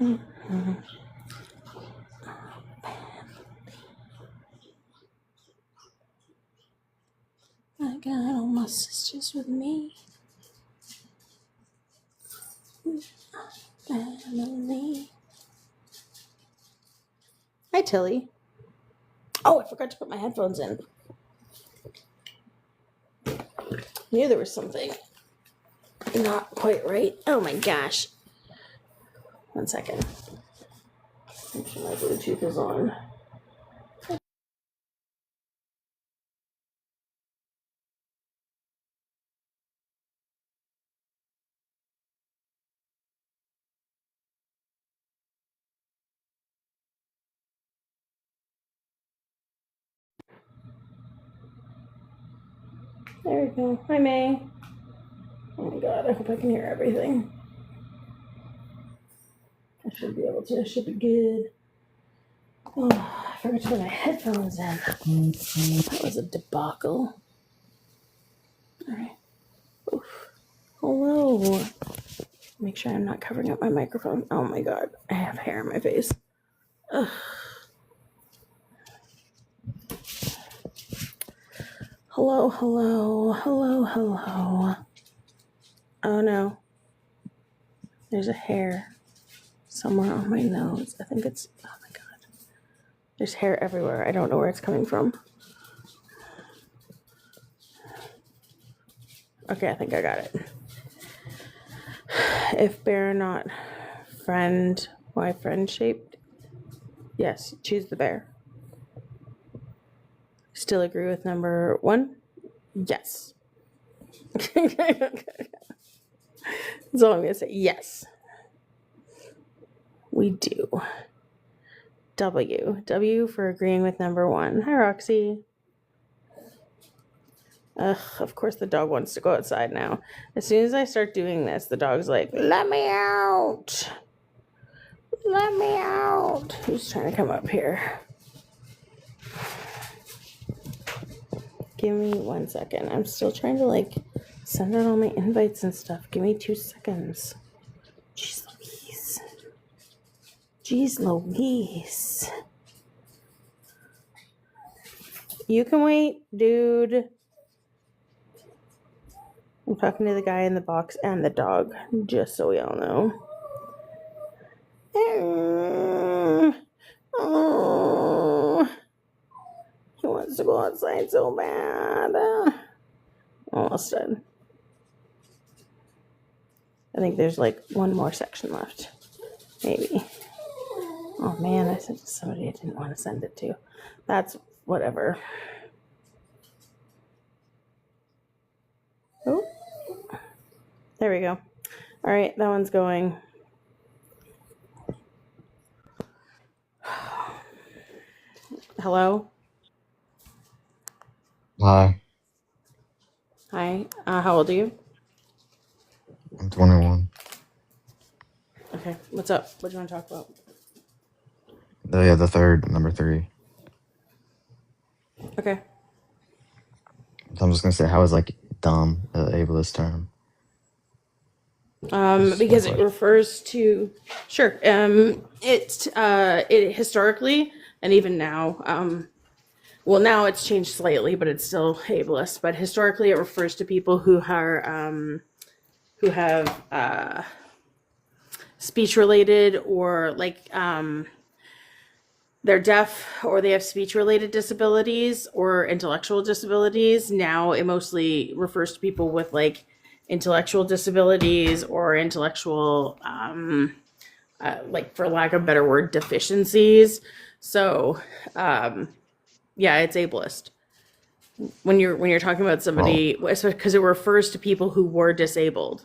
I got all my sisters with me. Family. Hi, Tilly. Oh, I forgot to put my headphones in. Knew there was something not quite right. Oh my gosh. 1 second. Make sure my Bluetooth is on. There we go. Hi, May. Oh my god, I hope I can hear everything. I should be able to. It should be good. Oh, I forgot to put my headphones in. That was a debacle. Alright. Hello. Make sure I'm not covering up my microphone. Oh my god, I have hair in my face. Ugh. Hello, hello, hello, hello. Oh no. There's a hair somewhere on my nose. I think it's, oh my god. There's hair everywhere. I don't know where it's coming from. Okay, I think I got it. If bear not friend, why friend shaped? Yes, choose the bear. Still agree with number 1? Yes. That's all I'm going to say. Yes. We do. W for agreeing with number 1. Hi, Roxy. Ugh, of course the dog wants to go outside now. As soon as I start doing this, the dog's like, let me out. Let me out. Who's trying to come up here? Give me 1 second. I'm still trying to send out all my invites and stuff. Give me 2 seconds. Jeez Louise. Jeez Louise. You can wait, dude. I'm talking to the guy in the box and the dog, just so we all know. Oh, he wants to go outside so bad. Almost done. I think there's one more section left. Maybe. Oh man, I sent it to somebody I didn't want to send it to. That's whatever. Oh. There we go. All right, that one's going. Hello? Hi. Hi. How old are you? I'm 21. Okay, what's up? What do you want to talk about? The third, number 3. Okay. So I'm just gonna say, how is dumb the ableist term? Because it refers to, sure. It historically and even now, well, now it's changed slightly, but it's still ableist. But historically, it refers to people who have speech related or they're deaf or they have speech related disabilities or intellectual disabilities. Now it mostly refers to people with intellectual disabilities or intellectual, for lack of a better word, deficiencies. So, yeah, it's ableist. When you're talking about somebody, because it refers to people who were disabled.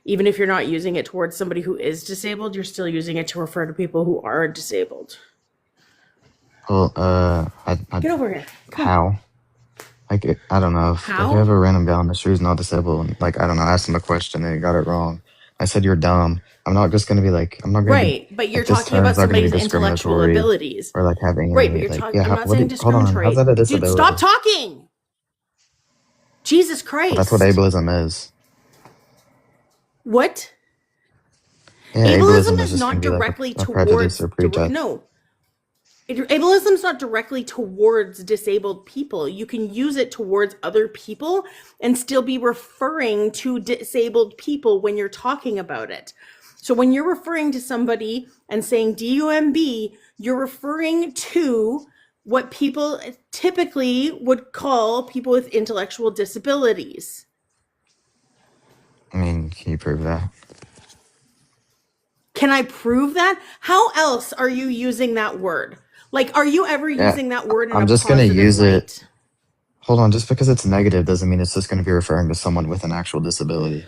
Even if you're not using it towards somebody who is disabled, you're still using it to refer to people who are disabled. Well, Get over here. Come how? I don't know if you have a random guy on the street who's not disabled, and I don't know, asked him a question and he got it wrong. I said you're dumb. I'm not just gonna be I'm not gonna right, but you're talking about somebody's intellectual abilities, or having right? But you're talking. I'm not saying discriminatory. How's that a disability? Dude, stop talking. Jesus Christ. Well, that's what ableism is. What? Yeah, ableism Ableism is is just not going to be like directly a prejudice towards or prejudice. no. Ableism is not directly towards disabled people. You can use it towards other people and still be referring to disabled people when you're talking about it. So when you're referring to somebody and saying DUMB, you're referring to what people typically would call people with intellectual disabilities. I mean, can you prove that? Can I prove that? How else are you using that word? Like, are you ever Yeah, using that word in a I'm just going to positive use it. light? Hold on, just because it's negative doesn't mean it's just going to be referring to someone with an actual disability.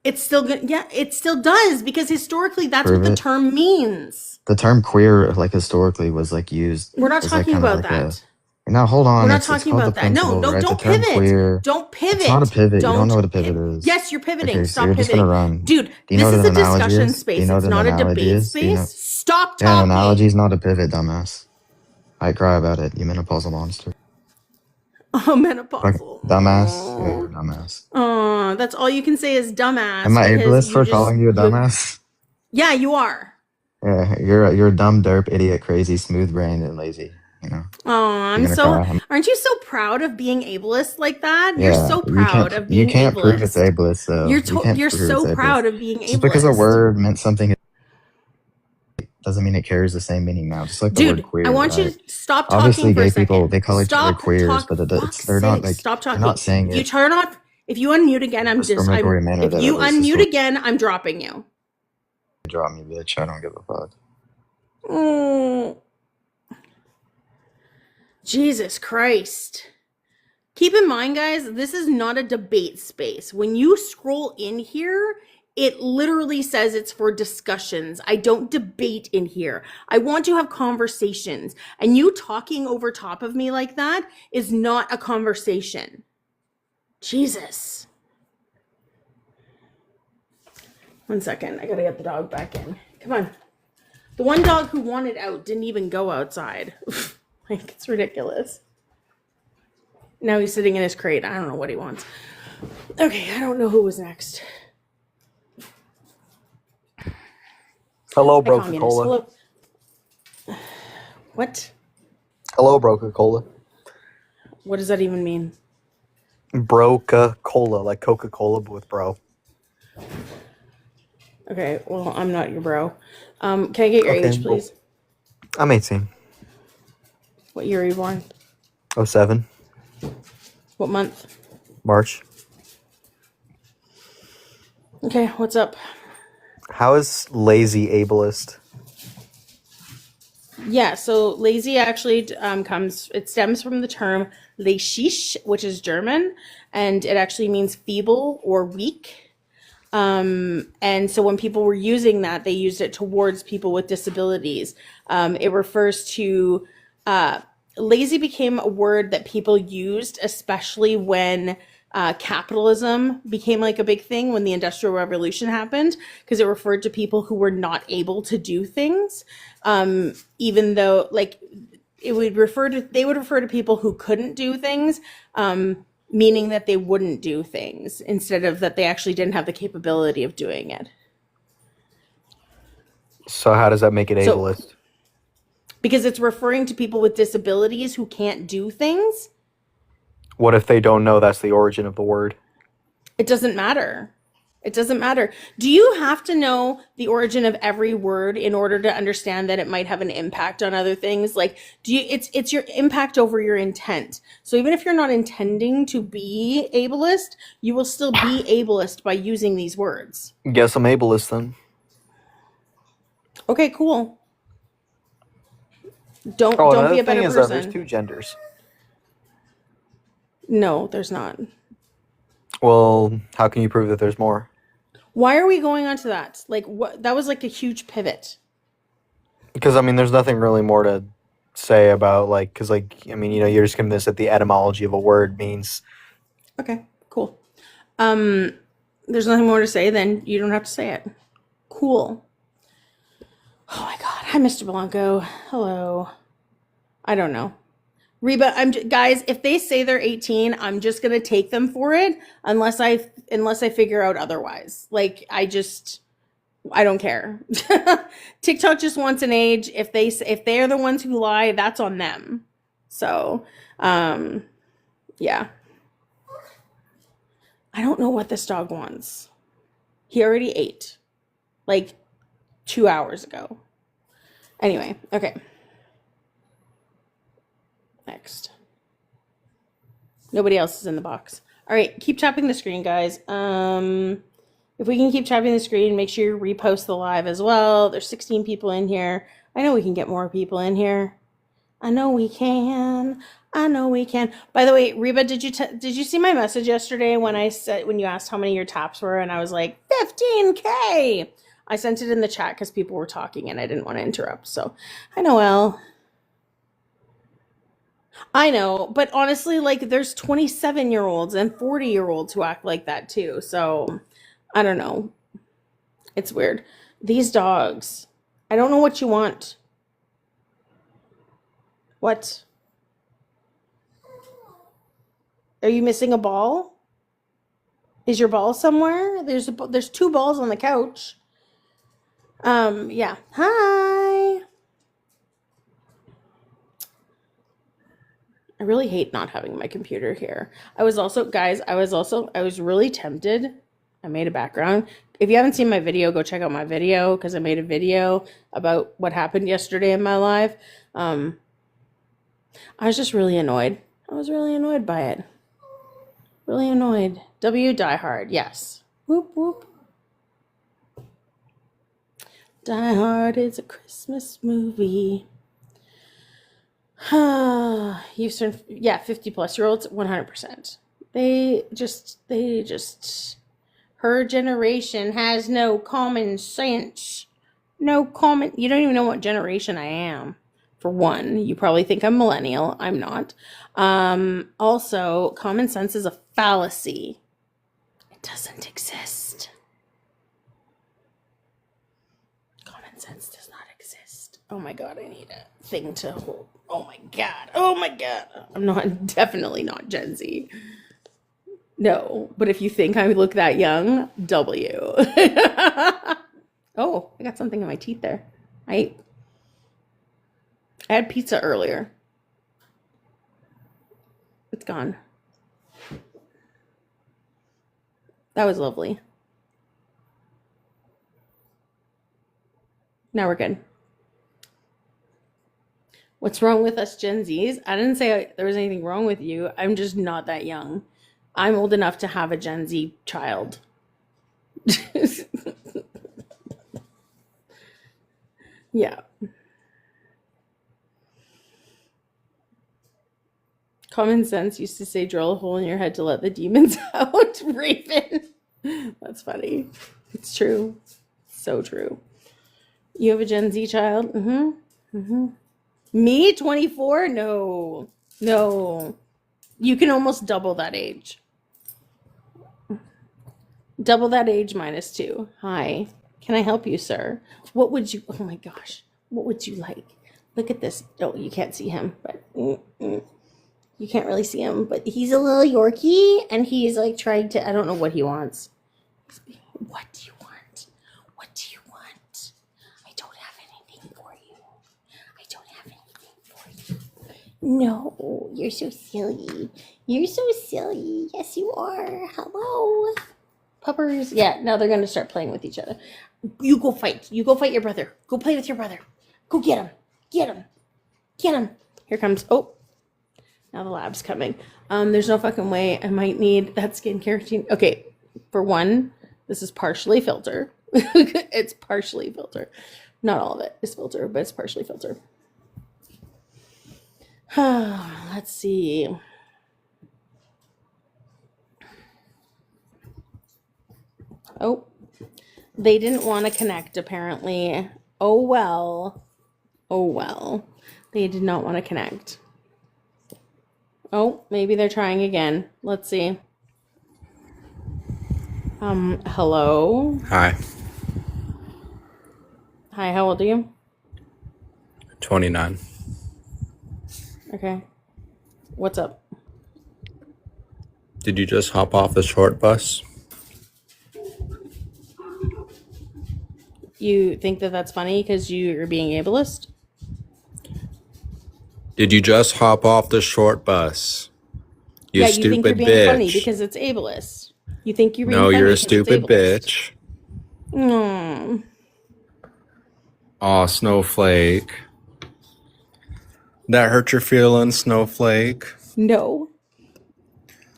It's still good. Yeah, it still does because historically that's what Prove the it. term means. The term queer, like historically, was like used We're not as like talking kind of about like a. that. Now hold We're on, not it's talking called the about that. No, principle, no, right? The don't term pivot. queer. Don't It's not a pivot. pivot. You don't know Don't. what a pivot is. Yes, you're pivoting. Okay, so Stop you're just gonna pivoting. run. Dude, Do you know this what is an a analogy discussion is? Do you space. know what It's an not a analogy debate is? Do you know? space. Stop Yeah, an analogy is talking. not a pivot, dumbass. I cry about it. You menopausal monster. Oh, Fuck, menopausal. dumbass. Yeah, you're a Oh. dumbass. Oh, that's all you can say is Am dumbass I because ableist you for just calling you a you dumbass? yeah, you are. Yeah, you're a dumb derp, idiot, crazy, smooth brained, and lazy. You know, Oh, you're I'm gonna so cry. aren't you so proud of being ableist like that? You're Yeah, so proud of you being can't prove it's ableist. ableist though. You can't You're prove it's so ableist. proud of being Just because a ableist. word meant something doesn't mean it carries the same meaning now. Just like the word Dude, I queer, want you right? to stop talking Obviously, for a gay people second. they call each other Stop queers, talk but it's fuck's they're not sake. like Stop they're not talking. saying If you it turn off if you unmute again, in a discriminatory manner if that you it was unmute historically again, I'm dropping you. drop me, bitch. I don't give a fuck. Oh, Jesus Christ. Keep in mind, guys, this is not a debate space. When you scroll in here, it literally says it's for discussions. I don't debate in here. I want to have conversations. And you talking over top of me like that is not a conversation. Jesus. 1 second. I gotta get the dog back in. Come on. The one dog who wanted out didn't even go outside. Like, it's ridiculous. Now he's sitting in his crate. I don't know what he wants. Okay, I don't know who was next. Hello, Hi, communist. Broca-Cola. Hello. What? Hello, Broca-Cola. What does that even mean? Broca-Cola, like Coca-Cola, but with bro. Okay, well, I'm not your bro. Can I get your Okay, age, well, please? I'm 18. What year were you born? 07. What month? March. Okay, what's up? How is lazy ableist? Yeah, so lazy actually it stems from the term leishish, which is German, and it actually means feeble or weak. And so when people were using that, they used it towards people with disabilities. It refers to, lazy became a word that people used, especially when capitalism became like a big thing when the Industrial Revolution happened, because it referred to people who were not able to do things, even though like they would refer to people who couldn't do things, meaning that they wouldn't do things instead of that they actually didn't have the capability of doing it. So how does that make it So ableist? because it's referring to people with disabilities who can't do things. What if they don't know that's the origin of the word? It doesn't matter. It doesn't matter. Do you have to know the origin of every word in order to understand that it might have an impact on other things? Like, it's your impact over your intent. So even if you're not intending to be ableist, you will still be ableist by using these words. Guess I'm ableist then. Okay, cool. Oh, Don't be another a thing better is that there's person. two genders. No, there's not. Well, how can you prove that there's more? Why are we going on to that? Like, what? That was like a huge pivot. Because, I mean, there's nothing really more to say about, like, because, like, I mean, you know, you're just convinced that the etymology of a word means. Okay, cool. There's nothing more to say, then you don't have to say it. Cool. Oh my God. Hi, Mr. Blanco. Hello. I don't know. Reba, guys, if they say they're 18, I'm just gonna take them for it unless I figure out otherwise. Like, I don't care. TikTok just wants an age. If they're the ones who lie, that's on them. So, yeah. I don't know what this dog wants. He already ate like 2 hours ago. Anyway, okay. Next. Nobody else is in the box. All right, keep tapping the screen, guys. If we can keep tapping the screen, make sure you repost the live as well. There's 16 people in here. I know we can get more people in here. I know we can. I know we can. By the way, Reba, did you see my message yesterday when you asked how many your taps were, and I was like 15K? I sent it in the chat because people were talking and I didn't want to interrupt. So, hi Noelle. I know, but honestly, like there's 27-year-olds and 40-year-olds who act like that too. So, I don't know. It's weird. These dogs. I don't know what you want. What? Are you missing a ball? Is your ball somewhere? There's 2 balls on the couch. Yeah. Hi. I really hate not having my computer here. I was really tempted. I made a background. If you haven't seen my video, go check out my video because I made a video about what happened yesterday in my live. I was just really annoyed. I was really annoyed by it. Really annoyed. W Die Hard, yes. Whoop, whoop. Die Hard is a Christmas movie. You've turned, 50 plus year olds, 100%. They just, her generation has no common sense. You don't even know what generation I am. For one, you probably think I'm millennial. I'm not. Also, common sense is a fallacy. It doesn't exist. Common sense does not exist. Oh my God, I need a thing to hold. Oh my God. I'm definitely not Gen Z. No, but if you think I look that young, W. Oh, I got something in my teeth there. I had pizza earlier. It's gone. That was lovely. Now we're good. What's wrong with us Gen Zs? I didn't say there was anything wrong with you. I'm just not that young. I'm old enough to have a Gen Z child. Yeah. Common sense used to say drill a hole in your head to let the demons out. Raven. That's funny. It's true. So true. You have a Gen Z child? Me? 24? No. You can almost double that age. Double that age minus 2. Hi. Can I help you, sir? What would you... Oh my gosh. What would you like? Look at this. Oh, you can't see him, but... You can't really see him, but he's a little Yorkie, and he's like trying to... I don't know what he wants. What do you want? What do you want? I don't have anything for you. No, you're so silly. You're so silly. Yes, you are. Hello. Puppers. Yeah, now they're going to start playing with each other. You go fight. You go fight your brother. Go play with your brother. Go get him. Get him. Get him. Here comes... Oh. Now the lab's coming. There's no fucking way I might need that skincare routine. Okay, for one, this is partially filter. It's partially filter. Not all of it is filter, but it's partially filter. Let's see. Oh, they didn't want to connect apparently. Oh well. They did not want to connect. Oh, maybe they're trying again. Let's see. Hello? Hi. Hi, how old are you? 29. Okay. What's up? Did you just hop off the short bus? You think that that's funny because you're being ableist? Did you just hop off the short bus? You Yeah, you think you're stupid being funny bitch. because it's ableist. You think you're being No, you're funny a because it's stupid ableist. bitch. Mm, Aw, Snowflake. That hurt your feelings, Snowflake. no.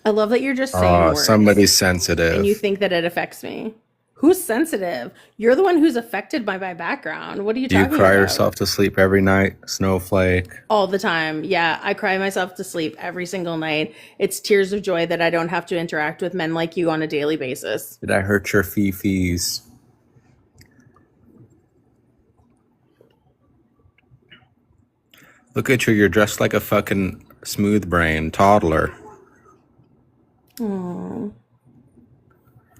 I love that you're just saying Somebody's words and you sensitive. think that it affects me. Who's sensitive? You're the one who's affected by my background. What are you Do you talking cry about? yourself to sleep every night, Snowflake? All the time. Yeah, I cry myself to sleep every single night. It's tears of joy that I don't have to interact with men like you on a daily basis. Did I hurt your fifis? Look at you, you're dressed like a fucking smooth brain toddler. Oh,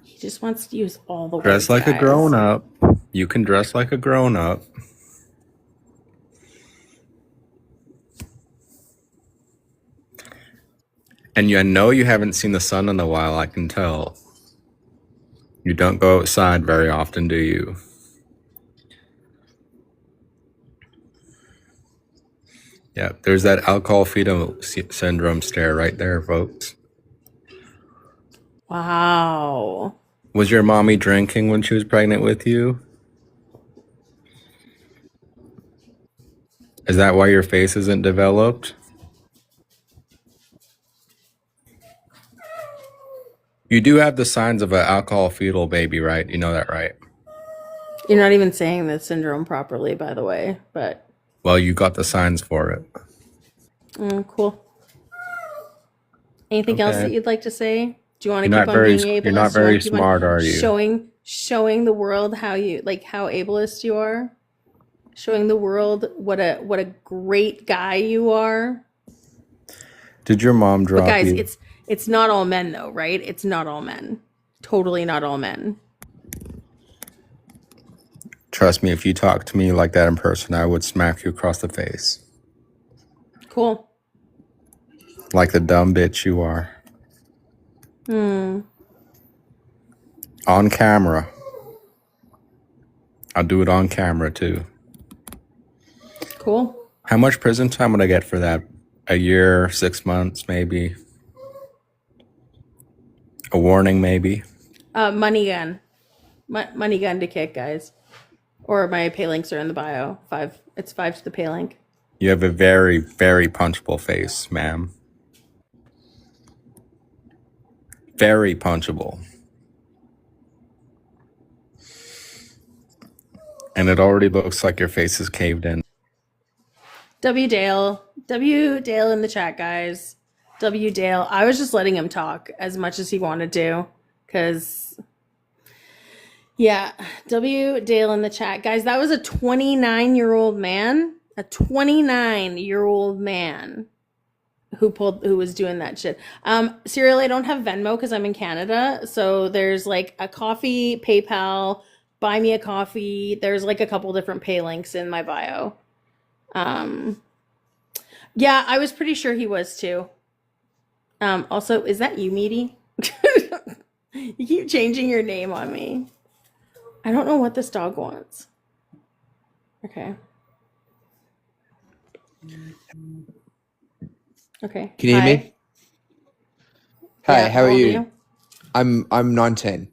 he just wants to use all the Dress words, like a guys. grown up. You can dress like a grown up. And I know you haven't seen the sun in a while, I can tell. You don't go outside very often, do you? Yeah, there's that alcohol fetal syndrome stare right there, folks. Wow. Was your mommy drinking when she was pregnant with you? Is that why your face isn't developed? You do have the signs of an alcohol fetal baby, right? You know that, right? You're not even saying the syndrome properly, by the way, but Well, you got the signs for it. cool. Anything else that Okay. you'd like to say? Do you want to You're keep not on very being ableist? you're not Do you want very to keep on smart, are you? showing the world how you like how ableist you are? Showing the world what a great guy you are. Did your mom But drop guys, you? it's not all men though, right? It's not all men. Totally not all men. Trust me, if you talk to me like that in person, I would smack you across the face. Cool. Like the dumb bitch you are. On camera. I'll do it on camera too. Cool. How much prison time would I get for that? A year, 6 months, maybe? A warning, maybe? Money gun. Money gun to kick, guys. Or my pay links are in the bio. It's 5 to the pay link. You have a very, very punchable face, ma'am. Very punchable. And it already looks like your face is caved in. W Dale in the chat, guys. W Dale. I was just letting him talk as much as he wanted to, because yeah, W Dale in the chat, guys. That was a 29-year-old man, who was doing that shit. Serial, I don't have Venmo because I'm in Canada, so there's like a coffee, PayPal, buy me a coffee. There's like a couple different pay links in my bio. Yeah, I was pretty sure he was too. Also, is that you, Meaty? You keep changing your name on me. I don't know what this dog wants. Okay. Okay. Can you hear me? Hi, Yeah, how are old you? I'm 19.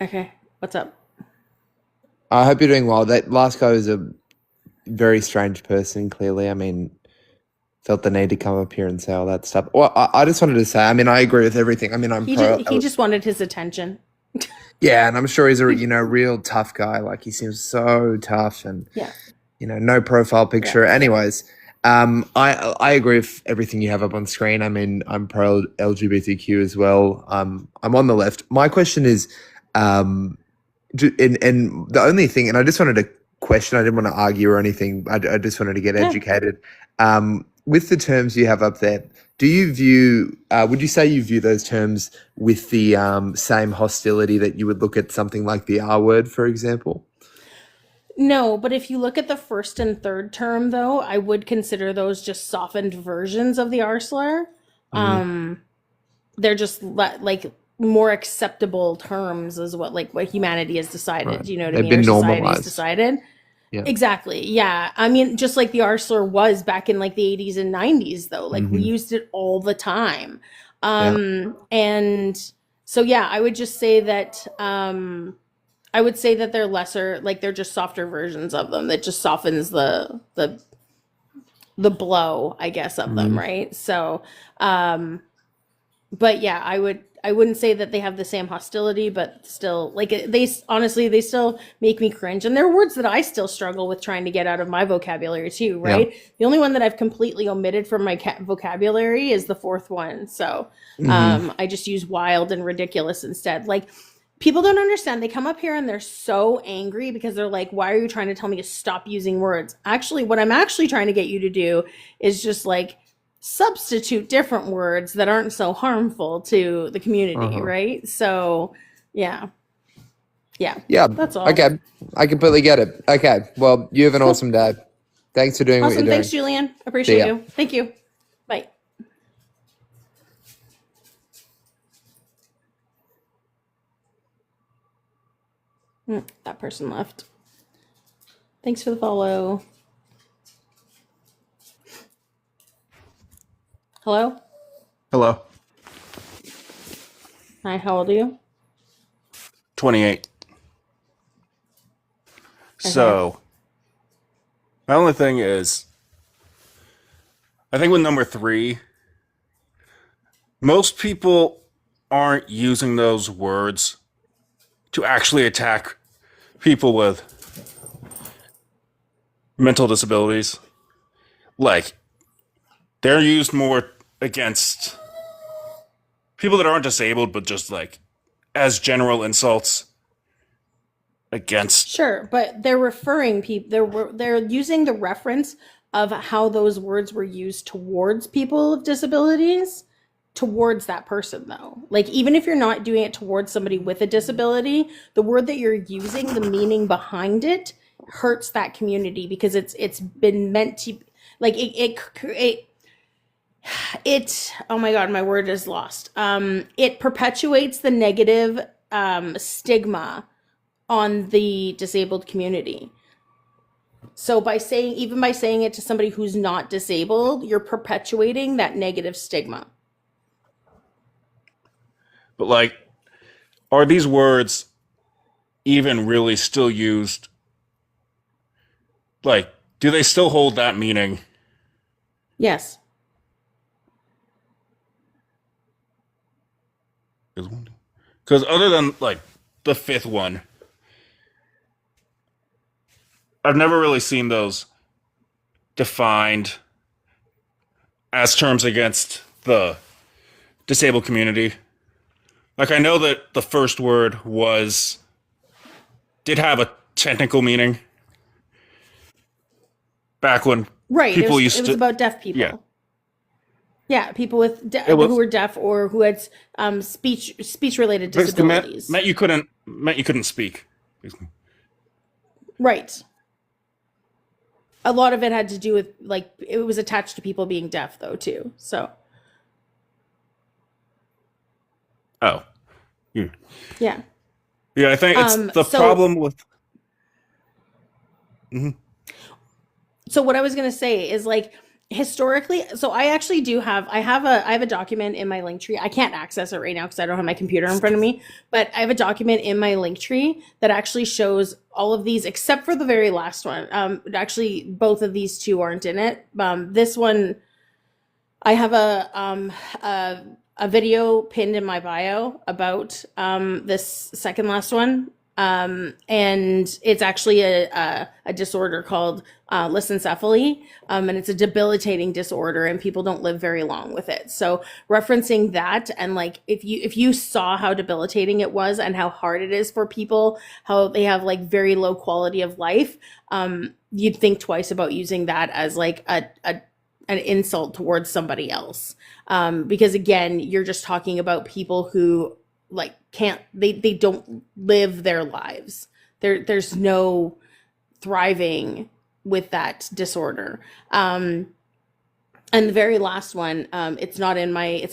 Okay. What's up? I hope you're doing well. That last guy was a very strange person, clearly. I mean, felt the need to come up here and say all that stuff. Well, I just wanted to say, I mean, I agree with everything. I mean, I'm He just wanted his attention. yeah, and I'm sure he's a real tough guy. Like he seems so tough and Yeah. no profile picture. Anyways, I agree with everything you have up on screen. I mean, I'm pro LGBTQ as well. I'm on the left. My question is, and the only thing, and I just wanted to question, I didn't want to argue or anything. I just wanted to get educated. With the terms you have up there, do you view, would you say you view those terms with the same hostility that you would look at something like the R word, for example? No, but if you look at the first and third term, though, I would consider those just softened versions of the R slur. They're just like more acceptable terms is what humanity has decided. Right. Do you know what I They've mean? been Or society's normalized. decided. Yeah. Exactly. Yeah. I mean, just like the R slur was back in like the 80s and 90s, though. Like we Mhm. used it all the time. Yeah. And so yeah, I would just say that I would say that they're lesser, like they're just softer versions of them that just softens the blow, I guess, of them, Mhm. right? So but yeah, I wouldn't say that they have the same hostility, but still, like they honestly, they still make me cringe, and they're words that I still struggle with trying to get out of my vocabulary too, Yeah. right? The only one that I've completely omitted from my vocabulary is the fourth one. So Mhm. I just use wild and ridiculous instead. Like people don't understand. They come up here and they're so angry because they're like, "Why are you trying to tell me to stop using words?" Actually, what I'm actually trying to get you to do is just like substitute different words that aren't so harmful to the community, Uh-huh. right? So, yeah. Yeah. Yeah. That's all. Okay. I completely get it. Okay. Well, you have an Cool. awesome day. Thanks for doing what Awesome. you're Thanks, doing. Julian. See Appreciate ya. you. Thank you. Bye. That person left. Thanks for the follow. Hello? Hello. Hi, how old are you? 28. Okay. So, my only thing is, I think with number 3, most people aren't using those words to actually attack people with mental disabilities. Like, they're used more against people that aren't disabled, but just like as general insults against. Sure, but they're referring people. They're using the reference of how those words were used towards people with disabilities, towards that person though. Like even if you're not doing it towards somebody with a disability, the word that you're using, the meaning behind it, hurts that community because it's been meant to, like it. Oh my God, my word is lost. It perpetuates the negative stigma on the disabled community. So by saying it to somebody who's not disabled, you're perpetuating that negative stigma. But like, are these words even really still used? Like, do they still hold that meaning? Yes. Because other than like the 5th one, I've never really seen those defined as terms against the disabled community. Like I know that the first word did have a technical meaning back when Right. people It used was to. about deaf people. Yeah. Yeah, people with It was, who were deaf or who had speech related basically disabilities. meant you couldn't speak. Basically. Right. A lot of it had to do with like it was attached to people being deaf though too. So Oh. Yeah. yeah. Yeah, I think it's the So problem with. Mhm. so what I was gonna say is like historically, so I actually do have I have a document in my link tree. I can't access it right now because I don't have my computer in front of me, but I have a document in my link tree that actually shows all of these except for the very last one. Actually both of these two aren't in it. This one I have a video pinned in my bio about this second last one. And it's actually a disorder called lysencephaly, and it's a debilitating disorder, and people don't live very long with it. So referencing that, and like if you saw how debilitating it was and how hard it is for people, how they have like very low quality of life, you'd think twice about using that as like an insult towards somebody else, because again, you're just talking about people who like they don't live their lives. There's no thriving with that disorder. And the very last one, it's not in my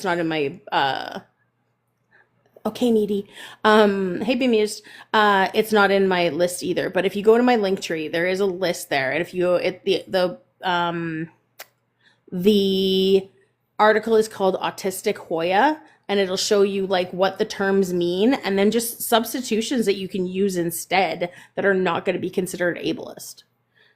Okay, needy. Hey, Bemused. It's not in my list either, but if you go to my link tree, there is a list there. And if you, the article is called Autistic Hoya, and it'll show you like what the terms mean and then just substitutions that you can use instead that are not going to be considered ableist.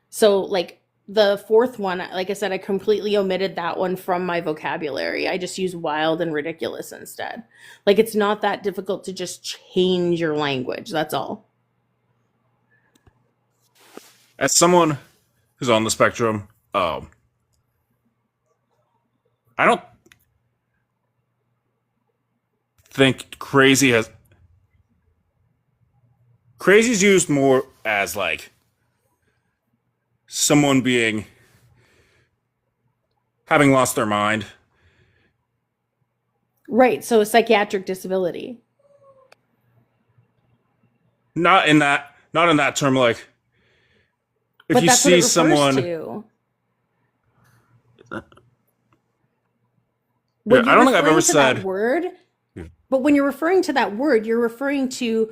So like the fourth one, like I said, I completely omitted that one from my vocabulary. I just use wild and ridiculous instead. Like it's not that difficult to just change your language. That's all. As someone who's on the spectrum, I don't think crazy's used more as like someone having lost their mind. Right. So a psychiatric disability. Not in that term. Like if But you that's what it see refers someone, to. yeah, When I you're don't think I've referring ever to that said. word, but when you're referring to that word, you're referring to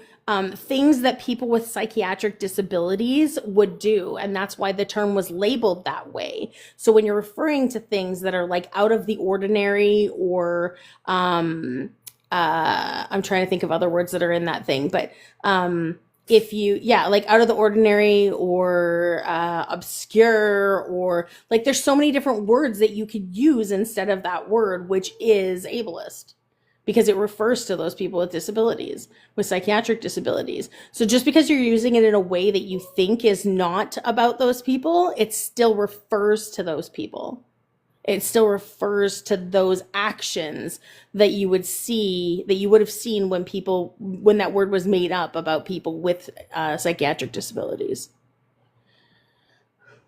things that people with psychiatric disabilities would do. And that's why the term was labeled that way. So when you're referring to things that are like out of the ordinary or I'm trying to think of other words that are in that thing, but if you, yeah, like out of the ordinary or obscure, or like there's so many different words that you could use instead of that word, which is ableist, because it refers to those people with disabilities, with psychiatric disabilities. So just because you're using it in a way that you think is not about those people, it still refers to those people. It still refers to those actions that you would see, that you would have seen when that word was made up about people with psychiatric disabilities.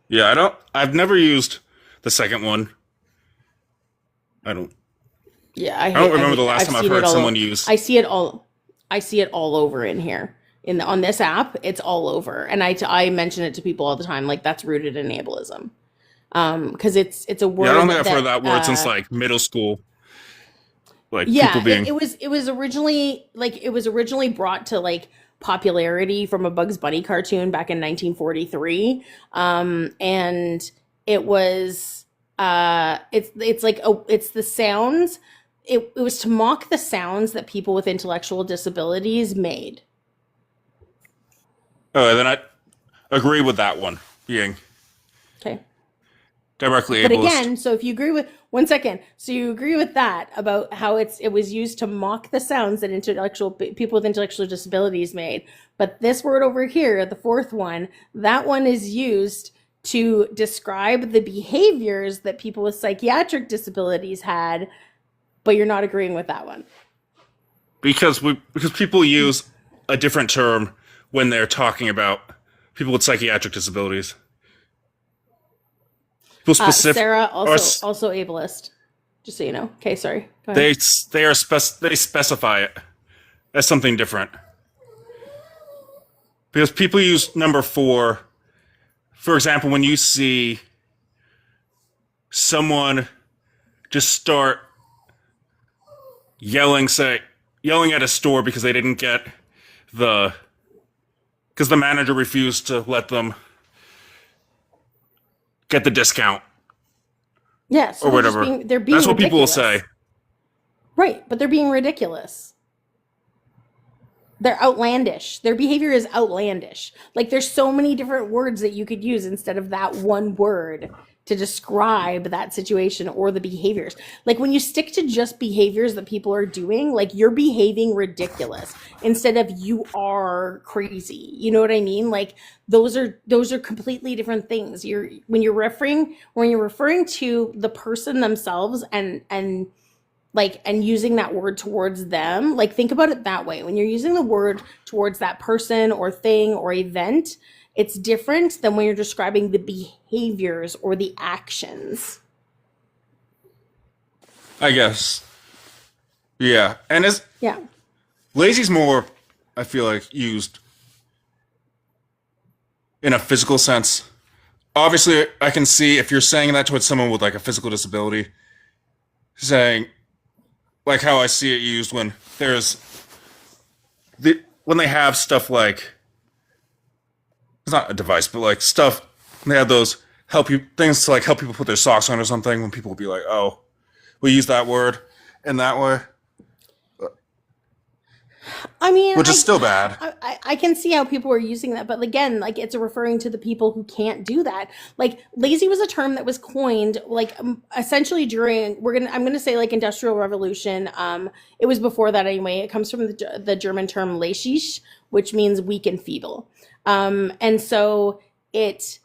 Yeah, I've never used the second one. Yeah, I don't remember the last time I've heard someone use. I see it all over in here. On this app, it's all over. And I mention it to people all the time, like that's rooted in ableism. Because it's a word. Yeah, I don't think I've heard that word since like middle school. Like people being. It was originally brought to like popularity from a Bugs Bunny cartoon back in 1943. And it was it's the sounds. It was to mock the sounds that people with intellectual disabilities made. Oh, then I agree with that one being Okay. directly But ableist. again, so if you agree with so you agree with that about how it was used to mock the sounds that people with intellectual disabilities made. But this word over here, the fourth one, that one is used to describe the behaviors that people with psychiatric disabilities had, but you're not agreeing with that one. Because people use a different term when they're talking about people with psychiatric disabilities. People specific. Sarah also ableist. Just so you know. Okay, sorry. Go ahead. They specify it as something different. Because people use number 4. For example, when you see someone just start yelling at a store because they didn't get because the manager refused to let them get the discount. Yeah, so or whatever. They're being That's what people will ridiculous. say. Right, but they're being ridiculous. They're outlandish. Their behavior is outlandish. Like there's so many different words that you could use instead of that one word to describe that situation or the behaviors. Like when you stick to just behaviors that people are doing, like you're behaving ridiculous instead of you are crazy. You know what I mean? Like those are completely different things. When you're referring to the person themselves and using that word towards them, like think about it that way. When you're using the word towards that person or thing or event, it's different than when you're describing the behaviors or the actions. I guess. Yeah. And Yeah. lazy's more, I feel like, used in a physical sense. Obviously, I can see if you're saying that towards someone with like a physical disability, saying, like how I see it used when there's when they have stuff like, it's not a device, but like stuff, they have those things to like help people put their socks on or something, when people will be like, oh, we use that word in that way, I mean, which is still bad. I can see how people are using that, but again, like it's referring to the people who can't do that. Like lazy was a term that was coined, like essentially during I'm gonna say like Industrial Revolution. It was before that anyway. It comes from the German term "laissig," which means weak and feeble, and so it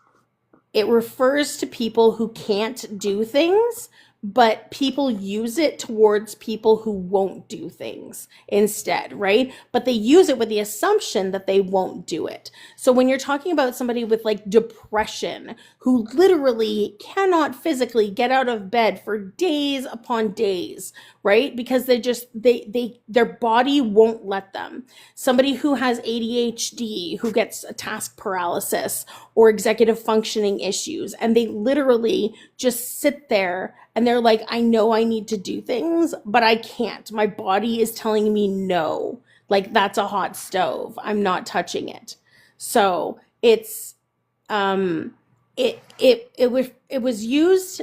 refers to people who can't do things, but people use it towards people who won't do things instead, right? But they use it with the assumption that they won't do it. So when you're talking about somebody with like depression, who literally cannot physically get out of bed for days upon days, right? Because their body won't let them. Somebody who has ADHD, who gets a task paralysis or executive functioning issues, and they literally just sit there and they're like, I know I need to do things, but I can't. My body is telling me no. Like that's a hot stove. I'm not touching it. So it's it was used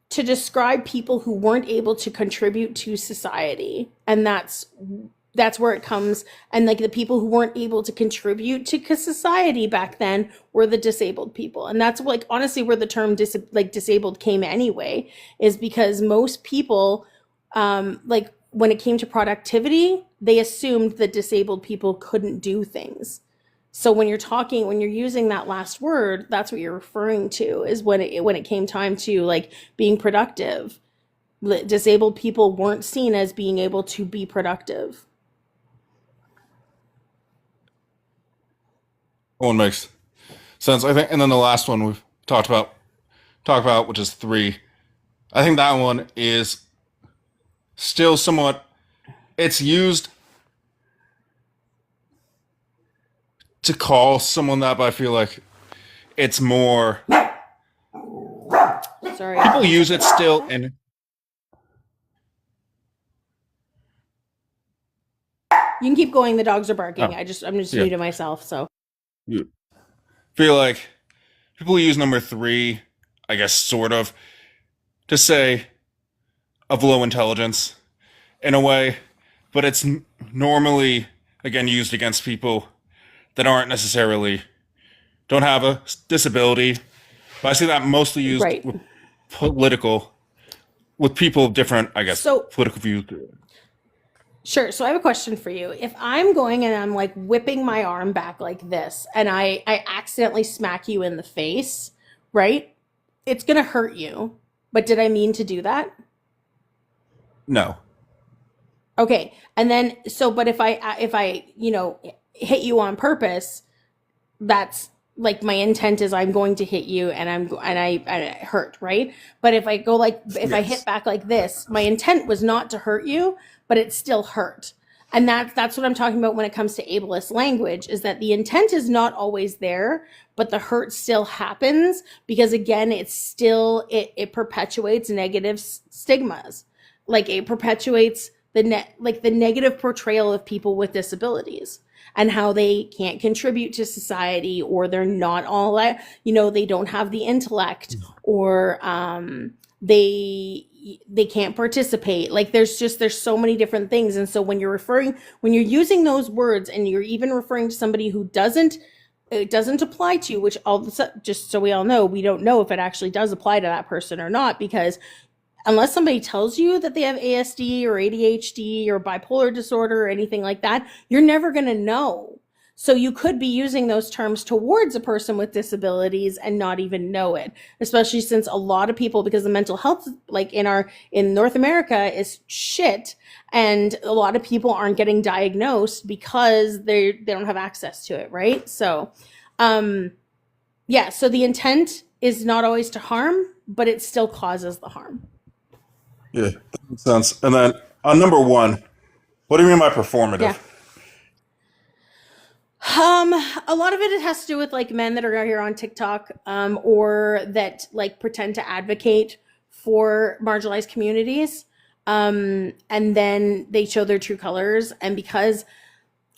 to describe people who weren't able to contribute to society, and that's where it comes. And like the people who weren't able to contribute to society back then were the disabled people, and that's like honestly where the term disabled came anyway, is because most people like when it came to productivity, they assumed that disabled people couldn't do things. So when you're using that last word, that's what you're referring to, is when it came time to like being productive, disabled people weren't seen as being able to be productive. One makes sense, I think. And then the last one we've talked about, which is 3. I think that one is still somewhat, it's used to call someone that, but I feel like it's more, Sorry. people use it still, and You can keep going. The dogs are barking. Oh, I'm just yeah. muted myself. So you feel like people use number 3, I guess, sort of, to say of low intelligence in a way, but it's normally, again, used against people that aren't necessarily, don't have a disability. But I see that mostly used right. with people of different, I guess, So political views. sure. So I have a question for you. If I'm going and I'm like whipping my arm back like this, and I accidentally smack you in the face, right? It's gonna hurt you. But did I mean to do that? No. Okay. And then but if I hit you on purpose, that's like my intent is I'm going to hit you, and I hurt, right? But if I go like, if I hit back like this, my intent was not to hurt you, but it still hurt. And that's what I'm talking about when it comes to ableist language, is that the intent is not always there, but the hurt still happens because again, it's still, it perpetuates negative stigmas. Like it perpetuates the negative portrayal of people with disabilities and how they can't contribute to society, or they're not all that, they don't have the intellect, or they can't participate. Like there's so many different things. And so when you're using those words, and you're even referring to somebody who it doesn't apply to, which just so we all know, we don't know if it actually does apply to that person or not, because unless somebody tells you that they have ASD or ADHD or bipolar disorder or anything like that, you're never going to know. So you could be using those terms towards a person with disabilities and not even know it, especially since a lot of people, because the mental health, like in North America, is shit. And a lot of people aren't getting diagnosed because they don't have access to it. Right. So, so the intent is not always to harm, but it still causes the harm. Yeah, that makes sense. And then on number 1, what do you mean by performative? Yeah. A lot of it has to do with like men that are out here on TikTok, or that like pretend to advocate for marginalized communities. And then they show their true colors. And because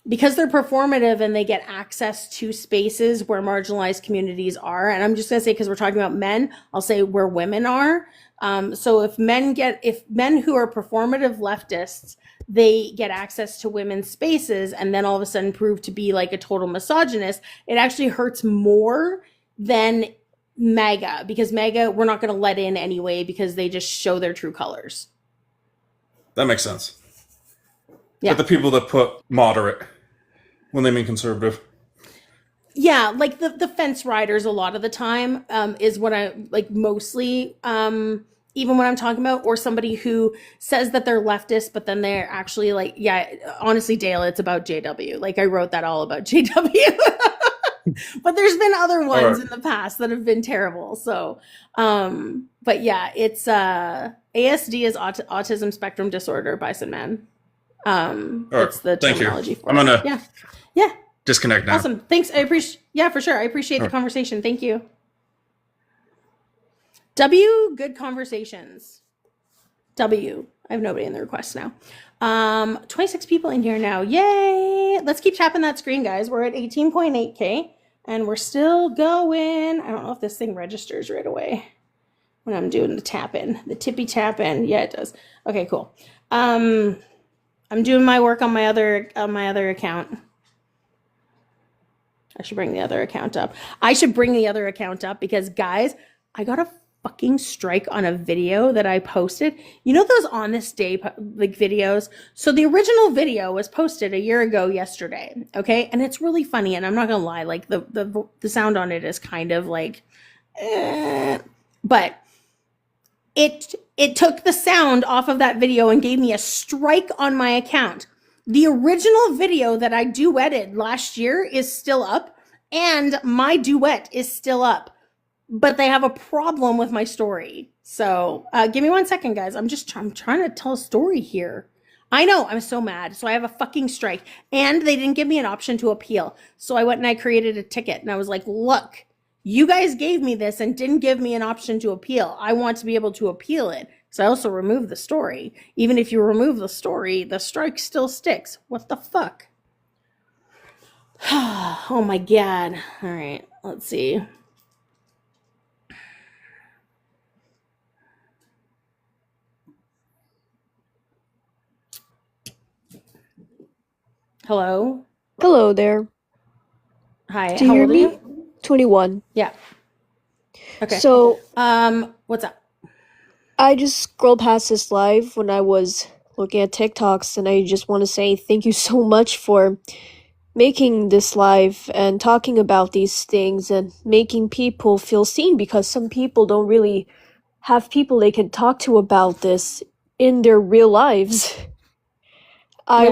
because they're performative and they get access to spaces where marginalized communities are. And I'm just going to say, because we're talking about men, I'll say where women are. So if men who are performative leftists, they get access to women's spaces and then all of a sudden prove to be like a total misogynist, it actually hurts more than MAGA, because MAGA we're not going to let in anyway because they just show their true colors. That makes sense. Yeah. But the people that put moderate when they mean conservative. Yeah, like the fence riders a lot of the time is what I like mostly, even when I'm talking about, or somebody who says that they're leftist, but then they're actually like, yeah, honestly, Dale, it's about JW. Like I wrote that all about JW. But there's been other ones in the past that have been terrible. So, but yeah, it's ASD is autism spectrum disorder, Bison Man. It's the terminology for it. I'm gonna yeah. disconnect now. Awesome. Thanks. I appreciate. Yeah, for sure. I appreciate the conversation. Thank you. W, good conversations. W. I have nobody in the request now. 26 people in here now. Yay! Let's keep tapping that screen, guys. We're at 18.8K and we're still going. I don't know if this thing registers right away when I'm doing the tap in, the tippy tap in. Yeah, it does. Okay, cool. I'm doing my work on my other account. I should bring the other account up. Because, guys, I got a fucking strike on a video that I posted. You know those on this day like videos? So the original video was posted a year ago yesterday, okay? And it's really funny, and I'm not gonna lie, like the sound on it is kind of like, but it took the sound off of that video and gave me a strike on my account. The original video that I duetted last year is still up, and my duet is still up. But they have a problem with my story. So give me 1 second, guys. I'm trying to tell a story here. I know, I'm so mad. So I have a fucking strike. And they didn't give me an option to appeal. So I went and I created a ticket. And I was like, look, you guys gave me this and didn't give me an option to appeal. I want to be able to appeal it. So I also removed the story. Even if you remove the story, the strike still sticks. What the fuck? Oh my God. All right, let's see. Hello? Hello there. Hi, Do you how hear old are me? you? 21. Yeah. Okay. So, what's up? I just scrolled past this live when I was looking at TikToks, and I just want to say thank you so much for making this live and talking about these things and making people feel seen, because some people don't really have people they can talk to about this in their real lives. I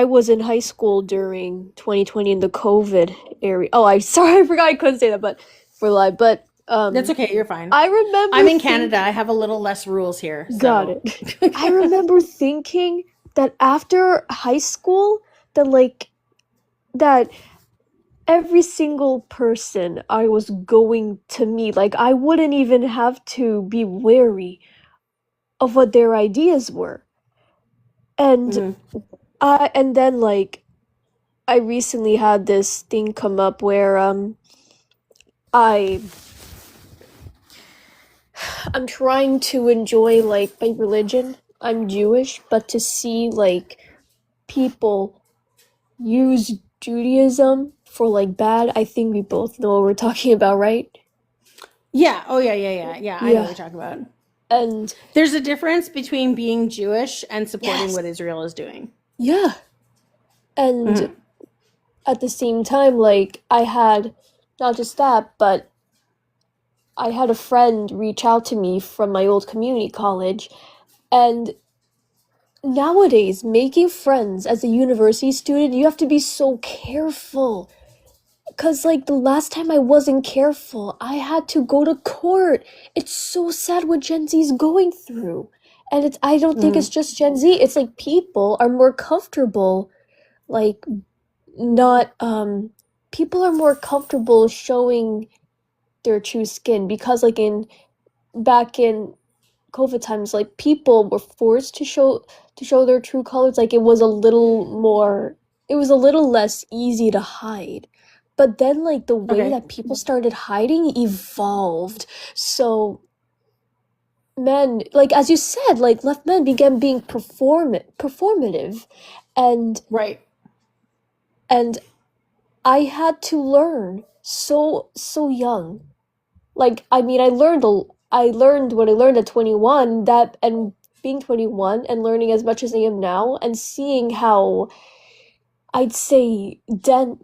was in high school during 2020 in the COVID area. Oh, I forgot I couldn't say that, but for live. But That's okay, you're fine. I remember I'm in Canada. I have a little less rules here. So. Got it. I remember thinking that after high school, that every single person I was going to meet, like I wouldn't even have to be wary of what their ideas were. And and then like I recently had this thing come up where I'm trying to enjoy like my religion. I'm Jewish, but to see like people use Judaism for like bad, I think we both know what we're talking about, right? Yeah. Oh, yeah. I know what you're talking about. And there's a difference between being Jewish and supporting what Israel is doing. Yeah. And at the same time, like, I had not just that, but I had a friend reach out to me from my old community college, and nowadays, making friends as a university student, you have to be so careful. Because, like, the last time I wasn't careful, I had to go to court. It's so sad what Gen Z is going through. And I don't think it's just Gen Z. It's like people are more comfortable, like, people are more comfortable showing their true skin. Because, like, back in COVID times, like, people were forced to show their true colors. Like, it was a little more it was a little less easy to hide. But then like the way Okay. that people started hiding evolved. So men, like as you said, like left men began being performative, and Right. and I had to learn so young. Like I mean, I learned what I learned at 21, that and being 21 and learning as much as I am now and seeing how I'd say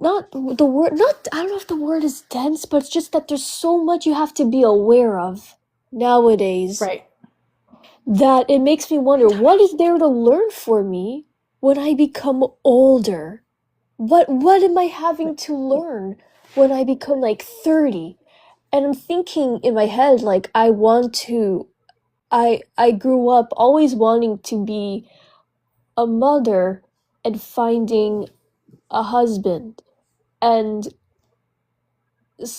not the word, not, I don't know if the word is dense, but it's just that there's so much you have to be aware of nowadays Right. that it makes me wonder, what is there to learn for me when I become older? What am I having to learn when I become like 30? And I'm thinking in my head, like I grew up always wanting to be a mother and finding a husband. And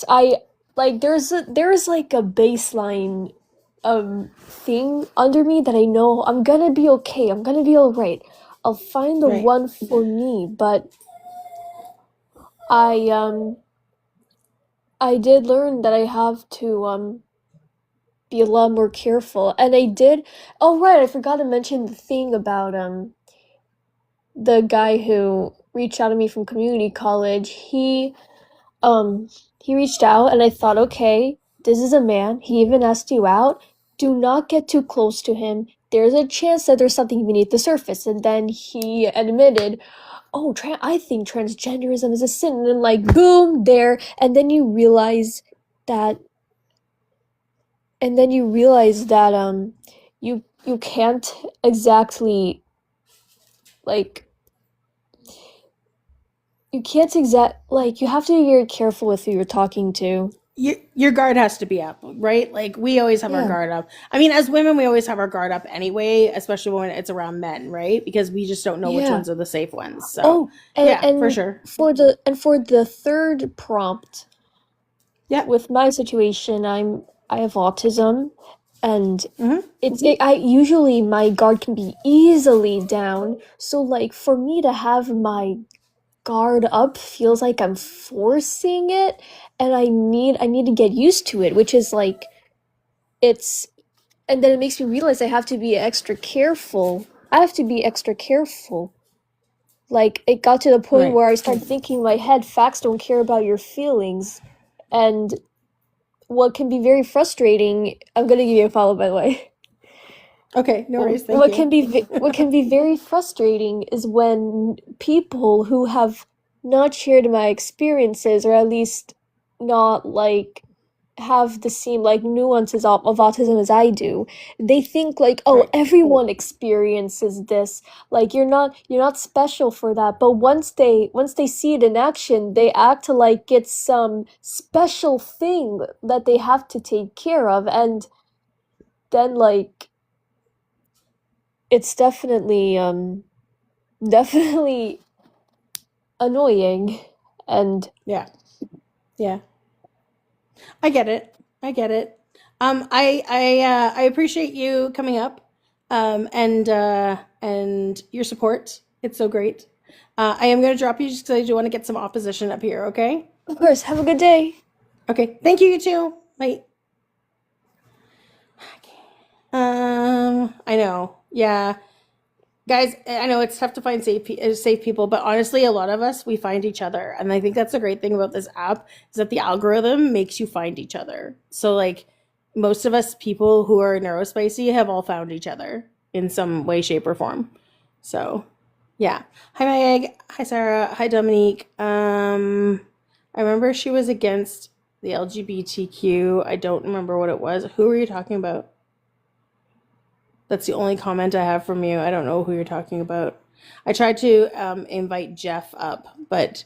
I like there's like a baseline thing under me that I know I'm gonna be okay. I'm gonna be all right. I'll find the Right. one for me, but I I did learn that I have to be a lot more careful. And I did. Oh right, I forgot to mention the thing about the guy who reached out to me from community college. Um he reached out and I thought, okay, this is a man. He even asked you out. Do not get too close to him. There's a chance that there's something beneath the surface. And then he admitted, oh, I think transgenderism is a sin. And then like boom, there. That and then you realize that you can't exactly like you have to be very careful with who you're talking to. Your guard has to be up, right? Like we always have our Yeah. guard up. I mean, as women, we always have our guard up anyway, especially when it's around men, right? Because we just don't know which Yeah. ones are the safe ones. So Oh, and, yeah, and for sure. for the third prompt, Yeah. with my situation, I have autism, and Mhm. I usually my guard can be easily down. So like for me to have my guard up feels like I'm forcing it, and I need to get used to it, which is like it's and then it makes me realize I have to be extra careful. I have to be extra careful. Like it got to the point Right. where I started thinking in my head, facts don't care about your feelings. And what can be very frustrating, I'm gonna give you a follow by the way. Okay. No worries. Thank What you. can be what can be very frustrating is when people who have not shared my experiences, or at least not like have the same like nuances of autism as I do, they think like, oh, Right. everyone experiences this, like you're not special for that. But once they see it in action, they act like it's some special thing that they have to take care of. And then like it's definitely annoying. And Yeah. Yeah. I get it. I get it. I appreciate you coming up, and your support. It's so great. I am going to drop you just because I do want to get some opposition up here. Okay. of course, have a good day. Okay. Thank you. You too. Bye. I know. Yeah. Guys, I know it's tough to find safe people, but honestly, a lot of us, we find each other. And I think that's the great thing about this app is that the algorithm makes you find each other. So like most of us people who are neurospicy have all found each other in some way, shape, or form. So yeah. Hi Meg. Hi Sarah. Hi Dominique. I remember she was against the LGBTQ. I don't remember what it was. Who were you talking about? That's the only comment I have from you. I don't know who you're talking about. I tried to invite Jeff up, but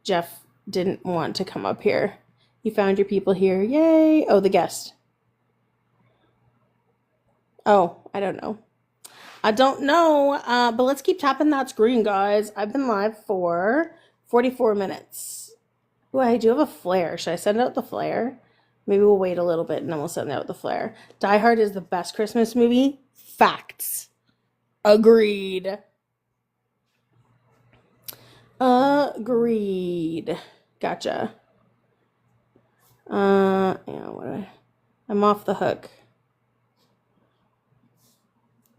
Jeff didn't want to come up here. You found your people here. Yay. Oh, the guest. Oh, I don't know. I don't know. But let's keep tapping that screen, guys. I've been live for 44 minutes. Oh, I do have a flare. Should I send out the flare? Maybe we'll wait a little bit and then we'll send out the flare. Die Hard is the best Christmas movie. Facts. Agreed. Agreed. Gotcha. I'm off the hook.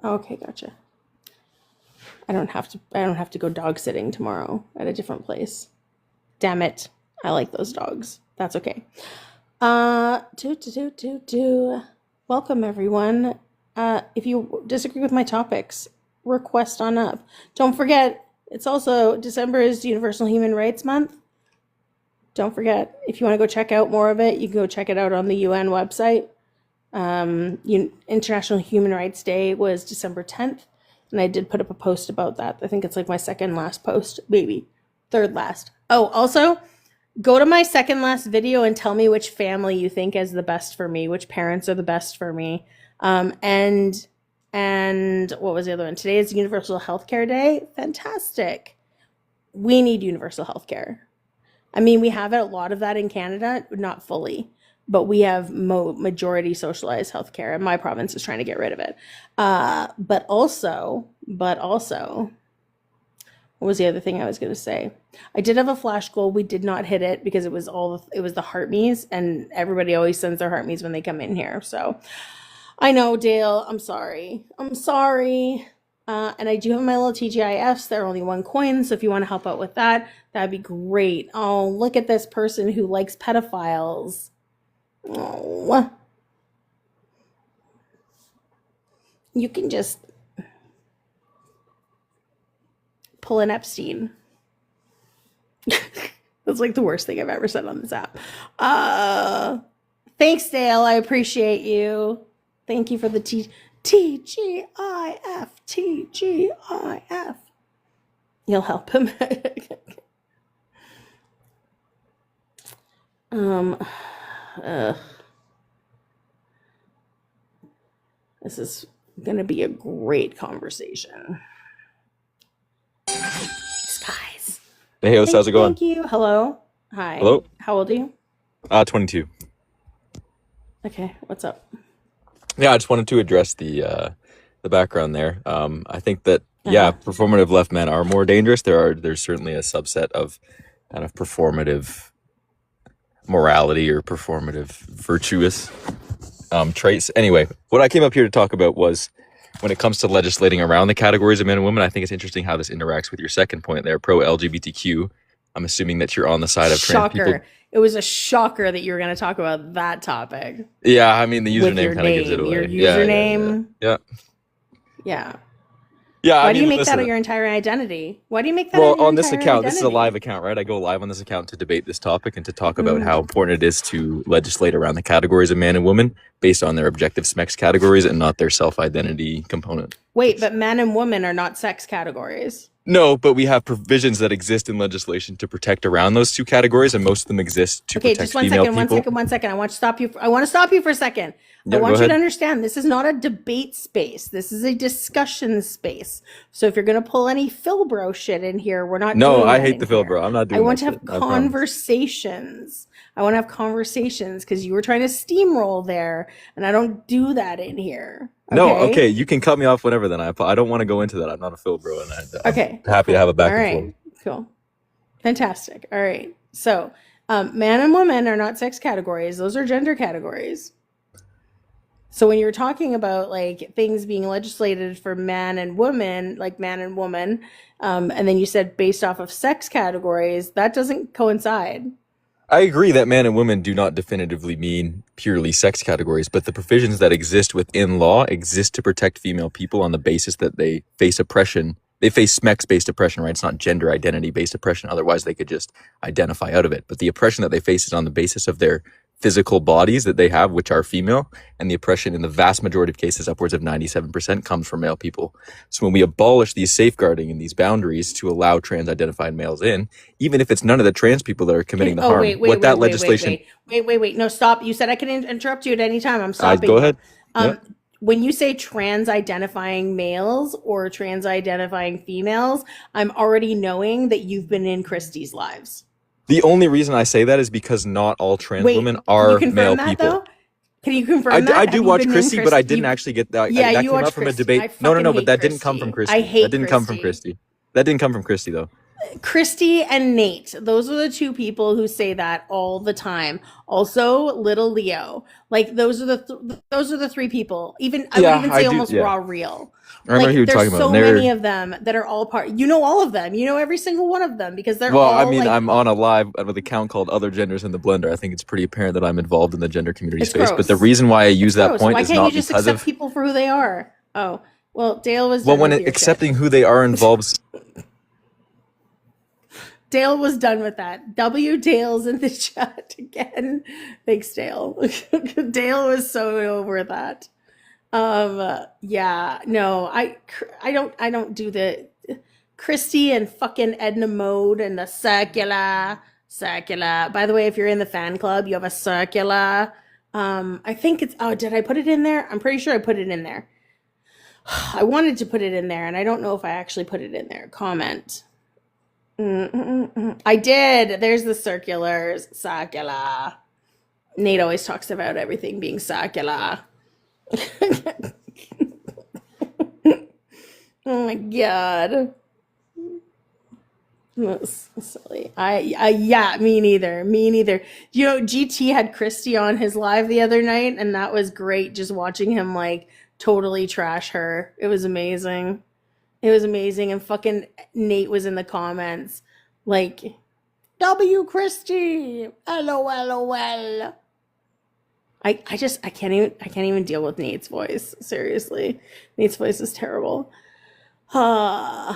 Okay, gotcha. I don't have to go dog sitting tomorrow at a different place. Damn it. I like those dogs. That's okay. Welcome everyone. If you disagree with my topics, request on up. Don't forget, it's also December is Universal Human Rights Month. Don't forget, if you want to go check out more of it, you can go check it out on the UN website. International Human Rights Day was December 10th, and I did put up a post about that. I think it's like my second last post, maybe third last. Oh, also, go to my second last video and tell me which family you think is the best for me, which parents are the best for me. And what was the other one? Today is Universal Healthcare Day. Fantastic. We need universal healthcare. I mean, we have a lot of that in Canada, not fully, but we have majority socialized healthcare, and my province is trying to get rid of it. But also, what was the other thing I was going to say? I did have a flash goal. We did not hit it because it was the heart me's, and everybody always sends their heart me's when they come in here. So I know, Dale, I'm sorry. And I do have my little TGIFs. They're only 1 coin, so if you want to help out with that, that'd be great. Oh, look at this person who likes pedophiles. Oh. You can just pull an Epstein. That's like the worst thing I've ever said on this app. Thanks, Dale. I appreciate you. Thank you for the TGIF. You'll help him. This is gonna be a great conversation. Thanks, guys. Hey, how's it going? Thank you. Hello. Hi. Hello. How old are you? 22. Okay. What's up? Yeah, I just wanted to address the background there. I think that performative left men are more dangerous. There's certainly a subset of kind of performative morality or performative virtuous traits. Anyway, what I came up here to talk about was when it comes to legislating around the categories of men and women. I think it's interesting how this interacts with your second point there, pro LGBTQ. I'm assuming that you're on the side of trans people. It was a shocker that you were going to talk about that topic. Yeah, I mean, the username kind of gives it away. Your username. Yeah. Why do you make that your entire identity? Why do you make that? Well, on this account, this is a live account, right? I go live on this account to debate this topic and to talk about how important it is to legislate around the categories of man and woman based on their objective sex categories and not their self-identity component. Wait, but man and woman are not sex categories. No, but we have provisions that exist in legislation to protect around those two categories, and most of them exist to protect female people. One second. I want to stop you for a second. I want you to understand, this is not a debate space. This is a discussion space. So if you're going to pull any Philbro shit in here, we're not doing I that hate the Philbro. I'm not doing that. I want to have conversations. I want to have conversations because you were trying to steamroll there, and I don't do that in here. Okay? No, okay, you can cut me off whenever then. I don't want to go into that. I'm not a Philbro, and I'm happy to have a back and forth. Cool. Fantastic. All right. So, man and woman are not sex categories. Those are gender categories. So when you're talking about like things being legislated for man and woman, like man and woman, and then you said based off of sex categories, that doesn't coincide. I agree that man and woman do not definitively mean purely sex categories, but the provisions that exist within law exist to protect female people on the basis that they face oppression. They face SMEX-based oppression, right? It's not gender identity-based oppression. Otherwise, they could just identify out of it. But the oppression that they face is on the basis of their physical bodies that they have, which are female, and the oppression in the vast majority of cases, upwards of 97%, comes from male people. So when we abolish these safeguarding and these boundaries to allow trans-identified males in, even if it's none of the trans people that are committing the harm, Wait. No, stop. You said I can interrupt you at any time. I'm stopping. Go ahead. When you say trans-identifying males or trans-identifying females, I'm already knowing that you've been in Christie's lives. The only reason I say that is because not all trans women are male people. Though? Can you confirm that? I do watch Christie, but I didn't actually get that. Yeah, that you came watch up from Christie. a debate. No, but that didn't come from Christie. I hate that didn't come from Christie. That didn't come from Christie, though. Christy and Nate. Those are the two people who say that all the time. Also, little Leo. Like those are the three people. Even I would Yeah, even I say do. almost Yeah, raw real. I remember who you're Like talking there's about. so And they're many of them that are all part. You know all of them. You know every single one of them because they're well, I all mean, like I'm on a live with an account called Other Genders in the Blender. I think it's pretty apparent that I'm involved in the gender community it's space. But the gross. reason why I use It's that gross. point Why is can't you not just because accept of people for who they are? Oh, well, Dale was well, done when with your accepting shit. who they are involves. Dale was done with that. Dale's in the chat again. Thanks, Dale. Dale was so over that. Yeah, no, I don't do the Christy and fucking Edna Mode and the circular. By the way, if you're in the fan club, you have a circular. I think it's, oh, did I put it in there? I'm pretty sure I put it in there. I wanted to put it in there and I don't know if I actually put it in there. Comment. I did. There's the circulars. Circular. Nate always talks about everything being circular. Oh my god. That's silly. Yeah, me neither. Me neither. You know, GT had Christy on his live the other night, and that was great just watching him like totally trash her. It was amazing. It was amazing. And fucking Nate was in the comments like, W Christy, LOL. I can't even deal with Nate's voice. Seriously. Nate's voice is terrible. But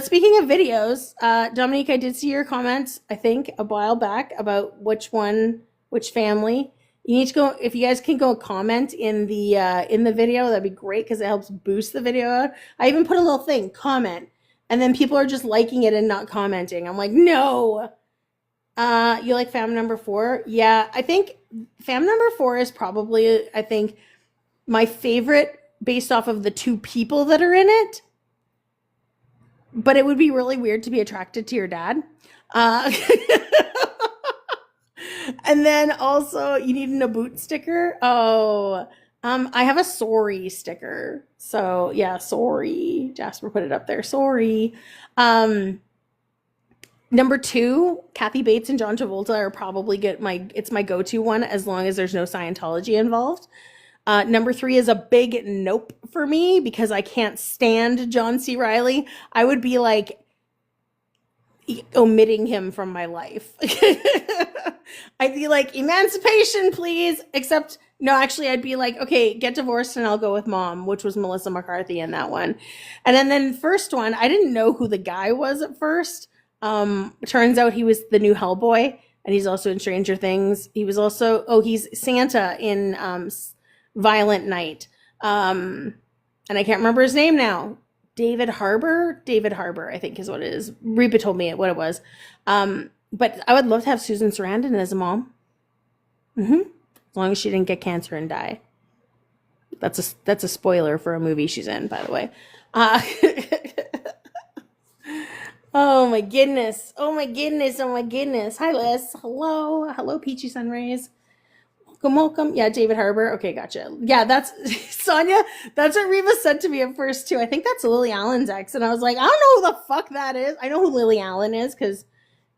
speaking of videos, Dominique, I did see your comments, I think, a while back about which family. You need to go, if you guys can go comment in the video, that'd be great because it helps boost the video out. I even put a little thing, comment, and then people are just liking it and not commenting. I'm like, no. You like fam number 4? Yeah, I think fam number 4 is probably, I think, my favorite based off of the two people that are in it. But it would be really weird to be attracted to your dad. And then also you need a boot sticker. Oh, I have a sorry sticker. So yeah, sorry. Jasper put it up there. Sorry. Number 2, Kathy Bates and John Travolta are probably it's my go-to one as long as there's no Scientology involved. Number 3 is a big nope for me because I can't stand John C. Reilly. I would be like omitting him from my life. I'd be like, emancipation, please. Except, no, actually, I'd be like, okay, get divorced and I'll go with mom, which was Melissa McCarthy in that one. And then first one, I didn't know who the guy was at first. Turns out he was the new Hellboy, and he's also in Stranger Things. He was also, he's Santa in Violent Night. And I can't remember his name now. David Harbour, I think is what it is. Reba told me what it was. But I would love to have Susan Sarandon as a mom. As long as she didn't get cancer and die. That's a spoiler for a movie she's in, by the way. Oh my goodness. Hi Liz. Hello Peachy Sunrays. Welcome. Yeah, David Harbour. Okay, gotcha. Yeah, that's Sonia. That's what Reba said to me at first too. I think that's Lily Allen's ex, and I was like, I don't know who the fuck that is. I know who Lily Allen is because,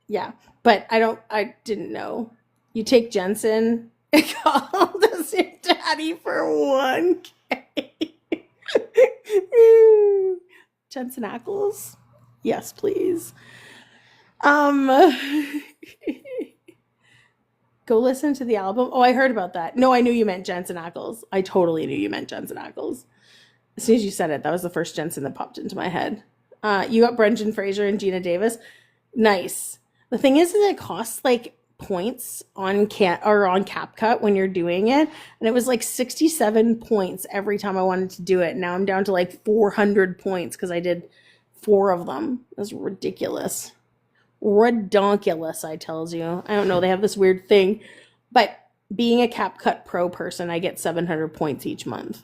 yeah, but I didn't know. You take Jensen and called as your daddy for 1K. Jensen Ackles. Yes, please. Go listen to the album. Oh, I heard about that. No, I knew you meant Jensen Ackles. I totally knew you meant Jensen Ackles. As soon as you said it, that was the first Jensen that popped into my head. You got Brendan Fraser and Gina Davis. Nice. The thing is that it costs like points on CapCut when you're doing it, and it was like 67 points every time I wanted to do it. Now I'm down to like 400 points because I did 4 of them. That's ridiculous. Redonkulous, I tells you. I don't know, they have this weird thing, but being a CapCut Pro person, I get 700 points each month,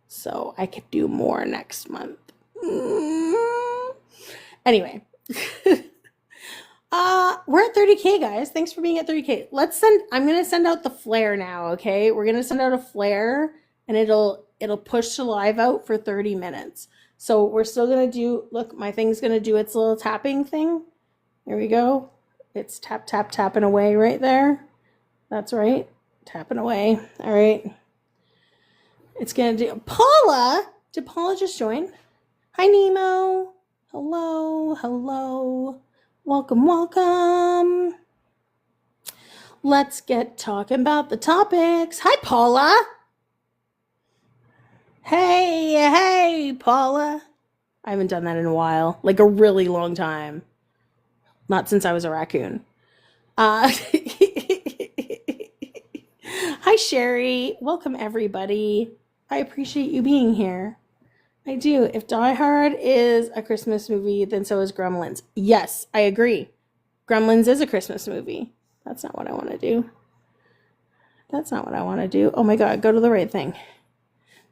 so I could do more next month. Anyway. We're at 30K, guys. Thanks for being at 30K. I'm gonna send out the flare now. Okay, we're gonna send out a flare, and it'll push the live out for 30 minutes. So we're still gonna do, look, my thing's gonna do its little tapping thing. There we go. It's tap, tap, tapping away right there. That's right. Tapping away. All right. It's gonna do, Paula! Did Paula just join? Hi, Nemo. Hello, hello. Welcome, welcome. Let's get talking about the topics. Hi, Paula. Hey, Paula. I haven't done that in a while, like a really long time. Not since I was a raccoon. Hi, Sherry. Welcome, everybody. I appreciate you being here. I do. If Die Hard is a Christmas movie, then so is Gremlins. Yes, I agree. Gremlins is a Christmas movie. That's not what I want to do. That's not what I want to do. Oh my God, go to the right thing.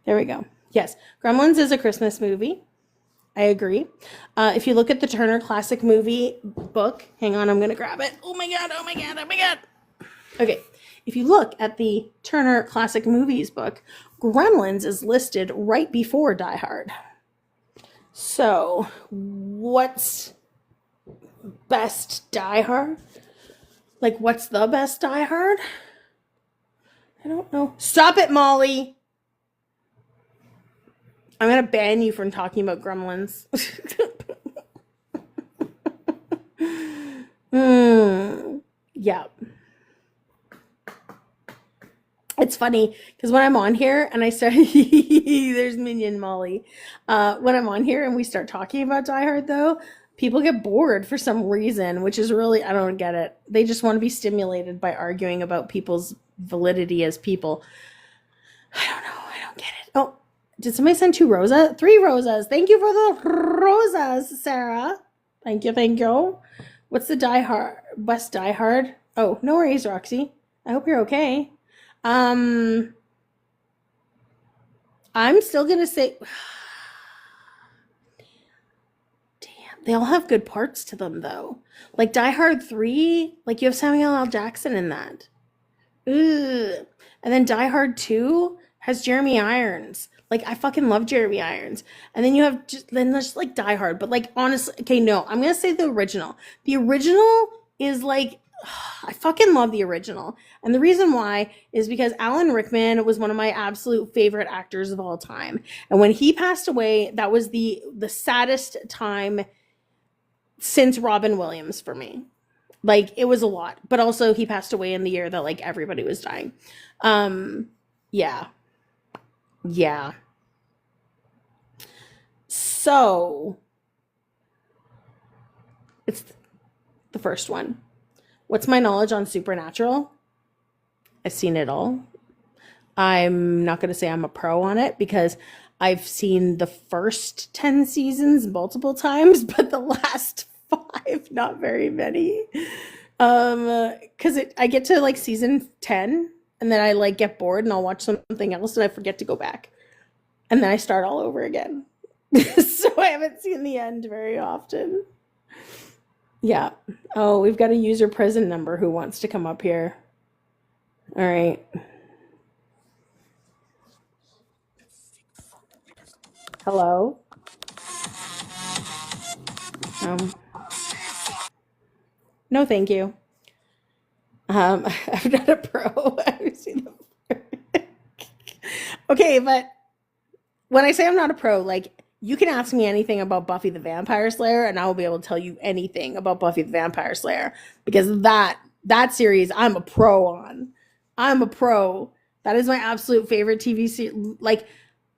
There we go. Yes, Gremlins is a Christmas movie. I agree. If you look at the Turner Classic Movie book, hang on, I'm going to grab it. Oh my God, oh my God, oh my God. Okay, if you look at the Turner Classic Movies book, Gremlins is listed right before Die Hard. So, what's best Die Hard? Like, what's the best Die Hard? I don't know. Stop it, Molly! I'm gonna ban you from talking about Gremlins. Yeah. It's funny because when I'm on here and I start, there's Minion Molly. When I'm on here and we start talking about Die Hard, though, people get bored for some reason, which is really, I don't get it. They just want to be stimulated by arguing about people's validity as people. I don't know. I don't get it. Oh, did somebody send 2 roses? 3 roses. Thank you for the roses, Sarah. Thank you. Thank you. What's the Die Hard? Best Die Hard? Oh, no worries, Roxy. I hope you're okay. I'm still gonna say, damn, they all have good parts to them though. Like Die Hard 3, like you have Samuel L. Jackson in that. Ugh. And then Die Hard 2 has Jeremy Irons. Like I fucking love Jeremy Irons. And then you have just like Die Hard, but like honestly, okay, no, I'm gonna say the original. The original is like, I fucking love the original. And the reason why is because Alan Rickman was one of my absolute favorite actors of all time. And when he passed away, that was the saddest time since Robin Williams for me. Like it was a lot, but also he passed away in the year that like everybody was dying. Yeah. So it's the first one. What's my knowledge on Supernatural? I've seen it all. I'm not going to say I'm a pro on it because I've seen the first 10 seasons multiple times, but the last 5, not very many. Because I get to like season 10 and then I like get bored and I'll watch something else and I forget to go back. And then I start all over again. So I haven't seen the end very often. Yeah. Oh, we've got a user present number who wants to come up here. All right. Hello? No, thank you. I'm not a pro. I've seen them. Okay, but when I say I'm not a pro, like you can ask me anything about Buffy the Vampire Slayer and I will be able to tell you anything about Buffy the Vampire Slayer because that series I'm a pro on. I'm a pro. That is my absolute favorite TV series, like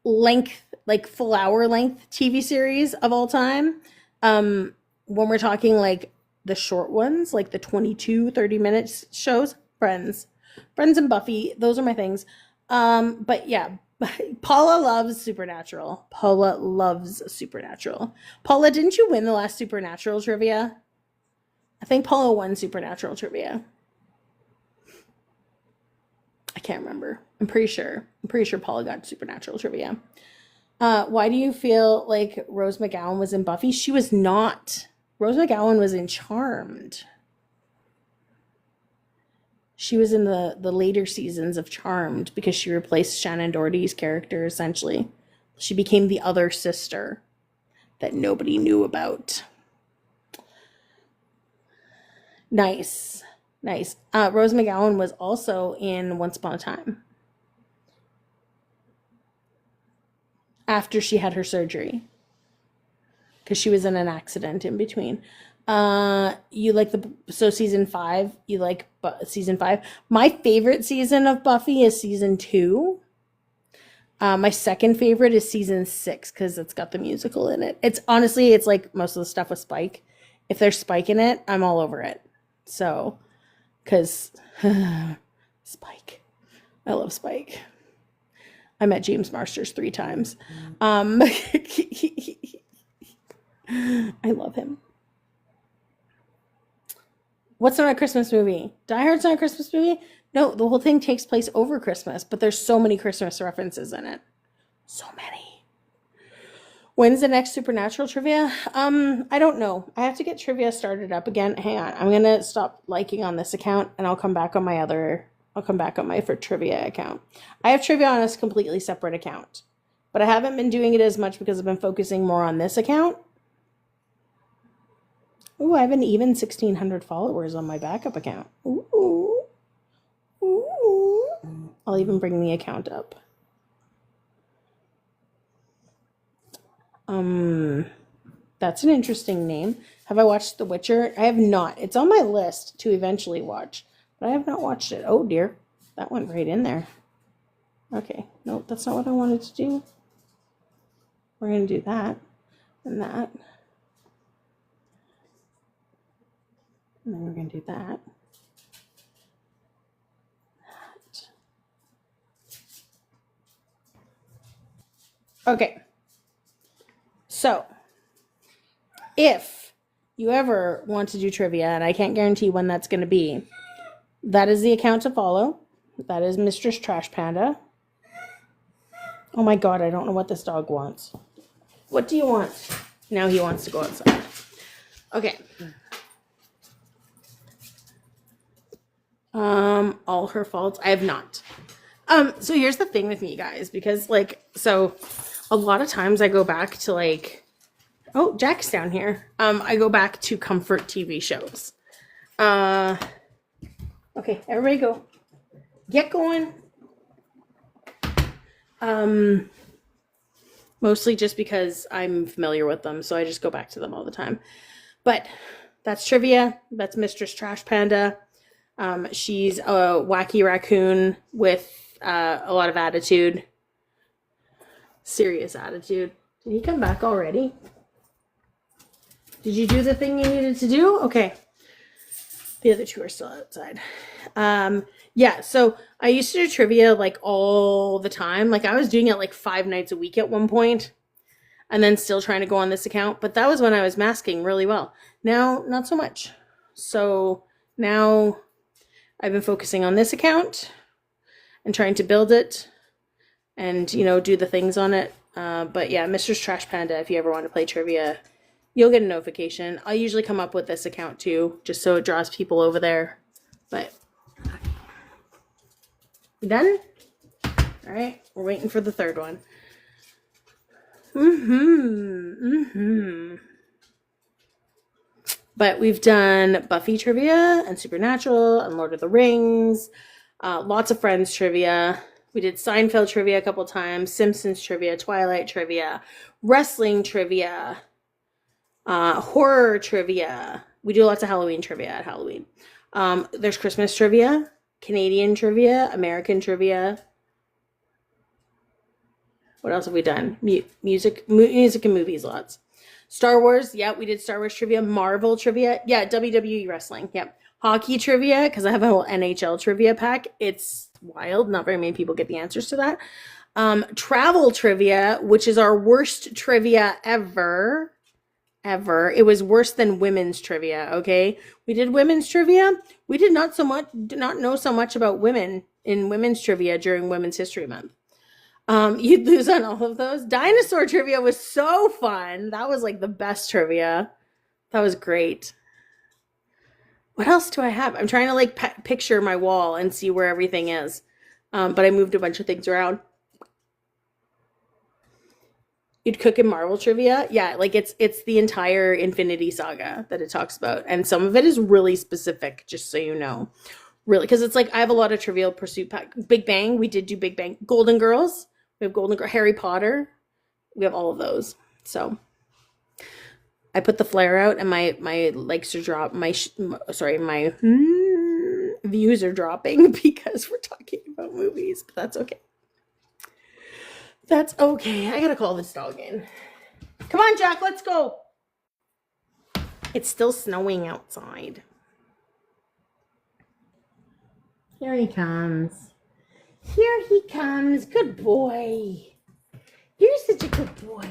length, like full hour length TV series of all time. When we're talking like the short ones, like the 22-30 minutes shows, Friends and Buffy, those are my things. But yeah, Paula loves Supernatural. Paula, didn't you win the last Supernatural trivia? I think Paula won Supernatural trivia. I can't remember. I'm pretty sure Paula got Supernatural trivia. Why do you feel like Rose McGowan was in Buffy? She was not. Rose McGowan was in Charmed. She was in the later seasons of Charmed because she replaced Shannon Doherty's character, essentially. She became the other sister. that nobody knew about. Nice. Rose McGowan was also in Once Upon a Time after she had her surgery, because she was in an accident in between. You like season 5? You like season 5? My favorite season of Buffy is season 2. My second favorite is season 6 because it's got the musical in it. It's honestly, it's like most of the stuff with Spike. If there's Spike in it, I'm all over it. So, because Spike, I love Spike. I met James Marsters 3 times. I love him. What's not a Christmas movie? Die Hard's not a Christmas movie? No, the whole thing takes place over Christmas, but there's so many Christmas references in it. So many. When's the next Supernatural trivia? I don't know. I have to get trivia started up again. Hang on. I'm gonna stop liking on this account and I'll come back on my for trivia account. I have trivia on a completely separate account, but I haven't been doing it as much because I've been focusing more on this account. Ooh, I have an even 1,600 followers on my backup account. Ooh. I'll even bring the account up. That's an interesting name. Have I watched The Witcher? I have not. It's on my list to eventually watch, but I have not watched it. Oh dear, that went right in there. Okay, nope, that's not what I wanted to do. We're gonna do that and that. And then we're going to do that. Okay. So, if you ever want to do trivia, and I can't guarantee when that's going to be, that is the account to follow. That is Mistress Trash Panda. Oh my god, I don't know what this dog wants. What do you want? Now he wants to go outside. Okay. All her faults. I have not. So here's the thing with me, guys, because so a lot of times I go back to oh, Jack's down here. I go back to comfort TV shows. Okay, everybody go. Get going. Mostly just because I'm familiar with them, so I just go back to them all the time. But that's trivia. That's Mistress Trash Panda. She's a wacky raccoon with a lot of attitude. Serious attitude. Did he come back already? Did you do the thing you needed to do? Okay. The other two are still outside. Yeah, so I used to do trivia all the time. I was doing it 5 nights a week at one point, and then still trying to go on this account. But that was when I was masking really well. Now, not so much. So now I've been focusing on this account and trying to build it and, do the things on it. But yeah, Mistress Trash Panda, if you ever want to play trivia, you'll get a notification. I'll usually come up with this account too, just so it draws people over there. But you done? All right, we're waiting for the third one. But we've done Buffy trivia and Supernatural and Lord of the Rings, lots of Friends trivia. We did Seinfeld trivia a couple times, Simpsons trivia, Twilight trivia, wrestling trivia, horror trivia. We do lots of Halloween trivia at Halloween. There's Christmas trivia, Canadian trivia, American trivia. What else have we done? Music and movies, lots. Star Wars, yeah, we did Star Wars trivia. Marvel trivia, yeah, WWE wrestling, yeah. Hockey trivia, because I have a whole NHL trivia pack. It's wild. Not very many people get the answers to that. Travel trivia, which is our worst trivia ever. It was worse than women's trivia, okay? We did women's trivia. We did not know so much about women in women's trivia during Women's History Month. You'd lose on all of those. Dinosaur trivia was so fun. That was the best trivia. That was great. What else do I have? I'm trying to picture my wall and see where everything is. But I moved a bunch of things around. You'd cook in Marvel trivia? Yeah, like it's the entire Infinity Saga that it talks about. And some of it is really specific, just so you know. Really, because it's like I have a lot of Trivial Pursuit pack. Big Bang, we did do Big Bang. Golden Girls, we have Golden Girl. Harry Potter, we have all of those. So I put the flare out, and my likes are drop. My views are dropping because we're talking about movies, but that's okay. That's okay. I gotta call this dog in. Come on, Jack, let's go. It's still snowing outside. Here he comes. Here he comes. Good boy. You're such a good boy.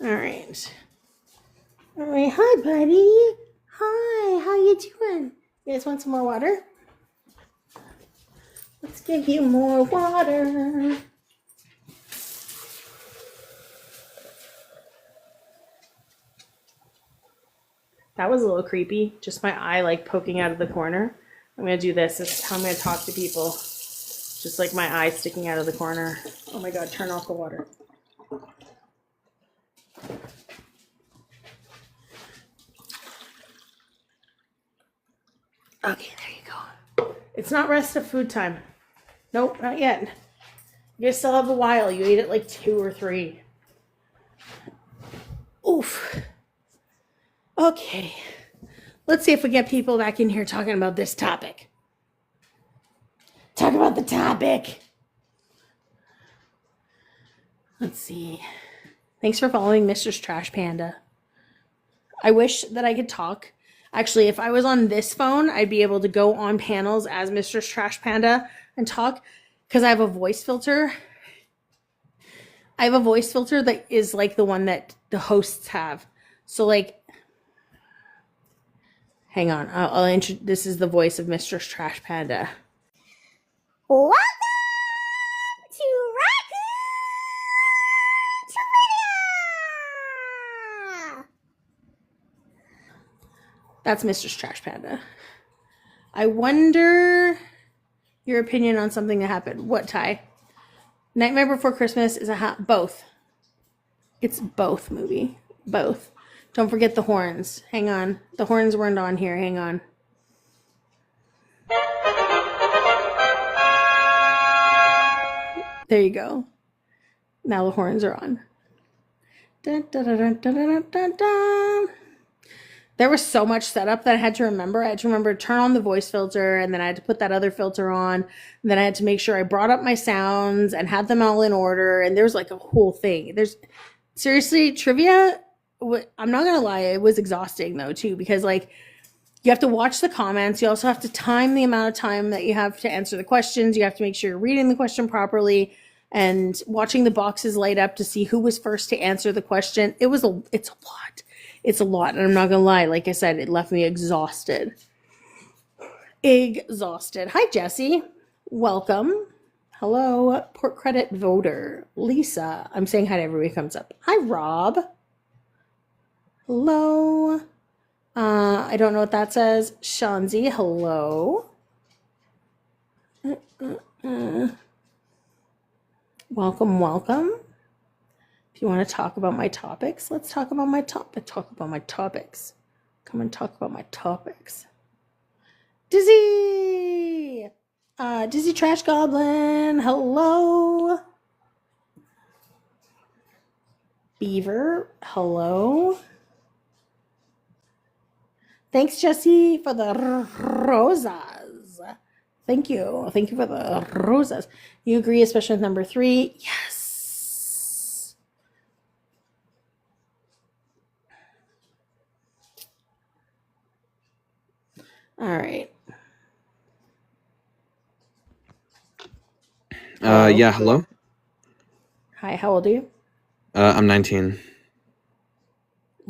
All right. All right. Hi, buddy. Hi. How you doing? You guys want some more water? Let's give you more water. That was a little creepy. Just my eye like poking out of the corner. I'm going to do this. This is how I'm going to talk to people. Just like my eye sticking out of the corner. Oh my God, turn off the water. Okay, there you go. It's not rest of food time. Nope, not yet. You guys still have a while. You ate at like 2 or 3. Oof. Okay. Let's see if we get people back in here talking about this topic. Talk about the topic. Let's see. Thanks for following Mr. Trash Panda. I wish that I could talk. Actually, if I was on this phone, I'd be able to go on panels as Mr. Trash Panda and talk because I have a voice filter. I have a voice filter that is like the one that the hosts have. So like, hang on. This is the voice of Mr. Trash Panda. Welcome to Raccoon Trivia! That's Mr. Trash Panda. I wonder your opinion on something that happened. What, Ty? Nightmare Before Christmas is both. It's both movie. Both. Don't forget the horns. Hang on. The horns weren't on here. Hang on. There you go. Now the horns are on. Dun, dun, dun, dun, dun, dun, dun. There was so much setup that I had to remember. I had to remember to turn on the voice filter, and then I had to put that other filter on. And then I had to make sure I brought up my sounds and had them all in order. And there's like a whole thing. Seriously, trivia, I'm not going to lie, it was exhausting though too, because like you have to watch the comments. You also have to time the amount of time that you have to answer the questions. You have to make sure you're reading the question properly and watching the boxes light up to see who was first to answer the question. It's a lot. It's a lot. And I'm not going to lie. Like I said, it left me exhausted. Exhausted. Hi, Jesse. Welcome. Hello, Port Credit voter. Lisa. I'm saying hi to everybody who comes up. Hi, Rob. Hello. I don't know what that says. Shanzi, hello. Welcome, welcome. If you want to talk about my topics, let's talk about my topic. Talk about my topics. Come and talk about my topics. Dizzy! Dizzy Trash Goblin, hello. Beaver, hello. Thanks, Jesse, for the rosas. Thank you. Thank you for the rosas. You agree, especially with number 3? Yes. All right. Yeah, hello. Hi, how old are you? I'm 19.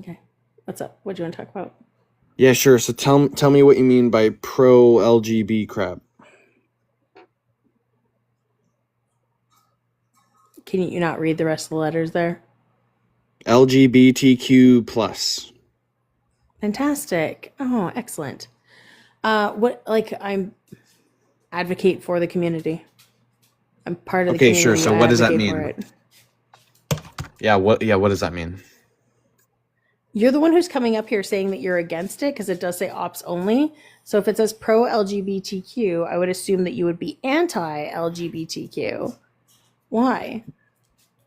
Okay. What's up? What do you want to talk about? Yeah, sure. So tell me what you mean by pro LGB crap. Can you not read the rest of the letters there? LGBTQ plus. Fantastic. Oh, excellent. I'm advocate for the community. I'm part of the Okay, community. sure. So I what does that advocate for mean? it. What does that mean? You're the one who's coming up here saying that you're against it because it does say ops only. So if it says pro LGBTQ, I would assume that you would be anti LGBTQ. Why?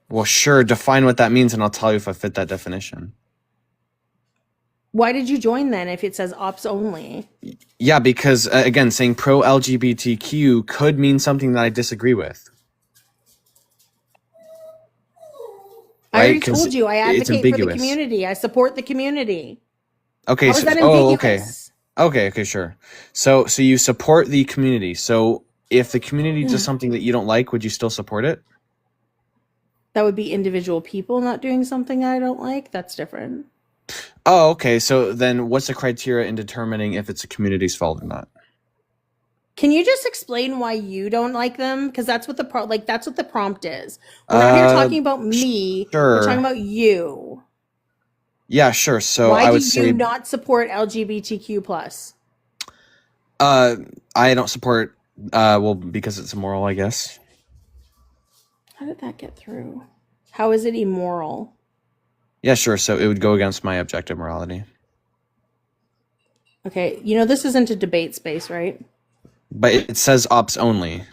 Well, sure, define what that means and I'll tell you if I fit that definition. Why did you join then if it says ops only? Yeah, because again, saying pro LGBTQ could mean something that I disagree with. I already Right? 'Cause told you I it's advocate for the ambiguous. community. I support the community. Okay, How is so that oh, okay. ambiguous? Okay, sure. So you support the community. So if the community does something that you don't like, would you still support it? That would be individual people not doing something I don't like. That's different. Oh, okay. So then what's the criteria in determining if it's a community's fault or not? Can you just explain why you don't like them? Because that's what that's what the prompt is. We're not here talking about me. We're talking Sure. about you. Yeah, sure. So Why I do would you say not support LGBTQ plus? I don't support well, because it's immoral, I guess. How did that get through? How is it immoral? Yeah, sure. So it would go against my objective morality. Okay, this isn't a debate space, right? But it says ops only.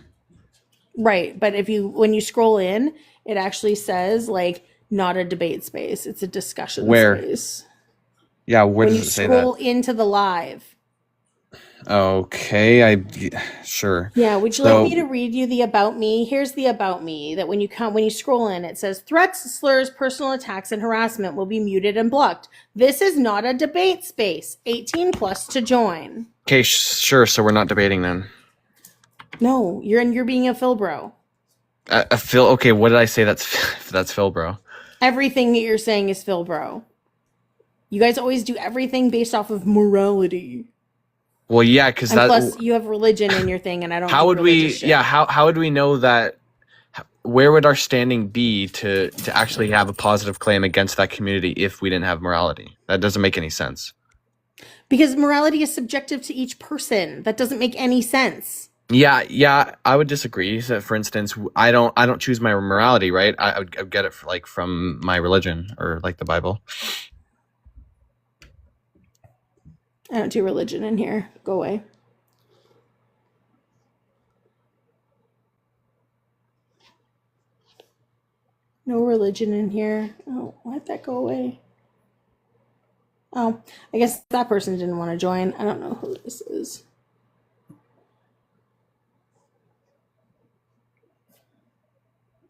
Right, but when you scroll in, it actually says like not a debate space. It's a discussion Where? space. Yeah, where When does you it say scroll that? into the live. Okay, sure. Yeah, would you like me So to read you the about me? Here's the about me that when you scroll in, it says threats, slurs, personal attacks, and harassment will be muted and blocked. This is not a debate space. 18 plus to join. okay, sure. So we're not debating then. No, you're being a Phil bro. Phil. Okay, what did I say? That's Phil, bro. Everything that you're saying is Phil bro. You guys always do everything based off of morality. Well, yeah, because And that. plus, you have religion in your thing, and I don't. How do would we? religious shit. Yeah, how would we know that? Where would our standing be to actually have a positive claim against that community if we didn't have morality? That doesn't make any sense. Because morality is subjective to each person. That doesn't make any sense. Yeah, I would disagree. So, for instance, I don't choose my morality, right? I would get it from my religion or like the Bible. I don't do religion in here. Go away. No religion in here. Oh, why'd that go away? Oh, I guess that person didn't want to join. I don't know who this is.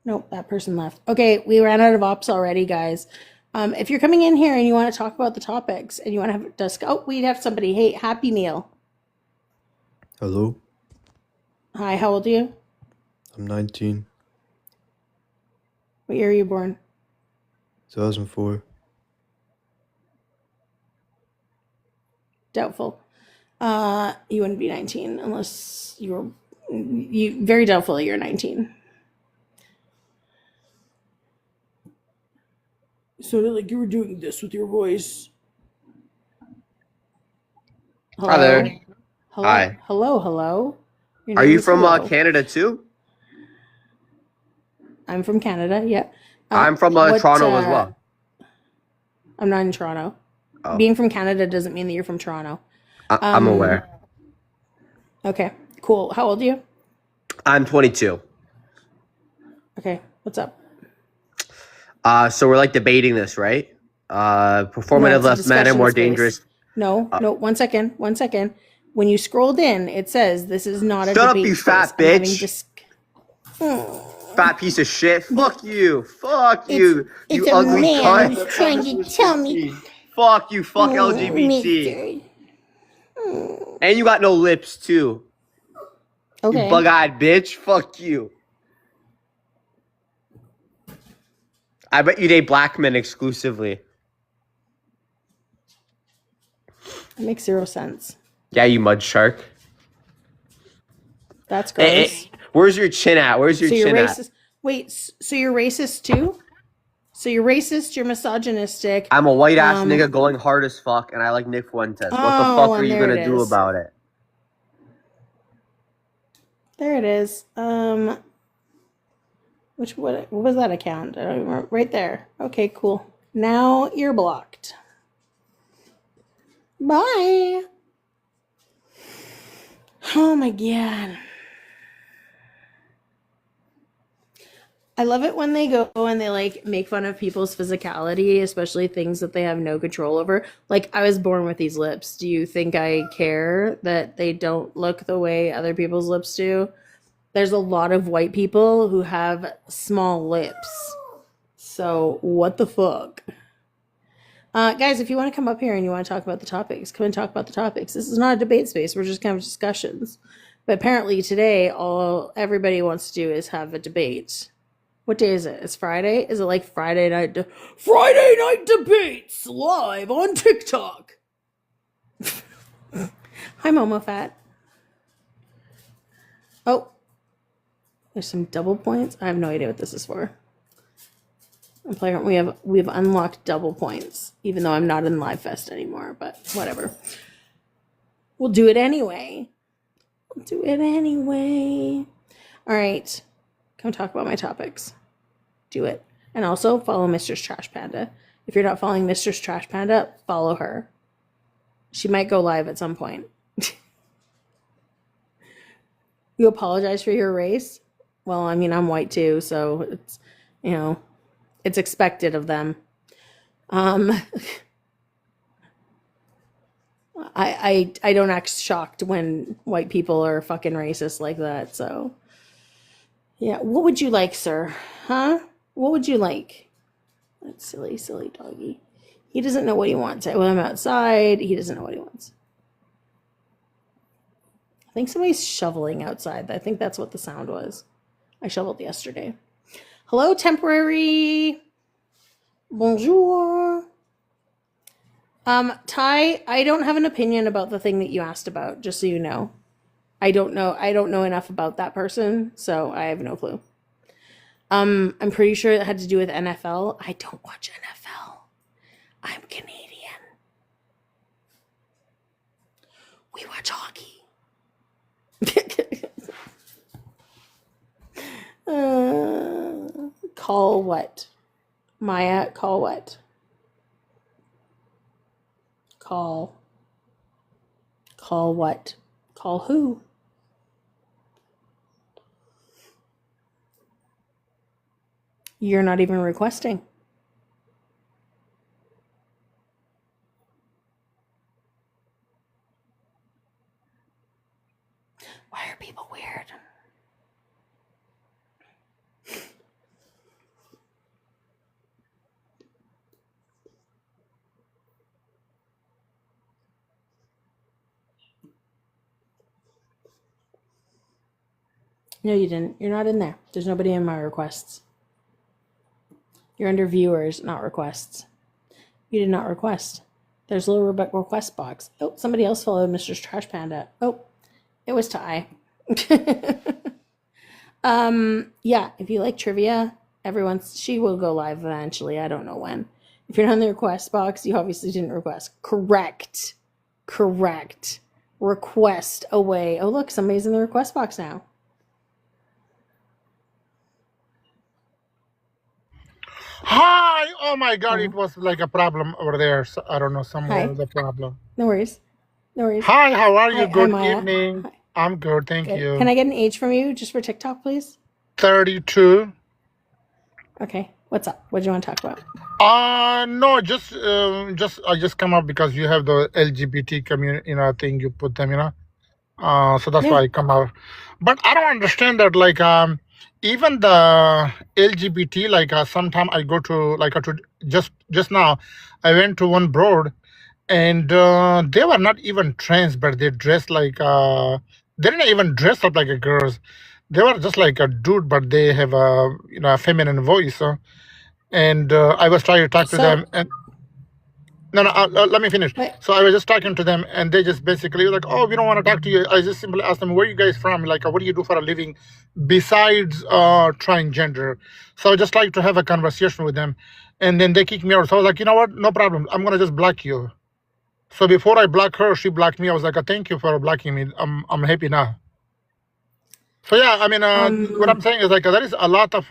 Nope, that person left. Okay, we ran out of ops already, guys. If you're coming in here and you want to talk about the topics and you want to have we'd have somebody. Hey, Happy Meal. Hello, Hi, how old are you? I'm 19, What year are you born? 2004. Doubtful. You wouldn't be 19 unless you very doubtful you're 19. Sounded like you were doing this with your voice. Hello? Hi there. Hello? Hi. Hello? Your Are name you is from hello. Canada too? I'm from Canada, yeah. I'm from Toronto as well. I'm not in Toronto. Oh. Being from Canada doesn't mean that you're from Toronto. I'm aware. Okay, cool. How old are you? I'm 22. Okay, what's up? So we're like debating this, right? Performative it's a less men are discussion more space. dangerous. No, 1 second. When you scrolled in, it says this is not a Shut up, debate you space. fat I'm having bitch. Fat piece of shit. Fuck you. Fuck you. It's You a ugly man cunt. who's trying to tell me. Fuck you. Fuck LGBT. And you got no lips too. Okay. You bug-eyed bitch. Fuck you. I bet you date black men exclusively. That makes 0 sense. Yeah, you mud shark. That's gross. Hey, where's your chin at? Where's your So you're chin at? racist. Wait, so you're racist too? So you're racist, you're misogynistic. I'm a white ass nigga going hard as fuck, and I like Nick Fuentes. What the fuck are and you there gonna it do is. about it? There it is. What was that account? I don't even remember. Right there. Okay, cool. Now you're blocked. Bye. Oh my god. I love it when they go and they like make fun of people's physicality, especially things that they have no control over. Like, I was born with these lips. Do you think I care that they don't look the way other people's lips do? There's a lot of white people who have small lips. So, what the fuck? Guys, if you want to come up here and you want to talk about the topics, come and talk about the topics. This is not a debate space. We're just kind of discussions. But apparently today, all everybody wants to do is have a debate. What day is it? It's Friday? Is it like Friday night debates live on TikTok? Hi, MomoFat. Oh, there's some double points. I have no idea what this is for. I'm playing. We've unlocked double points, even though I'm not in Live Fest anymore. But whatever. We'll do it anyway. All right. Come talk about my topics. Do it. And also follow Mistress Trash Panda. If you're not following Mistress Trash Panda, follow her. She might go live at some point. You apologize for your race? Well, I mean, I'm white too, so it's, it's expected of them. I don't act shocked when white people are fucking racist like that, so yeah. What would you like, sir? Huh? What would you like? That silly doggy. He doesn't know what he wants. When I'm outside, he doesn't know what he wants. I think somebody's shoveling outside. I think that's what the sound was. I shoveled yesterday. Hello, temporary. Bonjour. Ty, I don't have an opinion about the thing that you asked about, just so you know. I don't know enough about that person, so I have no clue. I'm pretty sure it had to do with NFL. I don't watch NFL. I'm Canadian. We watch hockey. Call what? Maya, call what? Call what? Call who? You're not even requesting. Why are people weird? No, you didn't. You're not in there. There's nobody in my requests. You're under viewers, not requests. You did not request. There's a little request box. Oh, somebody else followed Mr. Trash Panda. Oh, it was Ty. Yeah, if you like trivia, she will go live eventually. I don't know when. If you're not in the request box, you obviously didn't request. Correct. Request away. Oh, look, somebody's in the request box now. Hi! Oh my god, it was like a problem over there. So I don't know, somewhere Hi. the problem. No worries. Hi, how are you? Hi, Good Maya. evening. Hi. I'm good, thank Good. you. Can I get an age from you just for TikTok, please? 32. Okay. What's up? What do you want to talk about? No, just I just come up because you have the LGBT community, thing you put them, so that's Yeah. why I come out. But I don't understand that, like, even the LGBT, like, sometime I go to, like, to just now, I went to one broad, and they were not even trans, but they dressed like, they didn't even dress up like a girls. They were just like a dude, but they have a feminine voice. And I was trying to talk to them, and no, let me finish. Wait. So I was just talking to them, and they just basically were like, "Oh, we don't want to talk to you." I just simply asked them, "Where are you guys from? Like, what do you do for a living besides trying gender?" So I just tried to have a conversation with them, and then they kicked me out. So I was like, "You know what? No problem. I'm gonna just block you." So before I block her, she blocked me. I was like, "Thank you for blocking me. I'm happy now." So yeah, I mean, what I'm saying is like there is a lot of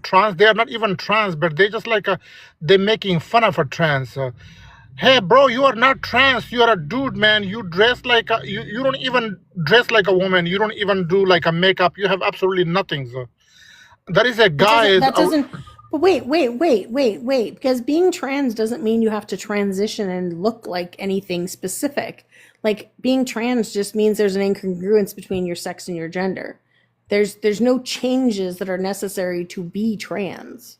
trans. They are not even trans, but they just like they're making fun of a trans. Hey, bro, you are not trans. You are a dude, man. You dress like you don't even dress like a woman. You don't even do like a makeup. You have absolutely nothing. So there is a guy. That doesn't. But wait. Because being trans doesn't mean you have to transition and look like anything specific. Like being trans just means there's an incongruence between your sex and your gender. There's no changes that are necessary to be trans.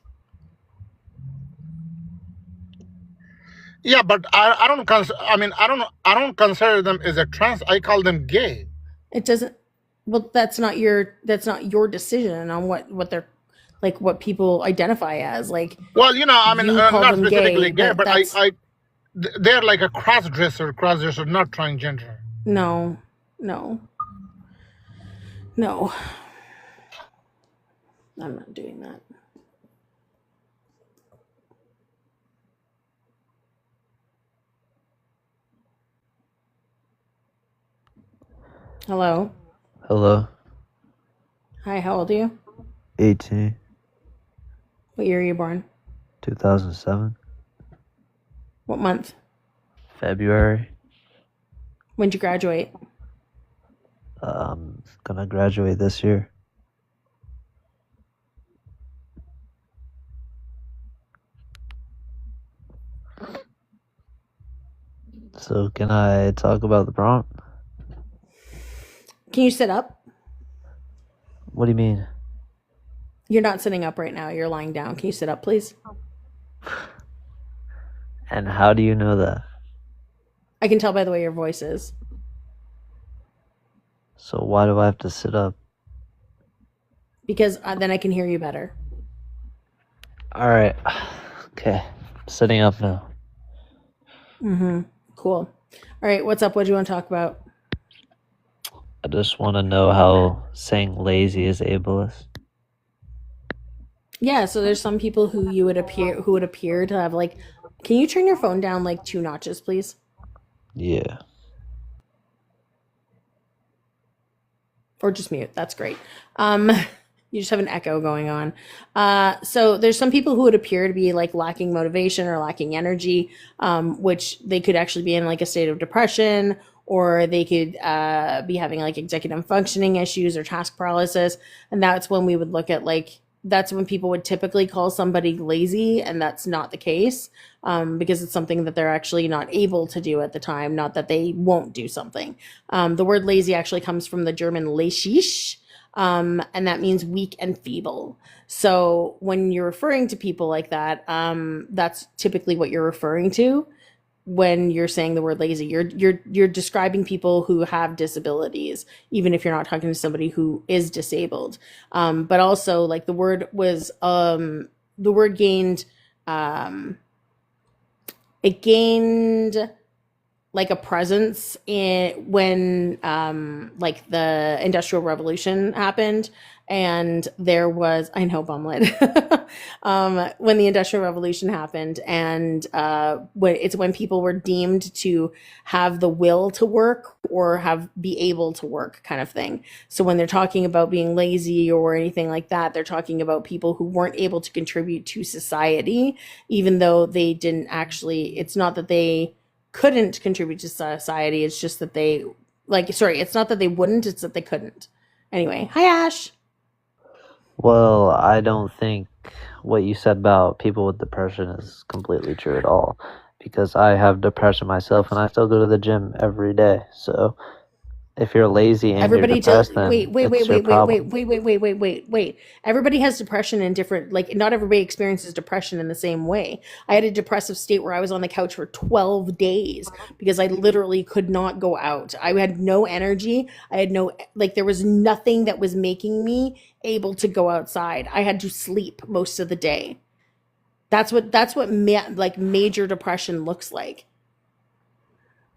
Yeah, but I don't I don't consider them as a trans. I call them gay. It doesn't. Well, that's not your decision on what they're like, what people identify as. Like, well, you know, I mean, not specifically gay, but they're like a cross dresser, not transgender. No. I'm not doing that. Hello. Hello. Hi, how old are you? 18. What year are you born? 2007. What month? February. When'd you graduate? Gonna graduate this year. So can I talk about the prompt? Can you sit up? What do you mean? You're not sitting up right now. You're lying down. Can you sit up, please? And how do you know that? I can tell by the way your voice is. So why do I have to sit up? Because then I can hear you better. All right. Okay. I'm sitting up now. Cool. All right. What's up? What do you want to talk about? I just want to know how saying lazy is ableist. Yeah. So there's some people who would appear to have like. Can you turn your phone down like 2 notches, please? Yeah. Or just mute. That's great. You just have an echo going on. So there's some people who would appear to be like lacking motivation or lacking energy, which they could actually be in like a state of depression, or they could be having like executive functioning issues or task paralysis. And that's when we would look at like, that's when people would typically call somebody lazy, and that's not the case, because it's something that they're actually not able to do at the time, not that they won't do something. The word lazy actually comes from the German "lässig," and that means weak and feeble. So when you're referring to people like that, that's typically what you're referring to when you're saying the word lazy. You're describing people who have disabilities, even if you're not talking to somebody who is disabled. But also, like, the word gained it gained like a presence when like the Industrial Revolution happened, and there was, I know, bumlet, when the Industrial Revolution happened, and when people were deemed to have the will to work or be able to work, kind of thing. So when they're talking about being lazy or anything like that, they're talking about people who weren't able to contribute to society, even though they didn't actually. It's not that they couldn't contribute to society. It's just that it's not that they wouldn't, it's that they couldn't. Anyway, hi Ash. Well, I don't think what you said about people with depression is completely true at all, because I have depression myself and I still go to the gym every day. So if you're lazy and Everybody you're depressed, then wait. Everybody has depression in different, like, not everybody experiences depression in the same way. I had a depressive state where I was on the couch for 12 days because I literally could not go out. I had no energy. I had there was nothing that was making me able to go outside. I had to sleep most of the day. That's what major depression looks like.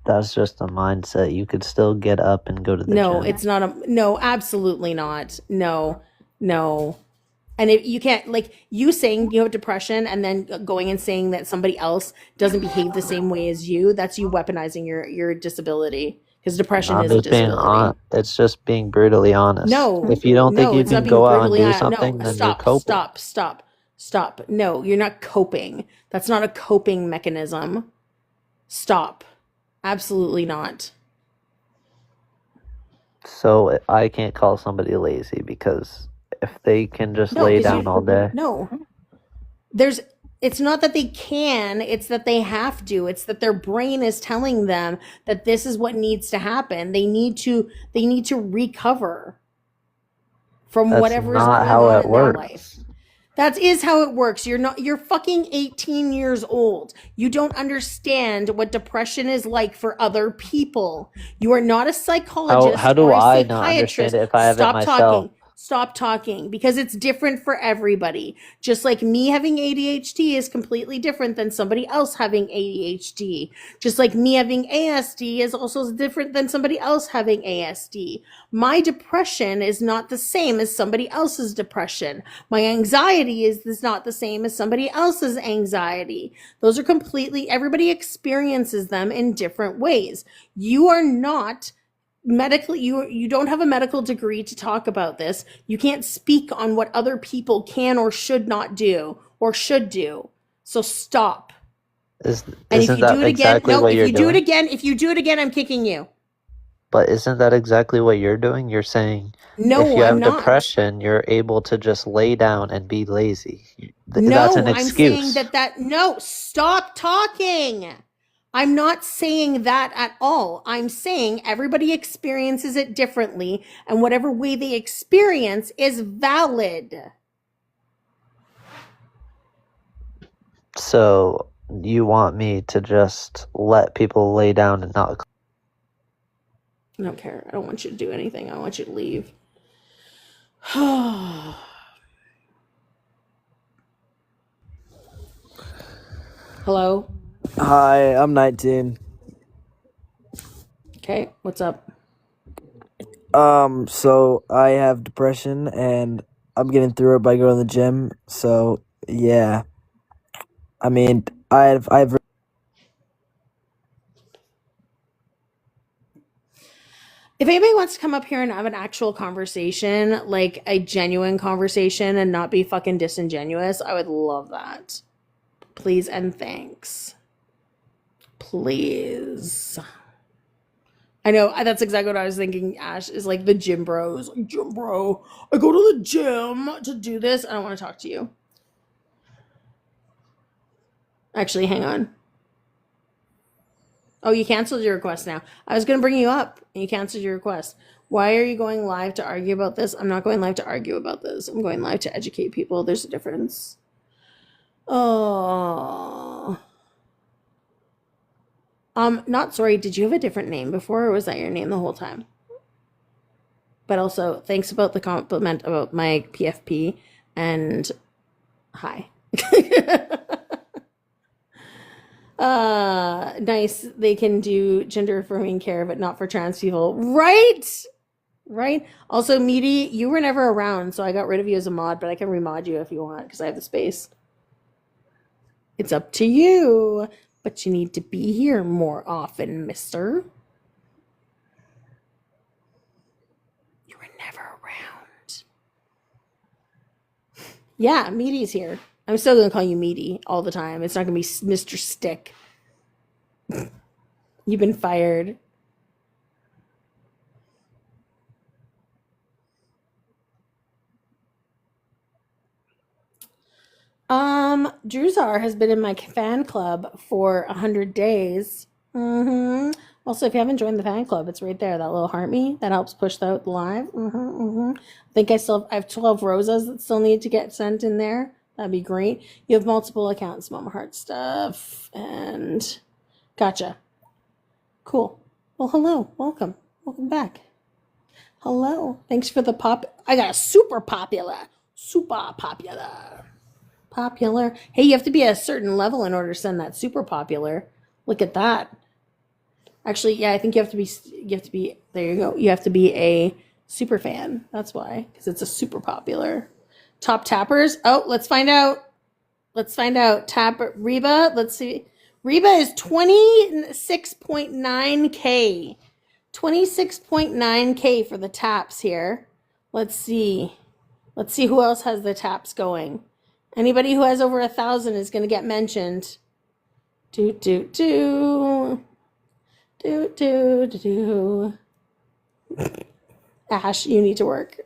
That's just a mindset. You could still get up and go to the No, gym. it's not no, absolutely not. No. And if you can't, like, you saying you have depression and then going and saying that somebody else doesn't behave the same way as you, that's you weaponizing your disability. because depression I'm is a just being disability. it's just being brutally honest. No, If you don't think no, you it's not can being go out and brutally do honest. something, No, then you're stop, coping. stop. No, you're not coping. That's not a coping mechanism. Stop. Absolutely not. So I can't call somebody lazy because if they can just No, lay because down all day. no. It's not that they can, it's that they have to. It's that their brain is telling them that this is what needs to happen. They need to recover from That's whatever is not going how on it in their life. works. That is how it works. You're fucking 18 years old. You don't understand what depression is like for other people. You are not a psychologist How do or a I not understand psychiatrist. it if I have it Stop myself? talking. Stop talking because it's different for everybody. Just like me having ADHD is completely different than somebody else having ADHD. Just like me having ASD is also different than somebody else having ASD. My depression is not the same as somebody else's depression. My anxiety is not the same as somebody else's anxiety. Those are completely, everybody experiences them in different ways. You are not medically, you don't have a medical degree to talk about this. You can't speak on what other people can or should not do or should do. So stop. And if Isn't you that do it again, exactly no, what if you're you do it doing? again, if you do it again, I'm kicking you. But isn't that exactly what you're doing? You're saying if No, you I'm have not. depression, you're able to just lay down and be lazy. That's No, an I'm saying excuse. no, stop talking. I'm not saying that at all. I'm saying everybody experiences it differently, and whatever way they experience is valid. So you want me to just let people lay down and not? I don't care. I don't want you to do anything. I want you to leave. Hello? Hi, I'm 19. Okay, what's up? So I have depression and I'm getting through it by going to the gym. So yeah, I mean, I've If anybody wants to come up here and have an actual conversation, like a genuine conversation and not be fucking disingenuous, I would love that. Please and thanks. Please. I know, that's exactly what I was thinking, Ash, is like the gym bros. Like, gym bro, I go to the gym to do this. I don't want to talk to you. Actually, hang on. Oh, you canceled your request now. I was going to bring you up, and you canceled your request. Why are you going live to argue about this? I'm not going live to argue about this. I'm going live to educate people. There's a difference. Oh. Not sorry. Did you have a different name before, or was that your name the whole time? But also, thanks about the compliment about my PFP, and hi. Nice. They can do gender affirming care, but not for trans people. Right? Also, Meaty, you were never around, so I got rid of you as a mod, but I can remod you if you want, because I have the space. It's up to you, but you need to be here more often, mister. You were never around. Yeah, Meaty's here. I'm still going to call you Meaty all the time. It's not going to be Mr. Stick. You've been fired. Druzar has been in my fan club for 100 days. Also, if you haven't joined the fan club, it's right there. That little heart me that helps push out the live. I think I have 12 roses that still need to get sent in there. That'd be great. You have multiple accounts, Mama Heart stuff, and gotcha. Cool. Well, hello, welcome back. Hello. Thanks for the pop. I got a super popular. Hey, you have to be at a certain level in order to send that super popular. Look at that. Actually, yeah, I think you have to be, there you go. You have to be a super fan. That's why, because it's a super popular. Top tappers. Oh, let's find out. Tap Reba. Let's see. Reba is 26.9K. 26.9K for the taps here. Let's see who else has the taps going. Anybody who has over 1,000 is going to get mentioned. Ash, you need to work.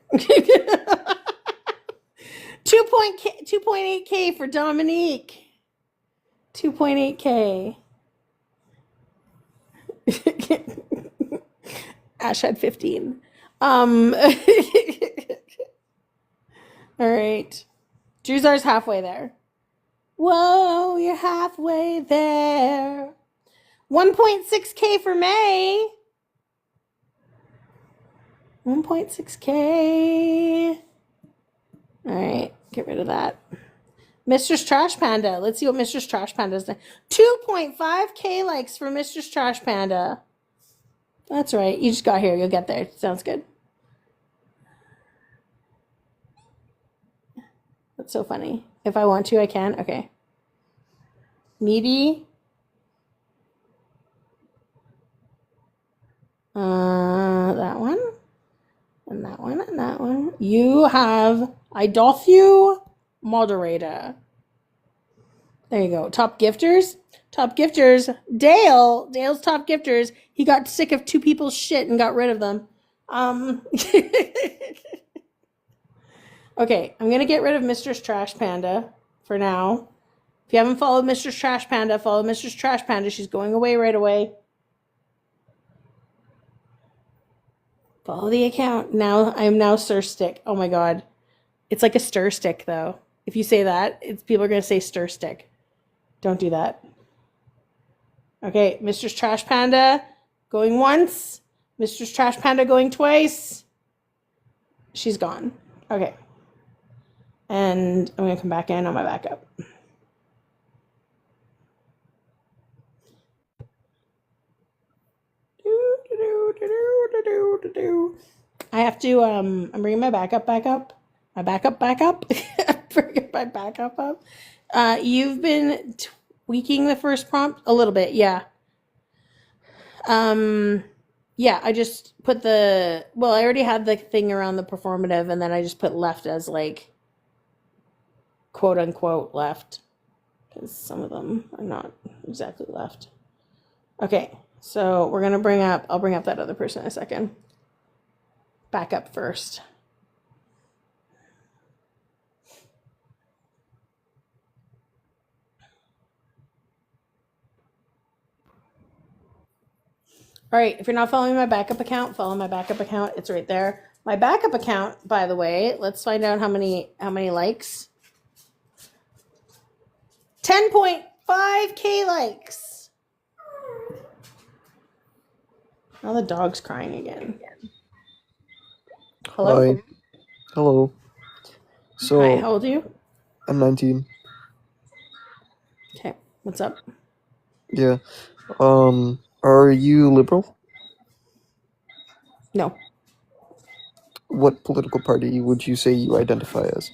2.8K for Dominique. 2.8K. Ash had 15. All right. Druzar's halfway there. Whoa, you're halfway there. 1.6K for May. 1.6K. All right, get rid of that. Mistress Trash Panda. Let's see what Mistress Trash Panda's done. 2.5K likes for Mistress Trash Panda. That's right. You just got here. You'll get there. Sounds good. That's so funny. If I want to, I can. Okay. Meaty. That one. And that one. And that one. You have Idolfu Moderator. There you go. Top gifters. Top gifters. Dale. Dale's top gifters. He got sick of 2 people's shit and got rid of them. Okay, I'm going to get rid of Mistress Trash Panda for now. If you haven't followed Mistress Trash Panda, follow Mistress Trash Panda. She's going away right away. Follow the account. Now, I am now Stir Stick. Oh my god. It's like a stir stick, though. If you say that, people are going to say stir stick. Don't do that. Okay, Mistress Trash Panda going once. Mistress Trash Panda going twice. She's gone. Okay. And I'm going to come back in on my backup. I have to, I'm bringing my backup back up. My backup back up. Bringing my backup up. You've been tweaking the first prompt a little bit, yeah. Yeah, I just put I already had the thing around the performative, and then I just put left as like quote unquote left, because some of them are not exactly left. Okay, so we're gonna I'll bring up that other person in a second. Back up first. All right, if you're not following my backup account, follow my backup account. It's right there. My backup account, by the way, let's find out how many likes. 10.5K likes. Now the dog's crying again. Hello? Hi. Hello. So, Hi, how old are you? I'm 19. Okay, what's up? Yeah. Are you liberal? No. What political party would you say you identify as?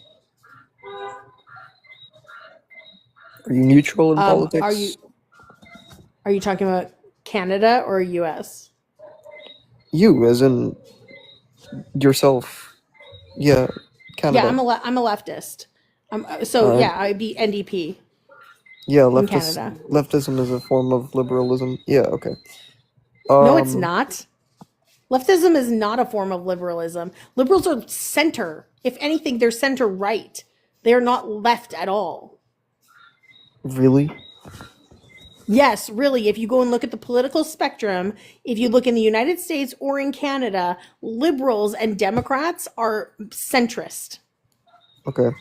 Are you neutral in politics? Are you talking about Canada or US? You, as in yourself. Yeah, Canada. Yeah, I'm a leftist. Alright. Yeah, I'd be NDP. Yeah, in Canada. leftism is a form of liberalism. Yeah, okay. No, it's not. Leftism is not a form of liberalism. Liberals are center. If anything, they're center right. They are not left at all. Really? Yes, really. If you go and look at the political spectrum, if you look in the United States or in Canada, liberals and Democrats are centrist. Okay.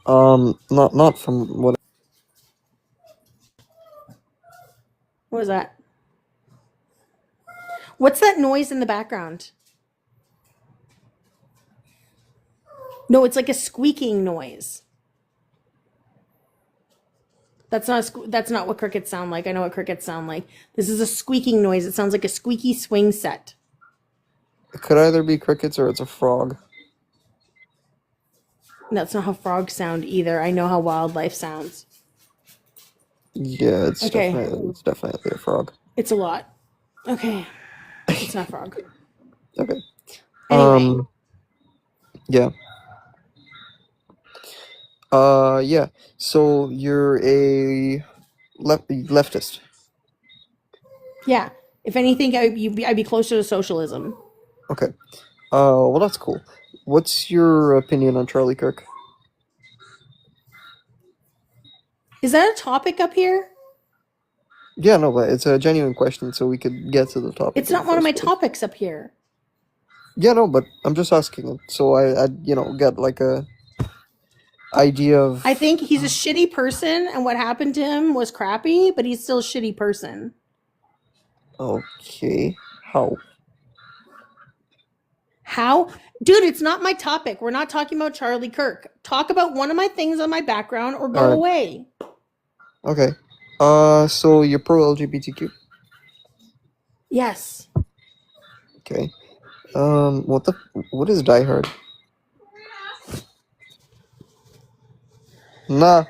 Not from what. What was that? What's that noise in the background? No, it's like a squeaking noise. That's not what crickets sound like. I know what crickets sound like. This is a squeaking noise. It sounds like a squeaky swing set. It could either be crickets or it's a frog. That's not how frogs sound either. I know how wildlife sounds. Yeah, it's Okay. definitely a frog. It's a lot. Okay. It's not frog. Okay. Anyway. Yeah. Yeah. So you're a leftist. Yeah. If anything, I'd be closer to socialism. Okay. Well, that's cool. What's your opinion on Charlie Kirk? Is that a topic up here? Yeah, no, but it's a genuine question, so we could get to the topic. It's not one of my topics up here. Yeah, no, but I'm just asking it, so I get like a idea of. I think he's a shitty person, and what happened to him was crappy, but he's still a shitty person. Okay. How? How? Dude, it's not my topic. We're not talking about Charlie Kirk. Talk about one of my things on my background or go Alright. away. Okay. So you're pro LGBTQ? Yes. Okay. What is Die Hard? Nah.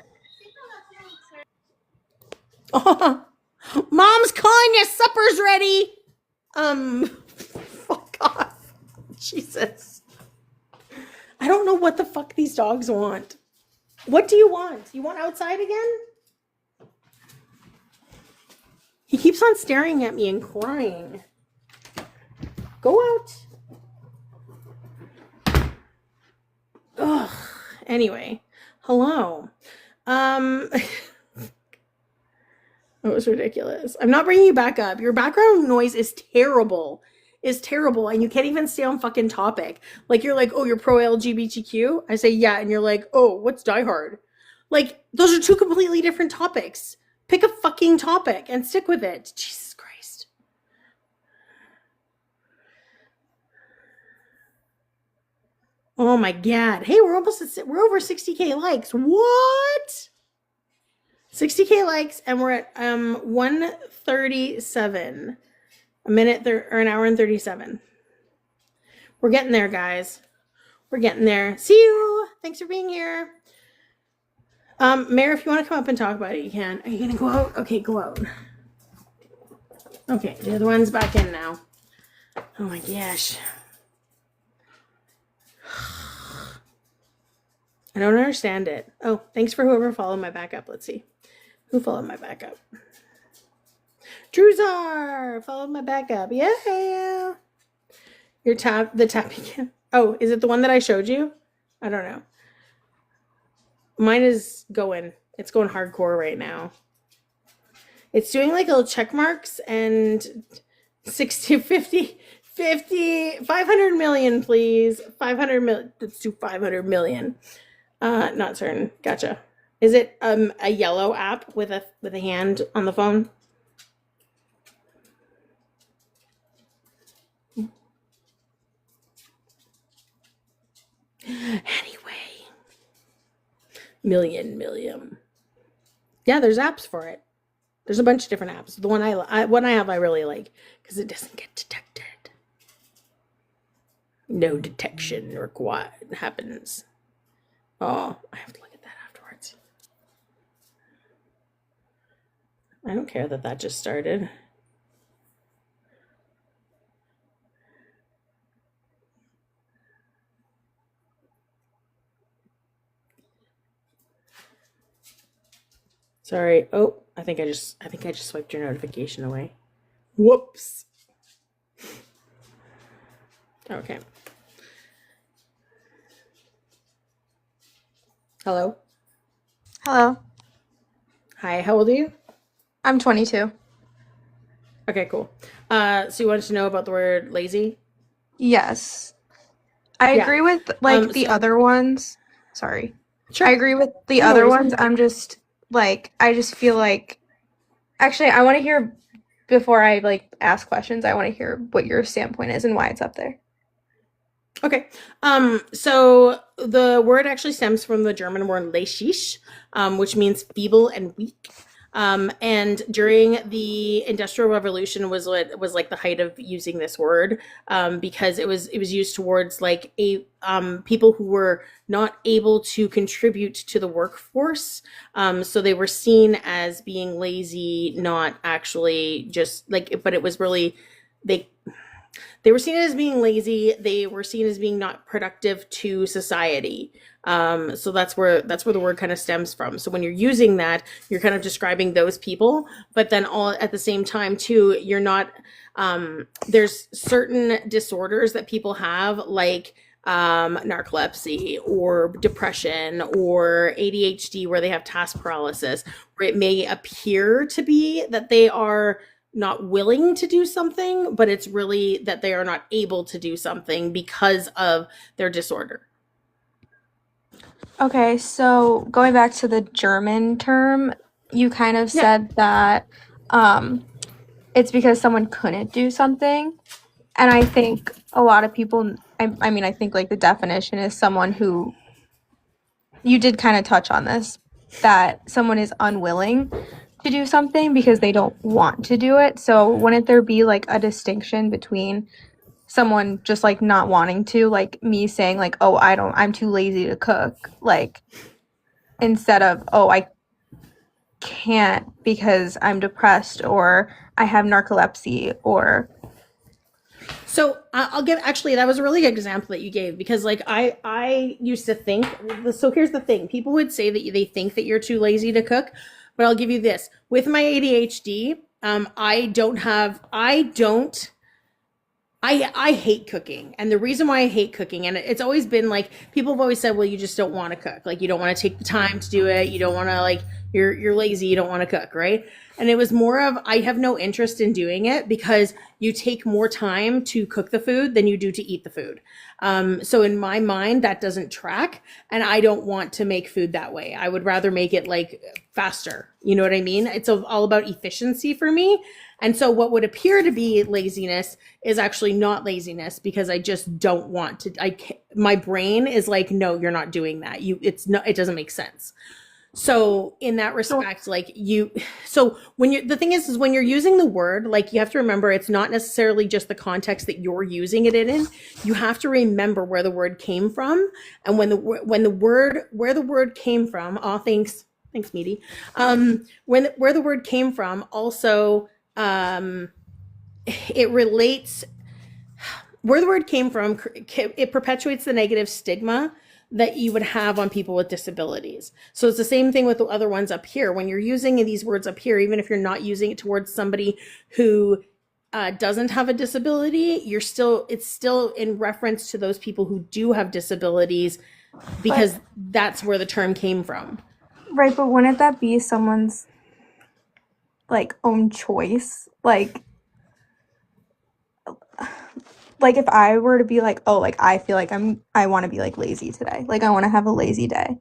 Mom's calling you. Supper's ready. Fuck off. Jesus. I don't know what the fuck these dogs want. What do you want? You want outside again? He keeps on staring at me and crying. Go out. Ugh. Anyway, hello. It was ridiculous. I'm not bringing you back up. Your background noise is terrible. And you can't even stay on fucking topic. Like, you're like, oh, you're pro LGBTQ? I say, yeah. And you're like, oh, what's Die Hard? Like, those are two completely different topics. Pick a fucking topic and stick with it. Jesus Christ. Oh my God. Hey, we're over 60K likes. What? 60K likes, and we're at 137. An hour and 37. We're getting there, guys. We're getting there. See you. Thanks for being here. Mayor, if you want to come up and talk about it, you can. Are you gonna go out? Okay, go out. Okay, the other one's back in now. Oh my gosh. I don't understand it. Oh, thanks for whoever followed my backup. Let's see. Who followed my backup? Druzar followed my backup. Yeah. The tapping again. Oh, is it the one that I showed you? I don't know. Mine is going. It's going hardcore right now. It's doing like little check marks and 60, 50, 500 million, please. 500 million. Let's do 500 million. Not certain. Gotcha. Is it a yellow app with a hand on the phone? Anyway. Million. Yeah, there's apps for it. There's a bunch of different apps. The one I have I really like because it doesn't get detected. No detection required happens. Oh, I have to look at that afterwards. I don't care that just started. Sorry. Oh, I think I just swiped your notification away. Whoops. Okay. Hello. Hello. Hi, how old are you? I'm 22. Okay, cool. So you wanted to know about the word lazy? Yes. I Yeah. agree with the other ones. Sorry. Sure. I agree with the No other worries. ones. I'm just I just feel like actually I want to hear before I ask questions, I want to hear what your standpoint is and why it's up there. Okay. So the word actually stems from the German word "laissig," which means feeble and weak. And during the Industrial Revolution was like the height of using this word, because it was used towards like people who were not able to contribute to the workforce. So they were seen as being lazy, not actually just but it was really they were seen as being lazy. They were seen as being not productive to society. So that's where the word kind of stems from. So when you're using that, you're kind of describing those people, but then all at the same time too, you're not. There's certain disorders that people have, like narcolepsy or depression or ADHD, where they have task paralysis, where it may appear to be that they are not willing to do something, but it's really that they are not able to do something because of their disorder. Okay, so going back to the German term, you kind of said that it's because someone couldn't do something. And I think a lot of people, I mean, I think like the definition is someone who, you did kind of touch on this, that someone is unwilling to do something because they don't want to do it. So wouldn't there be like a distinction between someone just like not wanting to, like me saying like, oh, I'm too lazy to cook, like, instead of, oh, I can't because I'm depressed or I have narcolepsy or. So I'll give, actually, that was a really good example that you gave, because like I used to think, so here's the thing, people would say that they think that you're too lazy to cook, but I'll give you this, with my ADHD, I hate cooking. And the reason why I hate cooking, and it's always been like, people have always said, well, you just don't want to cook. Like, you don't want to take the time to do it. You don't want to, like, you're lazy. You don't want to cook, right? And it was more of, I have no interest in doing it because you take more time to cook the food than you do to eat the food. So in my mind, that doesn't track. And I don't want to make food that way. I would rather make it like faster. You know what I mean? It's all about efficiency for me. And so what would appear to be laziness is actually not laziness, because I just don't want to, my brain is like, no, you're not doing that. It doesn't make sense. So in that respect, so when the thing is when you're using the word, like, you have to remember, it's not necessarily just the context that you're using it in. You have to remember where the word came from. And where the word came from, thanks, Meaty. Where the word came from also, it relates, where the word came from, it perpetuates the negative stigma that you would have on people with disabilities. So it's the same thing with the other ones up here. When you're using these words up here, even if you're not using it towards somebody who doesn't have a disability, it's still in reference to those people who do have disabilities, because that's where the term came from. Right, but wouldn't that be someone's like own choice? Like if I were to be like, oh, like, I feel like I want to be like lazy today, like I want to have a lazy day,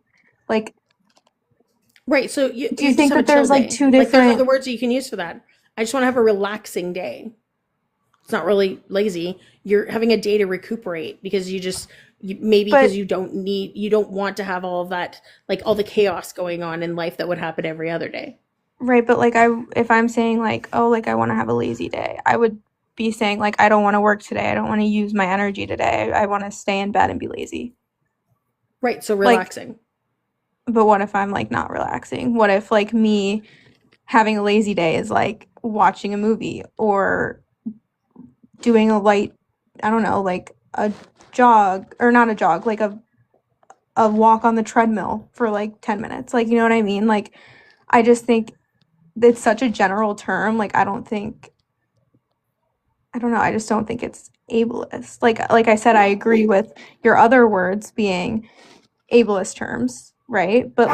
like, right. So do you think that there's like two different, like, there's other words that you can use for that? I just want to have a relaxing day. It's not really lazy. You're having a day to recuperate because because you don't want to have all of that, like all the chaos going on in life that would happen every other day. Right, but like if I'm saying like, oh, like I want to have a lazy day, I would be saying like, I don't want to work today. I don't want to use my energy today. I want to stay in bed and be lazy. Right, so relaxing. Like, but what if I'm like not relaxing? What if like me having a lazy day is like watching a movie or doing a light, I don't know, like a jog, or not a jog, like a walk on the treadmill for like 10 minutes. Like, you know what I mean? Like, I just think it's such a general term. Like, I don't know. I just don't think it's ableist. Like I said, I agree with your other words being ableist terms, right? But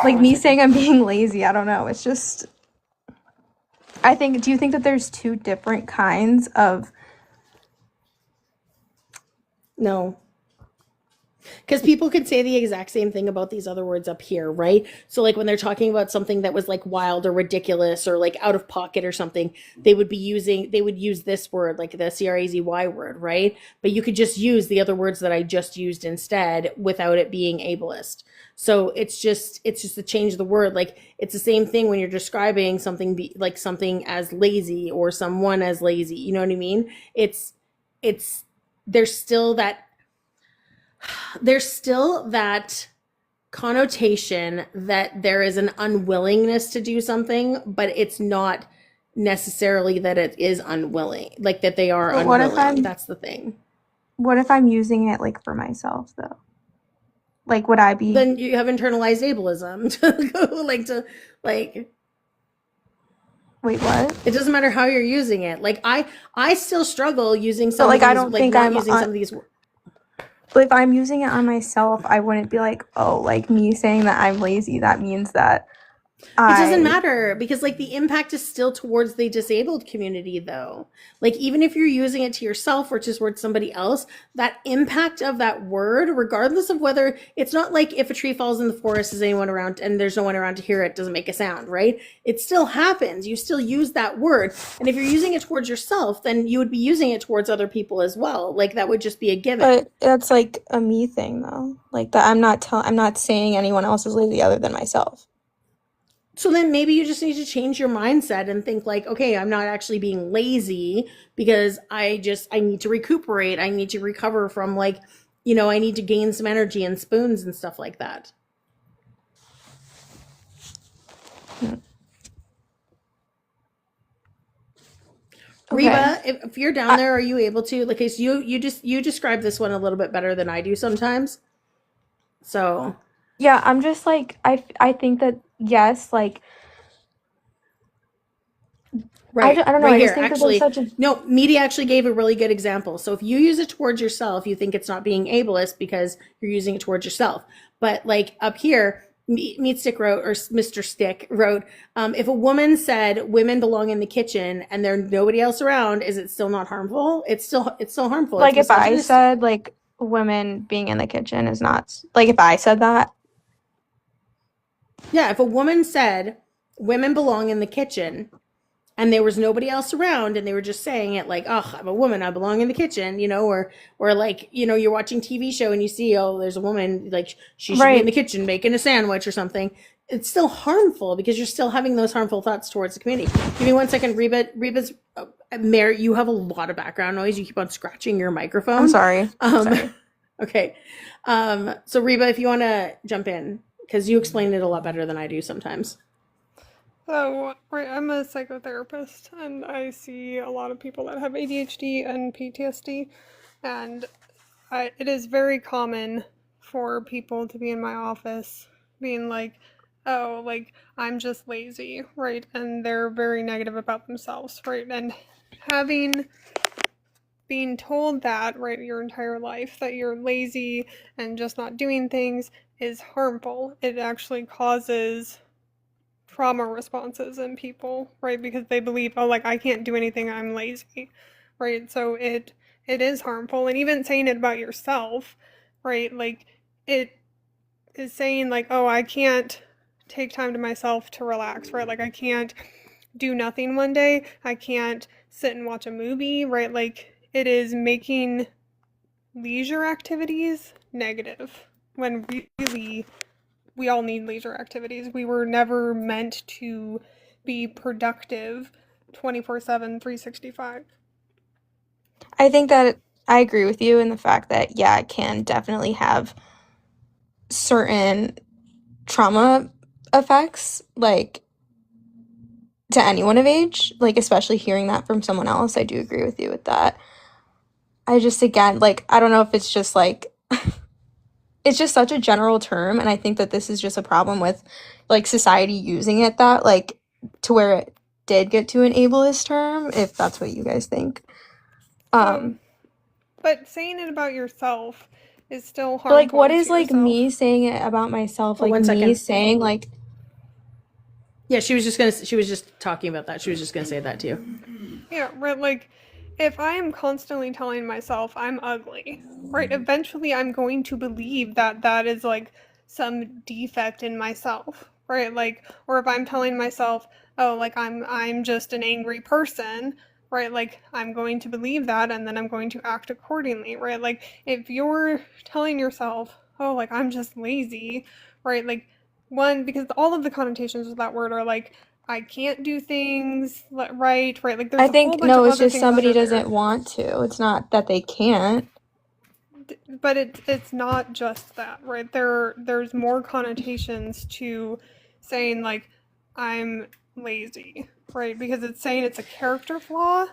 like me saying I'm being lazy, I don't know. It's just, do you think that there's two different kinds of? No. Because people could say the exact same thing about these other words up here, right? So like when they're talking about something that was like wild or ridiculous or like out of pocket or something, they would use this word, like the CRAZY word, right? But you could just use the other words that I just used instead without it being ableist. So it's just a change of the word. Like, it's the same thing when you're describing something like something as lazy or someone as lazy. You know what I mean? There's still that connotation that there is an unwillingness to do something, but it's not necessarily that it is unwilling, like that they are But what if unwilling. I'm That's the thing. what if I'm using it like for myself though? Like would I be Then you have internalized ableism to go like wait, what? it doesn't matter how you're using it. Like I still struggle using But some like of I these, don't like think not I'm using on, some of these. but if I'm using it on myself, I wouldn't be like, oh, like me saying that I'm lazy, that means that It doesn't I matter because like the impact is still towards the disabled community though. Like even if you're using it to yourself or just towards somebody else, that impact of that word, regardless of whether it's not like if a tree falls in the forest, is anyone around and there's no one around to hear it, doesn't make a sound, right? It still happens. You still use that word. And if you're using it towards yourself, then you would be using it towards other people as well. Like that would just be a given. but that's like a me thing though. Like that I'm not saying anyone else is lazy other than myself. So then maybe you just need to change your mindset and think like, okay, I'm not actually being lazy because I need to recuperate. I need to recover from like, I need to gain some energy and spoons and stuff like that. Okay. Reba, if you're down there, are you able to, like, cause you describe this one a little bit better than I do sometimes. So Yeah, I'm just like I think that yes, like right, I don't know. right I just here. think that there's Actually, such a no, Media actually gave a really good example. So if you use it towards yourself, you think it's not being ableist because you're using it towards yourself. But like up here, Meat Stick wrote, or Mr. Stick wrote, if a woman said women belong in the kitchen and there's nobody else around, is it still not harmful? It's still harmful. like It's if I misogynistic. said like women being in the kitchen is not like if I said that. Yeah, if a woman said women belong in the kitchen and there was nobody else around and they were just saying it like, oh, I'm a woman, I belong in the kitchen, or like, you're watching TV show and you see, oh, there's a woman, like she should be in the Right. kitchen making a sandwich or something. It's still harmful because you're still having those harmful thoughts towards the community. Give me 1 second, Reba's Mary, you have a lot of background noise. You keep on scratching your microphone. I'm sorry. Sorry. Okay. So Reba, if you want to jump in, because you explain it a lot better than I do sometimes. So, right, I'm a psychotherapist, and I see a lot of people that have ADHD and PTSD, and it is very common for people to be in my office being like, oh, like, I'm just lazy, right? And they're very negative about themselves, right? And being told that, right, your entire life, that you're lazy and just not doing things is harmful. It actually causes trauma responses in people, right? Because they believe, oh, like I can't do anything, I'm lazy, right? So it is harmful. And even saying it about yourself, right? Like it is saying like, oh, I can't take time to myself to relax, right? Like I can't do nothing one day. I can't sit and watch a movie, right? Like it is making leisure activities negative when really we all need leisure activities. We were never meant to be productive 24/7, 365. I think that I agree with you in the fact that yeah, it can definitely have certain trauma effects like to anyone of age, like especially hearing that from someone else. I do agree with you with that. I just again, like I don't know if it's just like it's just such a general term, and I think that this is just a problem with like society using it that like to where it did get to an ableist term, if that's what you guys think. But saying it about yourself is still But like harmful what to is like yourself. me saying it about myself, Oh, like 1 me second. saying like Yeah, she was just talking about that. She was just gonna say that to you. Yeah, right, like if I am constantly telling myself I'm ugly, right, eventually I'm going to believe that that is like some defect in myself, right? Like, or if I'm telling myself, oh, like I'm just an angry person, right? Like I'm going to believe that and then I'm going to act accordingly, right? Like if you're telling yourself, oh, like I'm just lazy, right? Like one, because all of the connotations of that word are like I can't do things right, right? Like there's I a whole think bunch no, of it's other just things somebody under there. doesn't want to. It's not that they can't. But it's not just that, right? There's more connotations to saying like I'm lazy, right? Because it's saying it's a character flaw,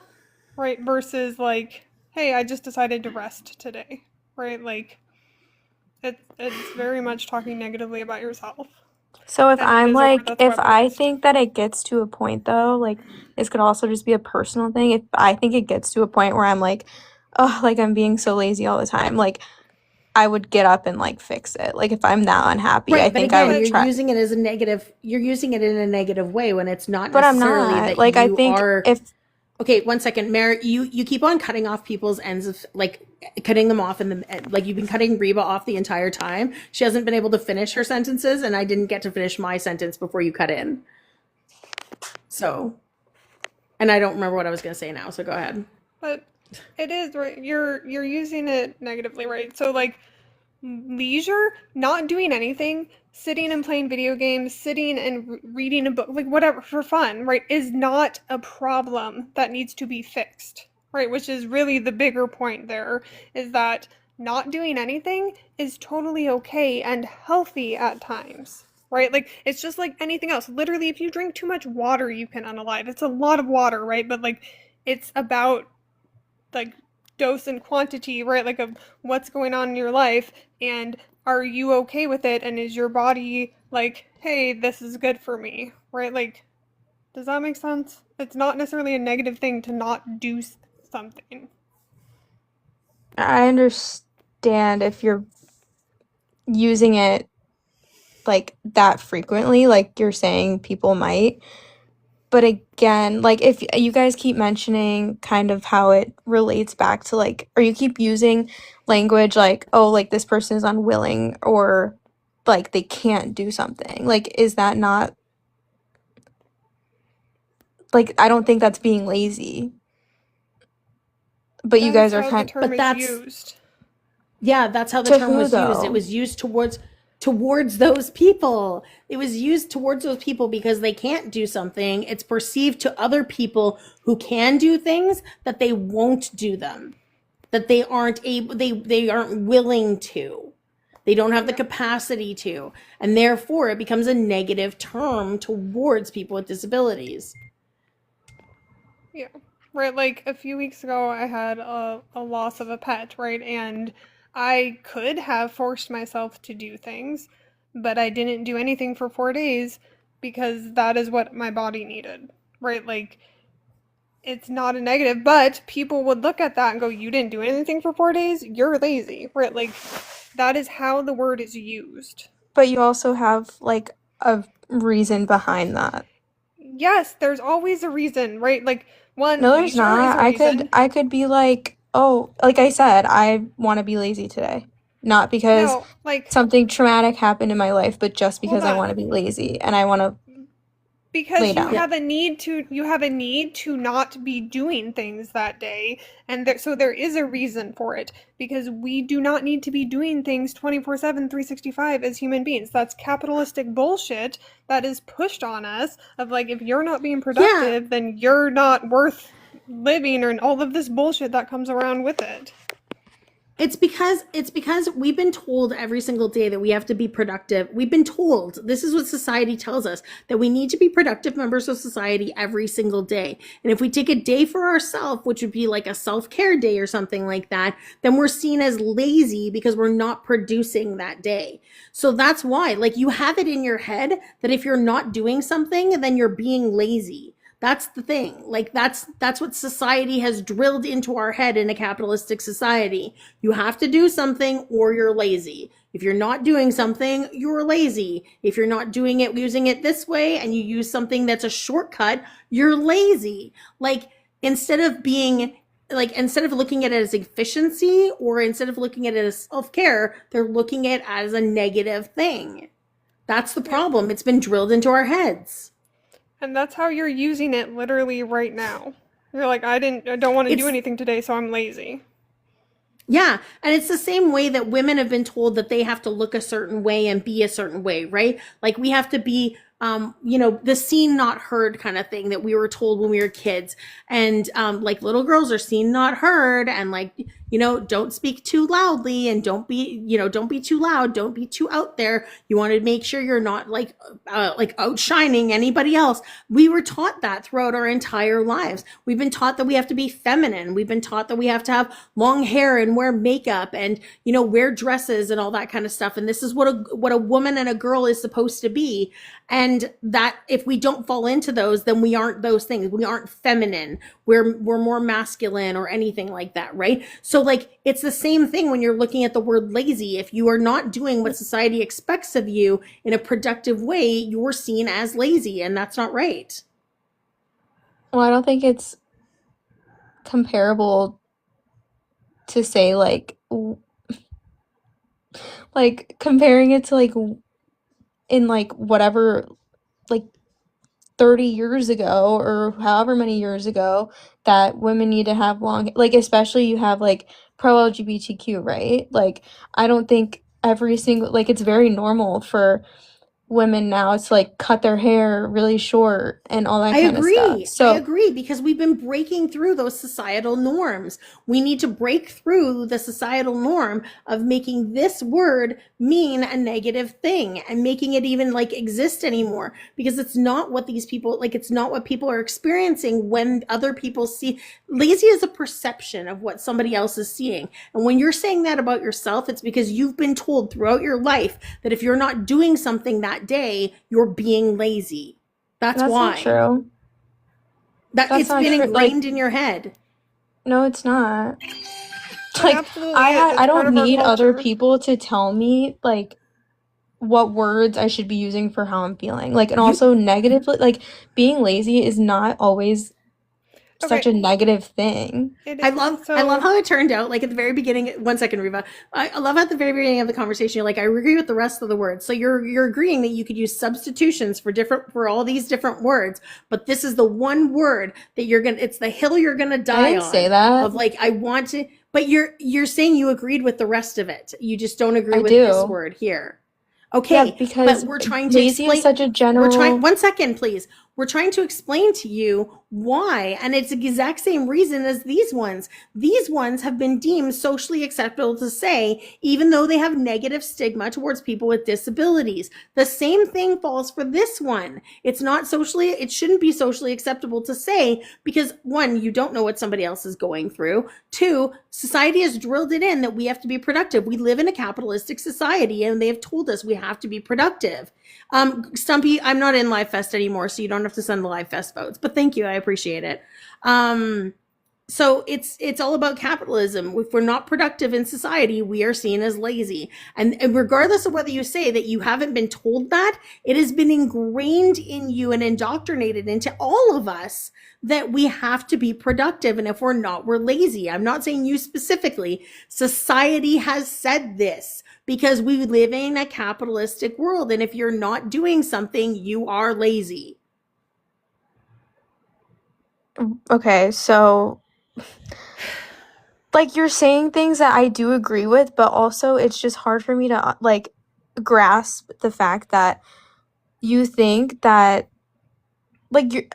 right? Versus like, hey, I just decided to rest today, right? Like, it's very much talking negatively about yourself. So if And it I'm is like, that's if I weaponized. think that it gets to a point though, like this could also just be a personal thing. If I think it gets to a point where I'm like, oh, like I'm being so lazy all the time, like I would get up and like fix it. Like if I'm that unhappy, I Right, but think I again, would you're try. using it as a negative. You're using it in a negative way when it's not But I'm necessarily not. that Like I you think are. if Okay, one second, Mary. You keep on cutting off people's ends of like cutting them off in the like you've been cutting Reba off the entire time. She hasn't been able to finish her sentences, and I didn't get to finish my sentence before you cut in. So, and I don't remember what I was going to say now. So go ahead. But it is right. You're using it negatively, right? So like leisure, not doing anything, sitting and playing video games, sitting and reading a book, like whatever for fun, right, is not a problem that needs to be fixed, right? Which is really the bigger point there, is that not doing anything is totally okay and healthy at times. Right? Like it's just like anything else. Literally, if you drink too much water, you can unalive. It's a lot of water, right? But like it's about like dose and quantity, right? Like of what's going on in your life and are you okay with it and is your body like, hey, this is good for me, right? Like, does that make sense? It's not necessarily a negative thing to not do something. I understand if you're using it like that frequently, like you're saying people might. But again, like if you guys keep mentioning kind of how it relates back to like, or you keep using language like, oh, like this person is unwilling or like they can't do something. Like, is that not like, I don't think that's being lazy. But you That is guys are how the kind term But is that's used. yeah, that's how the to term who was used. It though? was used towards those people. It was used towards those people because they can't do something. It's perceived to other people who can do things that they won't do them. That they aren't able they aren't willing to. They don't have the capacity to. And therefore it becomes a negative term towards people with disabilities. Yeah. Right, like a few weeks ago, I had a loss of a pet, right? And I could have forced myself to do things, but I didn't do anything for 4 days because that is what my body needed, right? Like, it's not a negative, but people would look at that and go, you didn't do anything for 4 days? You're lazy, right? Like, that is how the word is used. But you also have like a reason behind that. Yes, there's always a reason, right? Like, one, No, there's leisure is not. a reason. I could be like, oh, like I said, I want to be lazy today. Not because No, like, something traumatic happened in my life, but just hold because I want on. to be lazy and I want to Because lay you down. have a need to not be doing things that day, and so there is a reason for it, because we do not need to be doing things 24/7 365 as human beings. That's capitalistic bullshit that is pushed on us of like, if you're not being productive, then you're not worth living, or all of this bullshit that comes around with it. It's because we've been told every single day that we have to be productive. We've been told, this is what society tells us, that we need to be productive members of society every single day. And if we take a day for ourselves, which would be like a self-care day or something like that, then we're seen as lazy because we're not producing that day. So that's why, like, you have it in your head that if you're not doing something, then you're being lazy. That's the thing. Like that's what society has drilled into our head in a capitalistic society. You have to do something or you're lazy. If you're not doing something, you're lazy. If you're not doing it using it this way and you use something that's a shortcut, you're lazy. Like instead of looking at it as efficiency or instead of looking at it as self-care, they're looking at it as a negative thing. That's the problem. It's been drilled into our heads. And that's how you're using it literally right now. You're like, I don't want to do anything today, so I'm lazy. Yeah, and it's the same way that women have been told that they have to look a certain way and be a certain way, right? Like we have to be, the seen not heard kind of thing that we were told when we were kids. And like little girls are seen not heard, and like, you know, don't speak too loudly and don't be, you know, don't be too loud, don't be too out there. You want to make sure you're not like outshining anybody else. We were taught that throughout our entire lives. We've been taught that we have to be feminine. We've been taught that we have to have long hair and wear makeup and, you know, wear dresses and all that kind of stuff. And this is what a woman and a girl is supposed to be. And that if we don't fall into those, then we aren't those things. We aren't feminine. We're more masculine or anything like that, right? So like it's the same thing when you're looking at the word lazy. If you are not doing what society expects of you in a productive way, you're seen as lazy, and that's not right. Well, I don't think it's comparable to say like comparing it to like in like whatever like 30 years ago or however many years ago that women need to have long, like especially you have like pro LGBTQ, right? Like I don't think every single, like it's very normal for women now to like cut their hair really short and all that kind of stuff. I So agree, because we've been breaking through those societal norms. We need to break through the societal norm of making this word mean a negative thing and making it even like exist anymore, because it's not what these people, like it's not what people are experiencing when other people see. Lazy is a perception of what somebody else is seeing. And when you're saying that about yourself, it's because you've been told throughout your life that if you're not doing something that day, you're being lazy. That's why. not true. That That's it's not been true. ingrained in your head. No, it's not. It Like absolutely I is. It's I part don't of our need other culture. people to tell me like what words I should be using for how I'm feeling. Like, and You- also negatively, like being lazy is not always such a Okay, negative thing. I love how it turned out. Like at the very beginning, 1 second, Riva. I love at the very beginning of the conversation, you're like, I agree with the rest of the words. So you're agreeing that you could use substitutions for all these different words, but this is the one word that it's the hill you're gonna die didn't on. say that. Of like, I want to, but you're saying you agreed with the rest of it. You just don't agree I with this do. word here. Yeah, Okay, because but we're trying to lazy is explain. such a We're trying. general. 1 second, please. We're trying to explain to you why, and it's the exact same reason as these ones. These ones have been deemed socially acceptable to say, even though they have negative stigma towards people with disabilities. The same thing falls for this one. It shouldn't be socially acceptable to say, because 1, you don't know what somebody else is going through. 2, society has drilled it in that we have to be productive. We live in a capitalistic society, and they have told us we have to be productive. Stumpy, I'm not in Live Fest anymore, so you don't have to send the Live Fest votes, but thank you. I appreciate it. So it's all about capitalism. If we're not productive in society, we are seen as lazy. And regardless of whether you say that you haven't been told that, it has been ingrained in you and indoctrinated into all of us that we have to be productive. And if we're not, we're lazy. I'm not saying you specifically. Society has said this because we live in a capitalistic world. And if you're not doing something, you are lazy. Okay, so like you're saying things that I do agree with, but also it's just hard for me to like grasp the fact that you think that like you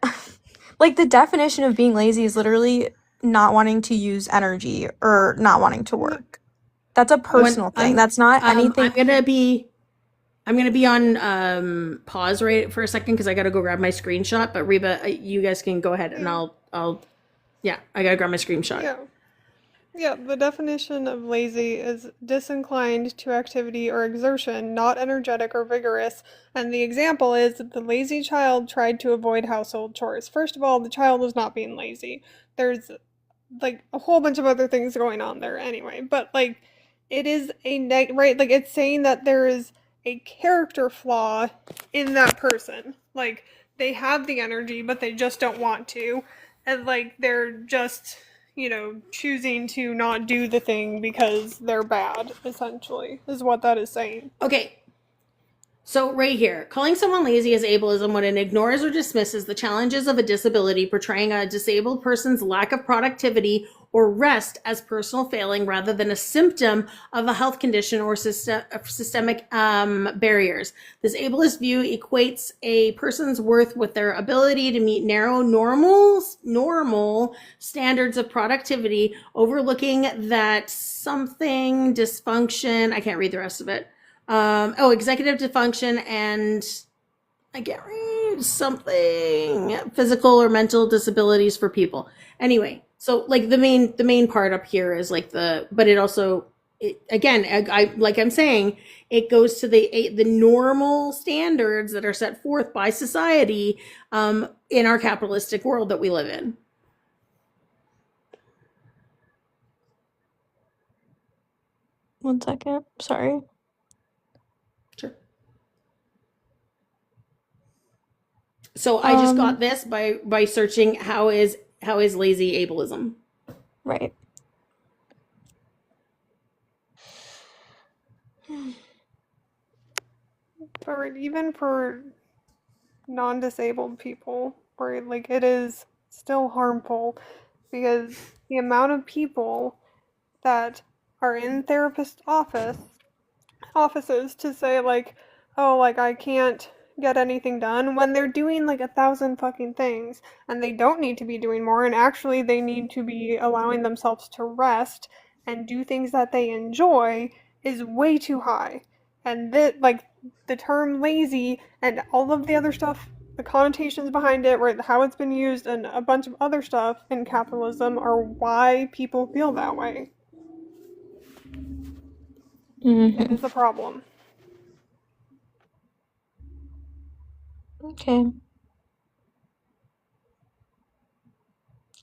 like the definition of being lazy is literally not wanting to use energy or not wanting to work. That's a personal thing. That's not anything. I'm gonna be on pause right for a second because I gotta go grab my screenshot. But Reba, you guys can go ahead, and I gotta grab my screenshot. Yeah, the definition of lazy is disinclined to activity or exertion, not energetic or vigorous. And the example is that the lazy child tried to avoid household chores. First of all, the child was not being lazy. There's like a whole bunch of other things going on there anyway. But like, it is right? Like, it's saying that there is a character flaw in that person. Like, they have the energy, but they just don't want to. And like, they're just, choosing to not do the thing because they're bad, essentially, is what that is saying. Okay. So right here, calling someone lazy is ableism when it ignores or dismisses the challenges of a disability, portraying a disabled person's lack of productivity or rest as personal failing rather than a symptom of a health condition or systemic barriers. This ableist view equates a person's worth with their ability to meet narrow normal standards of productivity, overlooking that something dysfunction. I can't read the rest of it. Executive dysfunction and I can't read something physical or mental disabilities for people. Anyway, so like the main part up here is like but it also like I'm saying, it goes to the normal standards that are set forth by society in our capitalistic world that we live in. One second. Sorry. Sure. So I just got this by searching how is lazy ableism. Right. But even for non-disabled people, where like it is still harmful, because the amount of people that are in therapist offices to say like, oh, like I can't get anything done when they're doing like 1,000 fucking things and they don't need to be doing more, and actually they need to be allowing themselves to rest and do things that they enjoy, is way too high. And that, like, the term lazy and all of the other stuff, the connotations behind it, right, how it's been used, and a bunch of other stuff in capitalism are why people feel that way. It is a problem. Okay.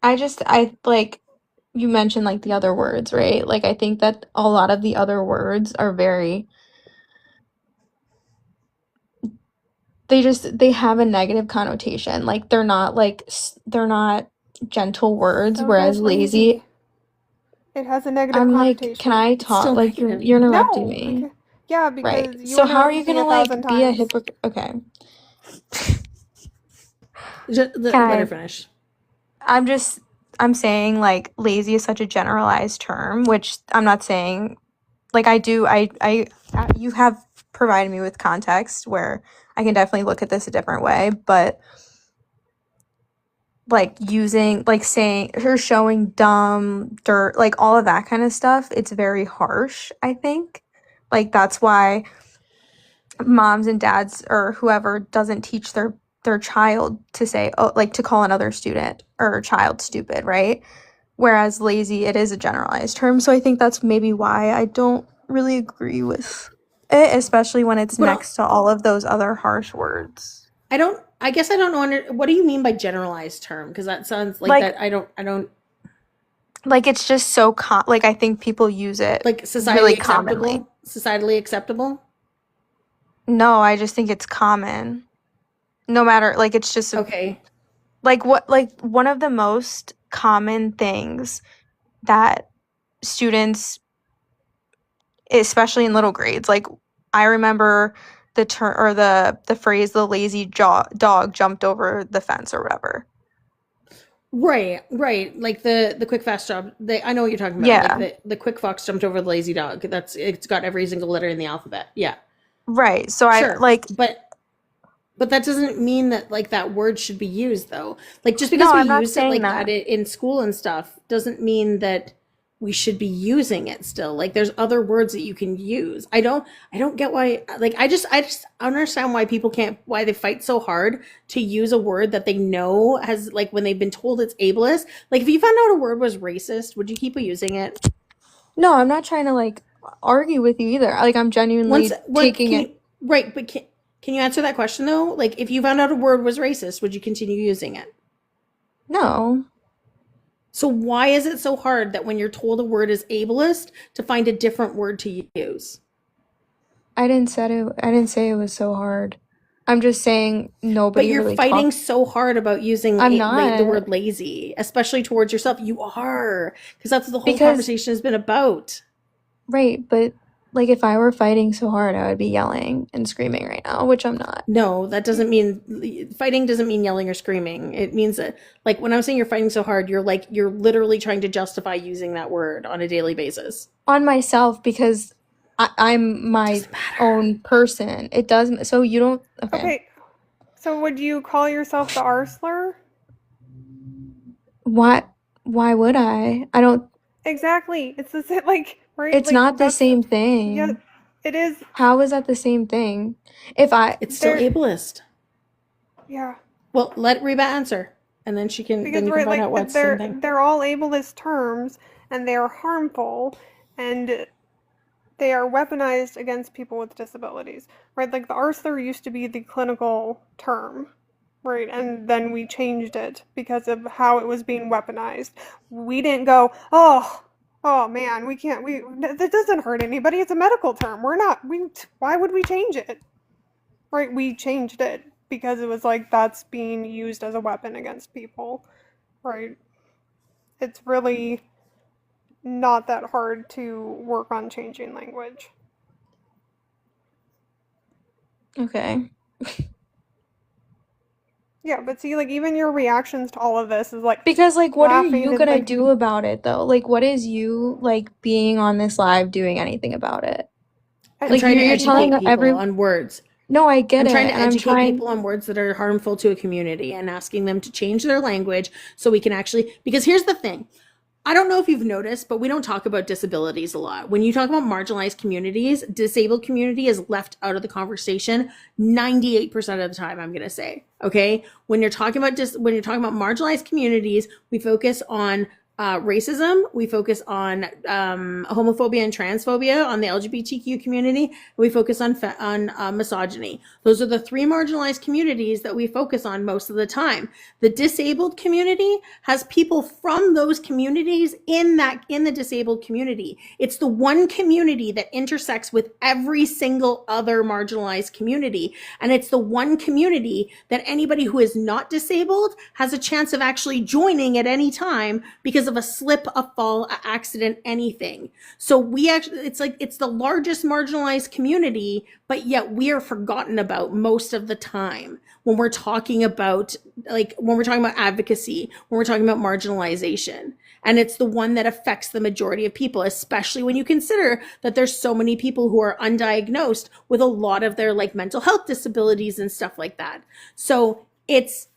I like, you mentioned like the other words, right? Like I think that a lot of the other words are they have a negative connotation. Like they're not gentle words, So whereas does lazy, it has a negative I'm like, connotation. can I talk? Like you're interrupting No. me. Yeah, Right. because you So how are you interrupted me gonna 1,000 like be a times. hypocrite? Okay. Let Can her finish. I'm saying like lazy is such a generalized term, which I'm not saying like I you have provided me with context where I can definitely look at this a different way, but like using like saying or showing dumb, dirt, like all of that kind of stuff, it's very harsh, I think. Like that's why moms and dads or whoever doesn't teach their child to say, oh, like to call another student or child stupid, right? Whereas lazy, it is a generalized term. So I think that's maybe why I don't really agree with it, especially when it's next to all of those other harsh words. I guess I don't know. What do you mean by generalized term? Because that sounds like that. I don't. Like it's just so like I think people use it like societally really acceptable. commonly. Societally acceptable. No, I just think it's common. No matter, like it's just okay. Like one of the most common things that students, especially in little grades, like I remember the term or the phrase "the lazy dog jumped over the fence" or whatever. Right. Like the quick fast job. I know what you're talking about. Yeah. Like the quick fox jumped over the lazy dog. It's got every single letter in the alphabet. Yeah. Right. So sure. I like, but that doesn't mean that like that word should be used though. Like just because we use it like that in school and stuff doesn't mean that we should be using it still. Like there's other words that you can use. I don't get why, like I just understand why why they fight so hard to use a word that they know has, like when they've been told it's ableist. Like if you found out a word was racist, would you keep using it? No, I'm not trying to like argue with you either. Like I'm genuinely taking it. Right, but can you answer that question though? Like if you found out a word was racist, would you continue using it? No. So why is it so hard that when you're told a word is ableist to find a different word to use? I didn't say it was so hard. I'm just saying nobody. But you're really fighting so hard about using the word lazy, especially towards yourself. You are, because that's what the whole conversation has been about. Right, but like if I were fighting so hard, I would be yelling and screaming right now, which I'm not. No, that doesn't mean fighting doesn't mean yelling or screaming. It means that, like, when I'm saying you're fighting so hard, you're literally trying to justify using that word on a daily basis. On myself, because I'm my own person. It doesn't. So you don't. Okay. Okay. So would you call yourself the R slur? Why would I? I don't. Exactly. It's the same, like, right? It's Like, not the that's, same thing. yeah, it is. How is that the same thing? If I. It's still ableist. Yeah. Well, let Reba answer, and then she can Because then you can right, find out like what's the same thing. they're all ableist terms, and they are harmful, and they are weaponized against people with disabilities, right? Like the R slur used to be the clinical term, right? And then we changed it because of how it was being weaponized. We didn't go, oh man, we can't, that doesn't hurt anybody. It's a medical term. Why would we change it? Right? We changed it because it was like, that's being used as a weapon against people, right? It's really not that hard to work on changing language. Okay. Yeah, but see, like, even your reactions to all of this is like, Because, like, what are laughing you and, gonna like, do about it, though? Like, what is you, like, being on this live doing anything about it? I'm Like, trying to you're educate telling people on words. No, I get I'm it, trying to and I'm educate trying. people on words that are harmful to a community and asking them to change their language so we can actually, because here's the thing. I don't know if you've noticed, but we don't talk about disabilities a lot. When you talk about marginalized communities, disabled community is left out of the conversation 98% of the time, I'm going to say. Okay? When you're talking about marginalized communities, we focus on racism, we focus on homophobia and transphobia, on the LGBTQ community, we focus on misogyny. Those are the three marginalized communities that we focus on most of the time. The disabled community has people from those communities in the disabled community. It's the one community that intersects with every single other marginalized community, and it's the one community that anybody who is not disabled has a chance of actually joining at any time because of a slip, a fall, a accident, anything. So it's the largest marginalized community, but yet we are forgotten about most of the time when we're talking about advocacy, when we're talking about marginalization. And it's the one that affects the majority of people, especially when you consider that there's so many people who are undiagnosed with a lot of their like mental health disabilities and stuff like that. So it's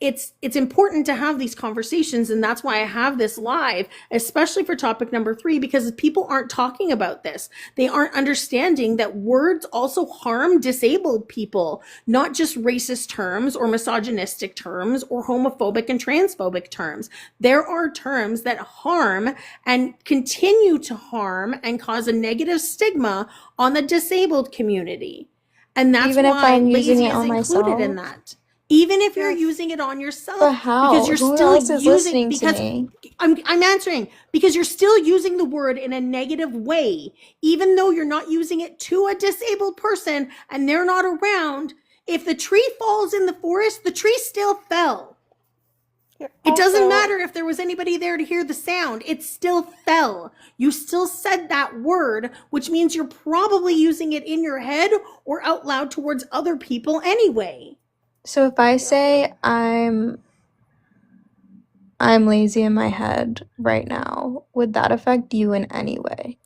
important to have these conversations, and that's why I have this live, especially for topic number 3, because people aren't talking about this. They aren't understanding that words also harm disabled people, not just racist terms or misogynistic terms or homophobic and transphobic terms. There are terms that harm and continue to harm and cause a negative stigma on the disabled community. And that's Even if why I'm using lazy it is on included in myself? that. Even if you're using it on yourself, But how? because you're Who still else is using, listening to because me? I'm answering, because you're still using the word in a negative way, even though you're not using it to a disabled person and they're not around. If the tree falls in the forest, the tree still fell. It doesn't matter if there was anybody there to hear the sound. It still fell. You still said that word, which means you're probably using it in your head or out loud towards other people anyway. So if I say I'm lazy in my head right now, would that affect you in any way?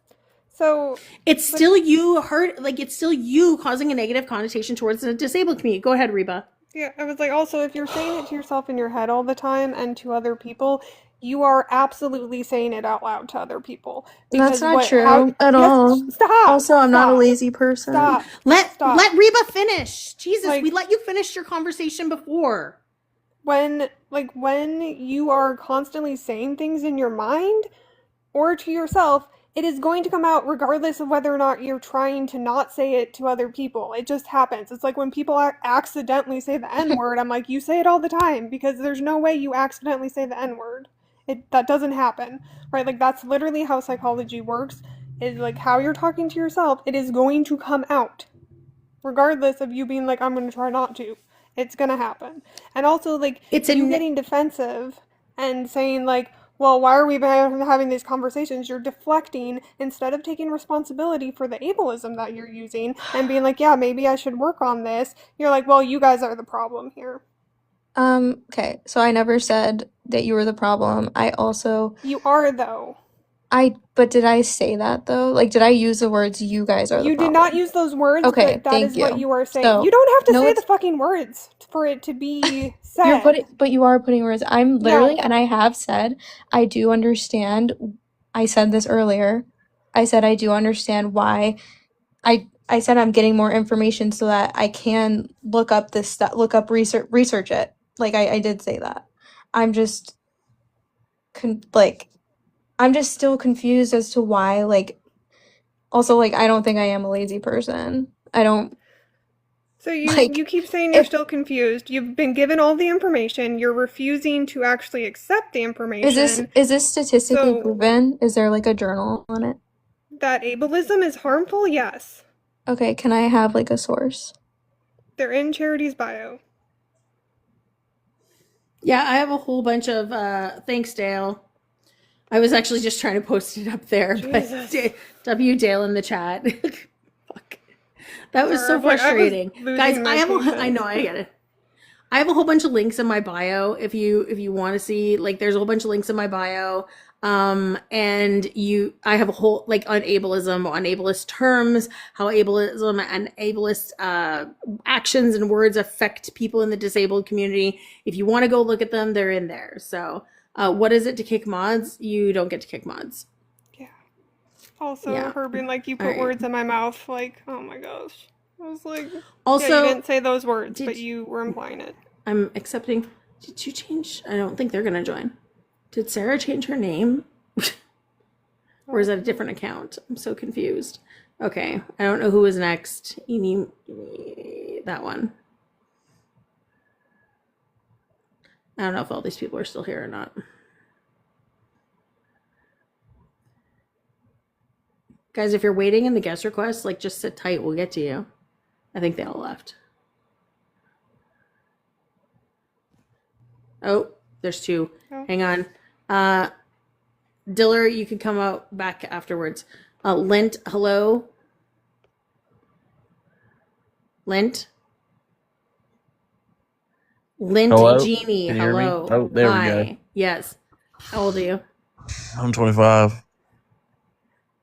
So it's still you it's still you causing a negative connotation towards the disabled community. Go ahead, Reba. Yeah, I was like, also, if you're saying it to yourself in your head all the time and to other people, you are absolutely saying it out loud to other people. That's Because not true at all. Stop. Also, I'm not a stop, lazy person. Stop. Let Stop. Reba finish. Jesus, Like, we let you finish your conversation before. When you are constantly saying things in your mind or to yourself, it is going to come out regardless of whether or not you're trying to not say it to other people. It just happens. It's like when people accidentally say the N-word, I'm like, you say it all the time, because there's no way you accidentally say the N-word. That doesn't happen, right? Like, that's literally how psychology works, is like how you're talking to yourself, it is going to come out. Regardless of you being like, I'm going to try not to. It's going to happen. And also, like, getting defensive and saying like, well, why are we having these conversations? You're deflecting instead of taking responsibility for the ableism that you're using and being like, yeah, maybe I should work on this. You're like, well, you guys are the problem here. Okay, so I never said that you were the problem. I also You are, though. but did I say that though? Like, did I use the words "you guys are the You did problem"? not use those words, Okay, but that thank is what you. you are saying. So You don't have to no, say the it's fucking words for it to be you're said. but you are putting words. I'm literally, No. and I have said I do understand. I said this earlier. I said I do understand why. I said I'm getting more information so that I can look up this stuff, research it. Like I did say that. I'm just I'm just still confused as to why, like, also, like, I don't think I am a lazy person. I don't, So you like, keep saying you're if, still confused. You've been given all the information. You're refusing to actually accept the information. is this statistically So proven? Is there, like, a journal on it? that ableism is harmful? Yes. Okay, can I have, like, a source? They're in Charity's bio. Yeah, I have a whole bunch of thanks, Dale. I was actually just trying to post it up there, Jesus. but W Dale in the chat. Fuck. That was so Sorry, like, I was frustrating. losing Guys, my I patience. know, I get it. I have a whole bunch of links in my bio if you want to see, like, there's a whole bunch of links in my bio. And I have a whole, like, on ableism, on ableist terms, how ableism and ableist actions and words affect people in the disabled community. If you want to go look at them, they're in there. So what is it to kick mods? You don't get to kick mods. Yeah. Also, Yeah. her being like, you put All right. words in my mouth. Like, oh my gosh. I was like, Also, yeah, you didn't say those words, but you were implying it. I'm accepting. Did you change? I don't think they're going to join. Did Sarah change her name? Or is that a different account? I'm so confused. Okay. I don't know who is next. You need that one. I don't know if all these people are still here or not. Guys, if you're waiting in the guest request, like, just sit tight. We'll get to you. I think they all left. Oh, there's two. Oh. Hang on. Diller, you can come out back afterwards. Lint, hello? Lint? Lint Hello? Genie, Can you hear me? hello. Oh, there we Hi. go. Yes. How old are you? I'm 25.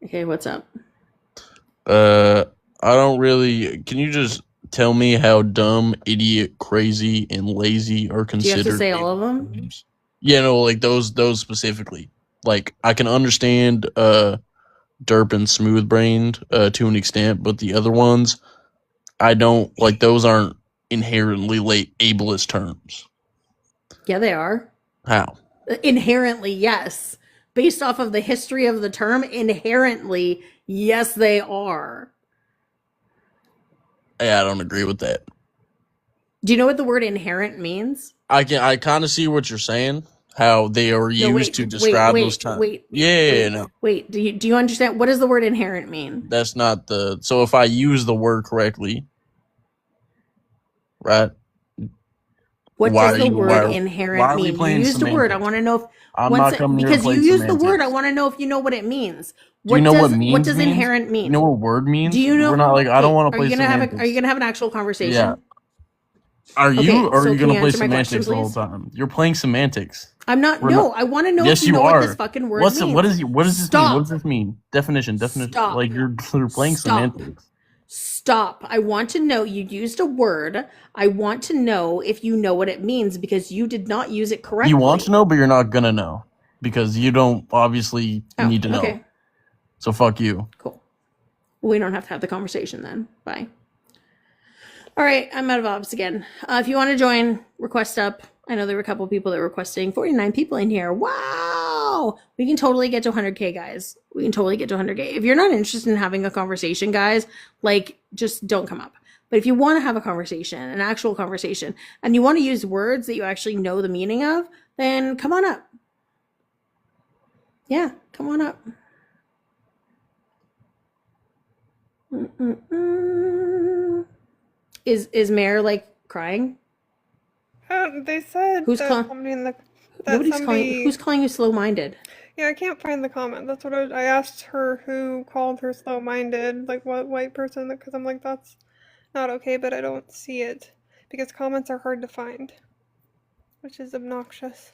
Okay, what's up? I don't really. Can you just tell me how dumb, idiot, crazy, and lazy are Do you considered? have to say all of them? Yeah, no, like those specifically. Like I can understand derp and smooth brained to an extent, but the other ones I don't like. Those aren't inherently late ableist terms. Yeah, they are. How? Inherently, yes. Based off of the history of the term, inherently, yes, they are. Yeah, I don't agree with that. Do you know what the word inherent means? I kind of see what you're saying. How they are used to describe those times. Wait. Do you understand? What does the word inherent mean? That's not the. So if I use the word correctly, right? What does the word inherent mean? You used a word. I want to know if I'm not coming here to because play you used the semantics. word. I want to know if you know what it means. Do you know what means? What does inherent mean? You know what word means? Do you know? We're not like I don't want to Are play you gonna semantics. are you gonna have an actual conversation? Yeah. Are you? Okay, Or are so you can gonna you play answer my question, semantics the whole please? time? You're playing semantics. I'm not. We're No, not- I want to know Yes, if you know are. what this fucking word means. What does this mean? What Stop. does this mean? Definition. Stop. Like you're playing Stop. semantics. Stop. I want to know. You used a word. I want to know if you know what it means because you did not use it correctly. You want to know, but you're not gonna know because you don't obviously need to know. Okay. So fuck you. Cool. We don't have to have the conversation then. Bye. All right, I'm out of obs again. If you want to join, request up. I know there were a couple people that were requesting. 49 people in here. Wow. We can totally get to 100K, guys. We can totally get to 100K. If you're not interested in having a conversation, guys, like, just don't come up. But if you want to have a conversation, an actual conversation, and you want to use words that you actually know the meaning of, then come on up. Yeah, come on up. Is Mare like crying? They said Who's that call- somebody in the Nobody's calling. somebody. Who's calling you slow-minded? Yeah, I can't find the comment. That's what I asked her who called her slow-minded, like what white person, because I'm like, that's not okay, but I don't see it because comments are hard to find, which is obnoxious.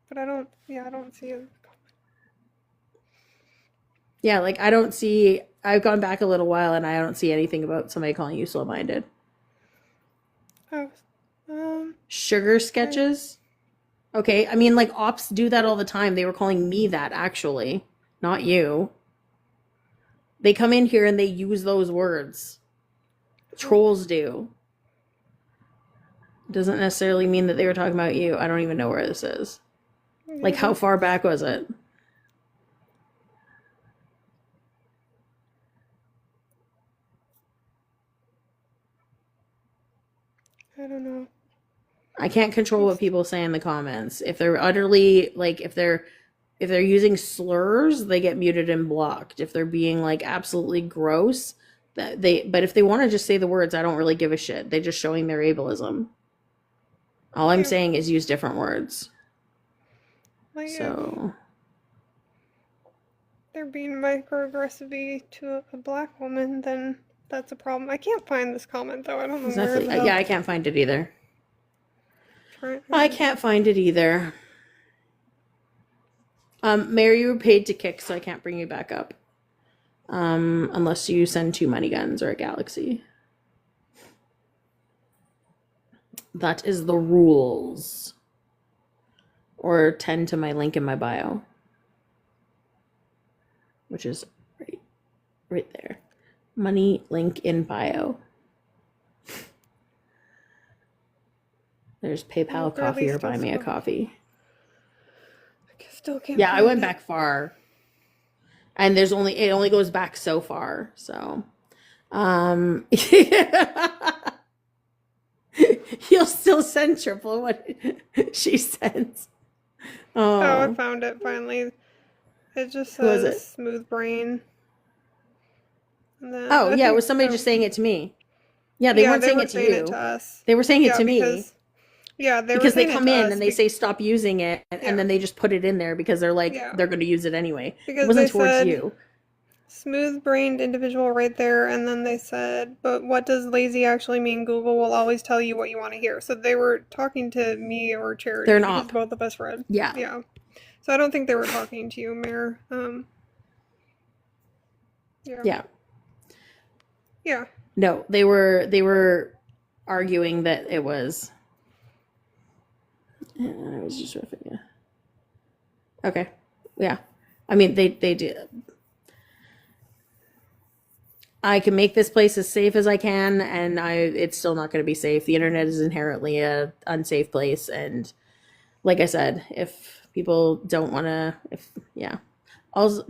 But I don't see it. Yeah, like I don't see. I've gone back a little while and I don't see anything about somebody calling you slow-minded. Oh, Sugar sketches. Okay, I mean, like ops do that all the time. They were calling me that actually, not you. They come in here and they use those words. Trolls do. Doesn't necessarily mean that they were talking about you. I don't even know where this is. Like, how far back was it? I don't know. I can't control what people say in the comments. If they're utterly like if they're using slurs, they get muted and blocked. If they're being like absolutely gross, but if they want to just say the words, I don't really give a shit. They're just showing their ableism. All I'm saying is use different words. Like, So they're being microaggressive to a black woman, then that's a problem. I can't find this comment though. I don't know exactly. where. Yeah, I can't find it either. I can't find it either. Mary, you were paid to kick, so I can't bring you back up. Unless you send 2 money guns or a galaxy. That is the rules. Or 10 to my link in my bio. Which is right there. Money link in bio. There's PayPal coffee or buy me a coffee. Still can't. Yeah, I went back far. And it only goes back so far. So you'll still send triple what she sends. Oh, I found it finally. It just says smooth brain. And then yeah, it was somebody just saying it to me. Yeah, they weren't saying it to you. To us. They were saying it to me. Because they come in and they say stop using it, and then they just put it in there because they're like they're going to use it anyway. Because it wasn't they towards said, you. Smooth-brained individual right there, and then they said, but what does lazy actually mean? Google will always tell you what you want to hear. So they were talking to me or Charity. They're because not. both of us read. Yeah. Yeah. So I don't think they were talking to you, Mayor. Yeah. Yeah. No, they were arguing that it was. I was just riffing. Yeah. Okay. Yeah. I mean, they do. I can make this place as safe as I can, and it's still not going to be safe. The internet is inherently a unsafe place, and like I said, if people don't want to,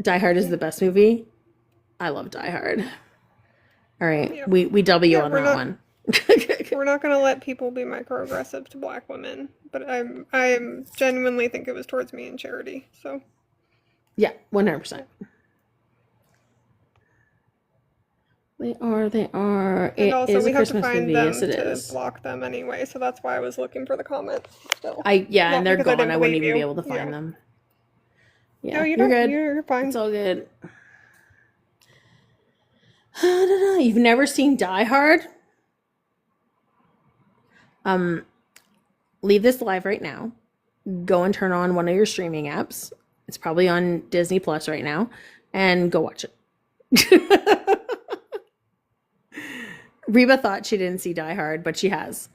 Die Hard is the best movie. I love Die Hard. All right, Yeah. we W on that one. We're not going to let people be microaggressive to black women, but I genuinely think it was towards me and Charity. So. Yeah, 100%. They are. And also, is we a have to Christmas find movie. them Yes, it to is. block them anyway, so that's why I was looking for the comments still. And they're because I gone. didn't I wouldn't believe even be you. able to find them. Yeah, No, you're good. You're fine. It's all good. You've never seen Die Hard? Leave this live right now. Go and turn on one of your streaming apps. It's probably on Disney Plus right now, and go watch it. Reba thought she didn't see Die Hard, but she has.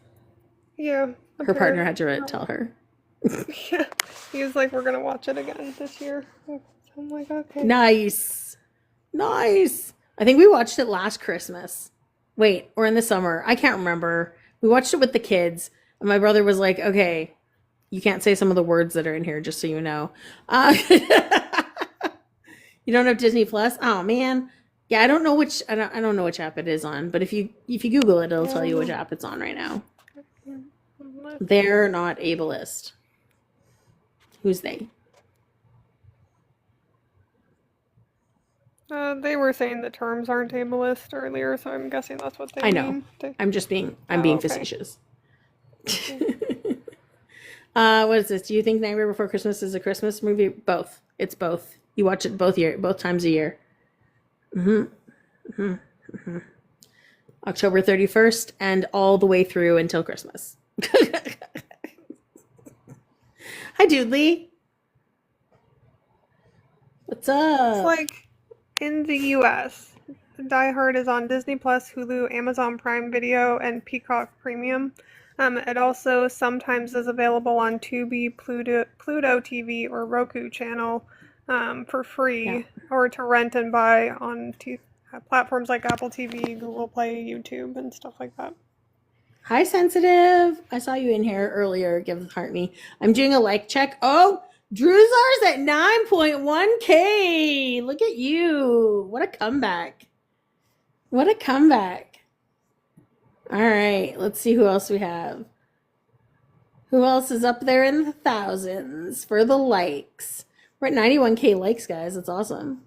Yeah. Her partner had to tell her. Yeah. He was like, we're going to watch it again this year. So I'm like, okay. Nice. I think we watched it last Christmas. Wait, or in the summer. I can't remember. We watched it with the kids. And my brother was like, okay, you can't say some of the words that are in here, just so you know. You don't have Disney Plus? Oh, man. Yeah, I don't know which app it is on, but if you Google it, it'll tell you which app it's on right now. They're not ableist. Who's they? They were saying the terms aren't ableist earlier, so I'm guessing that's what they mean. I know. I'm being okay. facetious. What is this? Do you think Nightmare Before Christmas is a Christmas movie? Both. It's both. You watch it both times a year. October 31st and all the way through until Christmas. Hi, Dudley. What's up? It's like in the US, Die Hard is on Disney Plus, Hulu, Amazon Prime Video, and Peacock Premium. It also sometimes is available on Tubi, Pluto TV, or Roku channel for free, or to rent and buy on platforms like Apple TV, Google Play, YouTube, and stuff like that. Hi, Sensitive. I saw you in here earlier. Give heart me. I'm doing a like check. Oh, Druzar's at 9.1K. Look at you. What a comeback. What a comeback. All right. Let's see who else we have. Who else is up there in the thousands for the likes? We're at 91K likes, guys. That's awesome.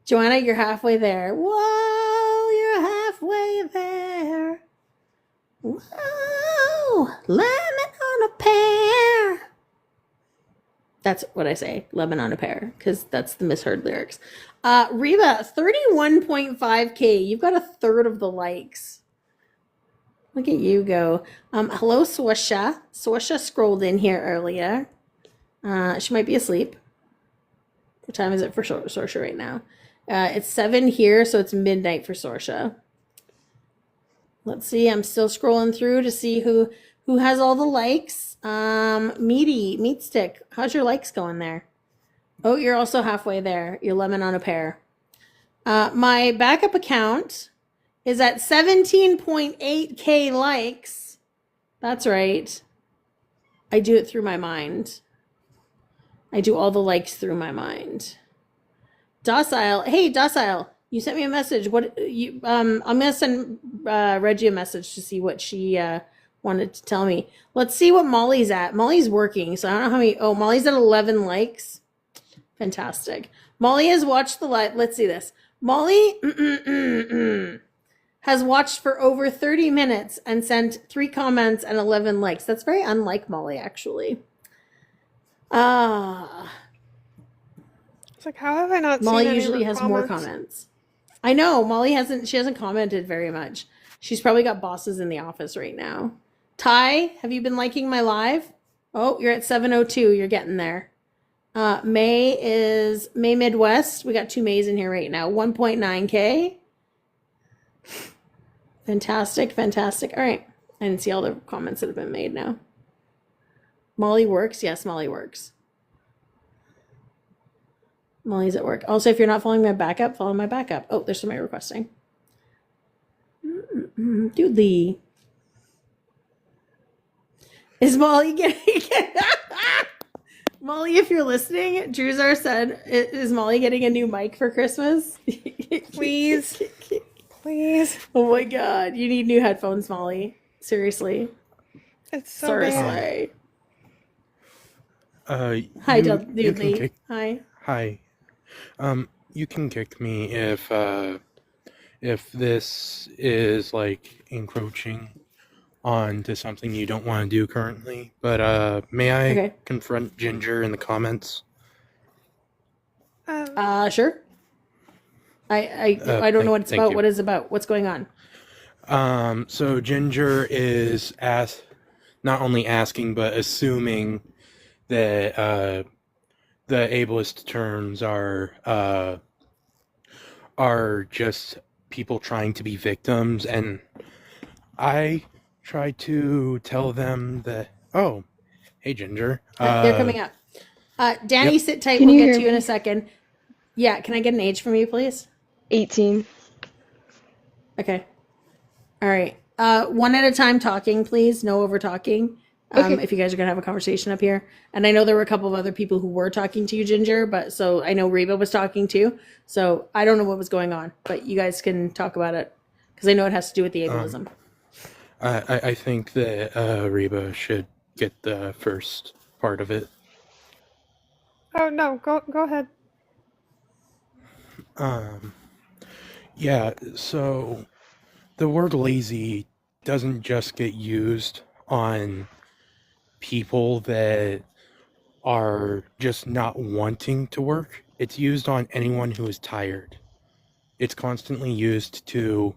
Joanna, you're halfway there. Whoa, you're halfway there. Whoa, lemon on a pear. That's what I say, lemon on a pear, because that's the misheard lyrics. Reba, 31.5K. You've got a third of the likes. Look at you go. Hello, Swisha. Swisha scrolled in here earlier. She might be asleep. What time is it for Sorsha right now? It's 7 here, so it's midnight for Sorsha. Let's see. I'm still scrolling through to see who has all the likes. Meat stick. How's your likes going there? Oh, you're also halfway there. You're lemon on a pear. My backup account is at 17.8K likes. That's right. I do it through my mind. I do all the likes through my mind. Docile. Hey, Docile. You sent me a message. What you I'm gonna send Reggie a message to see what she wanted to tell me. Let's see what Molly's at. Molly's working, so I don't know how many. Oh, Molly's at 11 likes. Fantastic. Molly has watched the live. Let's see this. Molly has watched for over 30 minutes and sent 3 comments and 11 likes. That's very unlike Molly, actually. It's like, how have I not Molly seen any usually of her has more comments. I know Molly she hasn't commented very much. She's probably got bosses in the office right now. Ty, have you been liking my live? Oh, you're at 702. You're getting there. May Midwest. We got 2 Mays in here right now. 1.9K. Fantastic. All right. I didn't see all the comments that have been made now. Molly works. Yes, Molly works. Molly's at work. Also, if you're not following my backup, follow my backup. Oh, there's somebody requesting. Doodly. Is Molly getting... Molly, if you're listening, Druzar said, is Molly getting a new mic for Christmas? Please. Please. Oh my God. You need new headphones, Molly. Seriously. It's so bad. Hi, you can Doodly. kick. Hi. Hi. You can kick me if this is like encroaching onto something you don't want to do currently. But may I confront Ginger in the comments? Sure. I don't know what it's about. What is it about? What's going on? So Ginger is not only asking but assuming that the ableist terms are just people trying to be victims, and I try to tell them that, oh, hey Ginger. They're coming up. Danny, Yep. sit tight. Can We'll you get hear to you in me? a second. Yeah, can I get an age from you, please? 18. Okay. All right. One at a time talking, please. No over talking. Okay. If you guys are gonna have a conversation up here. And I know there were a couple of other people who were talking to you, Ginger, but so I know Reba was talking too. So I don't know what was going on, but you guys can talk about it because I know it has to do with the ableism. I think that Reba should get the first part of it. Oh no, go ahead. Yeah, so the word lazy doesn't just get used on people that are just not wanting to work. It's used on anyone who is tired. It's constantly used to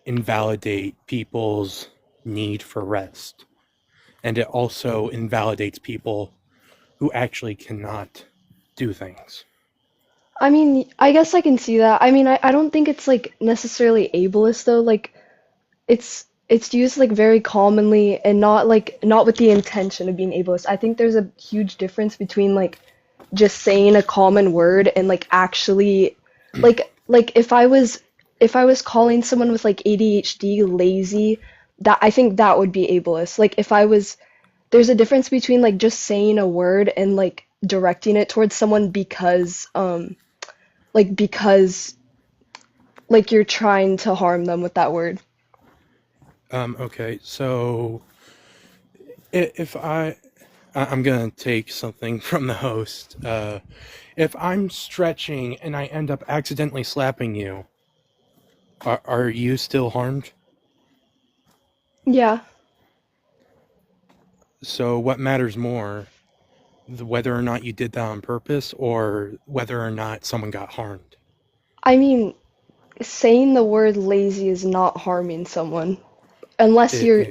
invalidate people's need for rest. And it also invalidates people who actually cannot do things. I mean, I guess I can see that. I mean, I don't think it's like necessarily ableist though. Like it's used like very commonly and not with the intention of being ableist. I think there's a huge difference between like just saying a common word and like actually like if I was calling someone with like ADHD lazy, that I think that would be ableist. Like if I was there's a difference between like just saying a word and like directing it towards someone because like you're trying to harm them with that word. Okay, so if I'm gonna take something from the host. If I'm stretching and I end up accidentally slapping you, are you still harmed? Yeah. So what matters more, whether or not you did that on purpose or whether or not someone got harmed? I mean, saying the word lazy is not harming someone unless you're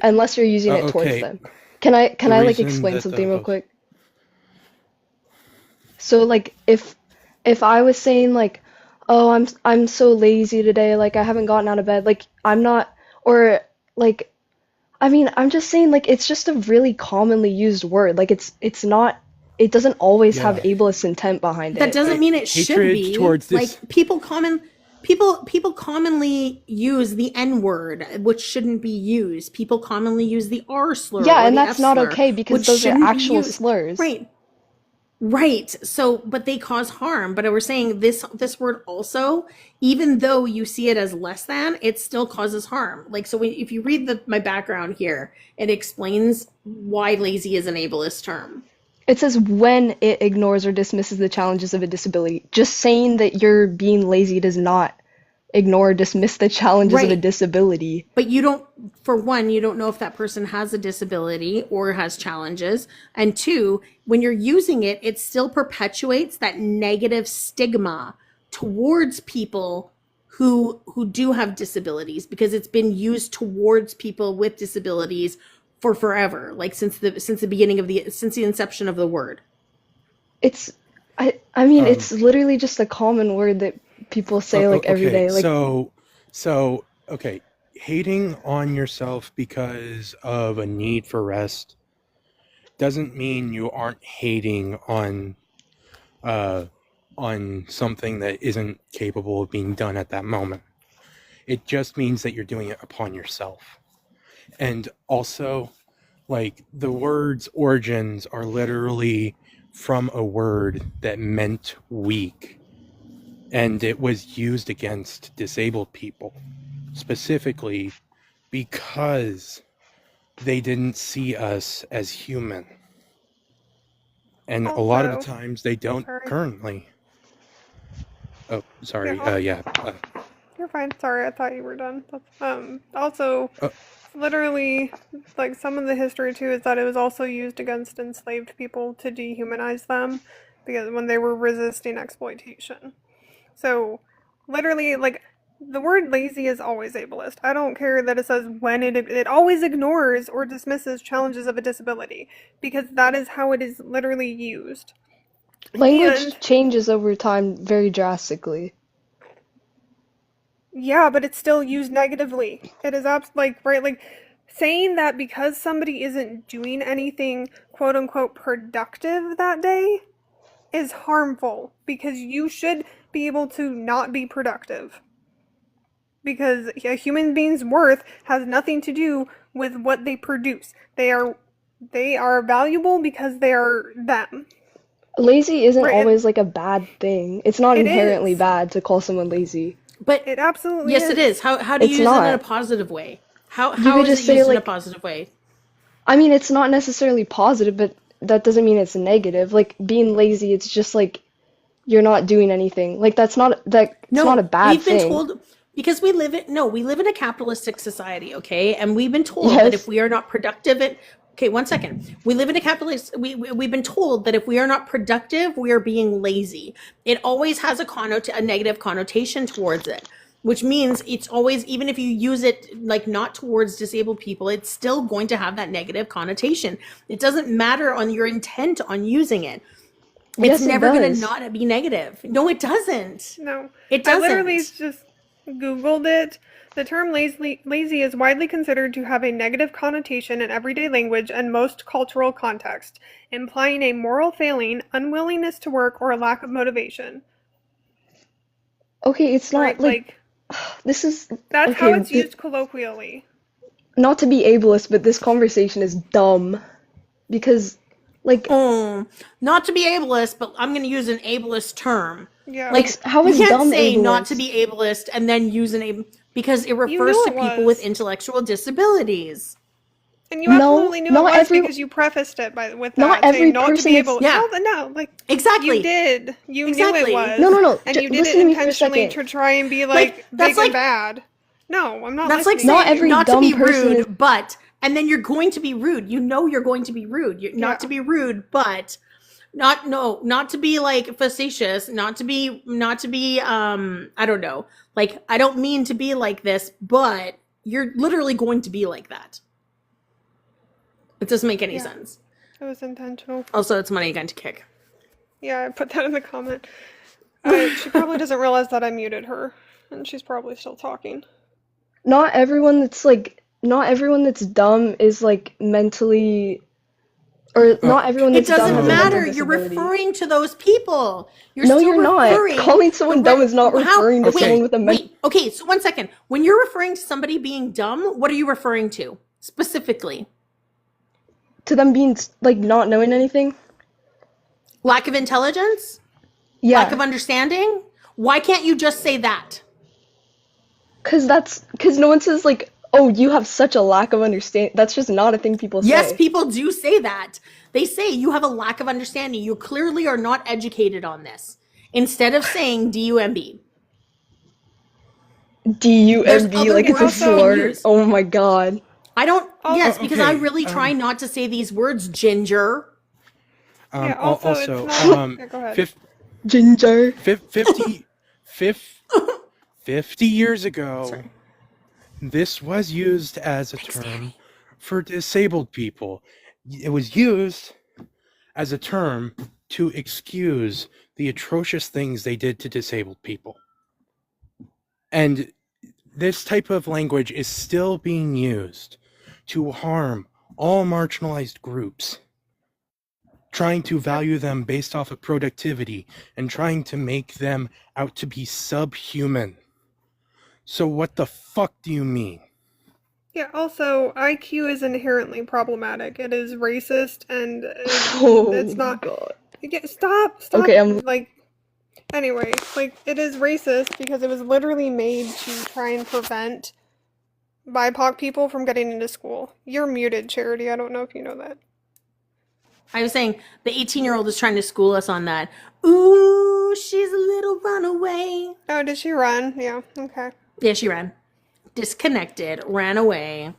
using it towards Okay. them. Can I The like reason explain that something the real host- quick? So like if I was saying like, "Oh, I'm so lazy today, like I haven't gotten out of bed," like I'm not or like I mean, I'm just saying like it's just a really commonly used word. Like it's not it doesn't always have Yeah. ableist intent behind That it. doesn't mean it should hatred be. towards this- Like people commonly use the N word, which shouldn't be used. People commonly use the R slur. Yeah, or and the that's F not slur, okay because which those are shouldn't be actual used. slurs. Right. So, but they cause harm. But we're saying this word also, even though you see it as less than, it still causes harm. Like so, if you read my background here, it explains why lazy is an ableist term. It says when it ignores or dismisses the challenges of a disability. Just saying that you're being lazy does not ignore or dismiss the challenges of a Right. disability. But you don't, for one, you don't know if that person has a disability or has challenges. And two, when you're using it, it still perpetuates that negative stigma towards people who do have disabilities because it's been used towards people with disabilities for forever, like since the beginning of since the inception of the word. I mean, it's literally just a common word that people say like every day. Like So okay, hating on yourself because of a need for rest doesn't mean you aren't hating on something that isn't capable of being done at that moment. It just means that you're doing it upon yourself. And also, like, the word's origins are literally from a word that meant weak. And it was used against disabled people, specifically because they didn't see us as human. And a lot of the Also- times they don't Sorry. currently. Oh, sorry. Yeah. Yeah. You're fine. Sorry, I thought you were done. Also, literally, like some of the history too is that it was also used against enslaved people to dehumanize them because when they were resisting exploitation. So, literally, like the word lazy is always ableist. I don't care that it says when it always ignores or dismisses challenges of a disability because that is how it is literally used. language changes over time very drastically. Yeah, but it's still used negatively. It is like saying that because somebody isn't doing anything quote unquote productive that day is harmful because you should be able to not be productive. Because a human being's worth has nothing to do with what they produce. They are valuable because they are them. Lazy isn't Right, always like a bad thing. It's not It inherently is. bad to call someone lazy. But it absolutely yes, it is. How do you It's use it in a not. positive way? How You could is just it say, used in a like- positive way? I mean, it's not necessarily positive, but that doesn't mean it's negative. Like being lazy, it's just like you're not doing anything. Like it's not a bad we've been thing. told because we live in a capitalistic society, okay? And we've been told that Yes. if we are not productive Okay, 1 second. We live in a capitalist. We've been told that if we are not productive, we are being lazy. It always has a negative connotation towards it, which means it's always, even if you use it like not towards disabled people, it's still going to have that negative connotation. It doesn't matter on your intent on using it. It's Yes, it never going to does. not be negative. No, it doesn't. No, It I literally doesn't. just Googled it. The term lazy is widely considered to have a negative connotation in everyday language and most cultural context, implying a moral failing, unwillingness to work, or a lack of motivation. Okay, it's not Right? like this is That's how okay. it's used colloquially. Not to be ableist, but this conversation is dumb because, like, not to be ableist, but I'm going to use an ableist term. Yeah. Like, how you is can't dumb say not to ableist? be ableist and then use because it refers knew to it people was. with intellectual disabilities. And you No, absolutely knew not it was every- because you prefaced it with not that, every saying not to person be that's- able. Yeah. No, like Exactly. you did. You Exactly. knew it was. No. And Ju- you did listen it to me for a intentionally second. to try and be like that's big like- and bad. No, I'm not. That's like listening. saying Not every not to dumb be person rude, is- but and then you're going to be rude. You know you're going to be rude. You're not to be rude, but not to be like facetious, not to be I don't know. Like I don't mean to be like this, but you're literally going to be like that. It doesn't make any sense. It was intentional. Also, it's money again to kick. Yeah, I put that in the comment. She probably doesn't realize that I muted her, and she's probably still talking. Not everyone that's dumb is like mentally, or not everyone It that's dumb doesn't has a mental matter. You're disability. referring to those people. No, still you're not. referring- Calling someone dumb is not referring to wait, someone with a mental. Wait, okay, so 1 second. When you're referring to somebody being dumb, what are you referring to specifically? To them being like not knowing anything. Lack of intelligence? Yeah. Lack of understanding? Why can't you just say that? Cause no one says like, oh, you have such a lack of understanding. That's just not a thing people say. Yes, people do say that. They say you have a lack of understanding. You clearly are not educated on this. Instead of saying DUMB. There's DUMB, other like it's a words you can slur. use. Oh my god. I don't. Yes, because I okay, really try not to say these words, ginger. Yeah, also, it's not- Yeah, go ahead. Ginger. 50 years ago, this was used as a term for disabled people. It was used as a term to excuse the atrocious things they did to disabled people. And this type of language is still being used to harm all marginalized groups, trying to value them based off of productivity and trying to make them out to be subhuman. So what the fuck do you mean? Yeah, also, IQ is inherently problematic. It is racist, and it's not. God. Yeah, stop. Okay, I'm- Like, anyway, like, it is racist because it was literally made to try and prevent BIPOC people from getting into school. You're muted, Charity. I don't know if you know that. I was saying the 18-year-old is trying to school us on that. Ooh, she's a little runaway. Oh, did she run? Yeah, okay. Yeah, she ran. Disconnected, ran away.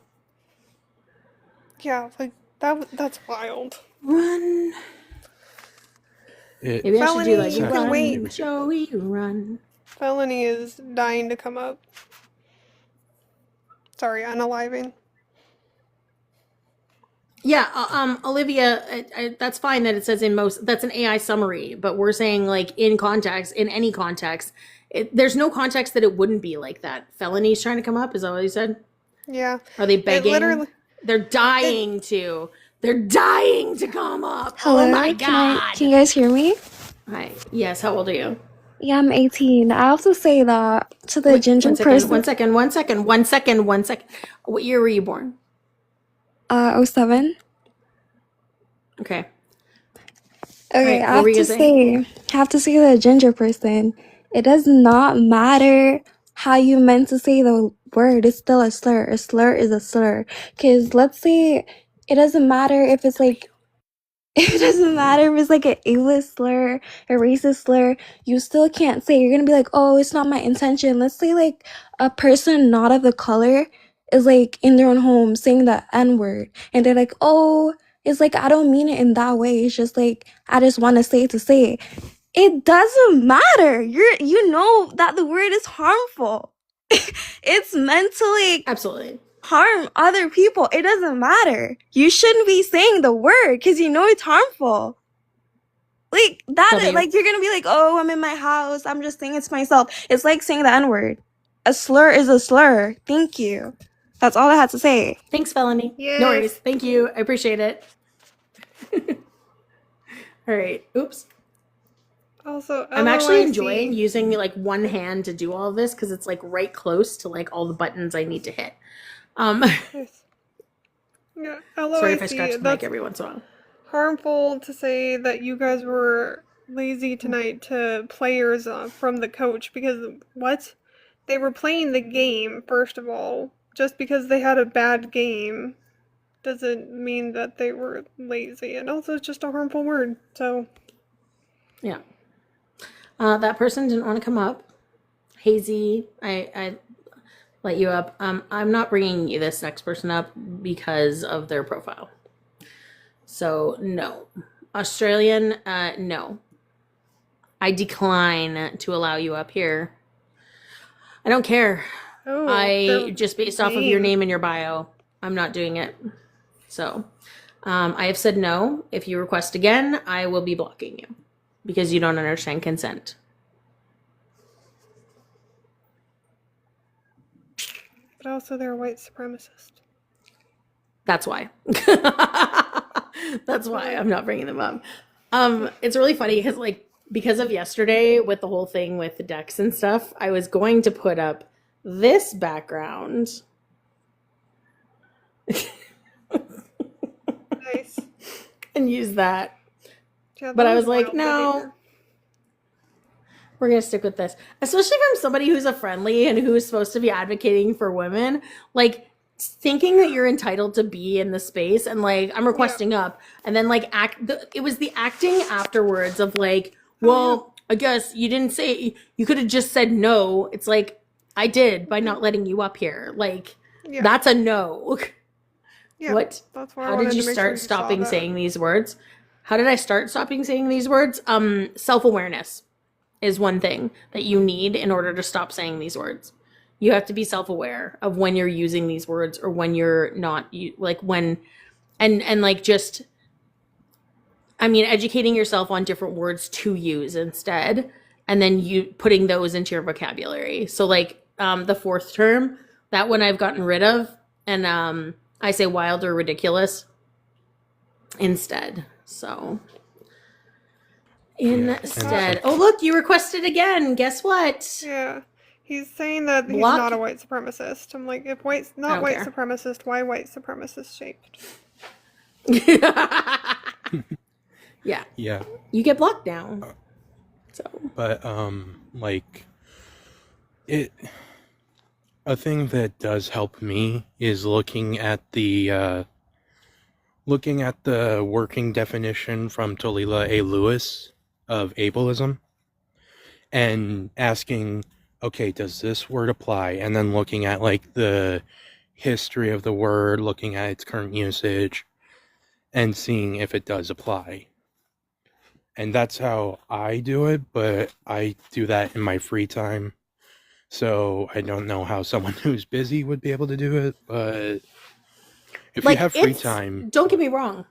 Yeah, like, that's wild. Run. Maybe I should do like you can wait. Joey, run. Felony is dying to come up. Sorry, unaliving. Yeah, Olivia, that's fine that it says in most, that's an AI summary, but we're saying like in context, in any context, there's no context that it wouldn't be like that. Felony's trying to come up, is that what you said? Yeah. Are they begging? literally- They're dying to. They're dying to come up. Hello, Oh my God. can you guys hear me? Hi. Yes, how old are you? Yeah, I'm 18. I have to say that to the ginger person. One second. What year were you born? 07. Okay. Okay, Right, I what have were you to saying? say to the ginger person, it does not matter how you meant to say the word. It's still a slur. A slur is a slur. Because let's say it doesn't matter if it's like, it doesn't matter if it's like an ableist slur, a racist slur. You still can't say. You're gonna be like, oh, it's not my intention. Let's say like a person not of the color is like in their own home saying the N-word, and they're like, oh, it's like I don't mean it in that way. It's just like I just want to say it to say it. It doesn't matter. You know that the word is harmful. It's meant to like Absolutely. harm other people. It doesn't matter. You shouldn't be saying the word because you know it's harmful. Like that, W. like you're gonna be like, oh, I'm in my house. I'm just saying it to myself. It's like saying the N-word. A slur is a slur. Thank you. That's all I had to say. Thanks, Felony. Yes. No worries. Thank you. I appreciate it. All right. Oops. Also, I'm actually LOIC. enjoying using like one hand to do all of this because it's like right close to like all the buttons I need to hit. Yes. Yeah, Sorry if I scratch the LOIC. mic That's every once in a while. harmful to say that you guys were lazy tonight to players from the coach because what? They were playing the game, first of all. Just because they had a bad game doesn't mean that they were lazy. And also, it's just a harmful word. So, Yeah. That person didn't want to come up. Hazy, I let you up. I'm not bringing you this next person up because of their profile. So no. Australian, no. I decline to allow you up here. I don't care. oh, I just based off of your name and your bio, I'm not doing it. So I have said no. If you request again, I will be blocking you because you don't understand consent. But also, they're a white supremacist. That's why. That's why I'm not bringing them up. It's really funny because of yesterday with the whole thing with the decks and stuff, I was going to put up this background. Nice. And use that. Yeah, But that I was wild like, no, behavior. we're going to stick with this. Especially from somebody who's a friendly and who's supposed to be advocating for women. Like, thinking that you're entitled to be in the space and like, I'm requesting up. And then like, it was the acting afterwards of like, well, I guess you didn't say, you could have just said no. It's like, I did by not letting you up here. Like, Yeah. that's a no. Yeah, What? that's why I How wanted did you to make start sure you saw stopping that. saying these words? How did I start stopping saying these words? Self-awareness is one thing that you need in order to stop saying these words. You have to be self-aware of when you're using these words or when you're not, like when, and like just, I mean, educating yourself on different words to use instead, and then you putting those into your vocabulary. So like the fourth term, that one I've gotten rid of, and I say wild or ridiculous instead. So instead, oh look, you requested again. Guess what? Yeah. He's saying that he's Block. not a white supremacist. I'm like, if white's I not don't white care. supremacist, why white supremacist shaped? Yeah. Yeah. You get blocked now. So But like it a thing that does help me is looking at the working definition from Talila A. Lewis of ableism and asking, okay, does this word apply? And then looking at like the history of the word, looking at its current usage, and seeing if it does apply. And that's how I do it, but I do that in my free time. So I don't know how someone who's busy would be able to do it, but if you have free time, don't get me wrong.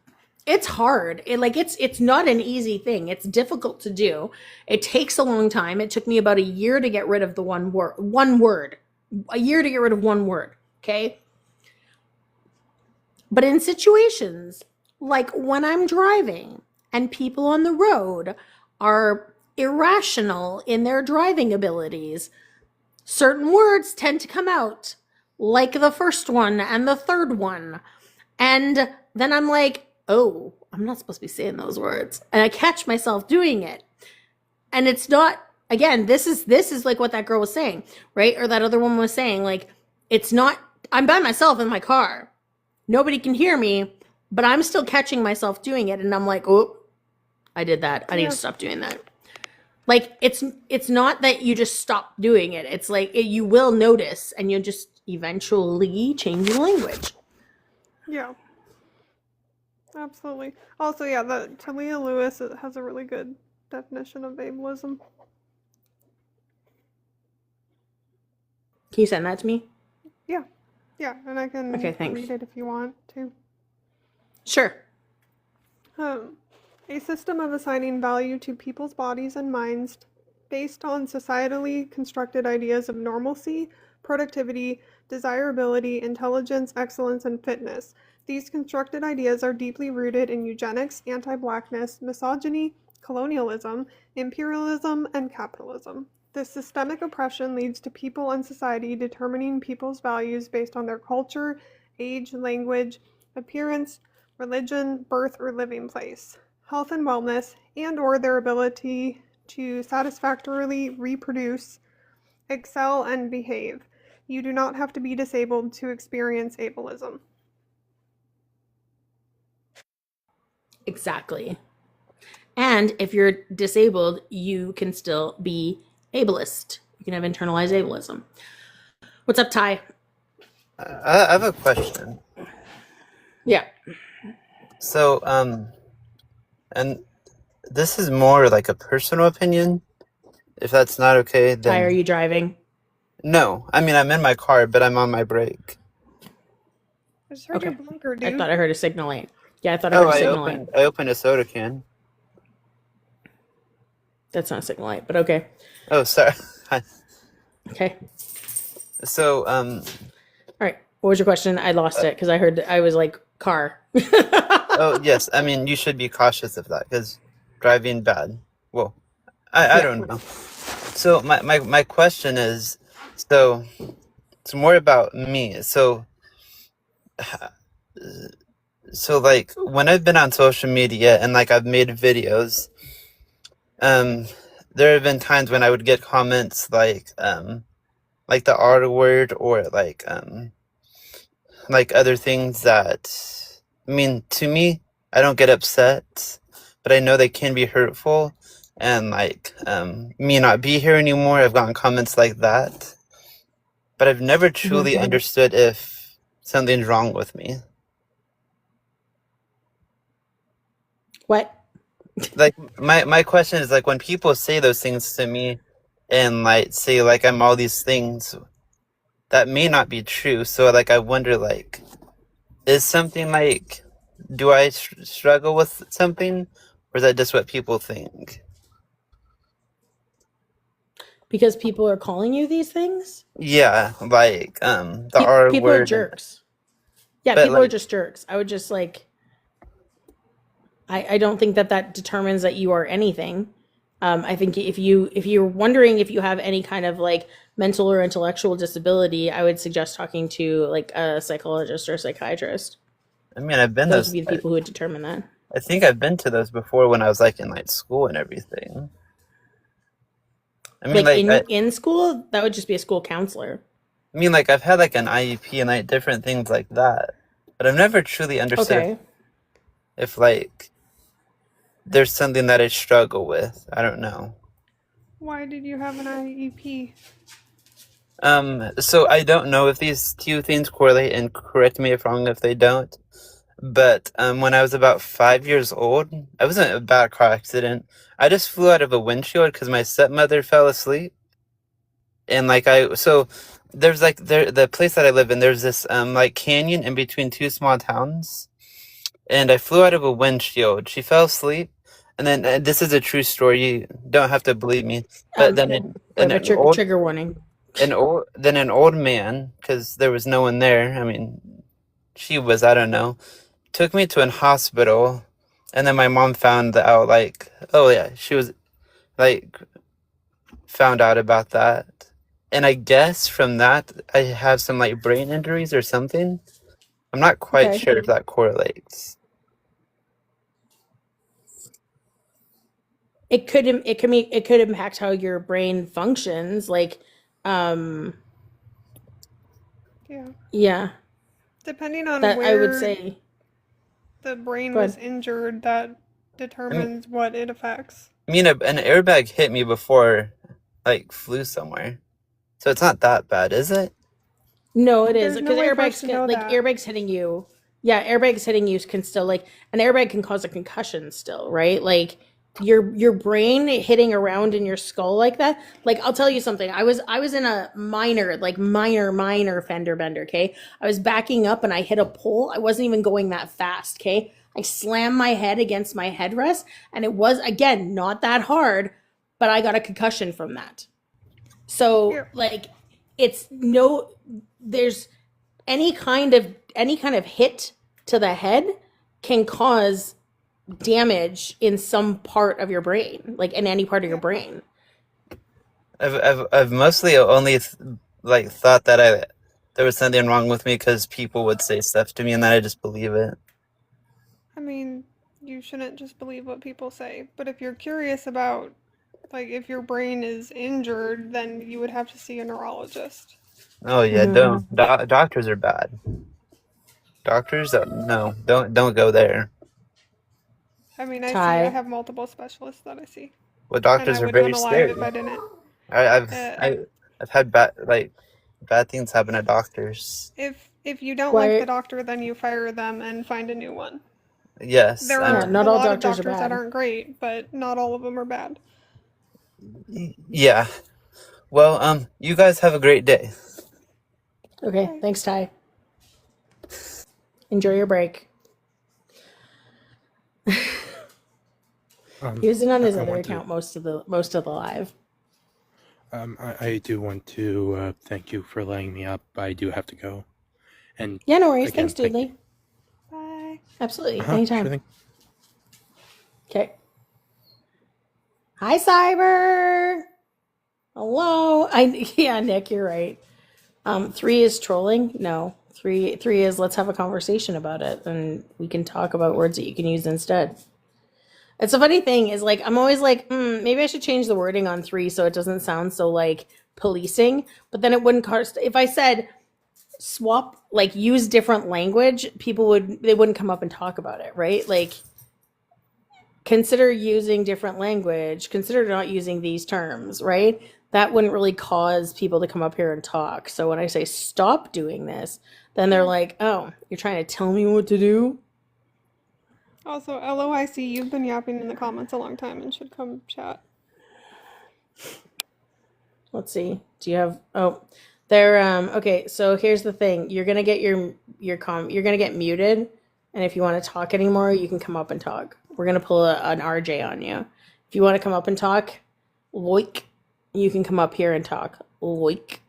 It's hard. It's not an easy thing. It's difficult to do. It takes a long time. It took me about a year to get rid of the one word. A year to get rid of one word. Okay. But in situations like when I'm driving and people on the road are irrational in their driving abilities, certain words tend to come out, like the first one and the third one. And then I'm like, oh, I'm not supposed to be saying those words. And I catch myself doing it. And it's not, again, this is like what that girl was saying, right? Or that other woman was saying, like, it's not, I'm by myself in my car. Nobody can hear me, but I'm still catching myself doing it. And I'm like, oh, I did that. I need to stop doing that. Like, it's not that you just stop doing it. It's like, you will notice and you just, eventually changing language. Yeah. Absolutely. Also, yeah, Talia Lewis has a really good definition of ableism. Can you send that to me? Yeah. Yeah, and I can Okay, thanks. read it if you want to. Sure. A system of assigning value to people's bodies and minds based on societally constructed ideas of normalcy, productivity, desirability, intelligence, excellence, and fitness. These constructed ideas are deeply rooted in eugenics, anti-blackness, misogyny, colonialism, imperialism, and capitalism. This systemic oppression leads to people and society determining people's values based on their culture, age, language, appearance, religion, birth, or living place, health and wellness, and or their ability to satisfactorily reproduce, excel, and behave. You do not have to be disabled to experience ableism. Exactly. And if you're disabled, you can still be ableist. You can have internalized ableism. What's up, Ty? I have a question. Yeah. So, and this is more like a personal opinion. If that's not okay, Ty, are then you driving? no. I mean, I'm in my car, but I'm on my break. I just heard your blinker, dude. I thought I heard a signal light. Yeah, I thought I heard a signal light. I opened a soda can. That's not a signal light, but okay. Oh, sorry. Okay. So, All right. What was your question? I lost it because I was like, car. oh, yes. I mean, you should be cautious of that because driving bad. Well, I don't know. So, my question is, so it's more about me. So, like, when I've been on social media and, like, I've made videos, there have been times when I would get comments like the R word or like other things that, I mean, to me, I don't get upset, but I know they can be hurtful. And like me not be here anymore, I've gotten comments like that, but I've never truly understood if something's wrong with me. What? Like my question is, like, when people say those things to me and like say like I'm all these things that may not be true, so like I wonder, like, is something like, do I struggle with something, or is that just what people think? Because people are calling you these things? Yeah, like the R People word. are jerks. Yeah, But, people are like, just jerks. I would just like, I don't think that determines that you are anything. I think if you're wondering if you have any kind of like mental or intellectual disability, I would suggest talking to like a psychologist or a psychiatrist. I mean, I've been Those those. would be the people who would determine that. I think I've been to those before when I was like in like school and everything. I mean, Like in school, that would just be a school counselor. I mean, like, I've had like an IEP and like different things like that, but I've never truly understood Okay. if like there's something that I struggle with. I don't know. Why did you have an IEP? So I don't know if these two things correlate, and correct me if wrong if they don't. But when I was about 5 years old, I was in a bad car accident. I just flew out of a windshield because my stepmother fell asleep, and like there's like the place that I live in. There's this like canyon in between two small towns, and I flew out of a windshield. She fell asleep, and then this is a true story. You don't have to believe me, but then Trigger warning. an old man, because there was no one there. I mean, she was, I don't know, took me to a hospital, and then my mom found out, like, oh yeah, she was like found out about that, and I guess from that I have some like brain injuries or something. I'm not quite Okay. sure if that correlates. It could impact how your brain functions. Like, Yeah. Yeah. Depending on that where I would say. the brain Go was ahead. injured, that determines what it affects. I mean, an airbag hit me before, like, flew somewhere, so it's not that bad, is it? No, it is There's no because way for us airbags to can know like that. airbags hitting you. Yeah, airbags hitting you can still like an airbag can cause a concussion still, right? Like your brain hitting around in your skull like that. Like I'll tell you something. I was in a minor fender bender, okay? I was backing up and I hit a pole. I wasn't even going that fast, okay? I slammed my head against my headrest and it was again not that hard, but I got a concussion from that. So like it's no there's any kind of hit to the head can cause damage in some part of your brain, like in any part of your brain. I've mostly only like thought that there was something wrong with me because people would say stuff to me, and then I just believe it. I mean, you shouldn't just believe what people say, but if you're curious about, like, if your brain is injured, then you would have to see a neurologist. Oh yeah, don't doctors are bad. Doctors, no, don't go there. I mean, I Ty. have multiple specialists that I see. Well, And doctors I are wouldn't very want to lie scary. if I didn't. I've had bad things happen at doctors. If you don't Why- like the doctor, then you fire them and find a new one. Yes, There Yeah, are not a all lot of doctors are doctors that bad. aren't great, but not all of them are bad. yeah. Well, you guys have a great day. Okay, thanks, Ty. Enjoy your break. He was in on his I other want to- account most of the live. I do want to thank you for letting me up. I do have to go. And Yeah, no worries. again, Thanks, Doodly. Bye. Absolutely. Uh-huh, Anytime. sure thing. Okay. Hi, Cyber. Hello. Yeah, Nick, you're right. 3 is trolling. No, three is let's have a conversation about it, and we can talk about words that you can use instead. It's a funny thing is like I'm always like, maybe I should change the wording on 3 so it doesn't sound so like policing. But then it wouldn't cost if I said swap, like use different language, they wouldn't come up and talk about it, right? Like consider using different language, consider not using these terms, right? That wouldn't really cause people to come up here and talk. So when I say stop doing this, then they're like, oh, you're trying to tell me what to do? Also, LOIC, you've been yapping in the comments a long time and should come chat. Let's see. Do you have they're okay, so here's the thing. You're gonna get you're gonna get muted, and if you want to talk anymore, you can come up and talk. We're gonna pull an RJ on you. If you want to come up and talk, like you can come up here and talk. Like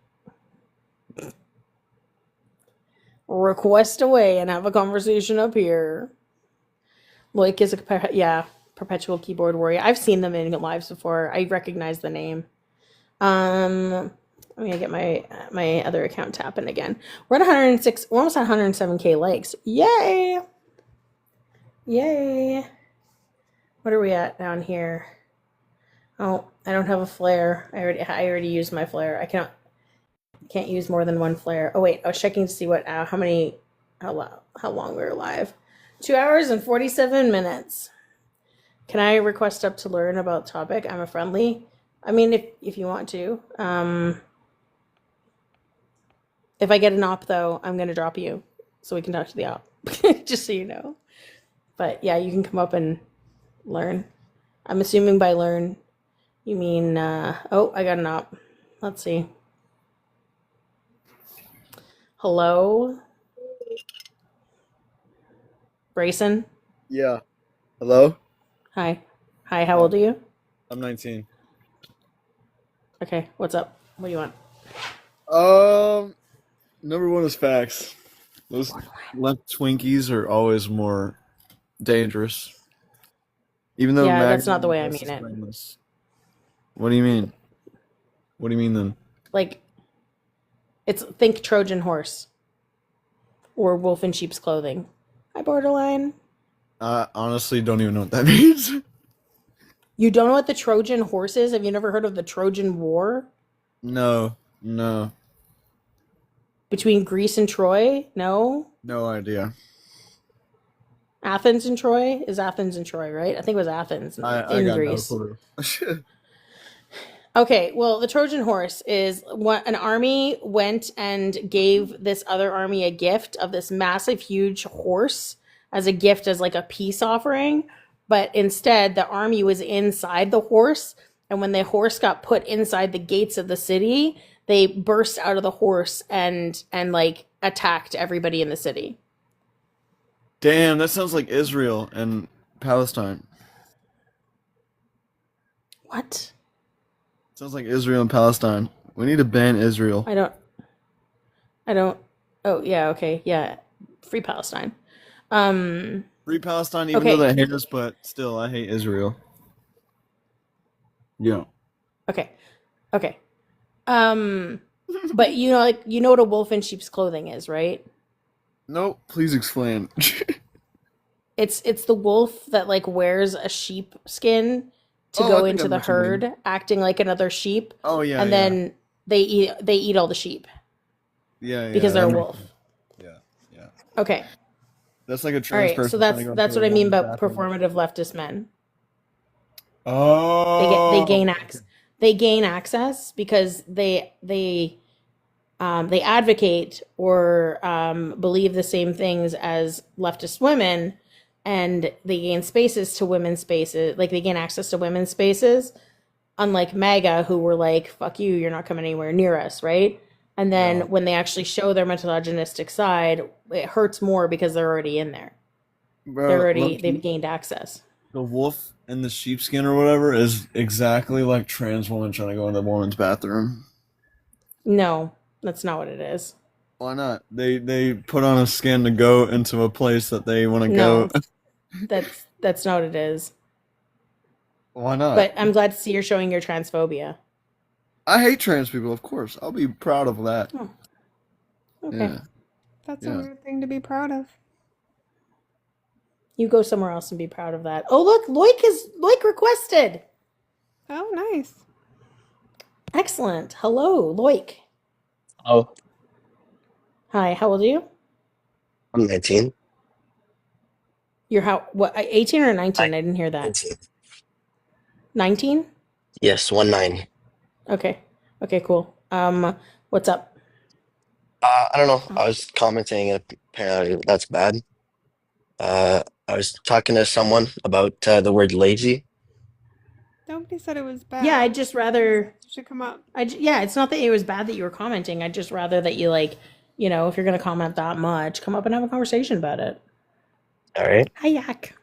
request away and have a conversation up here. Like is perpetual keyboard warrior. I've seen them in lives before. I recognize the name. I'm gonna get my other account tapping again. We're at 106. We're almost at 107k likes. Yay! Yay! What are we at down here? Oh, I don't have a flare. I already used my flare. I can't use more than one flare. Oh wait, I was checking to see how long we were live. 2 hours and 47 minutes. Can I request up to learn about topic? I'm a friendly. I mean, if you want to. If I get an op, though, I'm going to drop you so we can talk to the op, just so you know. But yeah, you can come up and learn. I'm assuming by learn, you mean, oh, I got an op. Let's see. Hello? Brayson? Yeah. Hello? Hi. Hi, how old are you? I'm 19. Okay, what's up? What do you want? Number one is facts. Those left Twinkies are always more dangerous. Even though Yeah, that's not the way I magazines mean it. explain this. What do you mean? What do you mean then? Like, think Trojan horse or wolf in sheep's clothing. Hi, borderline. I honestly don't even know what that means. You don't know what the Trojan horse is? Have you never heard of the Trojan War No. between Greece and Troy? No? No idea. Athens and Troy? Is Athens and Troy, right? I think it was Athens I in got Greece. no clue. Okay, well, the Trojan horse is what an army went and gave this other army a gift of this massive, huge horse as a gift, as like a peace offering. But instead, the army was inside the horse. And when the horse got put inside the gates of the city, they burst out of the horse and like attacked everybody in the city. Damn, that sounds like Israel and Palestine. What? Sounds like Israel and Palestine. We need to ban Israel. I don't. Oh, yeah, okay. Yeah. Free Palestine. Free Palestine, even though they hate us, but still, I hate Israel. Yeah. Okay. Okay. But you know, like, you know what a wolf in sheep's clothing is, right? Nope. Please explain. It's the wolf that like wears a sheep skin to Oh, I go think I into know the what you mean. herd, acting like another sheep. Oh, yeah, and yeah. then they eat all the sheep Yeah, because that they're a makes wolf. sense. Yeah, yeah. Okay. That's like a All trans right. person. So trying to go that's into what a I mean woman's about bathroom. performative leftist men. Oh. They gain access. They gain access because they advocate or believe the same things as leftist women, and they gain spaces to women's spaces. Like they gain access to women's spaces, unlike MAGA, who were like, "Fuck you, you're not coming anywhere near us," right? And then when they actually show their misogynistic side, it hurts more because they're already in there. Bro, They've gained access. the wolf in the sheepskin or whatever is exactly like trans woman trying to go into a woman's bathroom. No, that's not what it is. Why not? They put on a skin to go into a place that they want to No. go. That's not what it is. Why not? But I'm glad to see you're showing your transphobia. I hate trans people, of course. I'll be proud of that. Oh. Okay. Yeah. That's Yeah. a weird thing to be proud of. You go somewhere else and be proud of that. Oh look, Loic requested. Oh, nice. Excellent. Hello, Loic. Oh, Hi, how old are you? I'm 19. You're how what 18 or 19? I didn't hear that. 19. 19? Yes, 19. Okay. Okay, cool. What's up? I don't know. I was commenting, and apparently that's bad. I was talking to someone about the word lazy. Nobody said it was bad. Yeah, I'd just rather It should come up. yeah, it's not that it was bad that you were commenting. I'd just rather that you like, you know, if you're going to comment that much, come up and have a conversation about it. All right. Hi, Yak.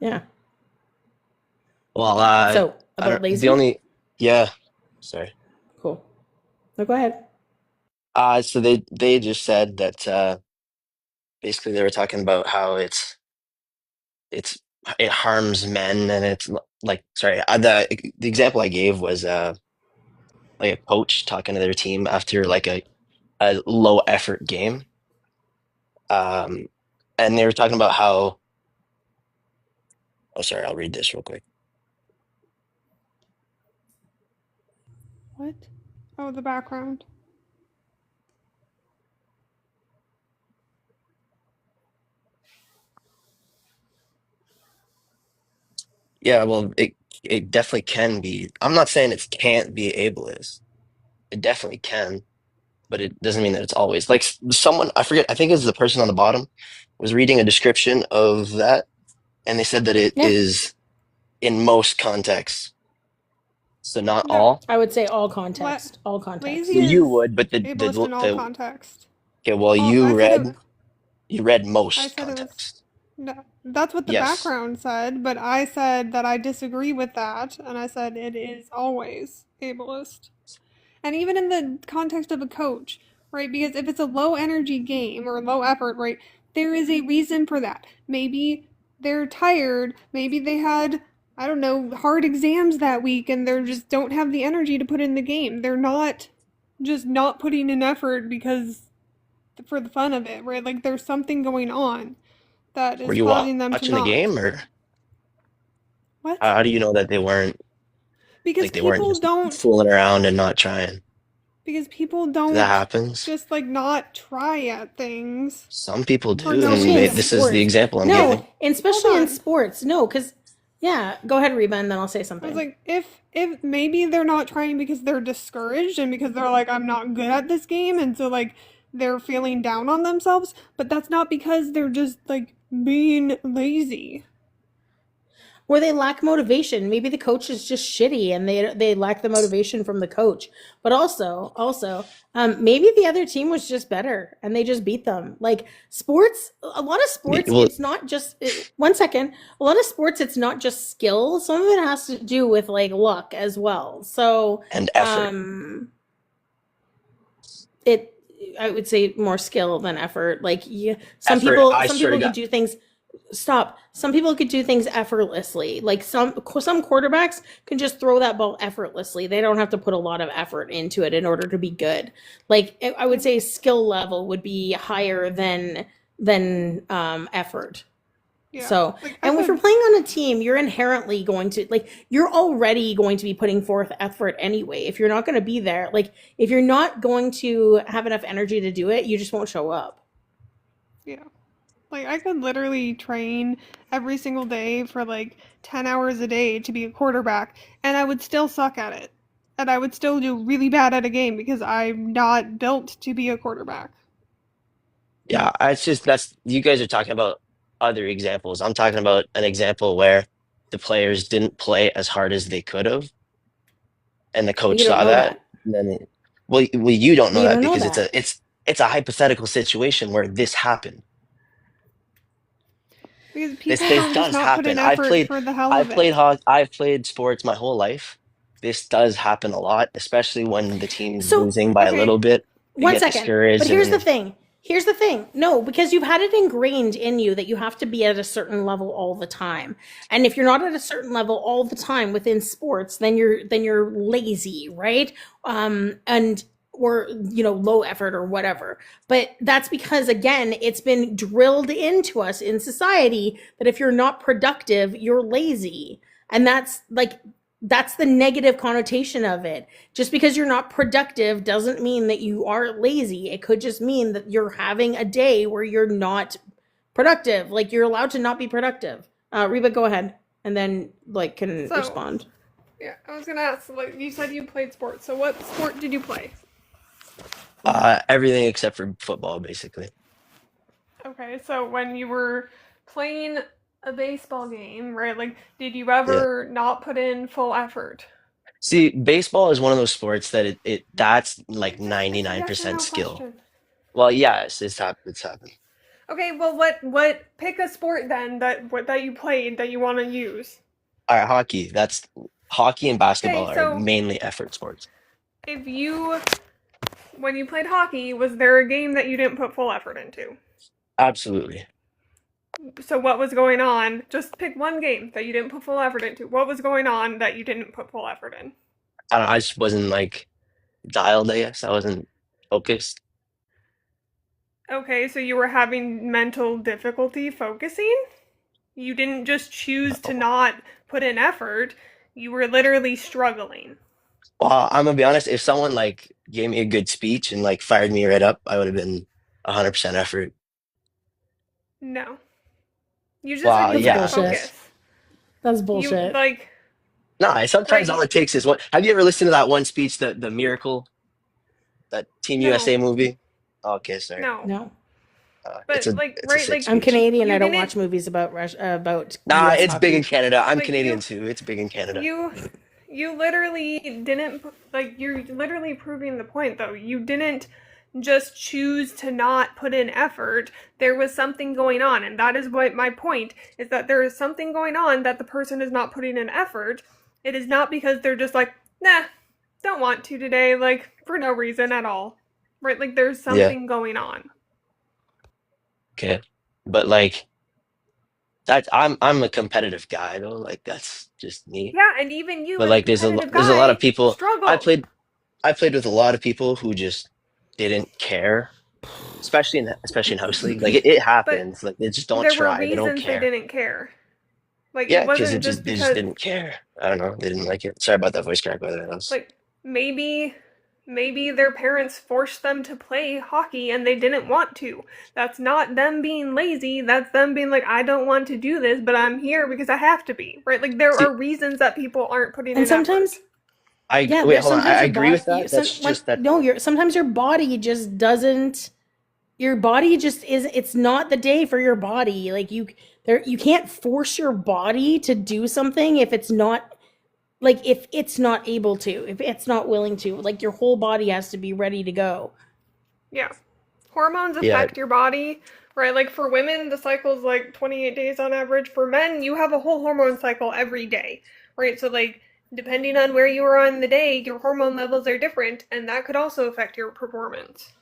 Yeah. Well, So, I about don't, lazy? the only, yeah, sorry. Cool. No, go ahead. So they just said that basically they were talking about how it harms men, and it's like, sorry, the example I gave was like a coach talking to their team after like a low effort game. And they were talking about how, oh, sorry, I'll read this real quick. What? Oh, the background. Yeah, well, it definitely can be. I'm not saying it can't be ableist. It definitely can, but it doesn't mean that it's always. Like someone, I forget, I think it's the person on the bottom was reading a description of that, and they said that it is in most contexts. So not all. I would say all context. All context. Lazy Well, you is would, but ableist in all context. okay, well, I said you read I most said it context. was. No, that's what the Yes. background said, but I said that I disagree with that, and I said it is always ableist. And even in the context of a coach, right? Because if it's a low energy game or low effort, right, there is a reason for that. Maybe they're tired, maybe they had, I don't know, hard exams that week and they just don't have the energy to put in the game. They're not just not putting in effort because for the fun of it, right? Like there's something going on that Were is you causing them to watching the not. game, or What? how do you know that they weren't Because like they weren't people just don't fooling around and not trying? because people That don't happens. just like not try at things Some people for do, no and reason. this is the example I'm No, giving. and especially in sports. No, because Yeah, go ahead, Reba, and then I'll say I was something. like, if maybe they're not trying because they're discouraged and because they're like, I'm not good at this game, and so like they're feeling down on themselves, but that's not because they're just like being lazy. Or they lack motivation. Maybe the coach is just shitty and they lack the motivation from the coach. But also, maybe the other team was just better and they just beat them. Like sports, a lot of sports, Well, it's not just 1 second. A lot of sports, it's not just skill. Some of it has to do with like luck as well. So and effort. it, I would say more skill than effort. Like yeah, Effort, I some swear to people could God. do things. Stop. Some people could do things effortlessly. Like some quarterbacks can just throw that ball effortlessly. They don't have to put a lot of effort into it in order to be good. Like I would say skill level would be higher than effort. Yeah. So, Like and if you're playing on a team, you're inherently going to like you're already going to be putting forth effort anyway. If you're not going to be there, like if you're not going to have enough energy to do it, you just won't show up. yeah. Like I could literally train every single day for like 10 hours a day to be a quarterback and I would still suck at it. And I would still do really bad at a game because I'm not built to be a quarterback. Yeah, it's just that's you guys are talking about other examples. I'm talking about an example where the players didn't play as hard as they could have, and the But coach you don't saw know that. that. And then, well, you don't But know you that don't know because that. it's a hypothetical situation where this happened. Because This people this don't just does not put in happen. effort for the hell of it. I've played sports my whole life. This does happen a lot, especially when the team's So, losing by a little Okay, bit. They one get second. But discouraged, and here's then the they thing. Here's the thing. No, because you've had it ingrained in you that you have to be at a certain level all the time. And if you're not at a certain level all the time within sports, then you're lazy, right? And or low effort or whatever. But that's because again, it's been drilled into us in society that if you're not productive, you're lazy. And that's the negative connotation of it. Just because you're not productive doesn't mean that you are lazy. It could just mean that you're having a day where you're not productive. Like you're allowed to not be productive. Reba, go ahead, and then like can so respond. yeah, I was gonna ask. Like you said, you played sports. So what sport did you play? everything except for football, basically. Okay, so when you were playing a baseball game, right? Like, did you Yeah. ever not put in full effort? See, baseball is one of those sports that that's like It's a yes or 99% no skill. question. Well, yes, it's happened. Okay, well, what? Pick a sport then that you played that you want to use. All right, hockey. That's hockey and basketball Okay, are so mainly effort sports. if you when you played hockey, was there a game that you didn't put full effort into? Absolutely. So what was going on? Just pick one game that you didn't put full effort into. What was going on that you didn't put full effort in? I don't know, I just wasn't like dialed, I guess. I wasn't focused. Okay, so you were having mental difficulty focusing? You didn't just choose to not put in effort. You were literally struggling. Well, I'm gonna be honest, if someone like gave me a good speech and like fired me right up, I would have been 100% effort. No. You just said Well, you That's can't yeah. bullshit. focus. That's You bullshit. like No, sometimes all right it takes is one. Have you ever listened to that one speech, the Miracle, that Team no. USA movie? Okay, sorry. No. No, It's But a like it's a right sick like I'm speech. Canadian. you I don't didn't watch movies about Russia, about Nah, U.S. it's big in hockey. Canada. I'm like Canadian too. It's big in Canada. you literally didn't like you're literally proving the point though. You didn't just choose to not put in effort. There was something going on, and that is what my point is, that there is something going on that the person is not putting in effort. It is not because they're just like, nah, don't want to today, like for no reason at all. Right? Like there's Yeah. something going on. Okay. But like that I'm a competitive guy though. Like that's just me. Yeah, and even you But as a like competitive there's a lot of guy people struggled. I played with a lot of people who just didn't care, especially in house league. Like it But happens. Like they just don't there were try. They don't reasons they care. didn't care. Like it Yeah, because wasn't just they just because didn't care. I don't know. They didn't like it. Sorry about that voice crack, by the way. That was like maybe Maybe their parents forced them to play hockey and they didn't want to. That's not them being lazy. That's them being like, I don't want to do this, but I'm here because I have to be, right? Like, there are reasons that people aren't putting And in sometimes, effort. yeah, Wait, there's hold on. sometimes I your agree body. with that. That's just that. No, sometimes your body just doesn't. Your body just is. It's not the day for your body. Like you can't force your body to do something if it's not able to, if it's not willing to. Like your whole body has to be ready to go. Yeah. Hormones Yeah. affect your body, right? Like for women, the cycle is like 28 days on average. For men, you have a whole hormone cycle every day, right? So like depending on where you are on the day, your hormone levels are different, and that could also affect your performance.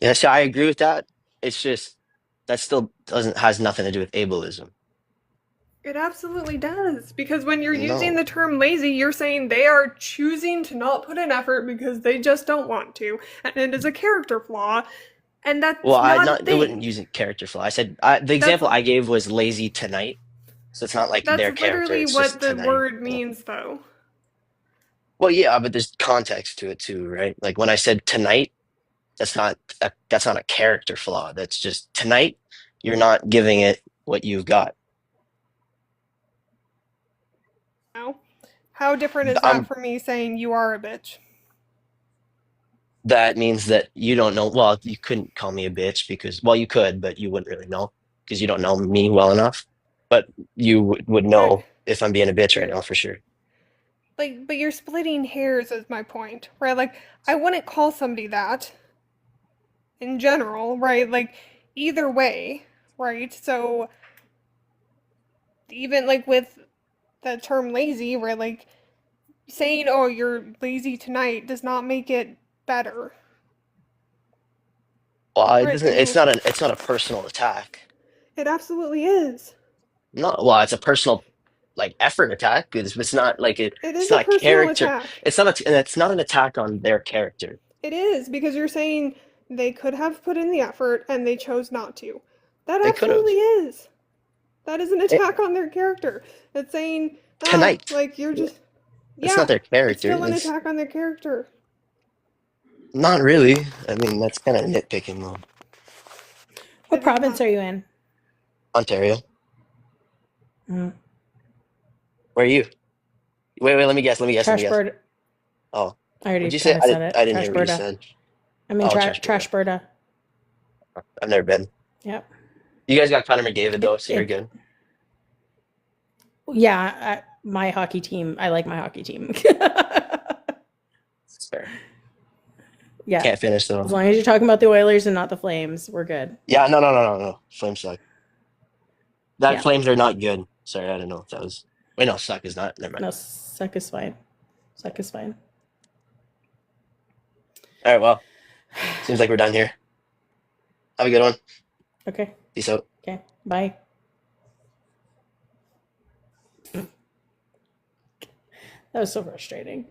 Yeah, so I agree with that. It's just that still has nothing to do with ableism. It absolutely does. Because when you're using No. the term lazy, you're saying they are choosing to not put in effort because they just don't want to. And it is a character flaw. And that's Well, not a I thing. wouldn't use a character flaw. I said the example I gave was lazy tonight. So it's not like That's their character. literally It's what just the tonight. word means, though. Well, yeah, but there's context to it too, right? Like when I said tonight, that's not a character flaw. That's just tonight. You're not giving it what you've got. How different is that from me saying you are a bitch? That means that you don't know. Well, you couldn't call me a bitch because, well, you could, but you wouldn't really know because you don't know me well enough. But you would know if I'm being a bitch right now for sure. Like, but you're splitting hairs is my point, right? Like, I wouldn't call somebody that in general, right? Like, either way, right? So, even like with the term lazy, right? Like, saying, oh, you're lazy tonight does not make it better. Well, it Right, doesn't. I mean, It's not a personal attack. it absolutely is. No, well, it's a personal like effort attack. It's not like It it's is a not a personal character. attack. It's not an attack on their character. It is, because you're saying they could have put in the effort and they chose not to. That They could have absolutely is. That is an attack on their character. It's saying, tonight. like you're just. It's not their It's character. still an It's attack on their character. not really. I mean, that's kind of nitpicking though. What province are you in? Ontario. Mm. Where are you? Wait, let me guess. Trashbird. Oh, I already what'd you say? kind of said it. I didn't hear what you Trashbirda. said. I mean, Trashbirda. I've never been. Yep. You guys got Connor McDavid though, so you're good. Yeah, my hockey team. I like my hockey team. Fair. Yeah. Can't finish though. As long as you're talking about the Oilers and not the Flames, we're good. Yeah, no. Flames suck. Flames are not good. Sorry, I don't know if that was. Wait, no, suck is not. Never mind. No, suck is fine. Suck is fine. All right, well, seems like we're done here. Have a good one. Okay. Peace out. Okay. Bye. That was so frustrating.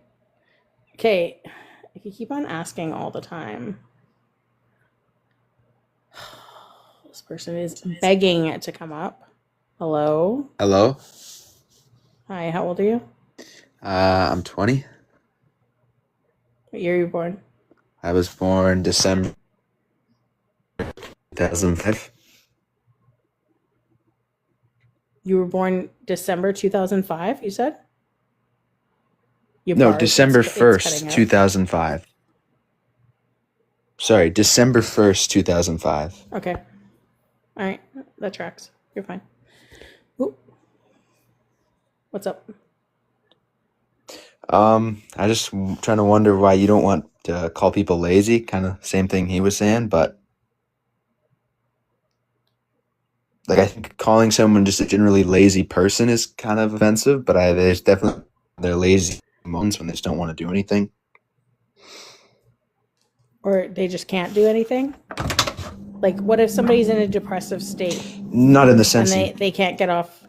Okay. I could keep on asking all the time. This person is begging to come up. Hello? Hello? Hi, how old are you? I'm 20. What year are you born? I was born December 2005. You were born December 2005, you said? No, December 1st, 2005. Sorry, December 1st, 2005. Okay. All right. That tracks. You're fine. Ooh. What's up? I just trying to wonder why you don't want to call people lazy. Kind of same thing he was saying, but like I think calling someone just a generally lazy person is kind of offensive. But there's definitely they're lazy moments when they just don't want to do anything. Or they just can't do anything? Like, what if somebody's in a depressive state? Not in the sense and they can't get off.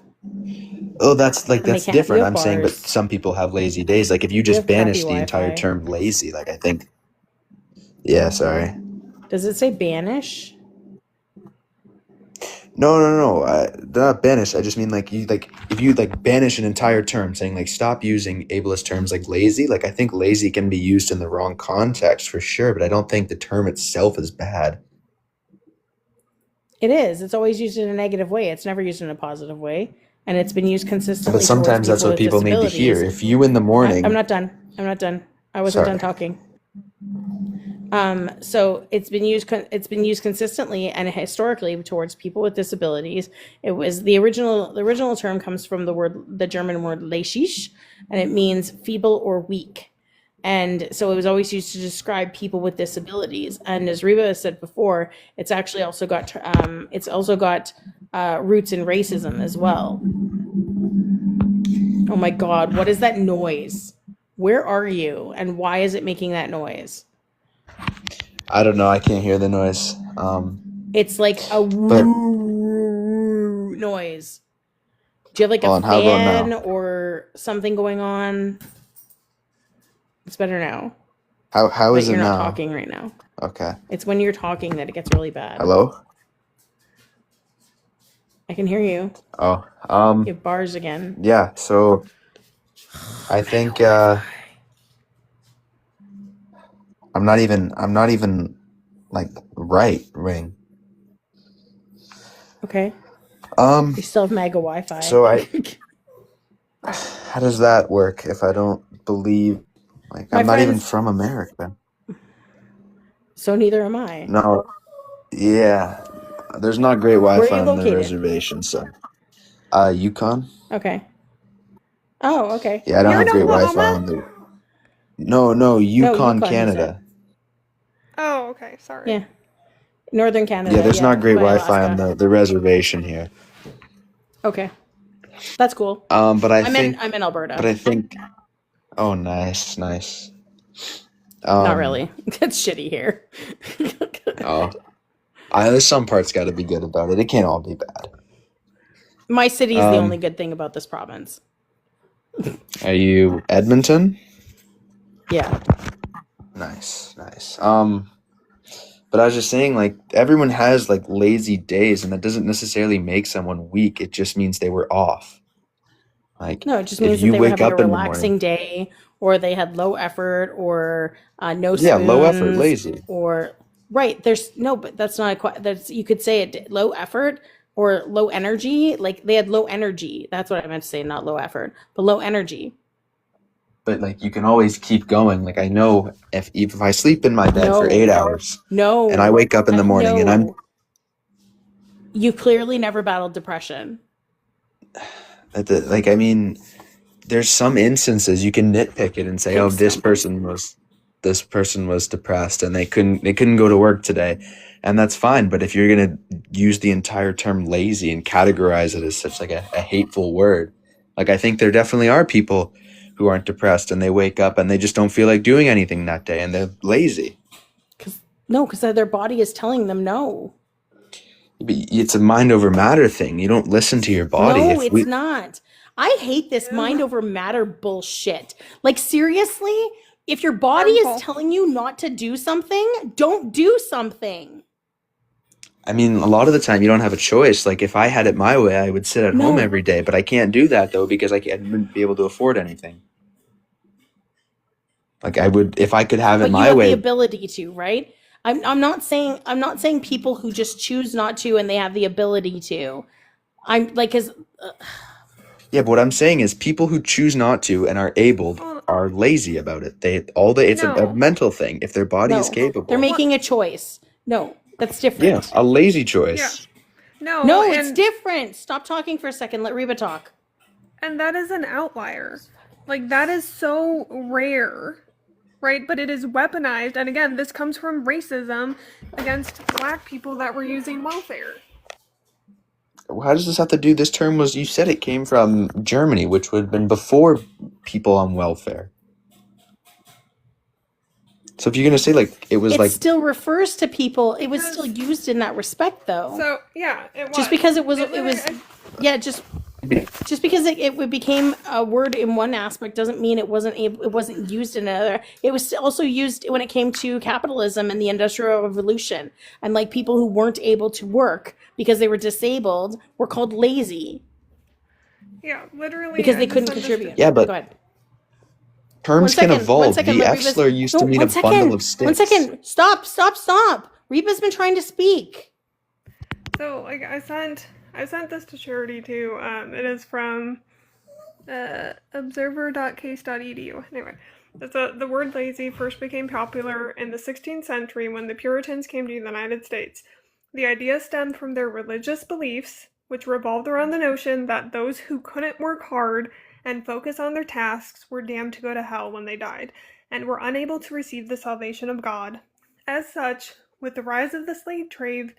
Oh, that's And they can't different. do I'm saying, but bars. some people have lazy days. Like if you just have crappy banish the entire Wi-Fi. term lazy, like I think. Yeah, sorry. Does it say banish? No. They're not banished. I just mean like if you like banish an entire term, saying like stop using ableist terms like lazy. Like I think lazy can be used in the wrong context for sure, but I don't think the term itself is bad. It is. It's always used in a negative way. It's never used in a positive way, and it's been used consistently. But sometimes that's what people need to hear. If you in the morning, I'm not done. I wasn't done talking. So it's been used consistently and historically towards people with disabilities. It was the original term comes from the German word "lässig," and it means feeble or weak. And so it was always used to describe people with disabilities. And as Reba said before, it's actually also got roots in racism as well. Oh my God, what is that noise? Where are you? And why is it making that noise? I don't know. I can't hear the noise. It's like a noise. Do you have like a fan or something going on? It's better now. How is it now? You're not talking right now. Okay. It's when you're talking that it gets really bad. Hello? I can hear you. Oh. You have bars again. Yeah, so I think I'm not even like right ring. Okay. You still have mega Wi-Fi. So how does that work if I don't believe I'm not even from America? So neither am I. No. Yeah. There's not great Wi-Fi on the reservation, so Yukon. Okay. Oh, okay. Yeah, I don't have great Wi-Fi on the No, Yukon, Canada. Oh, okay. Sorry. Yeah. Northern Canada. Yeah, there's not great Wi-Fi on the reservation here. Okay. That's cool. But I'm in Alberta. But I think oh, nice. Not really. It's shitty here. There's some parts got to be good about it. It can't all be bad. My city is the only good thing about this province. Are you Edmonton? Yeah. Nice. But I was just saying, like, everyone has like lazy days, and that doesn't necessarily make someone weak. It just means they were off. Like, no, it just means that they were having a relaxing day, or they had low effort, or no spoons. Yeah, low effort, lazy. Or right, but that's not you could say it low effort or low energy. Like they had low energy. That's what I meant to say, not low effort, but low energy. But like you can always keep going. Like I know if I sleep in my bed for 8 hours, and I wake up in the morning and you clearly never battled depression. I mean, there's some instances you can nitpick it and say, "Oh, this person was depressed and they couldn't go to work today," and that's fine. But if you're gonna use the entire term lazy and categorize it as such like a hateful word, like I think there definitely are people who aren't depressed and they wake up and they just don't feel like doing anything that day and they're lazy. Because their body is telling them no. It's a mind over matter thing. You don't listen to your body. No, it's not. I hate this mind over matter bullshit. Like seriously, if your body is telling you not to do something, don't do something. I mean, a lot of the time you don't have a choice. Like if I had it my way, I would sit at home every day, but I can't do that though because I wouldn't be able to afford anything. Like I would, if I could have it my way. You have the ability to, right? I'm not saying people who just choose not to and they have the ability to. I'm like, yeah, but what I'm saying is people who choose not to and are able are lazy about it. It's a mental thing. If their body is capable, they're making a choice. No. That's different. Yeah, a lazy choice. Yeah. No, it's different. Stop talking for a second. Let Reba talk. And that is an outlier. Like, that is so rare, right? But it is weaponized. And again, this comes from racism against Black people that were using welfare. How does this have to do? This term you said it came from Germany, which would have been before people on welfare. So if you're going to say like it was it still refers to people, it was still used in that respect though. So yeah, it was. Just because it was Just because it became a word in one aspect doesn't mean it wasn't used in another. It was also used when it came to capitalism and the Industrial Revolution, and like people who weren't able to work because they were disabled were called lazy Yeah, literally. because they I just couldn't understood. contribute. Yeah, but Go ahead. terms can evolve. The let F Reba's- slur used to mean one a bundle of One sticks. second. Stop. Reba's been trying to speak. So, like, I sent this to Charity too. It is from observer.case.edu. Anyway, the word lazy first became popular in the 16th century when the Puritans came to the United States. The idea stemmed from their religious beliefs, which revolved around the notion that those who couldn't work hard and focus on their tasks were damned to go to hell when they died, and were unable to receive the salvation of God. As such, with the rise of the slave trade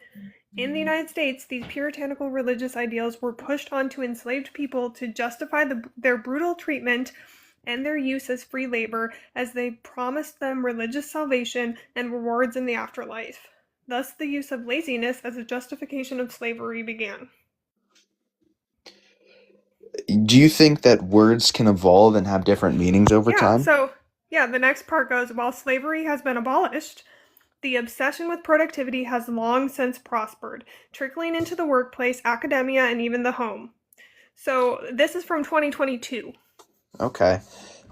in the United States, these puritanical religious ideals were pushed onto enslaved people to justify their brutal treatment and their use as free labor, as they promised them religious salvation and rewards in the afterlife. Thus, the use of laziness as a justification of slavery began. Do you think that words can evolve and have different meanings over time? So, the next part goes, while slavery has been abolished, the obsession with productivity has long since prospered, trickling into the workplace, academia, and even the home. So this is from 2022. Okay.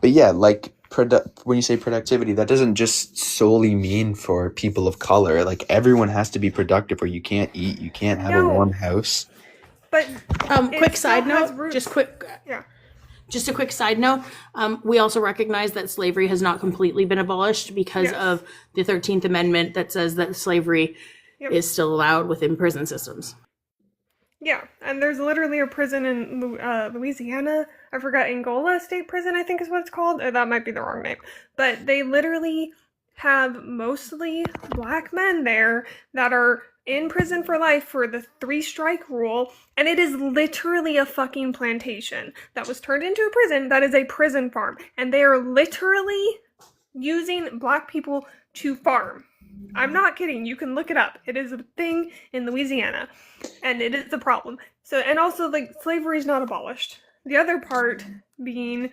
But yeah, like when you say productivity, that doesn't just solely mean for people of color. Like everyone has to be productive or you can't eat, you can't have a warm house. But quick side note, just a quick side note. We also recognize that slavery has not completely been abolished because of the 13th Amendment that says that slavery is still allowed within prison systems. Yeah, and there's literally a prison in Louisiana. I forgot, Angola State Prison, I think is what it's called. Or that might be the wrong name. But they literally have mostly black men there that are in prison for life for the 3-strike rule, and it is literally a fucking plantation that was turned into a prison that is a prison farm, and they are literally using black people to farm. I'm not kidding. You can look it up. It is a thing in Louisiana, and it is a problem. So, and also, like, slavery is not abolished. The other part being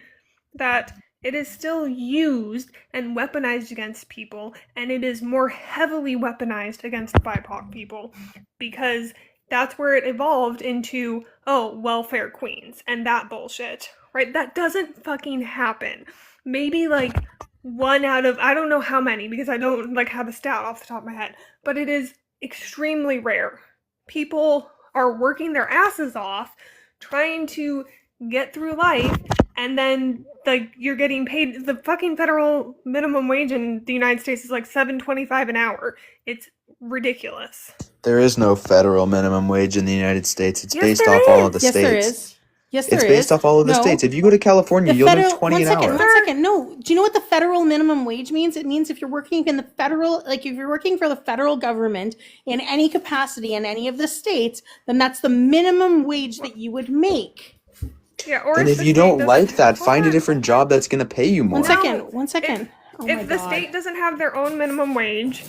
that it is still used and weaponized against people, and it is more heavily weaponized against BIPOC people, because that's where it evolved into, welfare queens and that bullshit, right? That doesn't fucking happen. Maybe, like, 1 out of, I don't know how many, because I don't, like, have a stat off the top of my head, but it is extremely rare. People are working their asses off, trying to get through life, and then, like, you're getting paid. The fucking federal minimum wage in the United States is like $7.25 an hour. It's ridiculous. There is no federal minimum wage in the United States. It's Yes, based there off all of the is. Yes, states. there is. Yes, there It's is. based off all of the No. states. If you go to California, you'll make 20 an hour. One second. No. Do you know what the federal minimum wage means? It means if you're working in the federal, like if you're working for the federal government in any capacity in any of the states, then that's the minimum wage that you would make. Yeah, or And if you don't like that, find a different job that's going to pay you more. One second. If the state doesn't have their own minimum wage,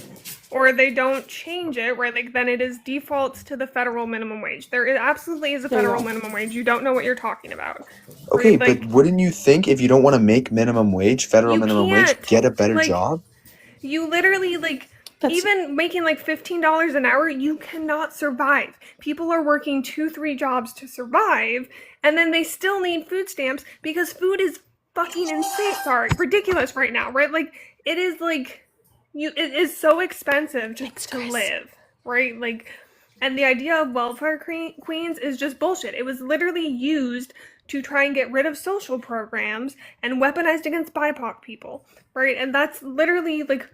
or they don't change it, right, like, then it is defaults to the federal minimum wage. There absolutely is a federal minimum wage. You don't know what you're talking about. Okay, right? Like, but wouldn't you think if you don't want to make minimum wage, federal minimum wage, can't. get a better Like, job? you literally, like, even making like $15 an hour, you cannot survive. People are working 2-3 jobs to survive, and then they still need food stamps because food is fucking insane. Sorry, ridiculous right now, right? Like, it is like, it is so expensive just to live, right? Like, and the idea of welfare queens is just bullshit. It was literally used to try and get rid of social programs and weaponized against BIPOC people, right? And that's literally, like,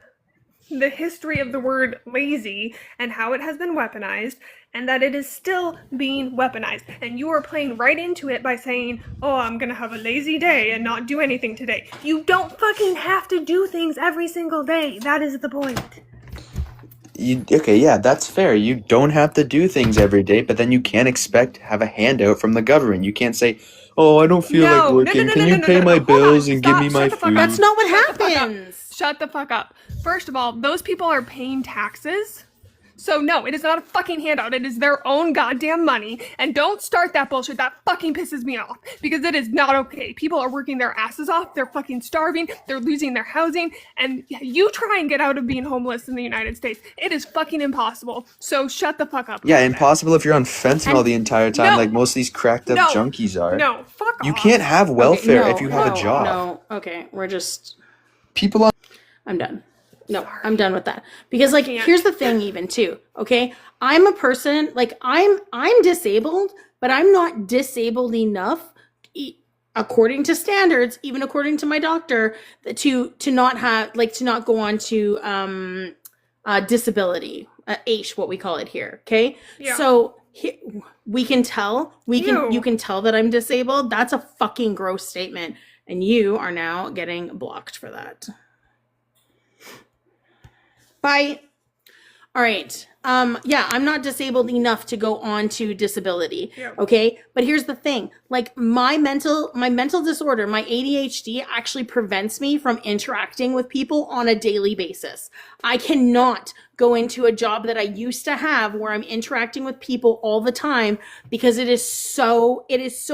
the history of the word lazy and how it has been weaponized, and that it is still being weaponized. And you are playing right into it by saying, I'm gonna have a lazy day and not do anything today. You don't fucking have to do things every single day. That is the point. Okay, yeah, that's fair. You don't have to do things every day, but then you can't expect to have a handout from the government. You can't say, I don't feel like working. Can you pay my bills and give me my food? That's not what happens. Shut the fuck up. First of all, those people are paying taxes. So no, it is not a fucking handout. It is their own goddamn money. And don't start that bullshit. That fucking pisses me off. Because it is not okay. People are working their asses off. They're fucking starving. They're losing their housing. And you try and get out of being homeless in the United States. It is fucking impossible. So shut the fuck up. Yeah, impossible if you're on fentanyl the entire time, No. like most of these cracked up No. junkies are. No, fuck You off. can't have welfare no, if you have a job. No, okay, we're just. People on. I'm done. No, I'm done with that. Because like, here's the thing even too, okay? I'm a person, like I'm disabled, but I'm not disabled enough according to standards, even according to my doctor, to not have, like, to not go on to disability, H, what we call it here, okay? Yeah. So we can tell, Ew. you can tell that I'm disabled. That's a fucking gross statement. And you are now getting blocked for that. Bye. All right. Yeah, I'm not disabled enough to go on to disability. Yeah. Okay. But here's the thing. Like my mental disorder, my ADHD actually prevents me from interacting with people on a daily basis. I cannot go into a job that I used to have where I'm interacting with people all the time because it is so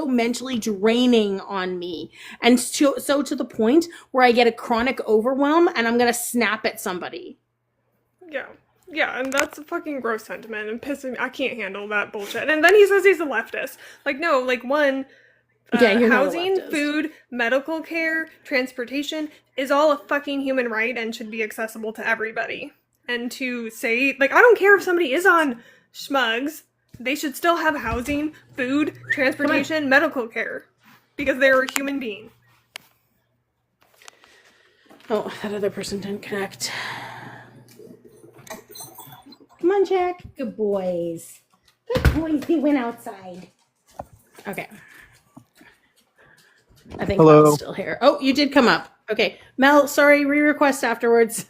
mentally draining on me. And so to the point where I get a chronic overwhelm and I'm going to snap at somebody. Yeah. Yeah, and that's a fucking gross sentiment and pissing me. I can't handle that bullshit. And then he says he's a leftist. Like, no, like one, Yeah, you're not a housing, leftist. food, medical care, transportation is all a fucking human right and should be accessible to everybody. And to say, like, I don't care if somebody is on schmugs, they should still have housing, food, transportation, medical care. Because they're a human being. Oh, that other person didn't connect. Come on, Jack. Good boys. Good boys. They went outside. Okay. I think Hello. Mel's still here. Oh, you did come up. Okay. Mel, sorry, re-request afterwards.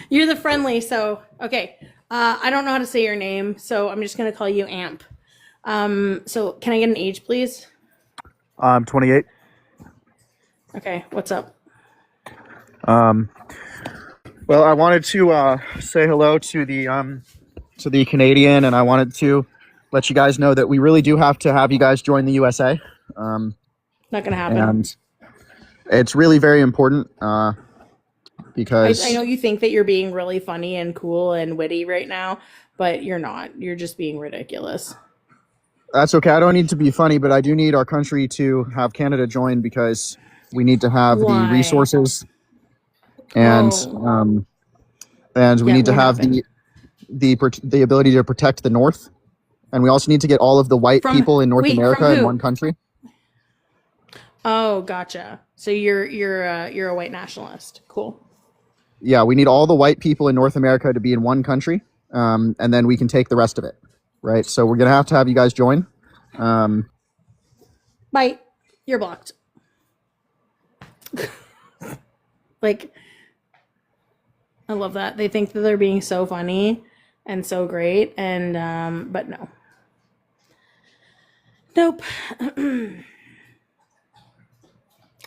You're the friendly, so okay. I don't know how to say your name, so I'm just gonna call you Amp. So can I get an age, please? I'm 28. Okay, what's up? Well, I wanted to say hello to the Canadian, and I wanted to let you guys know that we really do have to have you guys join the USA. Not gonna happen. And it's really very important because I know you think that you're being really funny and cool and witty right now, but you're not. You're just being ridiculous. that's okay. I don't need to be funny, but I do need our country to have Canada join because we need to have Why? the resources and Oh. and we Yeah, need to won't have happen. the ability to protect the North, and we also need to get all of the white people in North wait, from America in who? one country. Oh, gotcha. So you're a white nationalist. Cool. Yeah, we need all the white people in North America to be in one country, and then we can take the rest of it, right? So we're gonna have you guys join. Bye. You're blocked. Like, I love that. They think that they're being so funny and so great, and but no. Nope.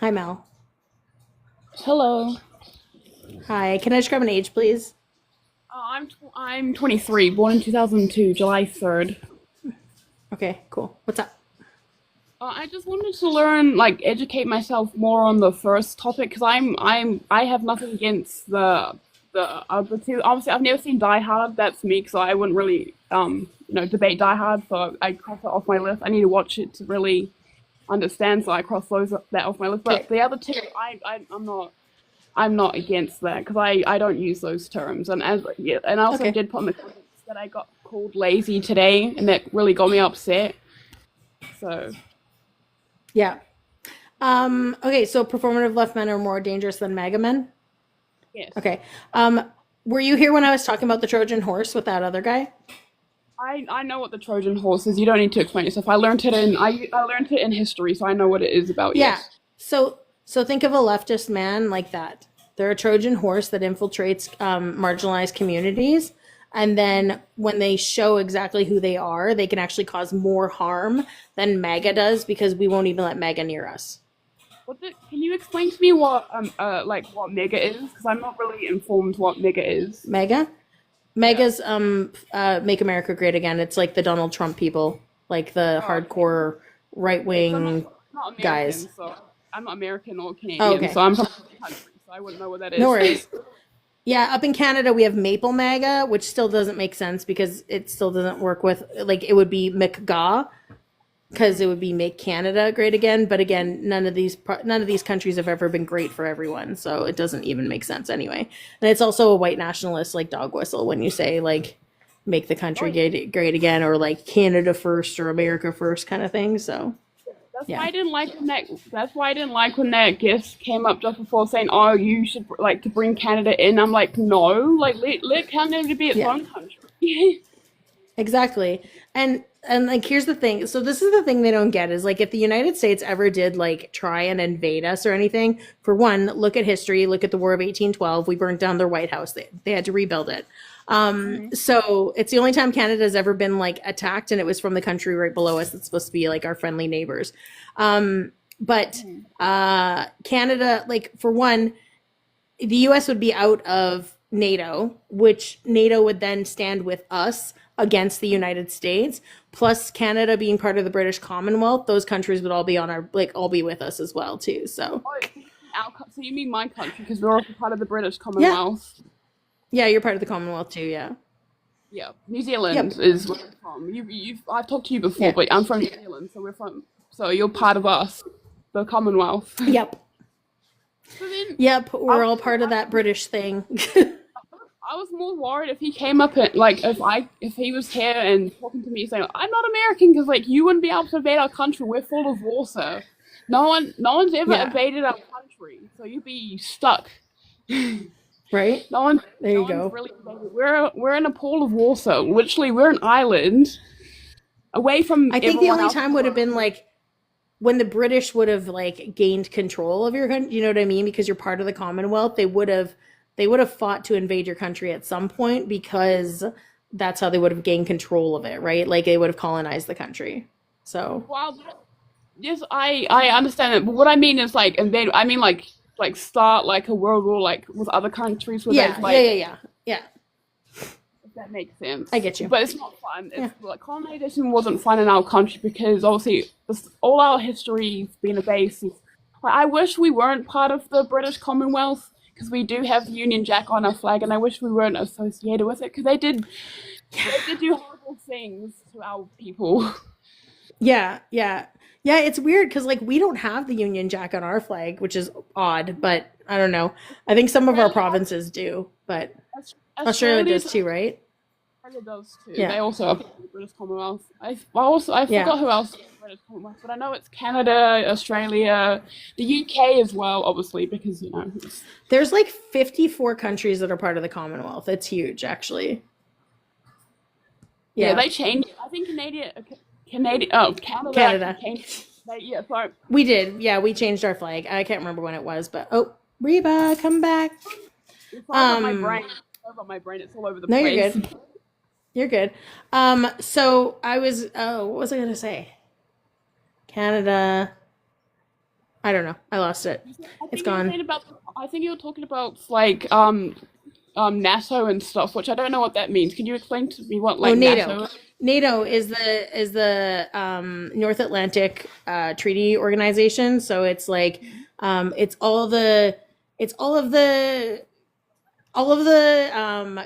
Hi, Mel. Hello. Hi. Can I just grab an age, please? I'm 23, born in 2002, July 3rd. Okay, cool. What's up? I just wanted to learn, like, educate myself more on the first topic because I have nothing against the other two. Obviously, I've never seen Die Hard. That's me, so I wouldn't really debate Die Hard. So I cross it off my list. I need to watch it to really understand. So I cross that off my list. But the other two, I'm not against that because I don't use those terms. And I also did put in the comments that I got called lazy today, and that really got me upset. So. Yeah. Okay, so performative left men are more dangerous than MAGA men? Yes. Okay. Were you here when I was talking about the Trojan horse with that other guy? I know what the Trojan horse is. You don't need to explain yourself. I learned it in history, so I know what it is about. Yeah. Yes. So think of a leftist man like that. They're a Trojan horse that infiltrates marginalized communities. And then when they show exactly who they are, they can actually cause more harm than MAGA does because we won't even let MAGA near us. Can you explain to me what what MAGA is? Because I'm not really informed what MAGA is. MAGA? MAGA's Make America Great Again. It's like the Donald Trump people, like the hardcore right wing not American, guys. so I'm not American or Canadian, Oh, okay. so I'm from the country, so I wouldn't know what that is. No worries. Yeah, up in Canada we have Maple MAGA, which still doesn't make sense because it still doesn't work with, like, it would be McGaw because it would be Make Canada Great Again. But again, none of these countries have ever been great for everyone, so it doesn't even make sense anyway. And it's also a white nationalist like dog whistle when you say like make the country great again, or like Canada first or America first kind of thing. So That's why I didn't like when that. That's why I didn't like when that guest came up just before saying, "Oh, you should like to bring Canada in." I'm like, no, like let Canada be its own country. Exactly. And like here's the thing. So this is the thing they don't get is like if the United States ever did like try and invade us or anything, for one, look at history, look at the War of 1812. We burnt down their White House. They had to rebuild it. So it's the only time Canada's ever been like attacked, and it was from the country right below us that's supposed to be like our friendly neighbors. But Canada, like for one, the US would be out of NATO, which NATO would then stand with us against the United States, plus Canada being part of the British Commonwealth. Those countries would all be on our, like, all be with us as well too. So So you mean my country because we're also part of the British Commonwealth? Yeah, you're part of the Commonwealth too. Yeah. Yeah, New Zealand is where I'm from. I've talked to you before, but I'm from New Zealand, so you're part of us, the Commonwealth. Yep. So then, Yep, we're all part of that British thing. I was more worried if he came up and like if he was here and talking to me saying I'm not American because like you wouldn't be able to invade our country. We're full of water. No one's ever invaded our country, so you'd be stuck. Right? There you go. Really invaded. We're in a pool of water. Literally, we're an island away from. I think the only time would have been like when the British would have like gained control of your country. You know what I mean? Because you're part of the Commonwealth. They would have fought to invade your country at some point because that's how they would have gained control of it, right? Like they would have colonized the country. So. Well, yes, I understand it, but what I mean is like invade. I mean like start like a world war like with other countries. Where Yeah. If that makes sense. I get you. But it's not fun. It's like colonization wasn't fun in our country because obviously all our history's been a base. Like, I wish we weren't part of the British Commonwealth because we do have the Union Jack on our flag, and I wish we weren't associated with it because they did do horrible things to our people. Yeah. It's weird because like we don't have the Union Jack on our flag, which is odd, but I don't know. I think some of our provinces do, but Australia does too, right? Australia does too. Yeah. They also have the British Commonwealth. I forgot who else is the British Commonwealth, but I know it's Canada, Australia, the UK as well, obviously, because there's like 54 countries that are part of the Commonwealth. It's huge, actually. Yeah, they changed. I think Canada. Sorry. We did. Yeah, we changed our flag. I can't remember when it was, but Reba, come back. It's all over my brain. It's all over the place. No, you're good. You're good. So I was. What was I gonna say? Canada. I don't know. I lost it. It's gone. I think you were talking about like NATO and stuff, which I don't know what that means. Can you explain to me what like NATO? NATO is the North Atlantic Treaty Organization. So it's like it's all of the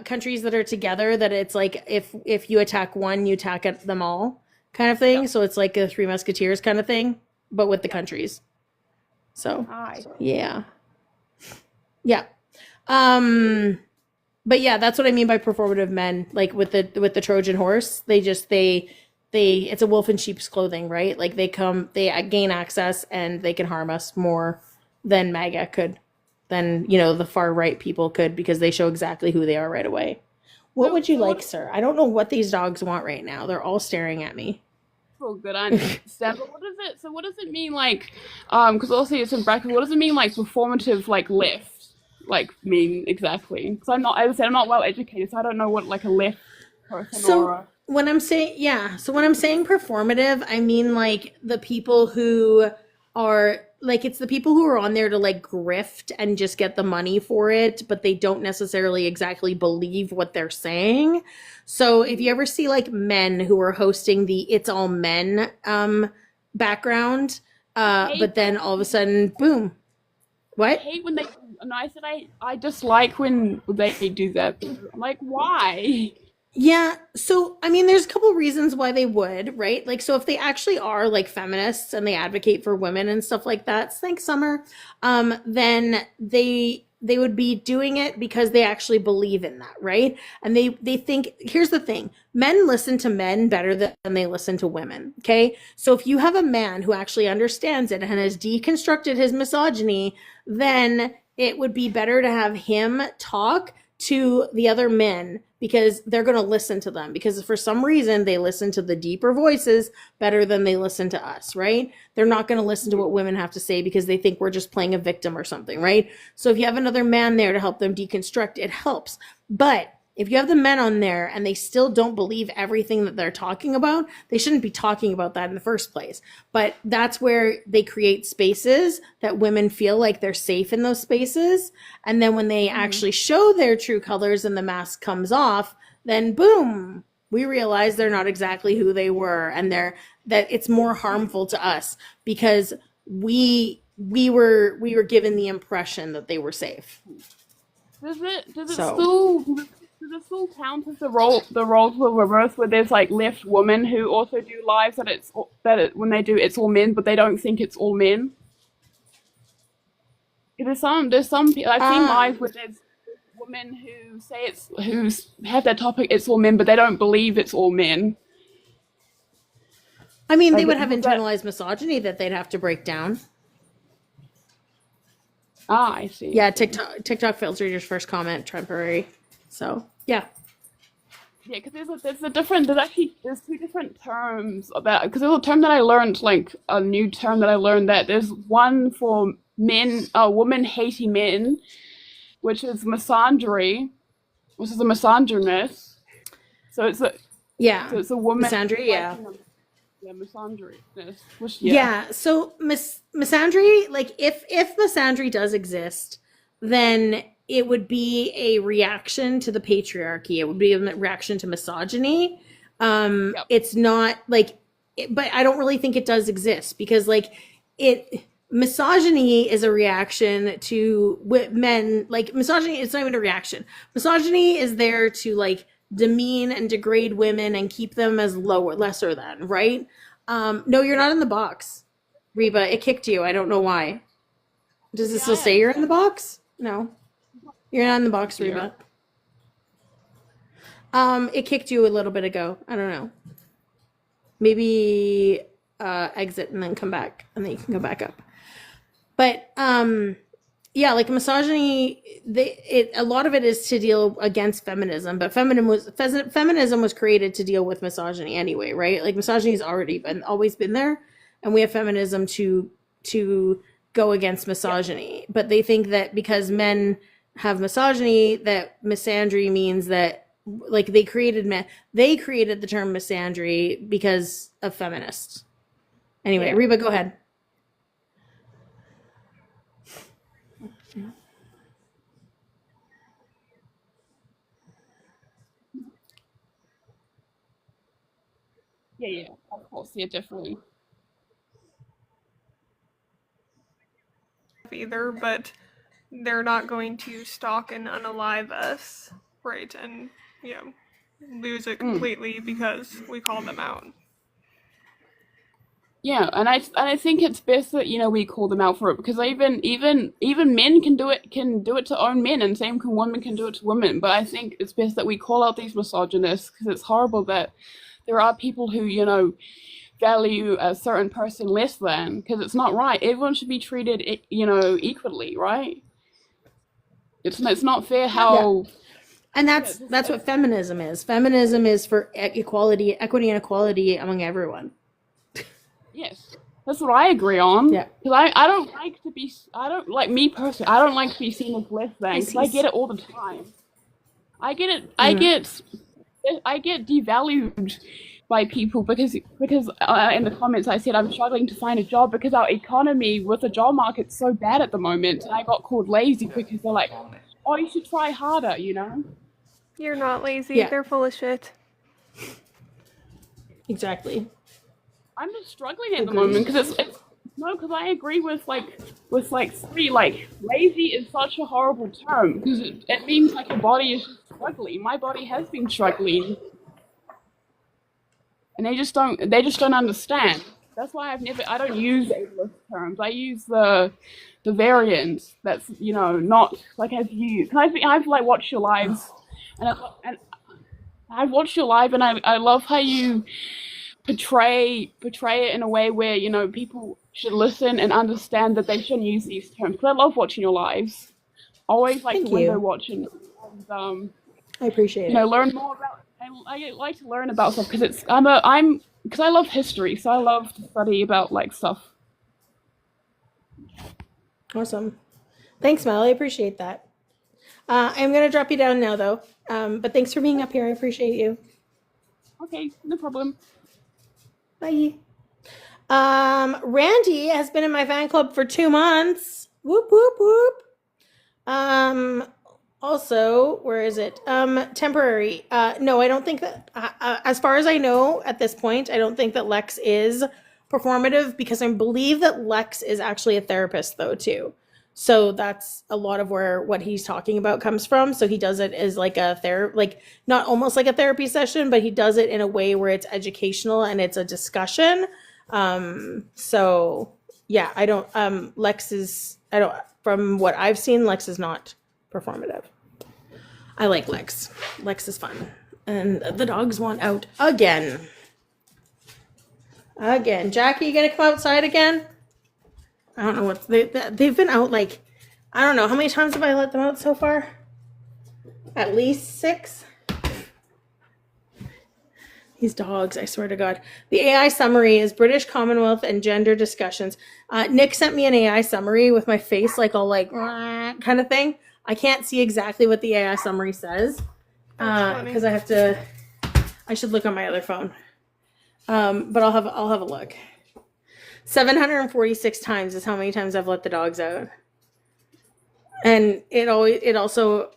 countries that are together. That it's like if you attack one, you attack at them all, kind of thing. So it's like a Three Musketeers kind of thing, but with the countries. So yeah. But yeah, that's what I mean by performative men. Like with the Trojan horse, they it's a wolf in sheep's clothing, right? Like they gain access and they can harm us more than MAGA could, than the far right people could, because they show exactly who they are right away. What would you like, sir? I don't know what these dogs want right now. They're all staring at me. Oh, good, I understand. But what is it? So what does it mean like? Because also it's in brackets. What does it mean like performative like left? Like mean exactly? Because I'm not. As I said, I'm not well educated, so I don't know what like a left person or. When I'm saying performative, I mean like the people who are like it's the people who are on there to like grift and just get the money for it, but they don't necessarily exactly believe what they're saying. So if you ever see like men who are hosting the It's All Men background, but then all of a sudden, boom. I What? hate when they. No, I said I dislike when they do that. I'm like, why? Yeah, so I mean, there's a couple reasons why they would, right? Like, so if they actually are like feminists and they advocate for women and stuff like that, thanks, Summer, then they would be doing it because they actually believe in that, right? And they think, here's the thing, men listen to men better than they listen to women, okay? So if you have a man who actually understands it and has deconstructed his misogyny, then it would be better to have him talk to the other men because they're going to listen to them, because for some reason they listen to the deeper voices better than they listen to us, right? They're not going to listen to what women have to say because they think we're just playing a victim or something, right? So if you have another man there to help them deconstruct, it helps. But if you have the men on there and they still don't believe everything that they're talking about, they shouldn't be talking about that in the first place. But that's where they create spaces that women feel like they're safe in those spaces. And then when they actually show their true colors and the mask comes off, then boom, we realize they're not exactly who they were, and that it's more harmful to us because we were given the impression that they were safe. Does it So- still count as the roles were reversed, where there's like left women who also do lives when they do It's All Men, but they don't think it's all men? There's some people I've seen lives where there's women who say who have that topic It's All Men, but they don't believe it's all men. I mean, they Like, would have was that- internalized misogyny that they'd have to break down. Ah, I see. Yeah, TikTok filtered your first comment temporary. So yeah. Yeah, because there's two different terms about, because there's a term that I learned, like a new term that I learned, that there's one for men, women hating men, which is misandry, which is a misogynist. So it's a Yeah. so it's a woman Misandry, yeah. Yeah, misandryness. Which Yeah. So misandry, like if misandry does exist, then it would be a reaction to the patriarchy. It would be a reaction to misogyny. It's not like, but I don't really think it does exist because like misogyny is a reaction to men. Like misogyny, it's not even a reaction. Misogyny is there to like demean and degrade women and keep them as lesser than, right? No, you're not in the box, Reba. It kicked you. I don't know why. Does it still say you're in the box? No. You're not in the box, Reba. It kicked you a little bit ago. I don't know. Maybe exit and then come back, and then you can go back up. But yeah, like misogyny, a lot of it is to deal against feminism, but feminism was created to deal with misogyny anyway, right? Like misogyny has always been there, and we have feminism to go against misogyny. But they think that because men have misogyny, that misandry means that like they created the term misandry because of feminists. Anyway, Yeah. Reba, go ahead. Yeah, of course, yeah, definitely. Either, but they're not going to stalk and unalive us, right? And lose it completely because we call them out. Yeah, and I think it's best that we call them out for it, because even men can do it to own men, and same women can do it to women. But I think it's best that we call out these misogynists, because it's horrible that there are people who value a certain person less than, because it's not right. Everyone should be treated equally, right? It's not fair how. Yeah. And that's what feminism is. Feminism is for equality, equity, and equality among everyone. Yes, that's what I agree on. Yeah. Because I don't like me personally, I don't like to be seen as less than, because I get it all the time. I get it. I get I get devalued by people because in the comments I said I'm struggling to find a job because our economy with the job market's so bad at the moment, and I got called lazy because they're like, oh, you should try harder, you know. You're not lazy. Yeah. They're full of shit. Exactly. I'm just struggling at the moment because it's no, because I agree with Sri, like lazy is such a horrible term because it means like your body is just struggling. My body has been struggling, and they just don't understand. That's why I don't use ableist terms. I use the variants. That's not like I've used. I've like watched your lives, and I've watched your live, and I love how you portray it in a way where people should listen and understand that they shouldn't use these terms. Because I love watching your lives. Always like to window watching and I appreciate it. learn more about. I like to learn about stuff because because I love history, so I love to study about like stuff. Awesome. Thanks, Mel. I appreciate that. I'm gonna drop you down now, though. But thanks for being up here. I appreciate you. Okay, no problem. Bye. Randy has been in my fan club for 2 months. Whoop whoop whoop. Also, where is it? Temporary. No, I don't think that. As far as I know, at this point, I don't think that Lex is performative because I believe that Lex is actually a therapist, though, too. So that's a lot of where what he's talking about comes from. So he does it as like not almost like a therapy session, but he does it in a way where it's educational and it's a discussion. So yeah, from what I've seen, Lex is not performative. I like Lex. Lex is fun. And the dogs want out again. Jackie, you gonna come outside again? I don't know what they've been out like, I don't know. How many times have I let them out so far? At least 6. These dogs, I swear to God. The AI summary is British Commonwealth and gender discussions. Nick sent me an AI summary with my face like all like kind of thing. I can't see exactly what the AI summary says because I should look on my other phone. But I'll have a look. 746 times is how many times I've let the dogs out. And it also,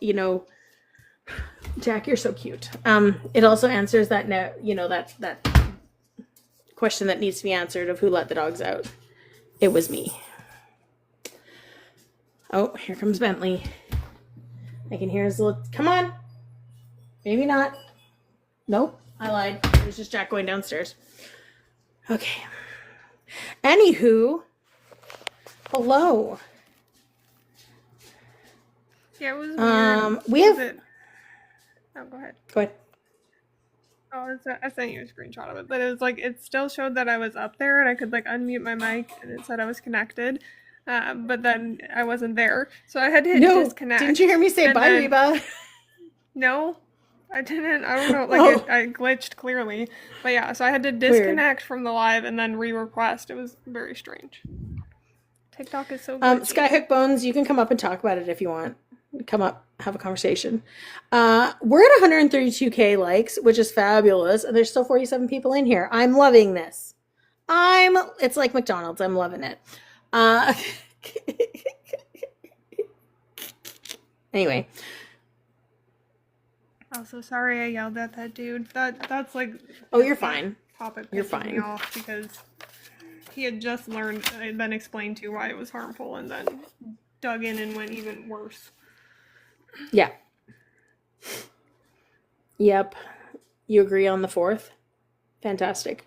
Jack, you're so cute. It also answers that that question that needs to be answered of who let the dogs out. It was me. Oh, here comes Bentley. I can hear his little, come on. Maybe not. Nope, I lied. It was just Jack going downstairs. Okay. Anywho, hello. Yeah, it was weird. We have. Oh, go ahead. Go ahead. Oh, I sent you a screenshot of it, but it was like it still showed that I was up there and I could like unmute my mic and it said I was connected, but then I wasn't there, so I had to hit disconnect. Didn't you hear me say bye, Reba? No, I didn't. I don't know. Like I glitched clearly, but yeah. So I had to disconnect from the live and then re-request. It was very strange. TikTok is so good. Skyhook Bones, you can come up and talk about it if you want. Come up, have a conversation. We're at 132K likes, which is fabulous, and there's still 47 people in here. I'm loving this. It's like McDonald's. I'm loving it. Anyway. Also, sorry I yelled at that dude. That's like. Oh, you're fine. Topic you're pissing fine. me off because he had just learned and then explained to why it was harmful, and then dug in and went even worse. Yeah. Yep. You agree on the 4th? Fantastic.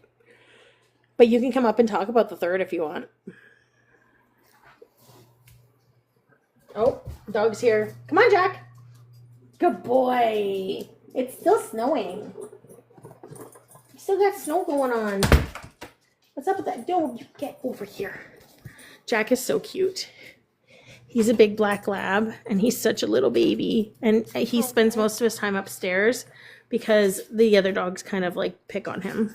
But you can come up and talk about the 3rd if you want. Oh, dog's here. Come on, Jack. Good boy. It's still snowing. You still got snow going on. What's up with that dog? You get over here. Jack is so cute. He's a big black lab, and he's such a little baby. And he spends most of his time upstairs because the other dogs kind of like pick on him.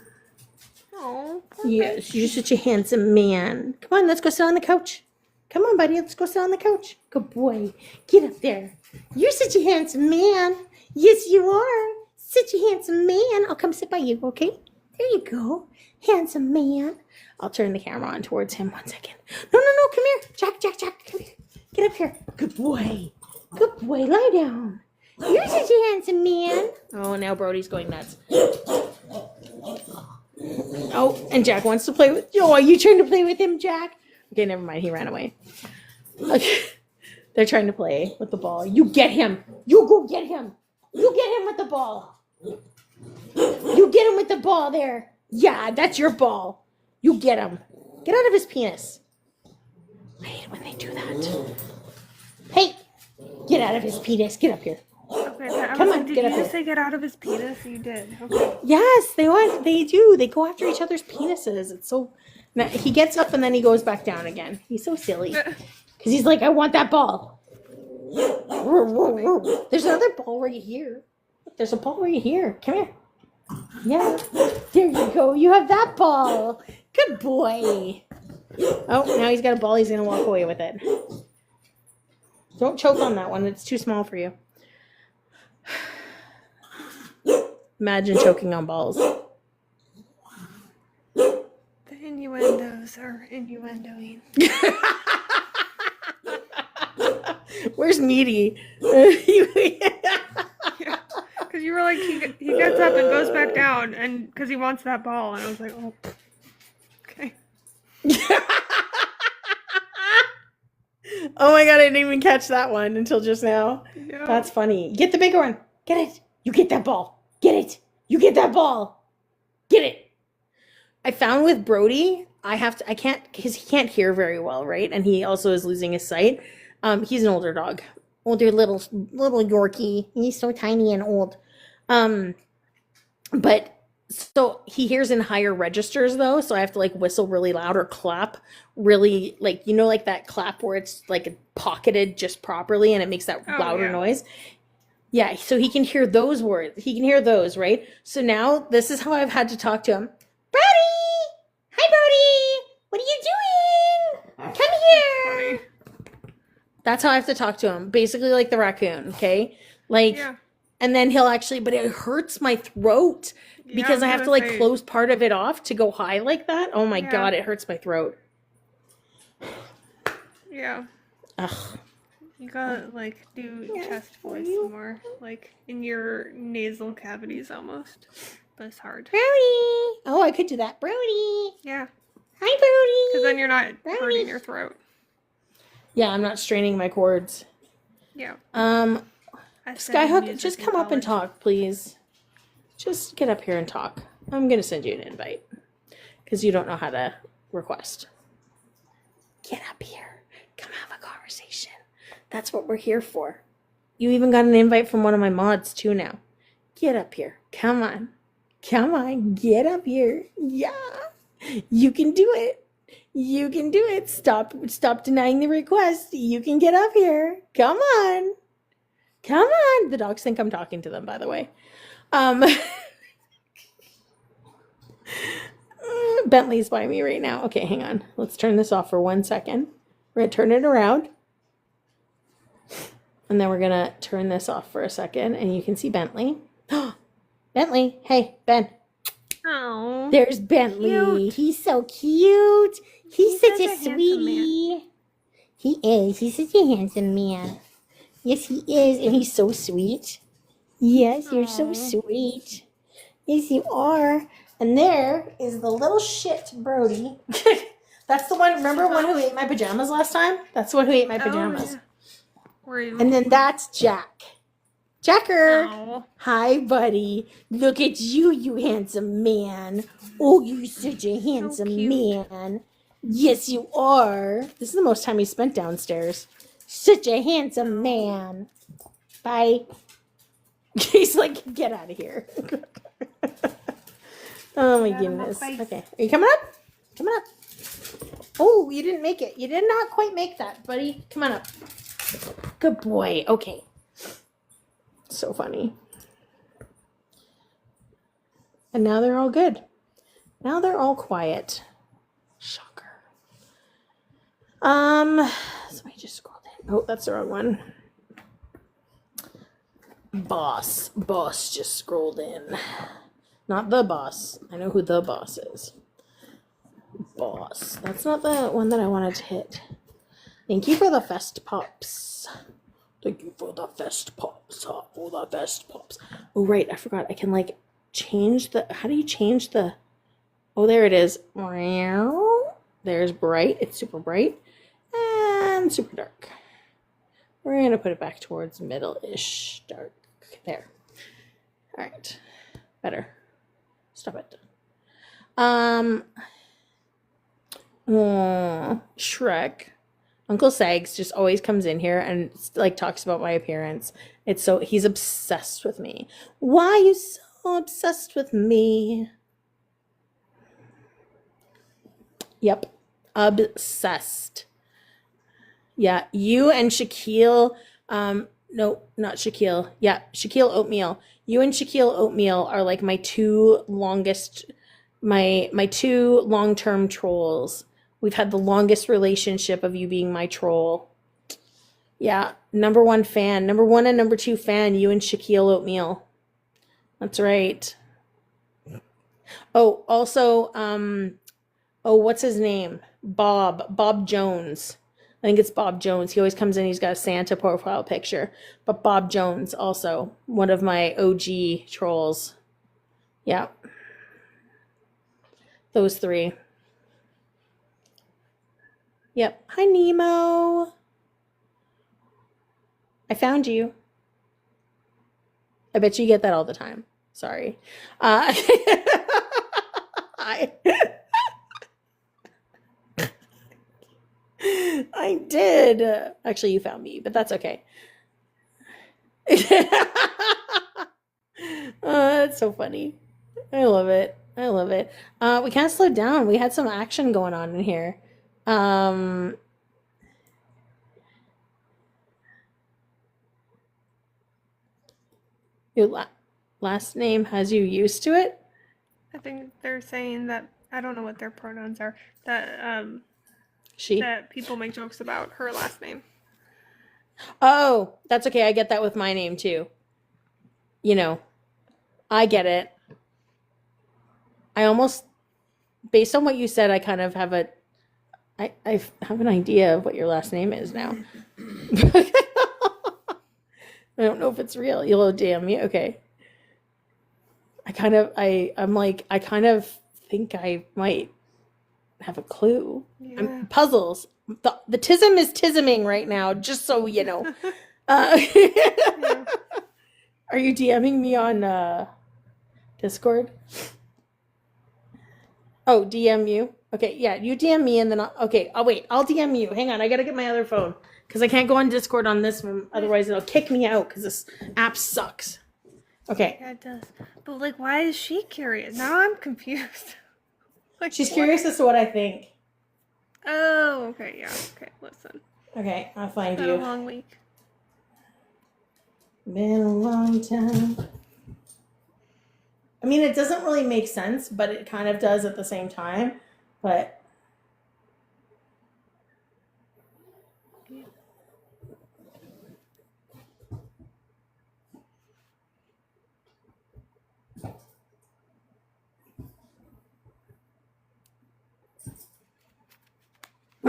Oh. Yes, you're such a handsome man. Come on, let's go sit on the couch. Come on, buddy, let's go sit on the couch. Good boy. Get up there. You're such a handsome man. Yes, you are. Such a handsome man. I'll come sit by you, okay? There you go. Handsome man. I'll turn the camera on towards him 1 second. No, come here. Jack, come here. Get up here. Good boy. Good boy, lie down. You're such a handsome man. Oh, now Brody's going nuts. Oh, and Jack wants to play with... Oh, are you trying to play with him, Jack? Okay, never mind. He ran away. Okay. They're trying to play with the ball. You get him. You go get him. You get him with the ball. You get him with the ball there. Yeah, that's your ball. You get him. Get out of his penis. I hate it when they do that. Hey, get out of his penis. Get up here. Okay, Come on, did get you up just here. say get out of his penis? You did. Okay. Yes, they do. They go after each other's penises. It's so... Now, he gets up and then he goes back down again. He's so silly. Because he's like, I want that ball. There's another ball right here. There's a ball right here. Come here. Yeah. There you go. You have that ball. Good boy. Oh, now he's got a ball. He's going to walk away with it. Don't choke on that one. It's too small for you. Imagine choking on balls. The innuendos are innuendoing. Where's Meaty? Because you were like, he gets up and goes back down, and because he wants that ball, and I was like, oh, okay. Oh my god, I didn't even catch that one until just now. Yeah. That's funny. Get the bigger one. Get it. You get that ball. Get it. You get that ball. Get it. I found with Brody, I can't, because he can't hear very well, right? And he also is losing his sight. He's an older dog. Older little Yorkie. He's so tiny and old. But so he hears in higher registers though, so I have to like whistle really loud or clap really, like, you know, like that clap where it's like pocketed just properly and it makes that louder noise. Yeah, so he can hear those words. He can hear those, right? So now this is how I've had to talk to him. Brody! Hi, Brody! What are you doing? Come here! That's how I have to talk to him. Basically like the raccoon, okay? Like, and then he'll actually, but it hurts my throat because I have to like close part of it off to go high like that. Oh my god, it hurts my throat. Yeah. Ugh. You gotta like do chest voice more, like in your nasal cavities almost. But it's hard. Brody! Oh, I could do that. Brody! Yeah. Hi, Brody! Because then you're not hurting your throat. Yeah, I'm not straining my cords. Yeah. Skyhook, just come up and talk, please. Just get up here and talk. I'm gonna send you an invite because you don't know how to request. Get up here. Come have a conversation. That's what we're here for. You even got an invite from one of my mods too now. Get up here. Come on. Come on. Get up here. Yeah. You can do it. You can do it. Stop denying the request. You can get up here. Come on. Come on. The dogs think I'm talking to them, by the way. Bentley's by me right now. Okay, hang on. Let's turn this off for 1 second. We're going to turn it around. And then we're going to turn this off for a second. And you can see Bentley. Bentley. Hey, Ben. Oh. There's Bentley. Cute. He's so cute. He's such a sweetie. He is. He's such a handsome man. Yes, he is. And he's so sweet. Yes, you're so sweet. Yes, you are. And there is the little shit Brody. That's the one, remember one who ate my pajamas last time? That's the one who ate my pajamas. And then that's Jack. Jacker. Oh. Hi, buddy. Look at you, you handsome man. Oh, you're such a handsome man. Yes, you are. This is the most time he spent downstairs. Such a handsome man. Bye. He's like, get out of here. Oh my goodness. Okay. Are you coming up? Coming up. Oh, you didn't make it. You did not quite make that, buddy. Come on up. Good boy. Okay. So funny. And now they're all good. Now they're all quiet. Shocker. Somebody just scrolled in. Oh, that's the wrong one. Boss just scrolled in. Not the boss. I know who the boss is. Boss. That's not the one that I wanted to hit. Thank you for the fest pops. Thank you for the fest pops. For the fest pops. Oh, right. I forgot. I can, like, change the... How do you change the... Oh, there it is. There's bright. It's super bright. And super dark. We're going to put it back towards middle-ish dark. There. All right. Better. Stop it. Shrek. Uncle Sags just always comes in here and like talks about my appearance. He's obsessed with me. Why are you so obsessed with me? Yep. Obsessed. Yeah, you and Shaquille, no, not Shaquille. Yeah, Shaquille Oatmeal. You and Shaquille Oatmeal are like my two long-term trolls. We've had the longest relationship of you being my troll. Yeah, number one and number two fan, you and Shaquille Oatmeal. That's right. Oh, also, what's his name? Bob Jones. I think it's Bob Jones. He always comes in, he's got a Santa profile picture. But Bob Jones, also, one of my OG trolls. Yeah. Those three. Yep. Hi, Nemo. I found you. I bet you get that all the time. Sorry. Hi. I did. Actually, you found me, but that's okay. That's so funny. I love it. I love it. We kind of slowed down. We had some action going on in here. Your last name has you used to it? I think they're saying that, I don't know what their pronouns are, that She. that people make jokes about her last name. Oh, that's okay. I get that with my name too. You know, I get it. I almost, based on what you said, I kind of have I have an idea of what your last name is now. I don't know if it's real. You'll DM me. Okay. I kind of think I might have a clue. Yeah. Puzzles. The tism is tisming right now, just so you know. Are you DMing me on Discord? Oh, DM you? Okay, yeah, you DM me and then I'll wait. I'll DM you. Hang on, I gotta get my other phone because I can't go on Discord on this one. Otherwise, it'll kick me out because this app sucks. Okay. Yeah, it does. But like, why is she curious? Now I'm confused. Like, She's what? curious as to what I think. Oh, okay, yeah. Okay, listen. Okay, I'll find Been you. a long week. Been a long time. I mean, it doesn't really make sense, but it kind of does at the same time. But oh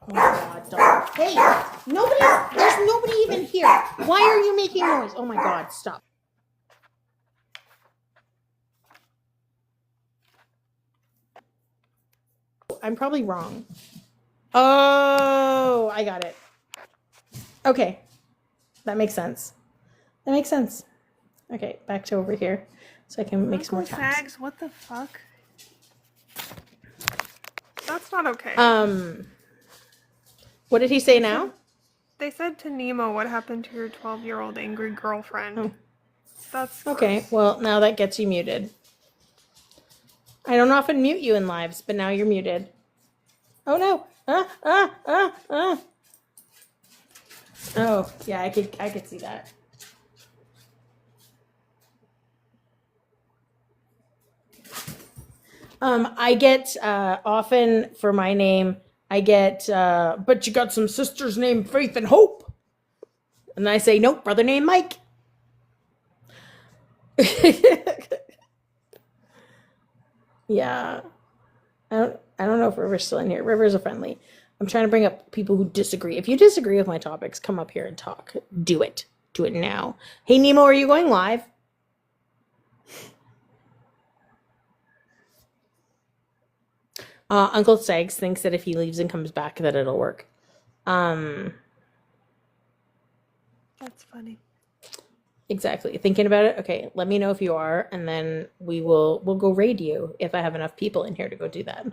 my god, dog. Hey, there's nobody even here. Why are you making noise? Oh my god, stop. I'm probably wrong. Oh, I got it. Okay. That makes sense. That makes sense. Okay, back to over here so I can make some more Uncle tabs. Sags, what the fuck? That's not okay. What did he say now? They said to Nemo, what happened to your 12-year-old angry girlfriend? Oh. That's Okay, gross. well, now that gets you muted. I don't often mute you in lives, but now you're muted. Oh no! Oh, yeah, I could see that. I get often for my name, I get but you got some sisters named Faith and Hope. And I say, nope, brother named Mike. Yeah. I don't know if River's still in here. River's a friendly. I'm trying to bring up people who disagree. If you disagree with my topics, come up here and talk. Do it. Do it now. Hey, Nemo, are you going live? Uncle Sags thinks that if he leaves and comes back, that it'll work. That's funny. Exactly. Thinking about it. Okay, let me know if you are, and then we'll go raid you if I have enough people in here to go do that.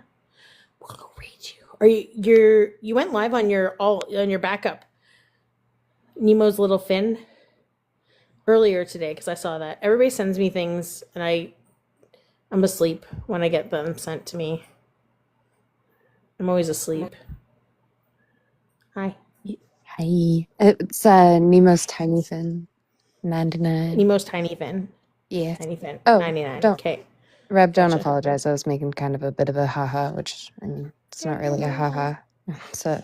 We'll go raid you. Are you went live on your backup Nemo's little fin earlier today because I saw that. Everybody sends me things and I'm asleep when I get them sent to me. I'm always asleep. Hi. Hi. It's Nemo's Tiny Fin. 99. Nemo's Tiny Fin. Yeah. Tiny Fin. Oh, 99. don't. Okay. Reb, don't Gotcha. apologize. I was making kind of a bit of a haha, which, I mean, it's not really a haha. So,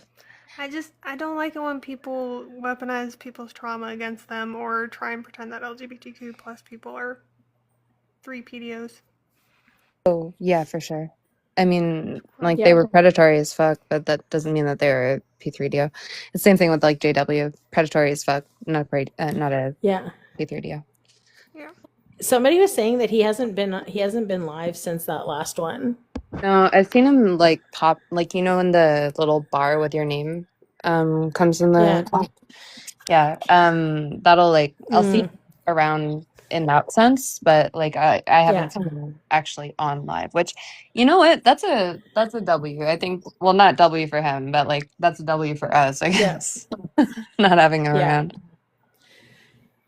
I don't like it when people weaponize people's trauma against them or try and pretend that LGBTQ plus people are 3 PDOs. oh, yeah, for sure. I mean, like, Yeah. they were predatory as fuck, but that doesn't mean that they were a P3DO. The same thing with, like, JW. Predatory as fuck, not a Yeah. P3DO. Yeah. Somebody was saying that he hasn't been live since that last one. No, I've seen him, like, pop, like, you know, in the little bar with your name comes in the top? Yeah, that'll, like, I'll see Mm. around in that sense, but, like, I haven't Yeah. seen him actually on live, which, you know what, that's a W. I think, well, not W for him, but, like, that's a W for us, I guess. Not having him Yeah. around.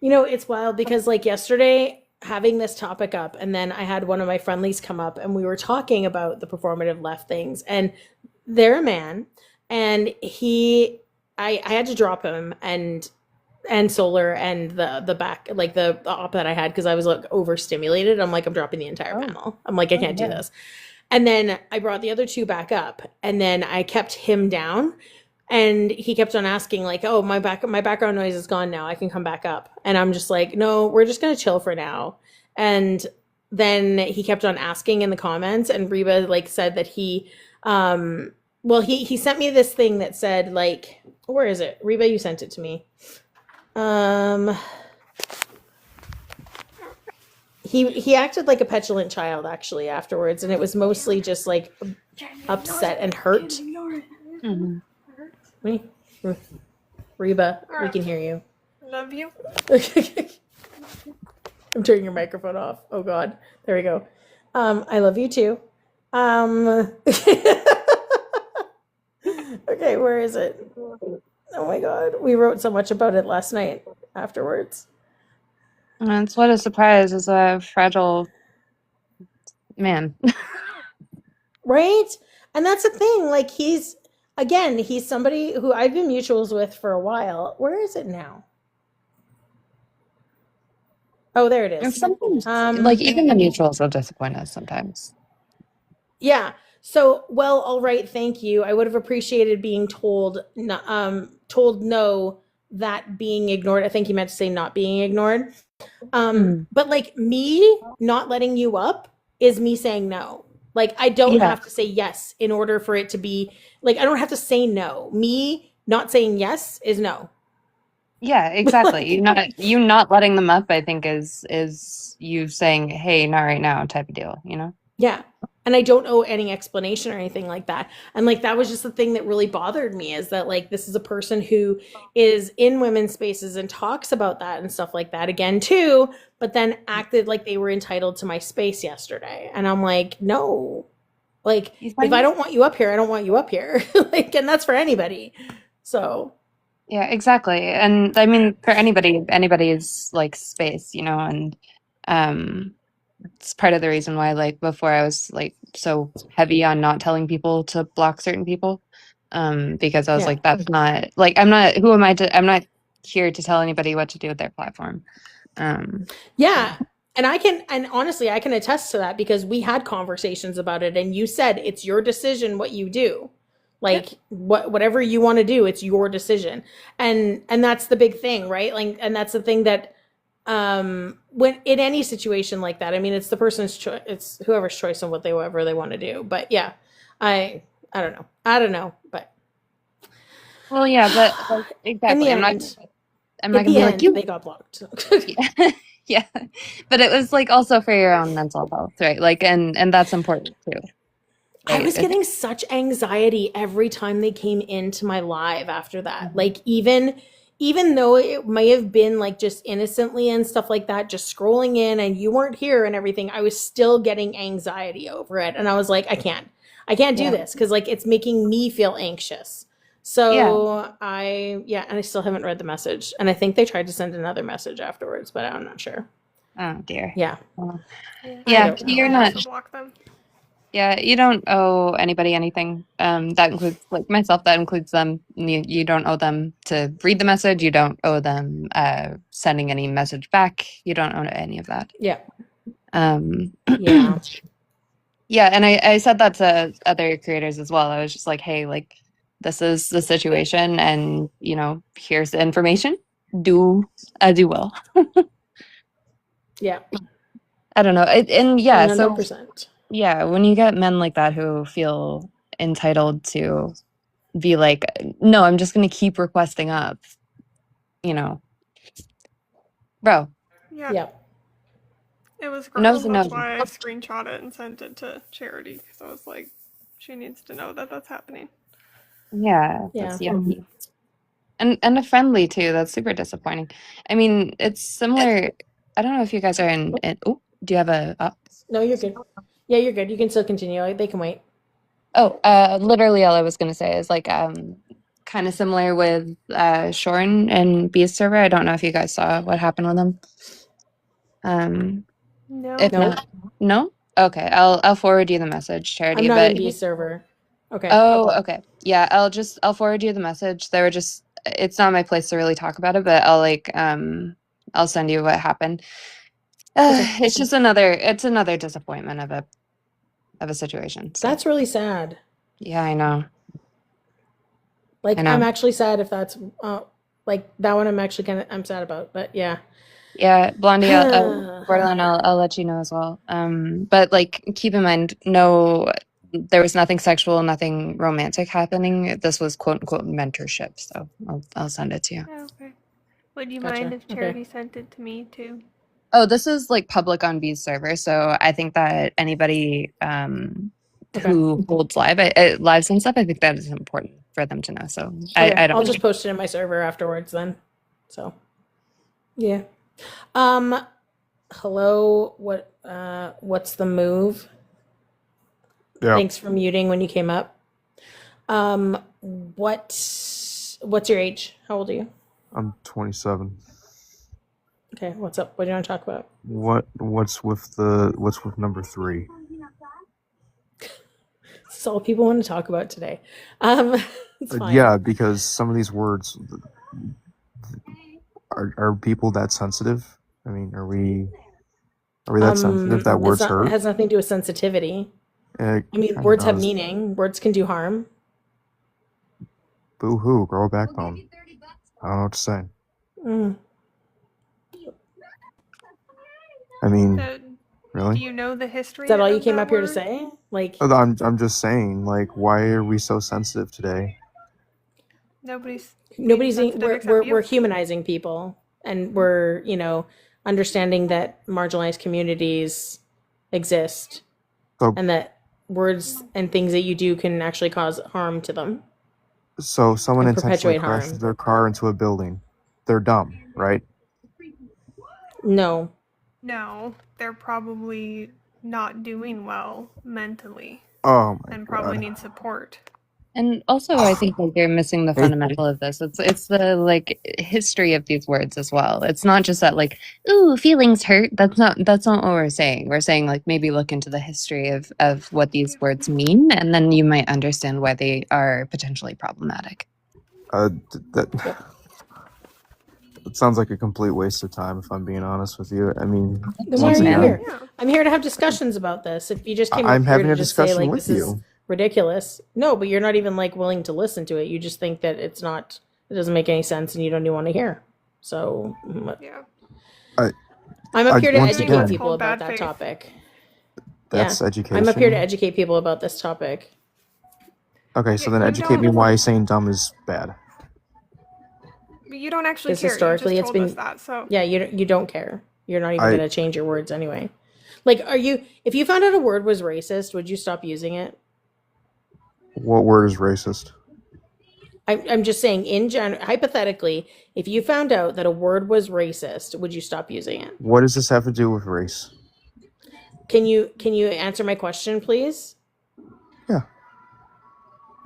You know, it's wild because like yesterday having this topic up and then I had one of my friendlies come up and we were talking about the performative left things and they're a man and I had to drop him and Solar and the back like the op that I had because I was like overstimulated. I'm like, I'm dropping the entire panel. I'm like, I can't do yeah. this. And then I brought the other two back up and then I kept him down and he kept on asking like, oh, my background noise is gone now. I can come back up. And I'm just like, no, we're just going to chill for now. And then he kept on asking in the comments and Reba like said that he sent me this thing that said like, where is it? Reba, you sent it to me. He acted like a petulant child actually afterwards and it was mostly just like upset and hurt. Mm-hmm. Wait, Reba, we can hear you. Love you. I'm turning your microphone off. Oh God, there we go. I love you too. Okay, where is it? Oh my God, we wrote so much about it last night afterwards. That's what a surprise is a fragile man. Right? And that's the thing. Like he's somebody who I've been mutuals with for a while. Where is it now? Oh, there it is. And sometimes, like, even the mutuals will disappoint us sometimes. Yeah. So, well, all right, thank you. I would have appreciated being told no, that being ignored. I think you meant to say not being ignored. But like me not letting you up is me saying no. Like I don't have to say yes in order for it to be like I don't have to say no. Me not saying yes is no. Yeah, exactly. You not letting them up, I think, is you saying, "Hey, not right now," type of deal. You know? Yeah. And I don't owe any explanation or anything like that. And like that was just the thing that really bothered me is that like this is a person who is in women's spaces and talks about that and stuff like that again too, but then acted like they were entitled to my space yesterday. And I'm like, no. Like if I don't want you up here, I don't want you up here. Like and that's for anybody. So Yeah, exactly. And I mean, for anybody's like space, you know, and it's part of the reason why, like, before I was like so heavy on not telling people to block certain people, because I was like, that's not like I'm not here to tell anybody what to do with their platform. Yeah. And honestly, I can attest to that because we had conversations about it and you said it's your decision what you do. Like whatever you want to do, it's your decision. And that's the big thing, right? Like, and that's the thing that when in any situation like that, I mean, it's the person's choice, it's whoever's choice on whatever they want to do. But yeah, I don't know, but Well, yeah, but like, in the exactly. I'm end, not gonna be like you. they got blocked. Yeah, but it was like also for your own mental health, right? Like, and that's important too. I Right? was getting such anxiety every time they came into my live after that. Like even though it may have been like just innocently and stuff like that, just scrolling in and you weren't here and everything, I was still getting anxiety over it. And I was like, I can't do Yeah. this because like it's making me feel anxious. So and I still haven't read the message. And I think they tried to send another message afterwards, but I'm not sure. Oh dear. Yeah. Yeah, don't know. you're I not. also block them. Yeah, you don't owe anybody anything. That includes like myself. That includes them. You don't owe them to read the message. You don't owe them sending any message back. You don't owe any of that. Yeah. Yeah. Yeah, and I said that to other creators as well. I was just like, hey, like this is the situation, and you know, here's the information. Do as you will. Yeah. I don't know. And yeah, so 100%. yeah, when you get men like that who feel entitled to be like, no, I'm just going to keep requesting up, you know, bro. Yeah. It was Nose gross. to That's nose. why I screenshot it and sent it to Charity because I was like, she needs to know that that's happening. Yeah, that's yucky. And a friendly too. That's super disappointing. I mean, it's similar. I don't know if you guys are in oh, do you have a No, you're good. Yeah, you're good. You can still continue. They can wait. Oh, literally all I was gonna say is like kind of similar with Shorn and Beast server. I don't know if you guys saw what happened with them. No. If not, no? Okay, I'll forward you the message, Charity. I'm not but in B server. Okay. Oh, okay. Yeah, I'll forward you the message. They were just it's not my place to really talk about it, but I'll send you what happened. It's just another disappointment of a situation. So. That's really sad. Yeah, I know. Like I know. I'm actually sad if that's like that one. I'm sad about, but yeah. Yeah, Blondie, Borderline, I'll let you know as well. But like, keep in mind, no, there was nothing sexual, nothing romantic happening. This was quote unquote mentorship. So I'll send it to you. Oh, okay. Would you Gotcha. mind if Charity sent it to me too? Oh, this is like public on B's server, so I think that anybody who holds lives and stuff, I think that is important for them to know. So Okay. I don't. I'll just post it in my server afterwards then. So yeah. Hello. What's the move? Yeah. Thanks for muting when you came up. What's your age? How old are you? I'm 27. Okay, what's up? What do you want to talk about? What's with number 3? This is all people want to talk about today. It's fine. Yeah, because some of these words are people that sensitive? I mean, are we that sensitive that words hurt? It has nothing to do with sensitivity. I mean, words have meaning. Words can do harm. Boo hoo, grow a backbone. I don't know what to say. I mean, really? Do you know the history? Is that all you of came that up here to word? say? Like, I'm just saying, like, why are we so sensitive today? Nobody's we're humanizing people, and we're understanding that marginalized communities exist, and that words and things that you do can actually cause harm to them. So someone And intentionally perpetuate harm. crashes their car into a building. They're dumb, right? No. No, they're probably not doing well mentally. Oh my and probably God. need support. And also, I think like you're missing the fundamental of this. It's the like history of these words as well. It's not just that like, ooh, feelings hurt. That's not what we're saying. We're saying like maybe look into the history of what these words mean, and then you might understand why they are potentially problematic. It sounds like a complete waste of time, if I'm being honest with you. I mean, Then why are you here? I'm here to have discussions about this. If you just came I'm up here having to a just say discussion like with this is you. ridiculous. No, but you're not even like willing to listen to it. You just think that it doesn't make any sense and you don't even want to hear. So Yeah. I'm up here to once educate again, people called about bad that faith. topic. that's Yeah. education. I'm up here to educate people about this topic. Okay, so Yeah, then you educate me don't- why saying dumb is bad. You don't actually Because care. You historically just it's told us been that. So yeah, you don't care. You're not even I going to change your words anyway. Like if you found out a word was racist, would you stop using it? What word is racist? I'm just saying in general, hypothetically, if you found out that a word was racist, would you stop using it? What does this have to do with race? Can you answer my question, please? Yeah.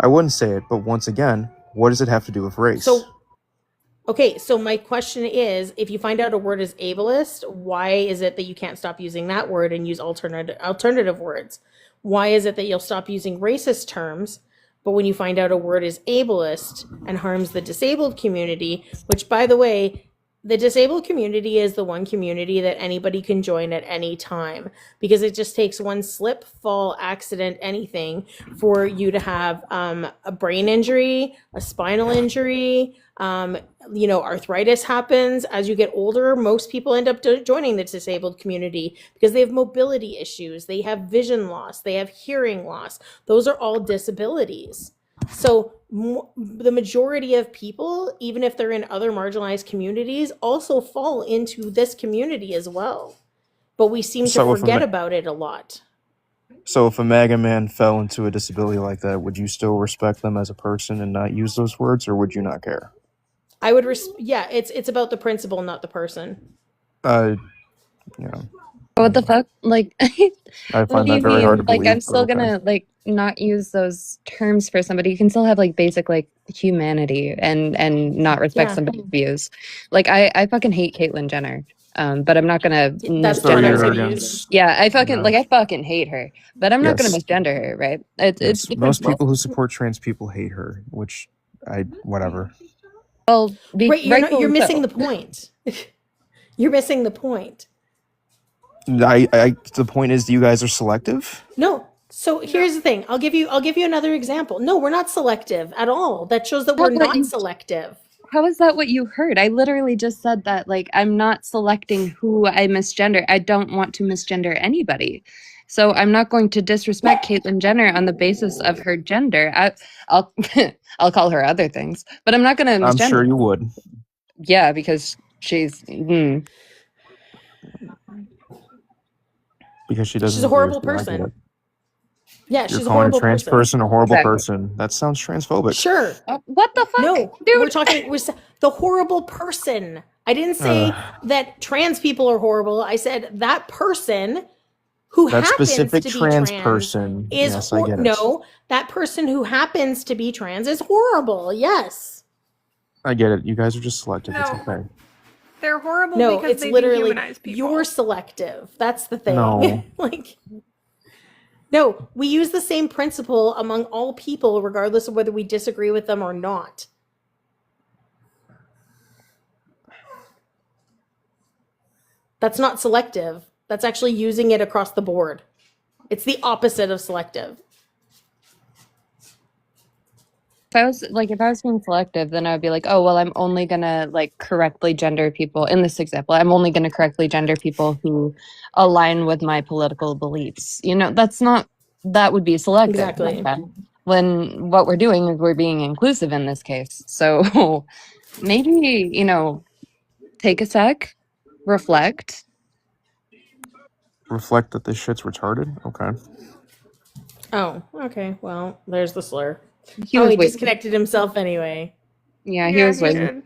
I wouldn't say it, but once again, what does it have to do with race? So my question is, if you find out a word is ableist, why is it that you can't stop using that word and use alternative words? Why is it that you'll stop using racist terms, but when you find out a word is ableist and harms the disabled community, which by the way, the disabled community is the one community that anybody can join at any time, because it just takes one slip, fall, accident, anything for you to have a brain injury, a spinal injury, arthritis happens. As you get older, most people end up joining the disabled community because they have mobility issues, they have vision loss, they have hearing loss. Those are all disabilities. So the majority of people, even if they're in other marginalized communities, also fall into this community as well. But we seem to forget about it a lot. So if a MAGA man fell into a disability like that, would you still respect them as a person and not use those words, or would you not care? I would it's about the principle, not the person. What the fuck? Like, I what find do that you very hard to mean? Like, believe. I'm still gonna like not use those terms for somebody. You can still have like basic like humanity and not respect Yeah. somebody's views. Like, I fucking hate Caitlyn Jenner. But I'm not gonna That's misgender Jenner's her. views. Yeah, I fucking hate her. But I'm not gonna Yes. misgender her, right? It's Yes, the most principle. people who support trans people hate her, which whatever. Well, Right, you're missing so. the point. You're missing the point. The point is, you guys are selective. No. So here's the thing. I'll give you another example. No, we're not selective at all. That shows that we're not selective. How is that what you heard? I literally just said that, like, I'm not selecting who I misgender. I don't want to misgender anybody. So I'm not going to disrespect Caitlyn Jenner on the basis of her gender. I'll I'll call her other things, but I'm not going to misgender. I'm sure you would. Yeah, because she's Because she doesn't. She's a horrible agree with you, I get person. it. Yeah, You're she's a calling horrible a trans person a horrible person. That sounds transphobic. Sure. What the fuck? No, Dude. we're talking the horrible person. I didn't say that trans people are horrible. I said that person who That happens specific to be trans trans person. is Yes, I get it. no, that person who happens to be trans is horrible. Yes. I get it. You guys are just selective. It's No. okay. they're horrible No, because it's they literally dehumanize people. you're selective. That's the thing. No. No, we use the same principle among all people, regardless of whether we disagree with them or not. That's not selective. That's actually using it across the board. It's the opposite of selective. If I was being selective, then I would be like, oh, well, I'm only gonna like correctly gender people. In this example, I'm only gonna correctly gender people who align with my political beliefs. That would be selective. Exactly. When what we're doing is we're being inclusive in this case. So maybe, take a sec, reflect. Reflect that this shit's retarded. Okay. Oh, okay. Well, there's the slur. He He was waiting. disconnected himself anyway. Yeah, he was waiting.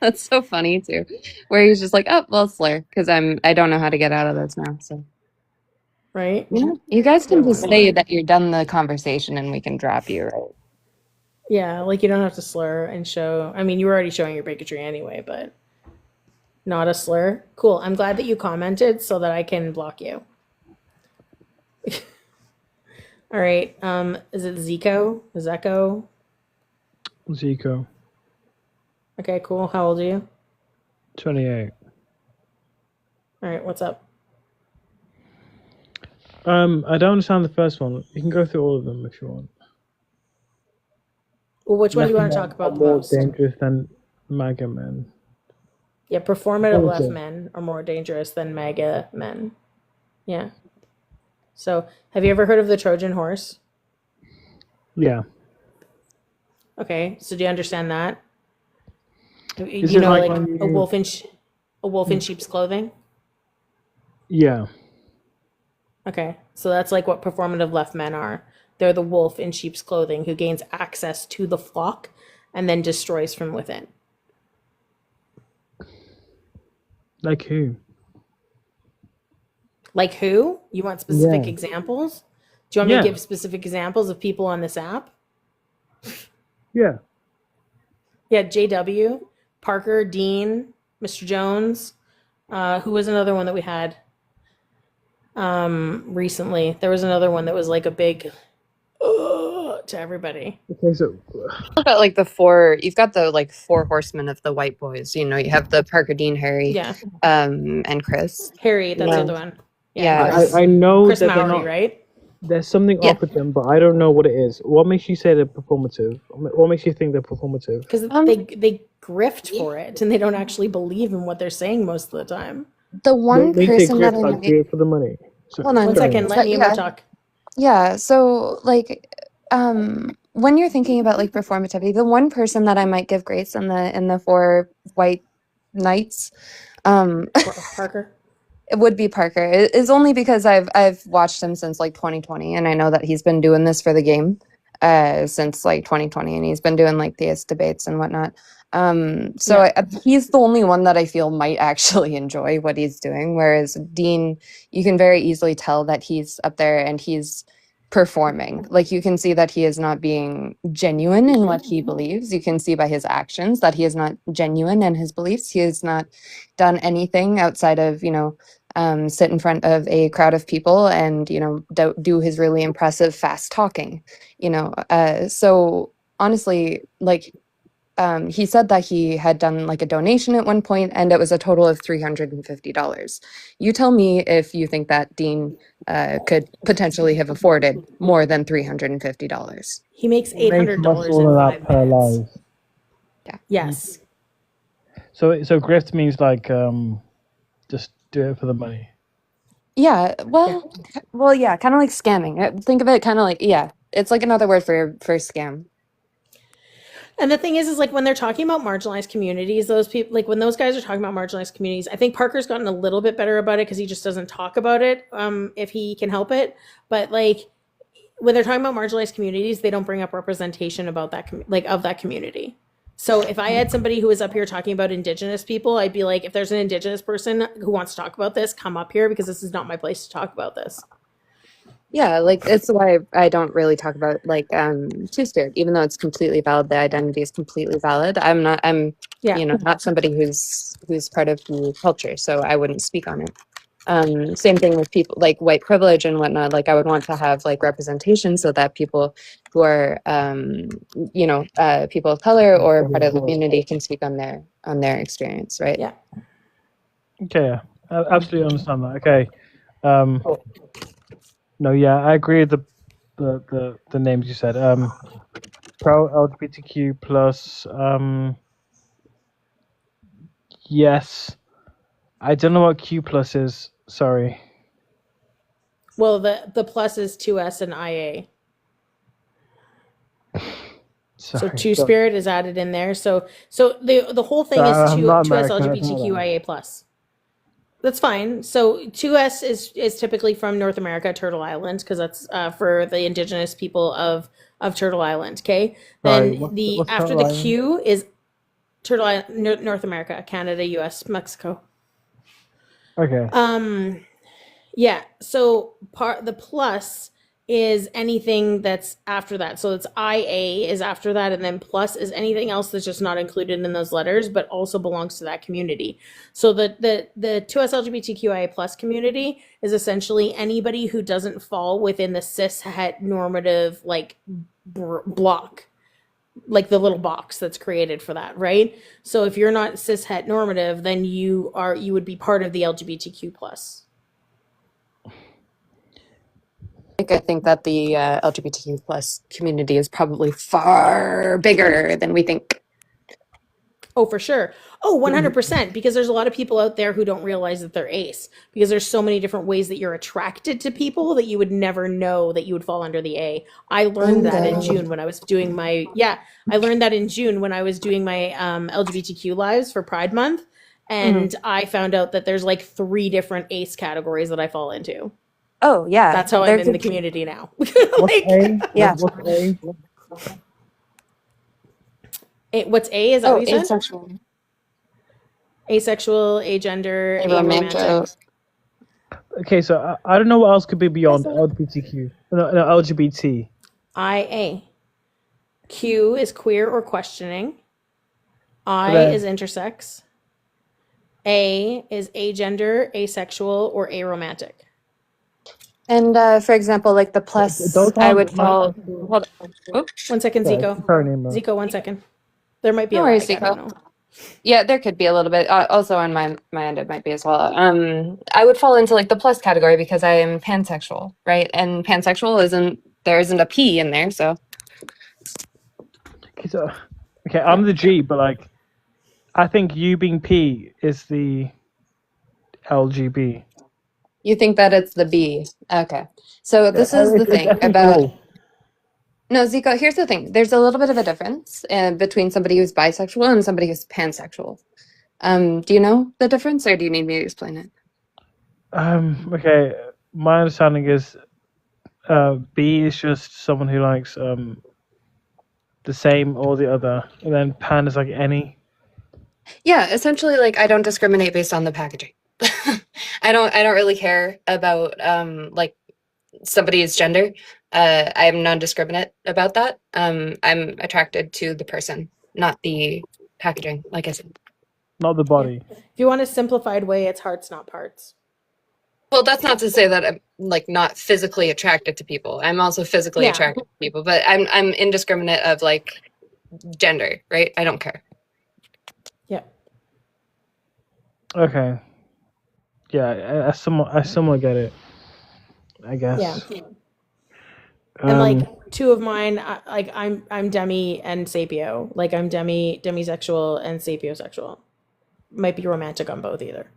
That's so funny too. Where he's just like, oh, well, slur, because I don't know how to get out of this now. So Right? yeah, you guys can just say that you're done the conversation and we can drop you, right? Yeah, like you don't have to slur and show. I mean, you were already showing your bigotry anyway, but not a slur. Cool. I'm glad that you commented so that I can block you. All right. Is it Zico? Zeko? Zico, Okay, cool. How old are you? 28. All right, what's up? I don't understand the first one. You can go through all of them if you want. Well, which one do Left you want to men talk are about the more most? dangerous than MAGA men. Yeah, performative left Performative. men are more dangerous than MAGA men. Yeah. So, have you ever heard of the Trojan horse? Yeah. Okay, so do you understand that? Is You it know, like like when a you? wolf in sheep's clothing? Yeah. Okay, so that's like what performative left men are. They're the wolf in sheep's clothing who gains access to the flock and then destroys from within. Like who? Like who? You want specific Yeah. examples? Do you want me to Yeah. give specific examples of people on this app? Yeah. Yeah, JW, Parker, Dean, Mr. Jones. Who was another one that we had recently? There was another one that was like a big to everybody. Okay, so What about like the four? You've got the like four horsemen of the white boys. You know, you have the Parker, Dean, Harry, Yeah. and Chris. Harry, that's the Yeah. other one. Yeah. I know Chris that they're Mowry, not. right? There's something Yeah. off with them, but I don't know what it is. What makes you say they're performative? What makes you think they're performative? Because they grift for it and they don't actually believe in what they're saying most of the time. The one They person that I like do might it for the money. So, hold on. One sorry. second, let Nemo Yeah. talk. Yeah. So like, when you're thinking about like performativity, the one person that I might give grace in the four white knights, Parker. it would be Parker. Is only because I've watched him since like 2020, and I know that he's been doing this for the game since like 2020, and he's been doing like theist debates and whatnot. So he's the only one that I feel might actually enjoy what he's doing. Whereas Dean, you can very easily tell that he's up there and he's performing. Like you can see that he is not being genuine in what he believes. You can see by his actions that he is not genuine in his beliefs. He has not done anything outside of, sit in front of a crowd of people and, do his really impressive fast talking, so honestly, like, he said that he had done like a donation at one point and it was a total of $350. You tell me if you think that Dean could potentially have afforded more than $350. He makes He makes $800 much in more of 5 that per minutes. live. Yeah. Yes. So grift means like just do it for the money. Yeah, well, yeah, kind of like scamming. Think of it kind of like, yeah, it's like another word for scam. And the thing is like when they're talking about marginalized communities, those people, like when those guys are talking about marginalized communities, I think Parker's gotten a little bit better about it because he just doesn't talk about it if he can help it. But like when they're talking about marginalized communities, they don't bring up representation about that, of that community. So if I had somebody who was up here talking about Indigenous people, I'd be like, if there's an Indigenous person who wants to talk about this, come up here because this is not my place to talk about this. Yeah, like it's why I don't really talk about like Two-Spirit, even though it's completely valid. The identity is completely valid. I'm not somebody who's part of the culture, so I wouldn't speak on it. Same thing with people like white privilege and whatnot. Like I would want to have like representation so that people who are people of color or part of the community can speak on their experience, right? Yeah. Okay, I absolutely understand that. Okay. No, yeah, I agree with the names you said. Pro LGBTQ plus. Yes. I don't know what Q plus is. Sorry. Well, the plus is 2S and IA. So Two-Spirit is added in there. So the whole thing is 2S LGBTQIA plus. That's fine. So 2S is typically from North America, Turtle Island, because that's for the indigenous people of Turtle Island. Okay. Then what's after Turtle the Island? Q is Turtle Island, North America, Canada, US, Mexico. Okay. Yeah. So the plus is anything that's after that. So it's IA is after that, and then plus is anything else that's just not included in those letters, but also belongs to that community. So the 2S LGBTQIA plus community is essentially anybody who doesn't fall within the cis het normative like block, like the little box that's created for that, right? So if you're not cis het normative, then you would be part of the LGBTQ plus. Like, I think that the LGBTQ plus community is probably far bigger than we think. Oh, for sure. Oh, 100%. Because there's a lot of people out there who don't realize that they're ace. Because there's so many different ways that you're attracted to people that you would never know that you would fall under the A. I learned that in June when I was doing my, I learned that in June when I was doing my LGBTQ lives for Pride Month. And I found out that there's like 3 different ace categories that I fall into. Oh, yeah. That's how I'm in the community now. What's A? Yeah. What's A? What's A? Is that what you said? Asexual. Asexual, agender, aromantic. Okay, so I don't know what else could be beyond LGBTQ. No, LGBT. IA. Q is queer or questioning. I Okay. is intersex. A is agender, asexual, or aromantic. And for example, like the plus, I would fall. Hold on. Oops. 1 second, Sorry, Zico. sorry, Nemo. Zico, 1 second. There might be No a worries, lag. I don't Zico. know. Yeah, there could be a little bit. Also on my end, it might be as well. I would fall into like the plus category because I am pansexual, right? And pansexual there isn't a P in there, so. Okay, I'm the G, but like, I think you being P is the LGB. You think that it's the B? Okay. So this is the thing about. No, Zico, here's the thing. There's a little bit of a difference between somebody who's bisexual and somebody who's pansexual. Do you know the difference, or do you need me to explain it? Okay, my understanding is B is just someone who likes the same or the other, and then pan is like any. Yeah, essentially, like I don't discriminate based on the packaging. I don't really care about like somebody's gender. I am non-discriminate about that. I'm attracted to the person, not the packaging, like I said. Not the body. If you want a simplified way, it's hearts, not parts. Well, that's not to say that I'm like not physically attracted to people. I'm also physically attracted to people, but I'm indiscriminate of like gender, right? I don't care. Yeah. Okay. Yeah, I somewhat get it. I guess. Yeah. And like 2 of mine, like I'm demi and sapio. Like I'm demisexual and sapiosexual. Might be romantic on both either.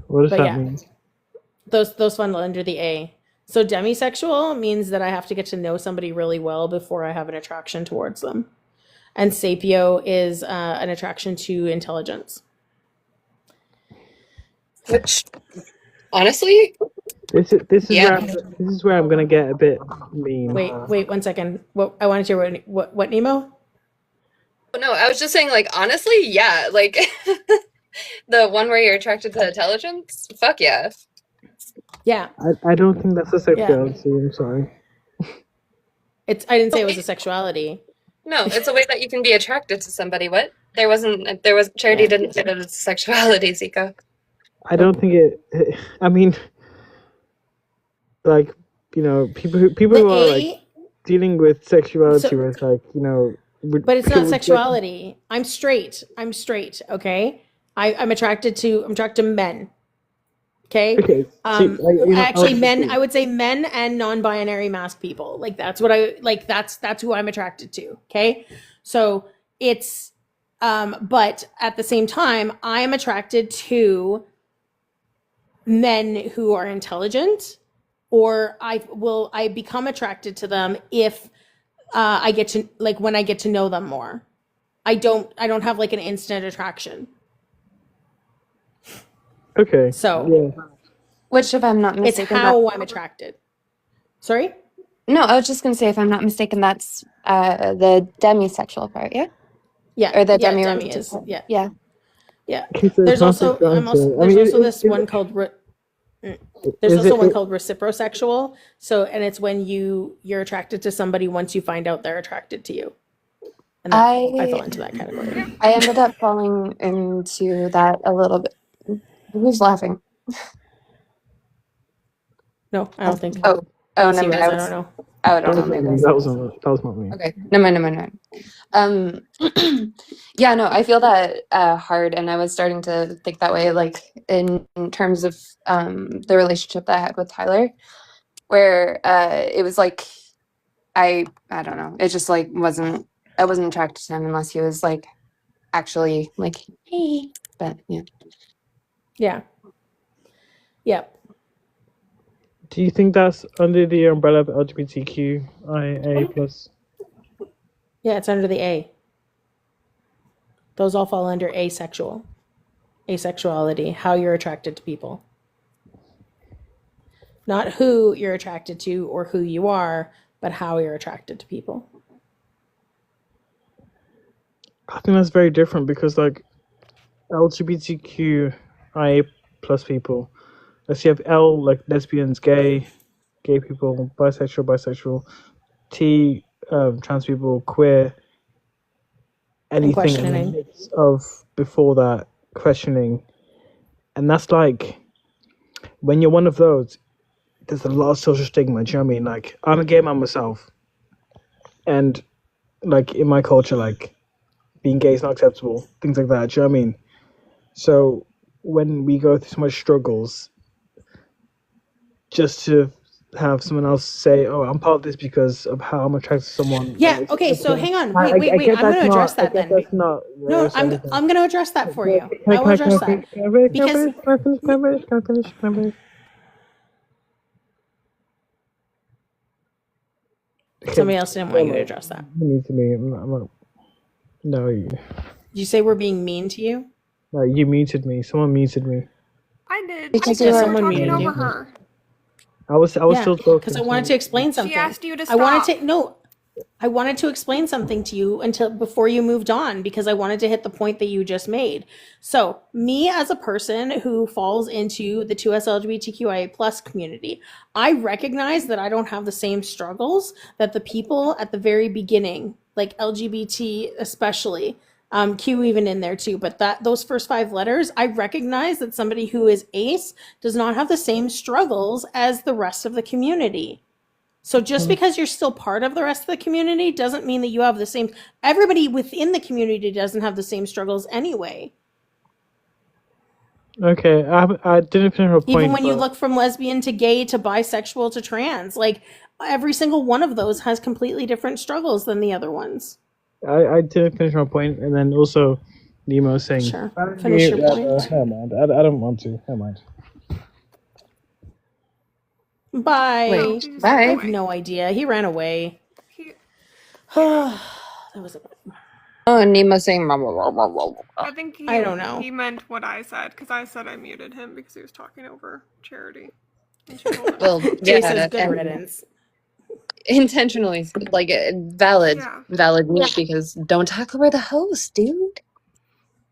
What does But that yeah. mean? Those fall under the A. So demisexual means that I have to get to know somebody really well before I have an attraction towards them. And sapio is an attraction to intelligence. Which, honestly, This is where I'm gonna get a bit mean. Wait 1 second. What I wanted to hear what Nemo? No, I was just saying, like, honestly, yeah, like the one where you're attracted to intelligence, fuck yeah. Yeah. I don't think that's a sexuality. I'm sorry. I didn't say it was a sexuality. No, it's a way that you can be attracted to somebody. What? Charity didn't say that it's sexuality, Zico. I don't think it. I mean, like, you know, people who are like dealing with sexuality, where it's like, you know. But it's not sexuality. I'm straight. Okay. I'm attracted to men. Okay. Actually, men. I would say men and non-binary masked people. Like that's what I like. That's who I'm attracted to. Okay. So it's, but at the same time, I am attracted to men who are intelligent, or I become attracted to them if I get to when I get to know them more. I don't have like an instant attraction. Okay. So, yeah. Which, if I'm not mistaken, it's how I'm attracted. Sorry? No, I was just gonna say, if I'm not mistaken, that's the demisexual part, yeah. Yeah. Or the demi is. Yeah. Yeah. Yeah. Okay, so There's also this one called. There's also one called reciprosexual. So, and it's when you're attracted to somebody once you find out they're attracted to you. And I fell into that category. I ended up falling into that a little bit. Who's laughing? No, I don't think. Oh, never mind. I don't know. I don't know. Maybe That was not me. Okay, never mind. Yeah, no, I feel that hard, and I was starting to think that way, like in terms of the relationship that I had with Tyler. where it was like I don't know. It just like wasn't I wasn't attracted to him unless he was like actually like hey. But yeah. Yeah. Yep. Do you think that's under the umbrella of LGBTQIA plus? Yeah, it's under the A. Those all fall under asexual. Asexuality, how you're attracted to people. Not who you're attracted to or who you are, but how you're attracted to people. I think that's very different because like LGBTQIA plus people. Let's you have L like lesbians, gay people, bisexual, T trans people, queer, And anything in the questioning. midst of before that questioning, and that's like when you're one of those, there's a lot of social stigma. Do you know what I mean? Like I'm a gay man myself, and like in my culture, like being gay is not acceptable, things like that. Do you know what I mean? So when we go through so much struggles, just to have someone else say, "Oh, I'm part of this because of how I'm attracted to someone." Yeah, okay, so hang on. Wait. I I'm get going that's to address not. I that get then. that's not. No, Yes, anything. I'm going to address that for you. Can I will address I that. Because finish? somebody else didn't want you to address that. Mean to me. I'm not, no, Did you say we're being mean to you? no, you muted me. Someone muted me. I did. Because Because you were someone talking muted over you. her. I was Yeah, still talking. because I wanted to explain something. She asked you to I wanted stop. to no, I wanted to explain something to you until before you moved on because I wanted to hit the point that you just made. So, me as a person who falls into the 2S LGBTQIA plus community, I recognize that I don't have the same struggles that the people at the very beginning, like LGBT especially, Q even in there too, but that those first 5 letters, I recognize that somebody who is ace does not have the same struggles as the rest of the community. So just because you're still part of the rest of the community doesn't mean that you have the same. Everybody within the community doesn't have the same struggles anyway. Okay, I didn't finish her point. Even when you but- look from lesbian to gay to bisexual to trans, like every single one of those has completely different struggles than the other ones. I didn't finish my point, and then also Nemo saying, Sure, finish your point. Never mind. I don't want to. Never mind. Bye. Wait, I bye. have no idea. He ran away. That was a. Oh, and Nemo saying. I think I don't know. he meant what I said because I said I muted him because he was talking over Charity. And she told him Well, to. Jay yeah, says good and riddance. intentionally, like valid mute because don't talk over the host, dude.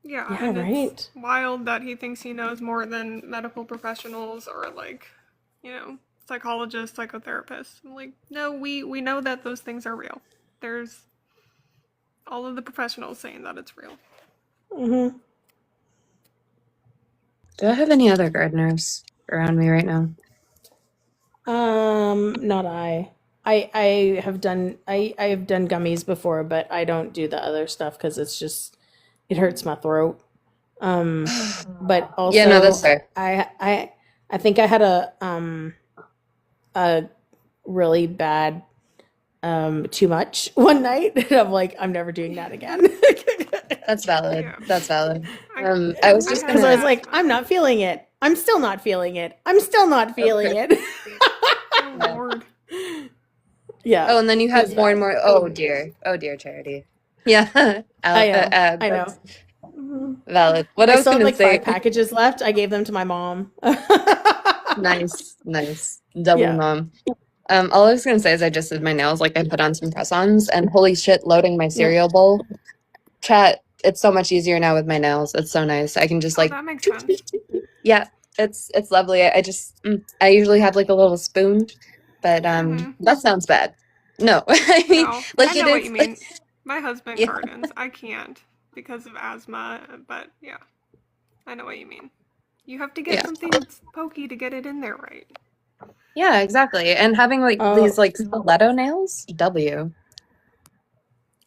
Yeah, Yeah, and right. it's wild that he thinks he knows more than medical professionals or like, psychologists, psychotherapists. I'm like, no, we know that those things are real. There's all of the professionals saying that it's real. Mm-hmm. Do I have any other gardeners around me right now? Not I. I have done gummies before, but I don't do the other stuff because it hurts my throat. But also Yeah, no, that's fair. I think I had a really bad too much one night. And I'm like, I'm never doing that again. That's valid. That's valid. I was just because I was like, I'm not feeling it. I'm still not feeling it. I'm still not feeling it. Oh Lord. Yeah. Oh, and then you had more and more. Oh dear, Charity. Yeah, I know. I know. that's valid. What I was still gonna have like say. 5 packages left. I gave them to my mom. Nice, double Yeah. mom. All I was gonna say is I just did my nails. Like I put on some press-ons, and holy shit, loading my cereal bowl. Chat. It's so much easier now with my nails. It's so nice. I can just like. That makes sense. Yeah, it's lovely. I just I usually have like a little spoon, but that sounds bad. No, I mean No, like I know it what is. you mean. My husband Yeah. gardens. I can't because of asthma, but yeah, I know what you mean. You have to get Yeah. something pokey to get it in there right. Yeah, exactly. And having like these like stiletto nails, W.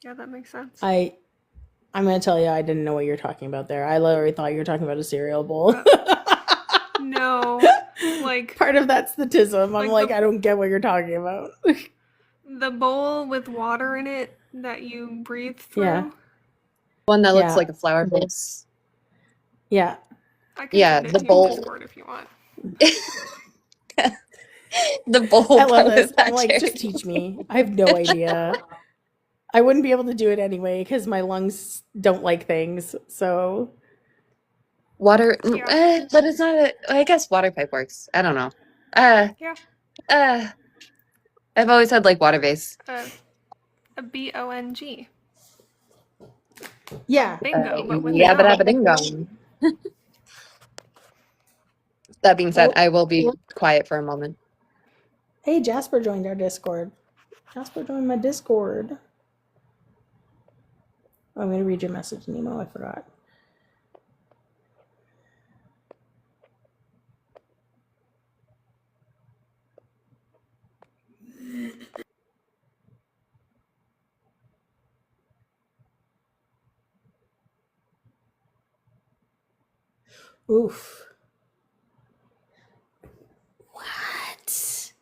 Yeah, that makes sense. I'm gonna tell you, I didn't know what you're talking about there. I literally thought you were talking about a cereal bowl. No, like part of that's the tism. I'm like like, I don't get what you're talking about. the bowl with water in it that you breathe through. Yeah. One that looks Yeah. like a flower vase. Yeah. I can Yeah, send it the to you bowl. in Discord if you want. The bowl. I love but this. without I'm like, cherry. just teach me. I have no idea. I wouldn't be able to do it anyway because my lungs don't like things. So Water, Yeah. but it's not I guess water pipe works. I don't know. Uh, Yeah. I've always had like water vase. A BONG. yeah. Bingo, but with Yeah, but an O. ding dong. That being said, Oh. I will be quiet for a moment. Hey, Jasper joined our Discord. Jasper joined my Discord. Oh, I'm going to read your message, Nemo. I forgot. Oof. What?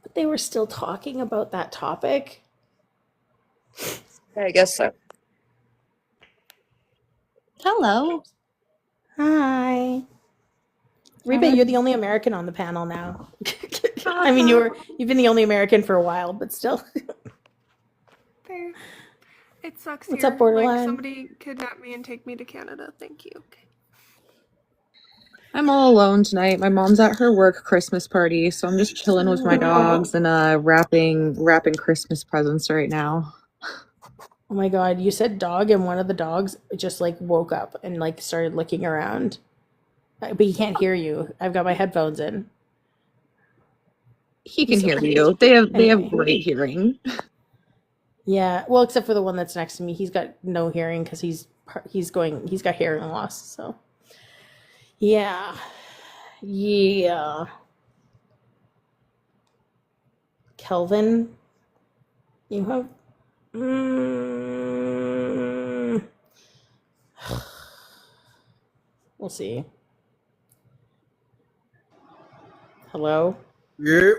But they were still talking about that topic? I guess so. Hello. Hi. Reba, you're the only American on the panel now. I mean, you've been the only American for a while, but still. Fair. It sucks What's here. up, Borderline? Like somebody kidnap me and take me to Canada. Thank you. Okay. I'm all alone tonight. My mom's at her work Christmas party, so I'm just chilling with my dogs and wrapping Christmas presents right now. Oh my god, you said dog, and one of the dogs just like woke up and like started looking around. But he can't hear you. I've got my headphones in. He can hear you. They have Anyway. great hearing. Yeah, well, except for the one that's next to me. He's got no hearing because he's got hearing loss. So yeah. Kelvin, you have. We'll see. Hello. Yeah.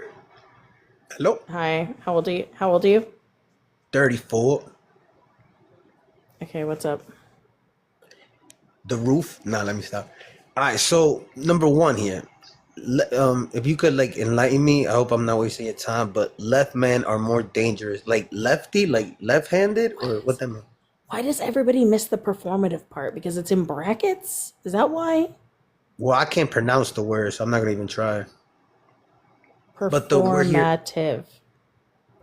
Hello. Hi. How old are you? 34. Okay, what's up? The roof. Nah, let me stop. All right. So number one here, if you could like enlighten me, I hope I'm not wasting your time. But left men are more dangerous, like lefty, like left-handed, or what that mean? Why does everybody miss the performative part? Because it's in brackets? Is that why? Well, I can't pronounce the word, so I'm not gonna even try. But the word here,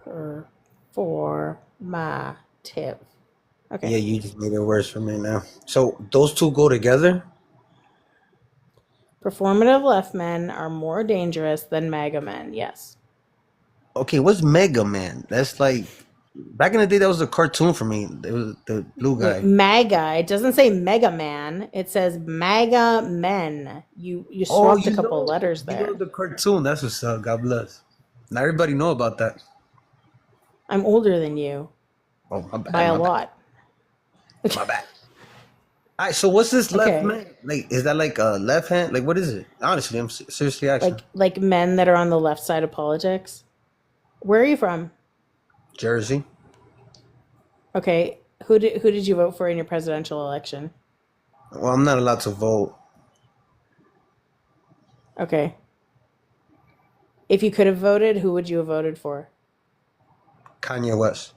Performative. Performative. Okay. yeah, you just made it worse for me now. So those two go together. Performative left men are more dangerous than MAGA men. Yes. Okay, what's Mega Man? That's like back in the day. That was a cartoon for me. It was the blue guy. MAGA. It doesn't say Mega Man. It says MAGA men. You swapped a couple letters You there. know the cartoon. That's what's up. God bless. Not everybody know about that. I'm older than you Oh, my bad. by a my bad. lot. My bad. All right. So what's this left Okay. man? Like, is that like a left hand? Like, what is it? Honestly, I'm seriously asking. Like men that are on the left side of politics. Where are you from? Jersey. Okay. Who did you vote for in your presidential election? Well, I'm not allowed to vote. Okay. If you could have voted, who would you have voted for? Kanye West.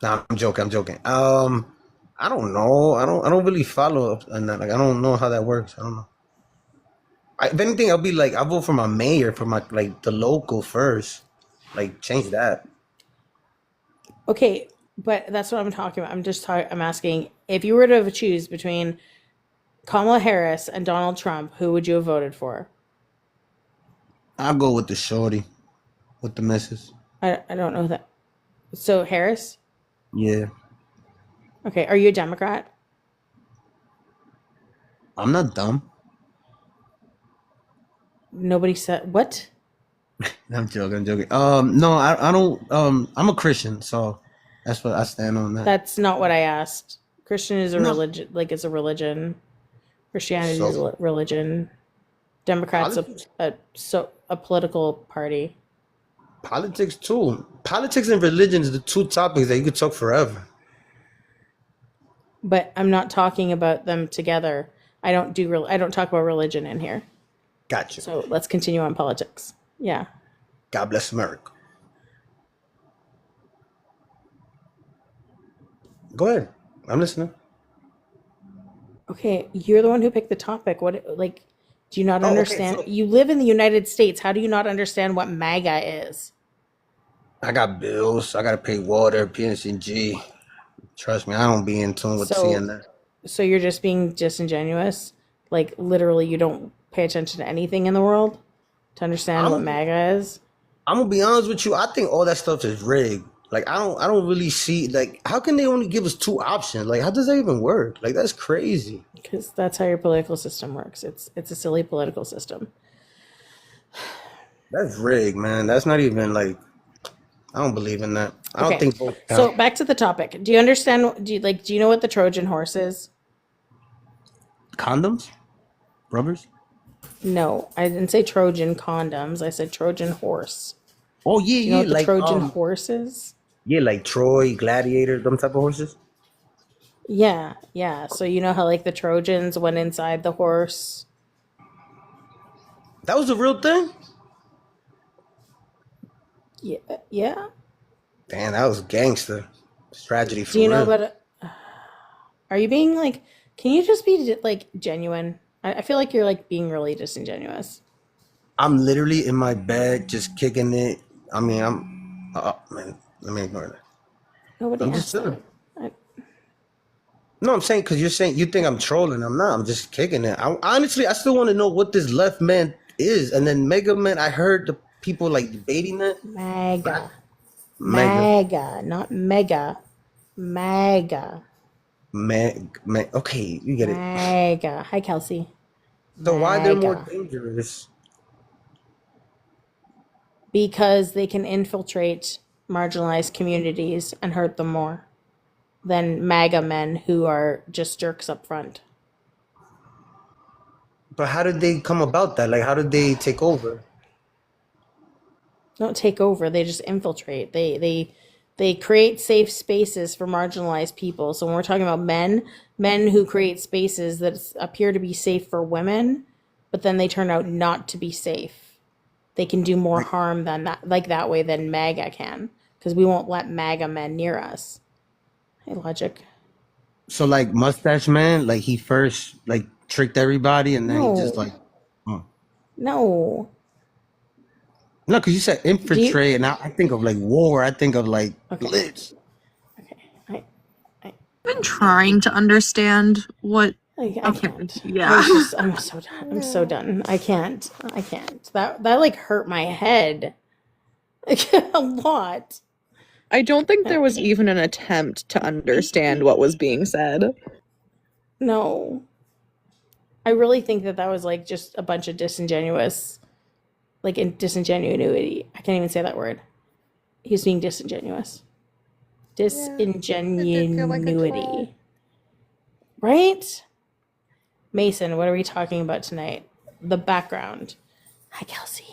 Nah, I'm joking. I'm joking. I don't know. I don't really follow up on that. Like, I don't know how that works. I don't know. If anything, I'll be like, I'll vote for my mayor, for my like the local first. Like, change that. Okay, but that's what I'm talking about. I'm asking if you were to choose between Kamala Harris and Donald Trump, who would you have voted for? I'll go with the shorty, with the missus. I don't know that. So Harris? Yeah. Okay, are you a Democrat? I'm not dumb. Nobody said what? I'm joking. I'm joking. No, I don't. I'm a Christian, so that's what I stand on that. That's not what I asked. Christian is a No. religion, like it's a religion. Christianity is So? a religion. Democrats, a political party. Politics too. Politics and religion is the two topics that you could talk forever. But I'm not talking about them together. I don't talk about religion in here. Gotcha. So let's continue on politics. Yeah. God bless America. Go ahead. I'm listening. Okay, you're the one who picked the topic. What, like, do you not Oh, okay, understand? so You live in the United States. How do you not understand what MAGA is? I got bills. I gotta pay water, PNCG. Trust me, I don't be in tune with So, CNN. so you're just being disingenuous? Like, literally, you don't pay attention to anything in the world to understand what I'm MAGA is? I'm gonna be honest with you. I think all that stuff is rigged. Like I don't really see like how can they only give us two options? Like how does that even work? Like that's crazy. Because that's how your political system works. It's a silly political system. That's rigged, man. That's not even like I don't believe in that. I don't Okay, think both so count. back to the topic. Do you understand? Do you know what the Trojan horse is? Condoms, rubbers. No, I didn't say Trojan condoms. I said Trojan horse. Oh Do you know yeah, what the like Trojan horse is? yeah, like Troy, Gladiator, them type of horses. Yeah, yeah. So you know how like the Trojans went inside the horse? That was the real thing. Yeah, yeah. Damn, that was gangster. It's tragedy for Do you know real. about it? Are you being like, can you just be like genuine? I feel like you're like being really disingenuous. I'm literally in my bed just kicking it. I mean, man, let me ignore that. Nobody I'm just asked chilling. that. No, I'm saying because you're saying you think I'm trolling. I'm not. I'm just kicking it. Honestly, I still want to know what this left man is. And then Mega Man, I heard the people like debating that. MAGA. Mega MAGA, not mega. MAGA. Okay, you get it. MAGA. Hi, Kelsey. So why they're more MAGA. dangerous? Because they can infiltrate marginalized communities and hurt them more than MAGA men who are just jerks up front. But how did they come about that? Like, how did they take over? Don't take over, they just infiltrate. They create safe spaces for marginalized people. So when we're talking about men who create spaces that appear to be safe for women, but then they turn out not to be safe. They can do more harm than that, like that way than MAGA can, because we won't let MAGA men near us. Hey, Logic. So like Mustache Man, like he first like tricked everybody, and then he just No, like, oh. no. No, because you said Do you? infiltrate, and I think of like war. I think of like Okay, blitz. I I've been trying to understand what. I Okay, can't. yeah. I'm so done. I'm so done. I can't. That like hurt my head a lot. I don't think there was even an attempt to understand what was being said. No, I really think that was like just a bunch of disingenuous, like in disingenuity. I can't even say that word. He's being disingenuous. Yeah, it did feel like a troll. Disingenuity. Right? Mason, what are we talking about tonight? The background. Hi, Kelsey.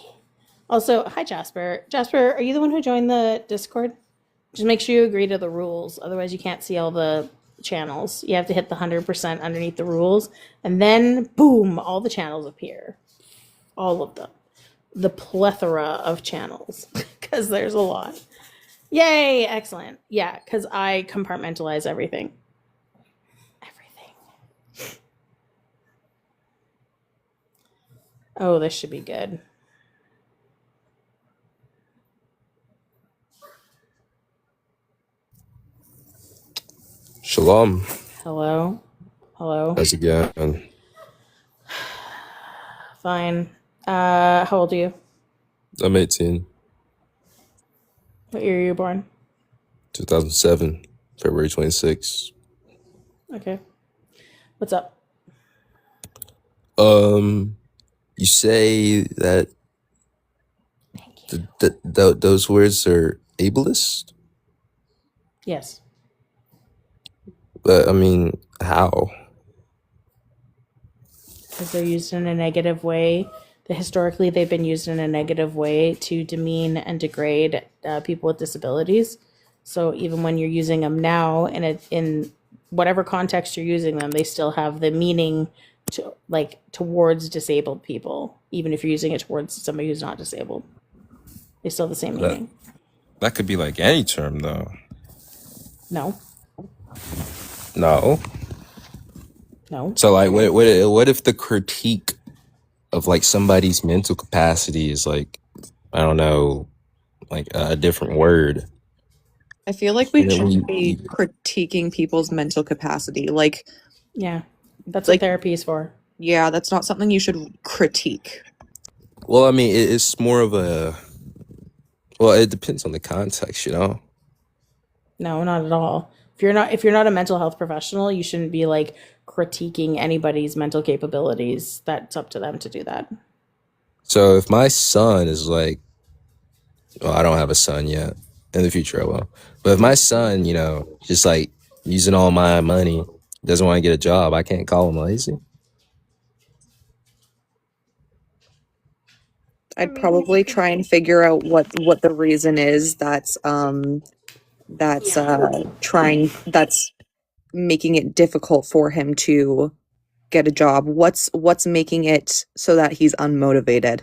Also, hi, Jasper. Jasper, are you the one who joined the Discord? Just make sure you agree to the rules. Otherwise, you can't see all the channels. You have to hit the 100% underneath the rules. And then, boom, all the channels appear. All of them. The plethora of channels. Because there's a lot. Yay! Excellent. Yeah, because I compartmentalize everything. Oh, this should be good. Shalom. Hello? Hello? How's it going? Fine. How old are you? I'm 18, What year are you born? 2007, February 26th. Okay. What's up? You say that those words are ableist? Yes. But I mean, how? Because they're used in a negative way. historically they've been used in a negative way to demean and degrade people with disabilities. So even when you're using them now in whatever context you're using them, they still have the meaning to like towards disabled people, even if you're using it towards somebody who's not disabled. They still have the same meaning. That could be like any term, though. No. No. No. So, like, what if the critique of like somebody's mental capacity is like, I don't know, like a different word? I feel like we And then shouldn't be critiquing people's mental capacity. Like, yeah, that's what therapy is for. Yeah, that's not something you should critique. Well, I mean, it's more of a. Well, it depends on the context, you know. No, not at all. If you're not a mental health professional, you shouldn't be like critiquing anybody's mental capabilities. That's up to them to do that. So if my son is like, well, I don't have a son yet. In the future, I will. But if my son, you know, just like using all my money, doesn't want to get a job, I can't call him lazy. I'd probably try and figure out what the reason is that's making it difficult for him to get a job. What's making it so that he's unmotivated?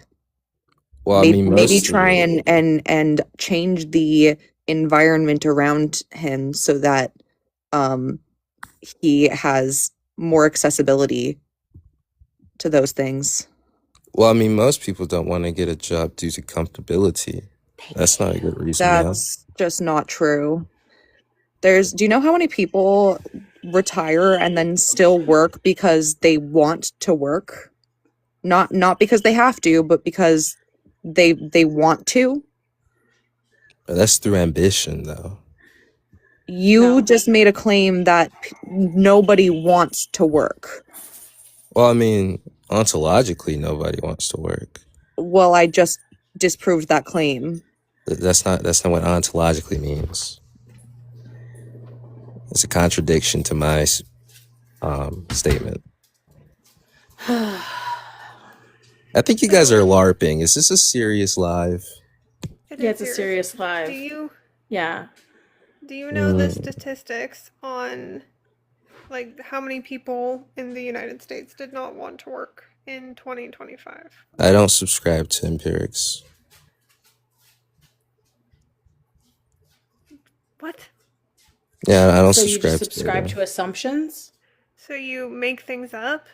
Well, I mean, Maybe mostly, try and change the environment around him so that he has more accessibility to those things. well, I mean, most people don't want to get a job due to comfortability. That's not a good reason, man. That's just not true. Do you know how many people retire and then still work because they want to work? Not because they have to, but because they want to. That's through ambition, though. You just made a claim that nobody wants to work. Well, I mean, ontologically, nobody wants to work. Well, I just disproved that claim. That's not what ontologically means. It's a contradiction to my statement. I think you guys are LARPing. Is this a serious live? Yeah, it's a serious live. Yeah. Do you know the statistics on like how many people in the United States did not want to work in 2025? I don't subscribe to empirics. What? Yeah, I don't So you subscribe just subscribe to to assumptions? So you make things up?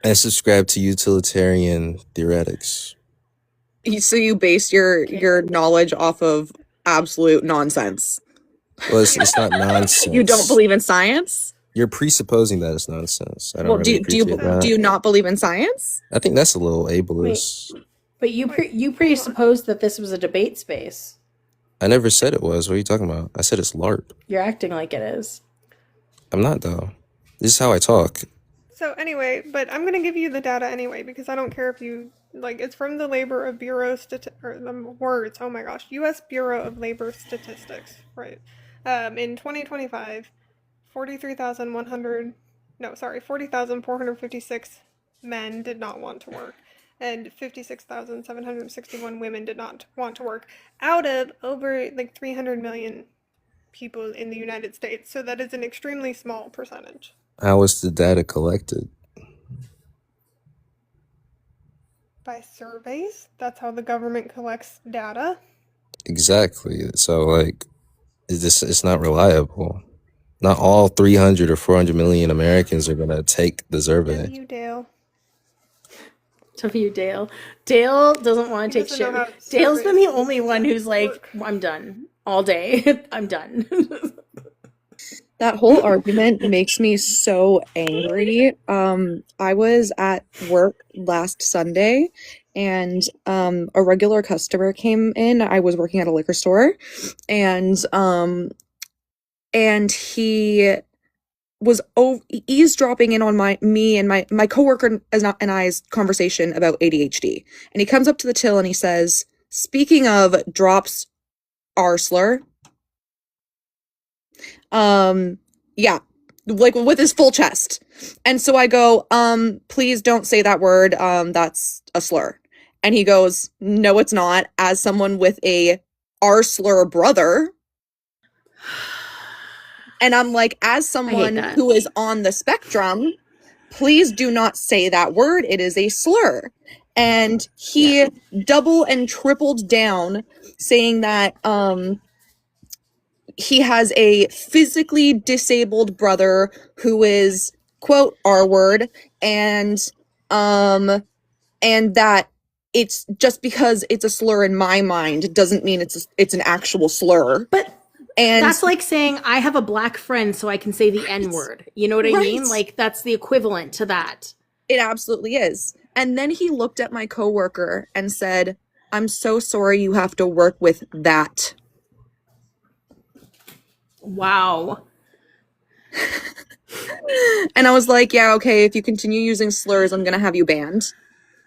I subscribe to utilitarian theoretics. So you base your knowledge off of absolute nonsense. Well, it's not nonsense. You don't believe in science? You're presupposing that it's nonsense. I don't Well, really do you appreciate that. do you not believe in science? I think that's a little ableist. But you presupposed that this was a debate space. I never said it was. What are you talking about? I said it's LARP. You're acting like it is. I'm not, though. This is how I talk. So anyway, but I'm gonna give you the data anyway because I don't care if you like. It's from the U.S. Bureau of Labor Statistics, right? In 2025, 40,456 men did not want to work, and 56,761 women did not want to work, out of over like 300 million people in the United States. So that is an extremely small percentage. How was the data collected? By surveys. That's how the government collects data. Exactly. So, like, it's not reliable. Not all 300 or 400 million Americans are going to take the survey. You, Dale. Dale. Dale doesn't want to take shit. Dale's been the only one who's like, I'm done all day. I'm done. That whole argument makes me so angry. I was at work last Sunday and a regular customer came in. I was working at a liquor store and he was eavesdropping in on me and my coworker and I's conversation about ADHD. And he comes up to the till and he says, "Speaking of, drops R slur." Yeah, like with his full chest. And so I go, please don't say that word. That's a slur. And he goes, no, it's not. As someone with a R slur brother. And I'm like, as someone that. who is on the spectrum, please do not say that word. It is a slur. And he double and tripled down, saying that he has a physically disabled brother who is, quote, R word, and that it's just because it's a slur in my mind doesn't mean it's an actual slur. But and that's like saying I have a black friend so I can say the N word. You know what I mean? Right. Like that's the equivalent to that. It absolutely is. And then he looked at my coworker and said, I'm so sorry you have to work with that. Wow. And I was like, yeah, okay, if you continue using slurs, I'm going to have you banned.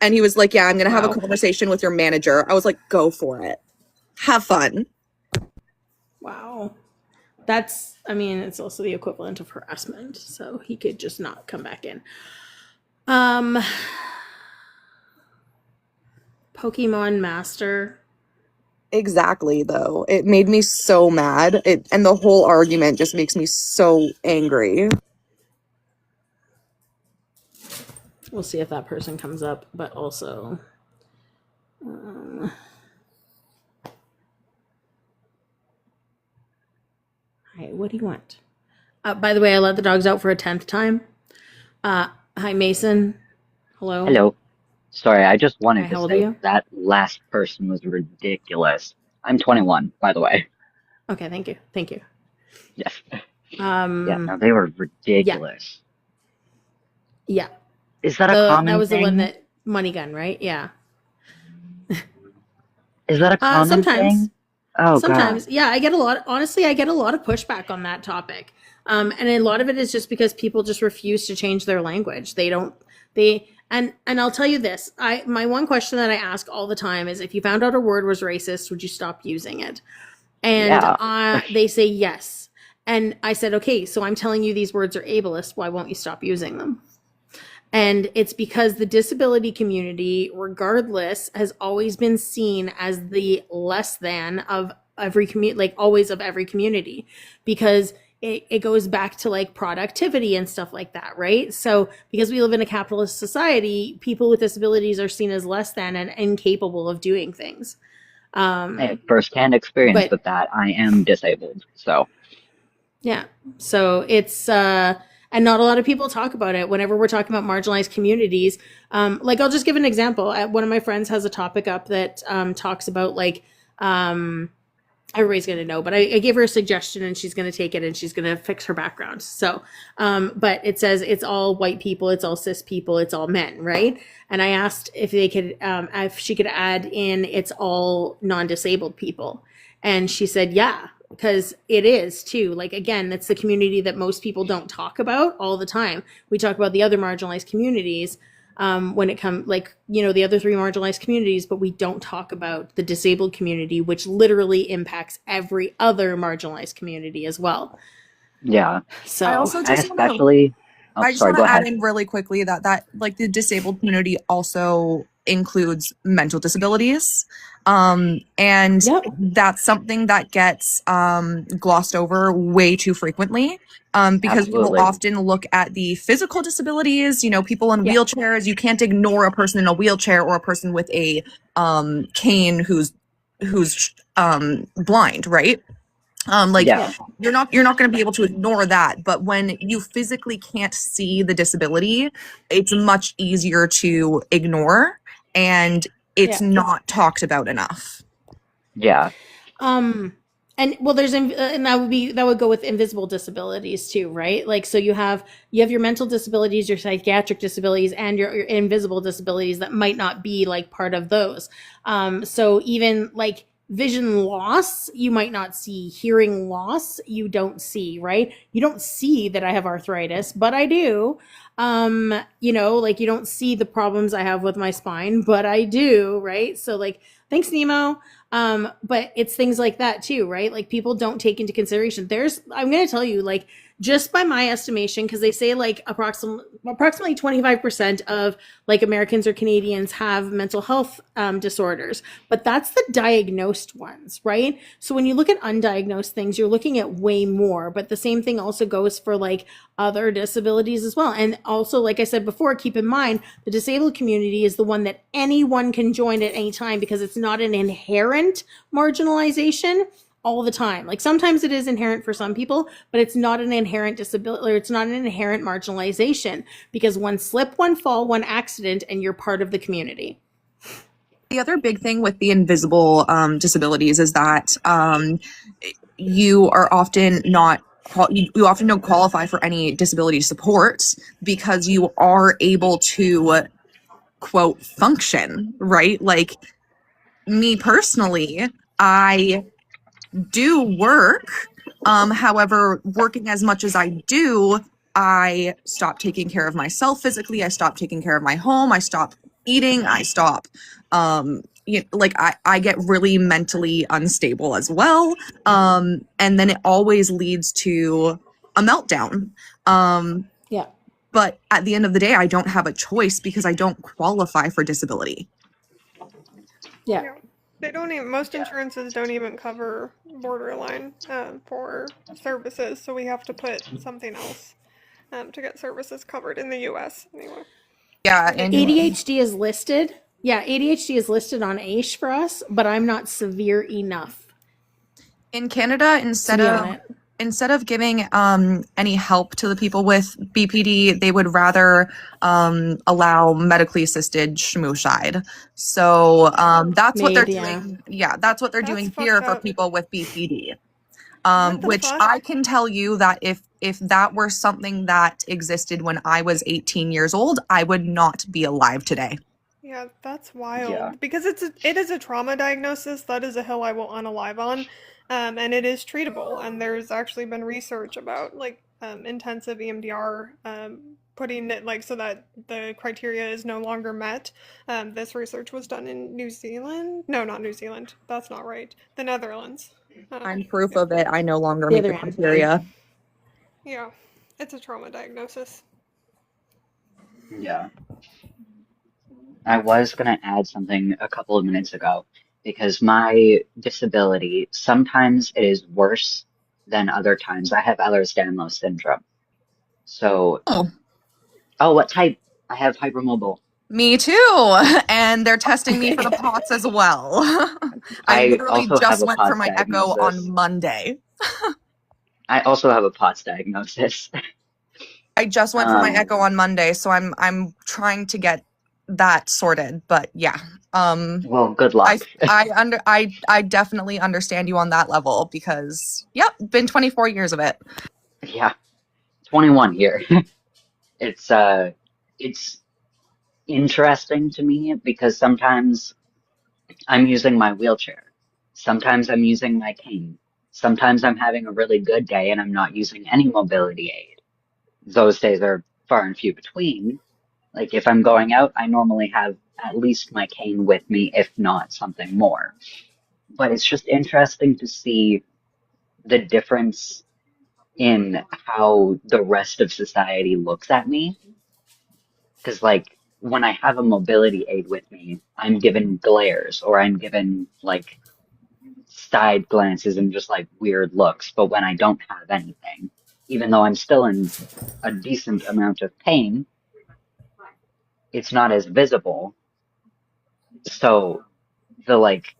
And he was like, yeah, I'm going to have a conversation with your manager. I was like, go for it. Have fun. Wow. That's, I mean, it's also the equivalent of harassment. So he could just not come back in. Pokemon Master. Exactly, though. It made me so mad. And the whole argument just makes me so angry. We'll see if that person comes up, but also Hi, what do you want? By the way, I let the dogs out for a 10th time. Hi, Mason. Hello. Hello. Sorry, I just wanted Hi, to how old are say you? that last person was ridiculous. I'm 21, by the way. Okay, thank you. Thank you. Yes. Yeah, no, they were ridiculous. Yeah. Is that a That common was the one thing? that Money Gun, right? Yeah. Is that a common Sometimes. thing? Oh, Sometimes, God. yeah, I get a lot. Honestly, I get a lot of pushback on that topic, and a lot of it is just because people just refuse to change their language. They don't. And I'll tell you this. My one question that I ask all the time is, if you found out a word was racist, would you stop using it? And Yeah. they say yes. And I said, okay, so I'm telling you these words are ableist. Why won't you stop using them? And it's because the disability community, regardless, has always been seen as the less than of every community, like always of every community, because it goes back to like productivity and stuff like that, right? So because we live in a capitalist society, people with disabilities are seen as less than and incapable of doing things. I have firsthand experience But with that. I am disabled, so. yeah. So it's and not a lot of people talk about it whenever we're talking about marginalized communities. Like I'll just give an example. One of my friends has a topic up that talks about like everybody's gonna know, but I gave her a suggestion and she's gonna take it and she's gonna fix her background. So but it says it's all white people, it's all cis people, it's all men, right? And I asked if they could if she could add in it's all non-disabled people. And she said, yeah, because it is too. Like, again, that's the community that most people don't talk about all the time. We talk about the other marginalized communities when it comes, like, you know, the other three marginalized communities, but we don't talk about the disabled community, which literally impacts every other marginalized community as well. Yeah. So I also just want especially. Oh, I just sorry, want go to add ahead. in really quickly that like the disabled community also includes mental disabilities. And that's something that gets glossed over way too frequently. Because we will Absolutely. often look at the physical disabilities, you know, people in wheelchairs. You can't ignore a person in a wheelchair or a person with a cane who's blind, right? Like Yeah. you're not going to be able to ignore that, but when you physically can't see the disability, it's much easier to ignore, and it's not talked about enough. Yeah. And well, there's and that would go with invisible disabilities too, right? Like, so you have your mental disabilities, your psychiatric disabilities, and your invisible disabilities that might not be like part of those. So even like vision loss, you might not see. Hearing loss, you don't see, right? You don't see that I have arthritis, but I do. You know, like you don't see the problems I have with my spine, but I do, right? So like, thanks, Nemo. But it's things like that too, right? Like people don't take into consideration. I'm going to tell you, like, just by my estimation, because they say like approximately 25% of like Americans or Canadians have mental health disorders, but that's the diagnosed ones, right? So when you look at undiagnosed things, you're looking at way more. But the same thing also goes for like other disabilities as well. And also, like I said before, keep in mind the disabled community is the one that anyone can join at any time because it's not an inherent marginalization all the time. Like sometimes it is inherent for some people, but it's not an inherent disability, or it's not an inherent marginalization, because one slip, one fall, one accident, and you're part of the community. The other big thing with the invisible disabilities is that you are often not you often don't qualify for any disability support because you are able to quote function, right? Like me personally, I do work. However, working as much as I do, I stop taking care of myself physically. I stop taking care of my home. I stop eating. I stop, I get really mentally unstable as well. And then it always leads to a meltdown. Yeah. But at the end of the day, I don't have a choice because I don't qualify for disability. Yeah. They don't even, most insurances don't even cover borderline for services, so we have to put something else to get services covered in the US anyway. Yeah, and ADHD is listed. Yeah, ADHD is listed on AISH for us, but I'm not severe enough. In Canada, instead of giving any help to the people with BPD, they would rather allow medically assisted schmooshide. So that's what they're doing. Yeah, that's what they're doing here for people with BPD. Which I can tell you that if that were something that existed when I was 18 years old, I would not be alive today. Yeah, that's wild. Yeah. Because it is a trauma diagnosis. That is a hill I will unalive on. And it is treatable. And there's actually been research about like intensive EMDR putting it like so that the criteria is no longer met. This research was done in New Zealand. No, not New Zealand. That's not right. The Netherlands. I'm proof of it. I no longer meet the criteria. Yeah, it's a trauma diagnosis. Yeah. I was going to add something a couple of minutes ago because my disability, sometimes it is worse than other times. I have Ehlers-Danlos syndrome. So, what type? I have hypermobile. Me too. And they're testing me for the POTS as well. I literally also have just a went for POTS my echo diagnosis. on Monday. I also have a POTS diagnosis. I just went for my echo on Monday, so I'm trying to get that sorted. But yeah. Well, good luck. I definitely understand you on that level because been 24 years of it. Yeah. 21 here. It's interesting to me because sometimes I'm using my wheelchair. Sometimes I'm using my cane. Sometimes I'm having a really good day and I'm not using any mobility aid. Those days are far and few between. Like if I'm going out, I normally have at least my cane with me, if not something more. But it's just interesting to see the difference in how the rest of society looks at me. Because like when I have a mobility aid with me, I'm given glares or I'm given like side glances and just like weird looks. But when I don't have anything, even though I'm still in a decent amount of pain, it's not as visible. So the like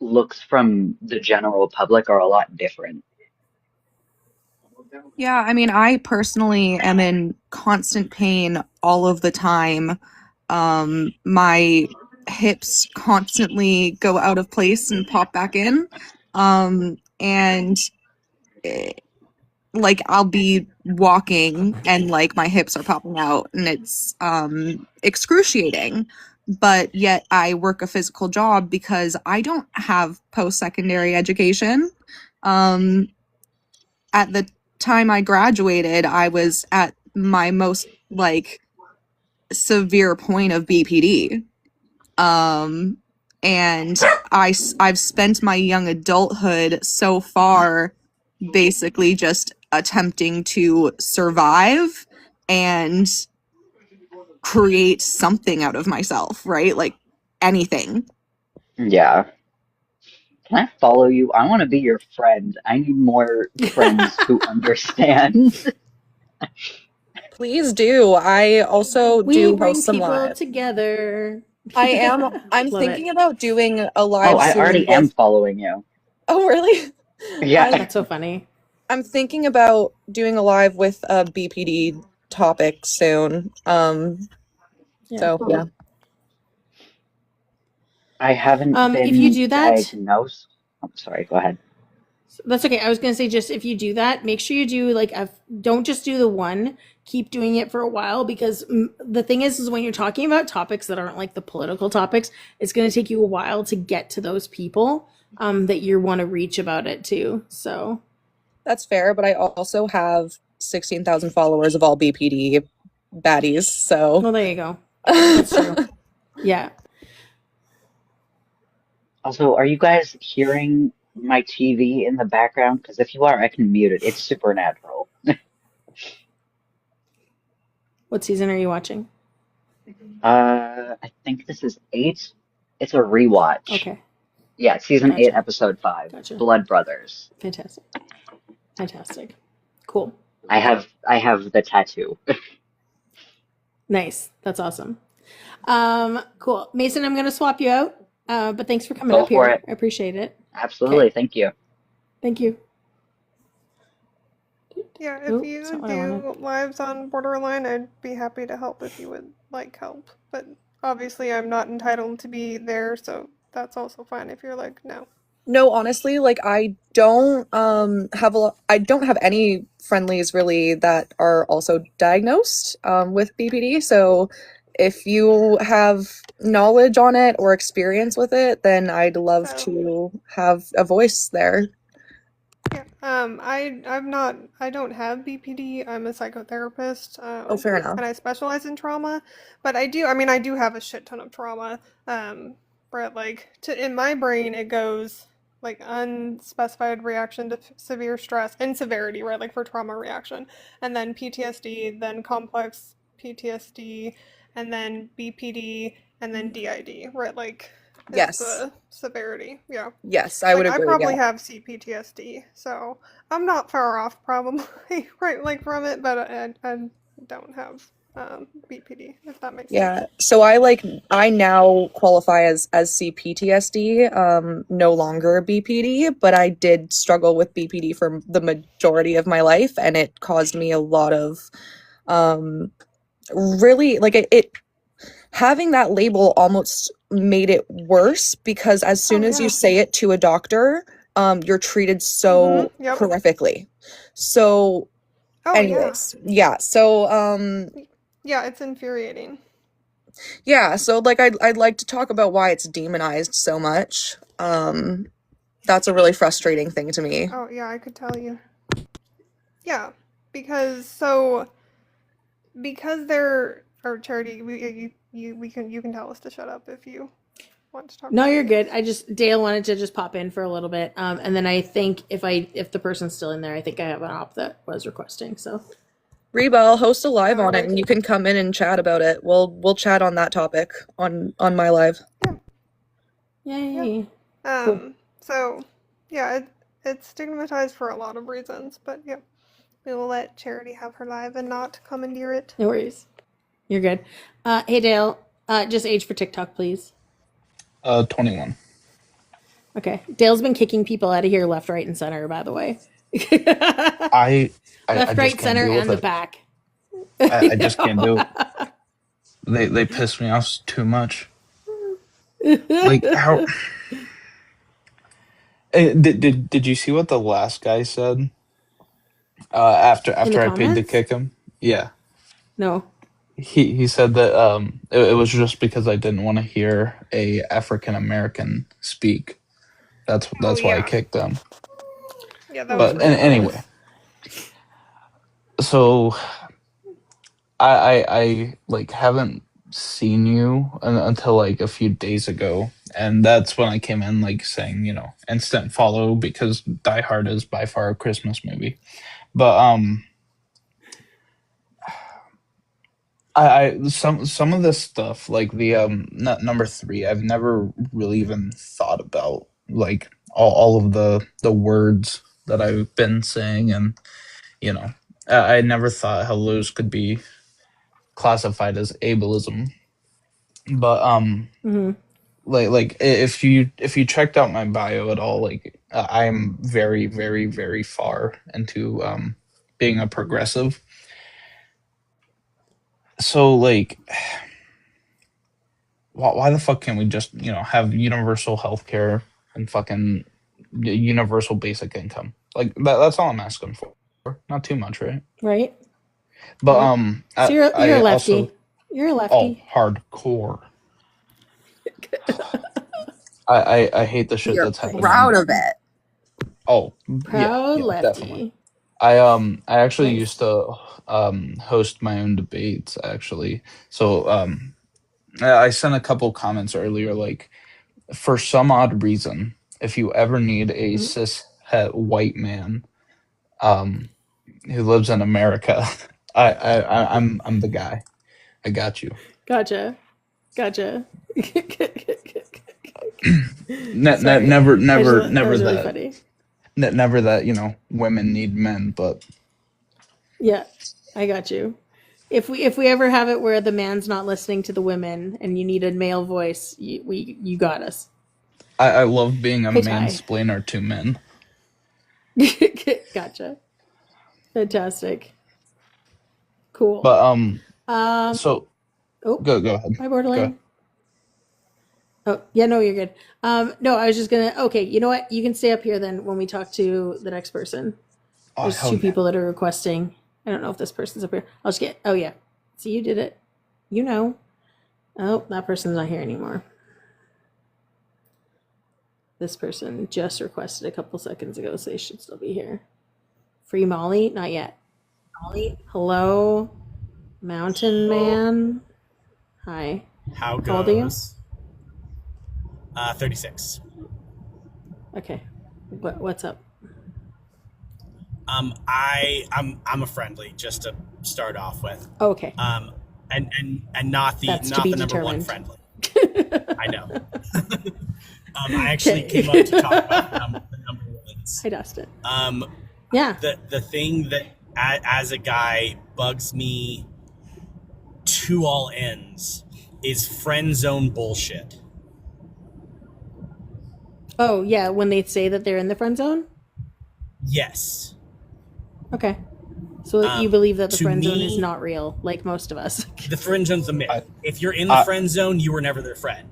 looks from the general public are a lot different. Yeah, I mean, I personally am in constant pain all of the time. My hips constantly go out of place and pop back in. And like I'll be walking and like my hips are popping out and it's excruciating. But yet I work a physical job because I don't have post-secondary education. At the time I graduated, I was at my most like severe point of BPD. And I've spent my young adulthood so far basically just attempting to survive and create something out of myself, right? Like anything. Yeah. Can I follow you? I want to be your friend. I need more friends who understand. Please do. I also We do bring host some people live. I'm I'm Love it. thinking about doing a Oh, live I soon already am with following you. Oh, really? Yeah. I'm That's so funny. I'm thinking about doing a live with a BPD topic soon. So yeah. I haven't If you been do that, diagnosed. I'm sorry, go ahead. that's okay. I was gonna say, just if you do that, make sure you do like don't just do the one. Keep doing it for a while, because the thing is when you're talking about topics that aren't like the political topics, it's gonna take you a while to get to those people that you want to reach about it too. So That's fair, but I also have 16,000 followers of all BPD baddies, so well, there you go. That's true. Yeah. Also, are you guys hearing my TV in the background? Because if you are, I can mute it. It's Supernatural. What season are you watching? I think this is 8. It's a rewatch. Okay. Yeah, season 8, Gotcha. episode 5. Gotcha. Blood Brothers. Fantastic. Fantastic. Cool. I have the tattoo. Nice. That's awesome. Cool. Mason, I'm gonna swap you out. But thanks for coming Go up for here. it. I appreciate it. Absolutely. Okay. Thank you. Thank you. Yeah, if Oop, you that's not what I wanted. do lives on Borderline, I'd be happy to help if you would like help. But obviously, I'm not entitled to be there, so that's also fine if you're like, no. no, honestly, like I don't have any friendlies really that are also diagnosed with BPD. So if you have knowledge on it or experience with it, then I'd love to have a voice there. Yeah. I don't have BPD. I'm a psychotherapist. Oh, fair enough. And I specialize in trauma, but I do have a shit ton of trauma. Where like in my brain it goes like unspecified reaction to severe stress and severity, right? Like for trauma reaction, and then PTSD, then complex PTSD, and then BPD, and then DID, right? Like Yes. the severity. Yeah. Yes, I would Like, I agree. probably Yeah. have CPTSD, so I'm not far off probably, right, like from it, but I don't have BPD, if that makes sense. Yeah. So I now qualify as CPTSD, no longer BPD, but I did struggle with BPD for the majority of my life, and it caused me a lot of really like it having that label almost made it worse, because as soon as you say it to a doctor, you're treated so Yep. horrifically. So Oh, anyways, yeah. So yeah, it's infuriating. yeah, so like I'd like to talk about why it's demonized so much. That's a really frustrating thing to me. Oh, yeah, I could tell you. Yeah, because they're or Charity, you can tell us to shut up if you want to talk. No, you're good. Dale wanted to just pop in for a little bit. And then I think if the person's still in there, I think I have an op that was requesting. So Reba, I'll host a live on it and you can come in and chat about it. We'll chat on that topic on my live. Yay. Cool. So yeah, it's stigmatized for a lot of reasons, but yeah, we will let Charity have her live and not commandeer it. No worries. You're good. Hey Dale, just age for TikTok, please. 21. Okay. Dale's been kicking people out of here left, right, and center, by the way. I left, just right, can't center, deal and with the it. back. I just can't do it. They piss me off too much. Like how did you see what the last guy said? After I paid to comments? kick him? Yeah. No. He said that it was just because I didn't want to hear a African American speak. That's why I kicked them. Yeah, that but was anyway. So I like haven't seen you until like a few days ago, and that's when I came in like saying, you know, instant follow because Die Hard is by far a Christmas movie. But I some of this stuff like the number 3, I've never really even thought about like all of the words that I've been saying, and you know, I never thought hellos could be classified as ableism. But Hmm. like if you checked out my bio at all, like I'm very very very far into being a progressive. So like why the fuck can't we just, you know, have universal health care and fucking universal basic income? Like that's all I'm asking for. Not too much, right? Right. But Right. So you're I a also lefty. You're a lefty. hardcore. I hate the shit You're that's happening. proud of it. Oh, Proud yeah, lefty. definitely. I actually Nice. used to host my own debates actually. So I sent a couple comments earlier like for some odd reason, if you ever need a cis het white man who lives in America, I'm the guy. I got you. Gotcha. Sorry. Never That was really that. funny. Never that, you know, women need men, but Yeah, I got you. If we ever have it where the man's not listening to the women and you need a male voice, you got us. I love being a Hey, Ty. mansplainer to men. Gotcha. Fantastic. Cool. But so oh, go ahead. my Go borderline. ahead. Oh, yeah, no, you're good. No, I was just gonna. Okay, you know what? You can stay up here then when we talk to the next person. Oh, There's hell two yeah. people that are requesting. I don't know if this person's up here. I'll just get. Oh yeah, see, you did it. You know. Oh, that person's not here anymore. This person just requested a couple seconds ago, so they should still be here. Free Molly? Not yet. Molly? Hello? Mountain Man? Hi. How How old are you? goes? 36. Okay. What's up? I'm a friendly, just to start off with. Okay. And not the That's to not be the number one determined. friendly. I know. I actually came up to talk about the number ones. Hi, Dustin. Yeah. The thing that as a guy bugs me to all ends is friend zone bullshit. Oh, yeah, when they say that they're in the friend zone? Yes. Okay. So you believe that the to friend zone me- is not real, like most of us. The friend zone's a myth. If you're in the friend zone, you were never their friend.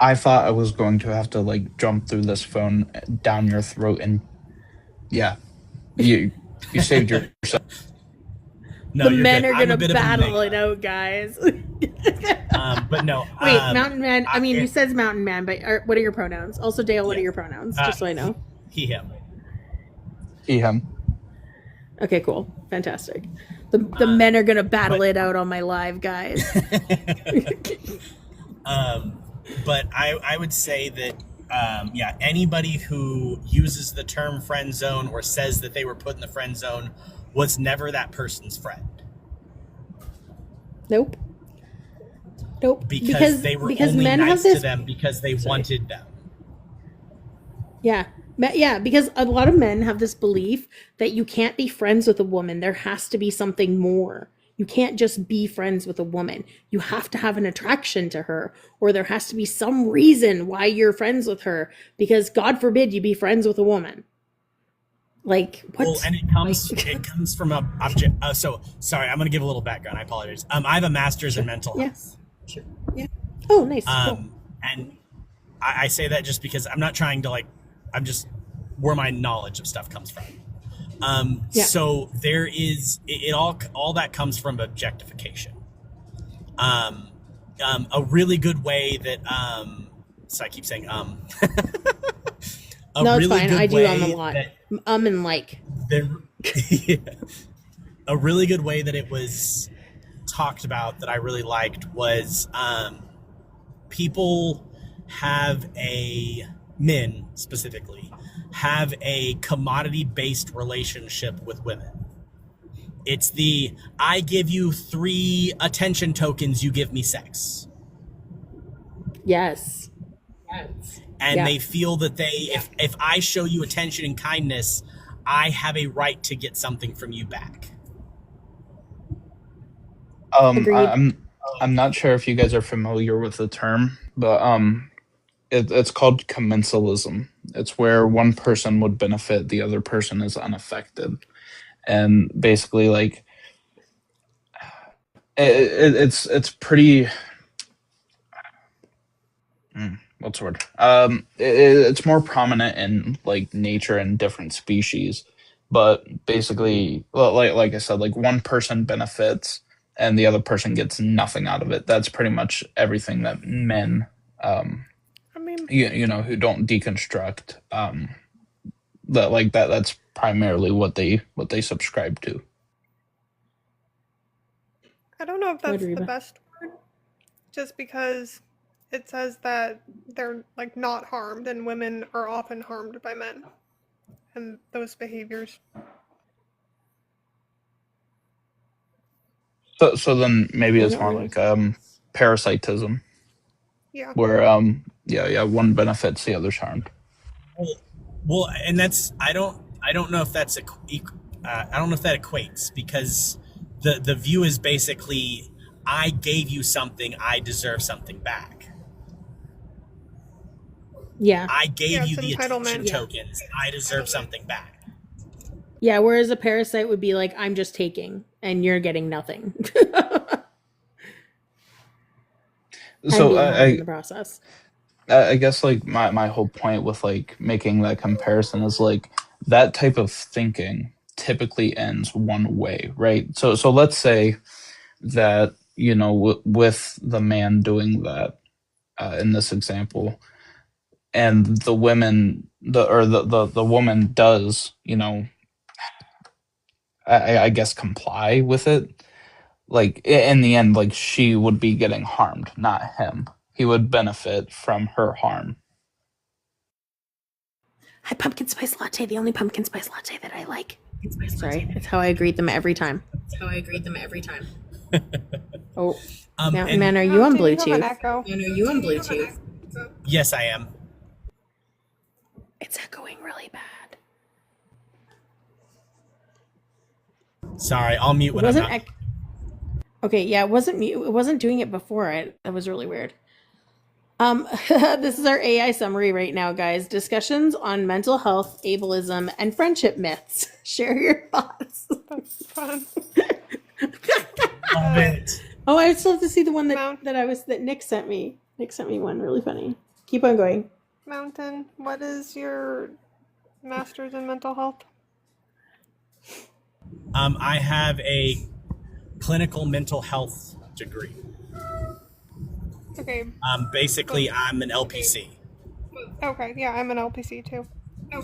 I thought I was going to have to like jump through this phone down your throat, and yeah, you saved yourself. No, the you're men good. are I'm a gonna bit of a battle it out, guys. But no. Wait, Mountain Man. I mean, you said Mountain Man, but what are your pronouns? Also, Dale, what are your pronouns? Just so I know. He, him. He, him. Okay, cool. Fantastic. The men are gonna battle it out on my live, guys. But I would say that anybody who uses the term friend zone or says that they were put in the friend zone was never that person's friend. Nope. Because they were only men nice have this to them because they wanted them. Yeah. Yeah, because a lot of men have this belief that you can't be friends with a woman. There has to be something more. You can't just be friends with a woman. You have to have an attraction to her, or there has to be some reason why you're friends with her, because God forbid you be friends with a woman. Like, what? Well, and it comes from a object. So sorry, I'm going to give a little background. I apologize. I have a master's in mental health. Sure. Yeah. Oh, nice. Cool. And I say that just because I'm not trying to I'm just where my knowledge of stuff comes from. So there is it all that comes from objectification. A really good way that so I keep saying no, it's fine. I do a lot. And like. A really good way that it was talked about that I really liked was people have men specifically, have a commodity-based relationship with women. It's the, I give you 3 attention tokens, you give me sex. Yes. And they feel that if I show you attention and kindness, I have a right to get something from you back. Agreed. I'm not sure if you guys are familiar with the term, but it's called commensalism. It's where one person would benefit, the other person is unaffected, and basically, like, it's pretty. What's the word? It's more prominent in like nature and different species, but basically, well, like I said, like one person benefits and the other person gets nothing out of it. That's pretty much everything that men, you know, who don't deconstruct, that's primarily what they subscribe to. I don't know if that's the best word, just because it says that they're like not harmed, and women are often harmed by men and those behaviors. So then maybe it's more like parasitism. Yeah. Where one benefits, the other's harmed. Well, and that's I don't know if that's I don't know if that equates, because the view is basically, I gave you something, I deserve something back. Yeah. I gave you the attention tokens, I deserve something back. Yeah, whereas a parasite would be like, I'm just taking and you're getting nothing. So in the process. I guess like my whole point with like making that comparison is like that type of thinking typically ends one way, right? So let's say that, you know, with the man doing that in this example, and the women, the woman does, you know, I guess comply with it. Like in the end, like she would be getting harmed, not him. He would benefit from her harm. Hi, pumpkin spice latte, the only pumpkin spice latte that I like. Sorry, that's how I greet them every time. Oh, man, are you on Bluetooth? Yes, I am. It's echoing really bad. Sorry, I'll mute when I'm not. Okay, yeah, it wasn't mute. It wasn't doing it before. That was really weird. This is our AI summary right now, guys. Discussions on mental health, ableism, and friendship myths. Share your thoughts. That's fun. Love it. Oh, I still have to see the one that Nick sent me. Nick sent me one really funny. Keep on going. Mountain, what is your master's in mental health? I have a clinical mental health degree. Okay. Basically, I'm an LPC. Okay, yeah, I'm an LPC too. Oh,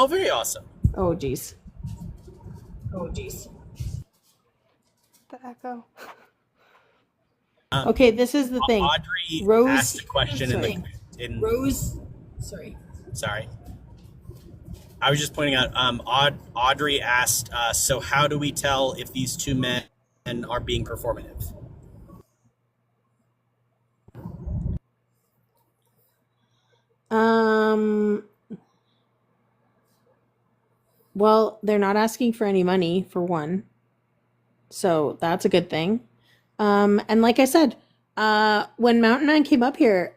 very awesome. Oh, geez. The echo. Okay, this is the thing. Audrey Rose asked a question Sorry. I was just pointing out, Audrey asked, so how do we tell if these two men are being performative? Well, they're not asking for any money, for one. So that's a good thing. And like I said, when Mountain Man came up here,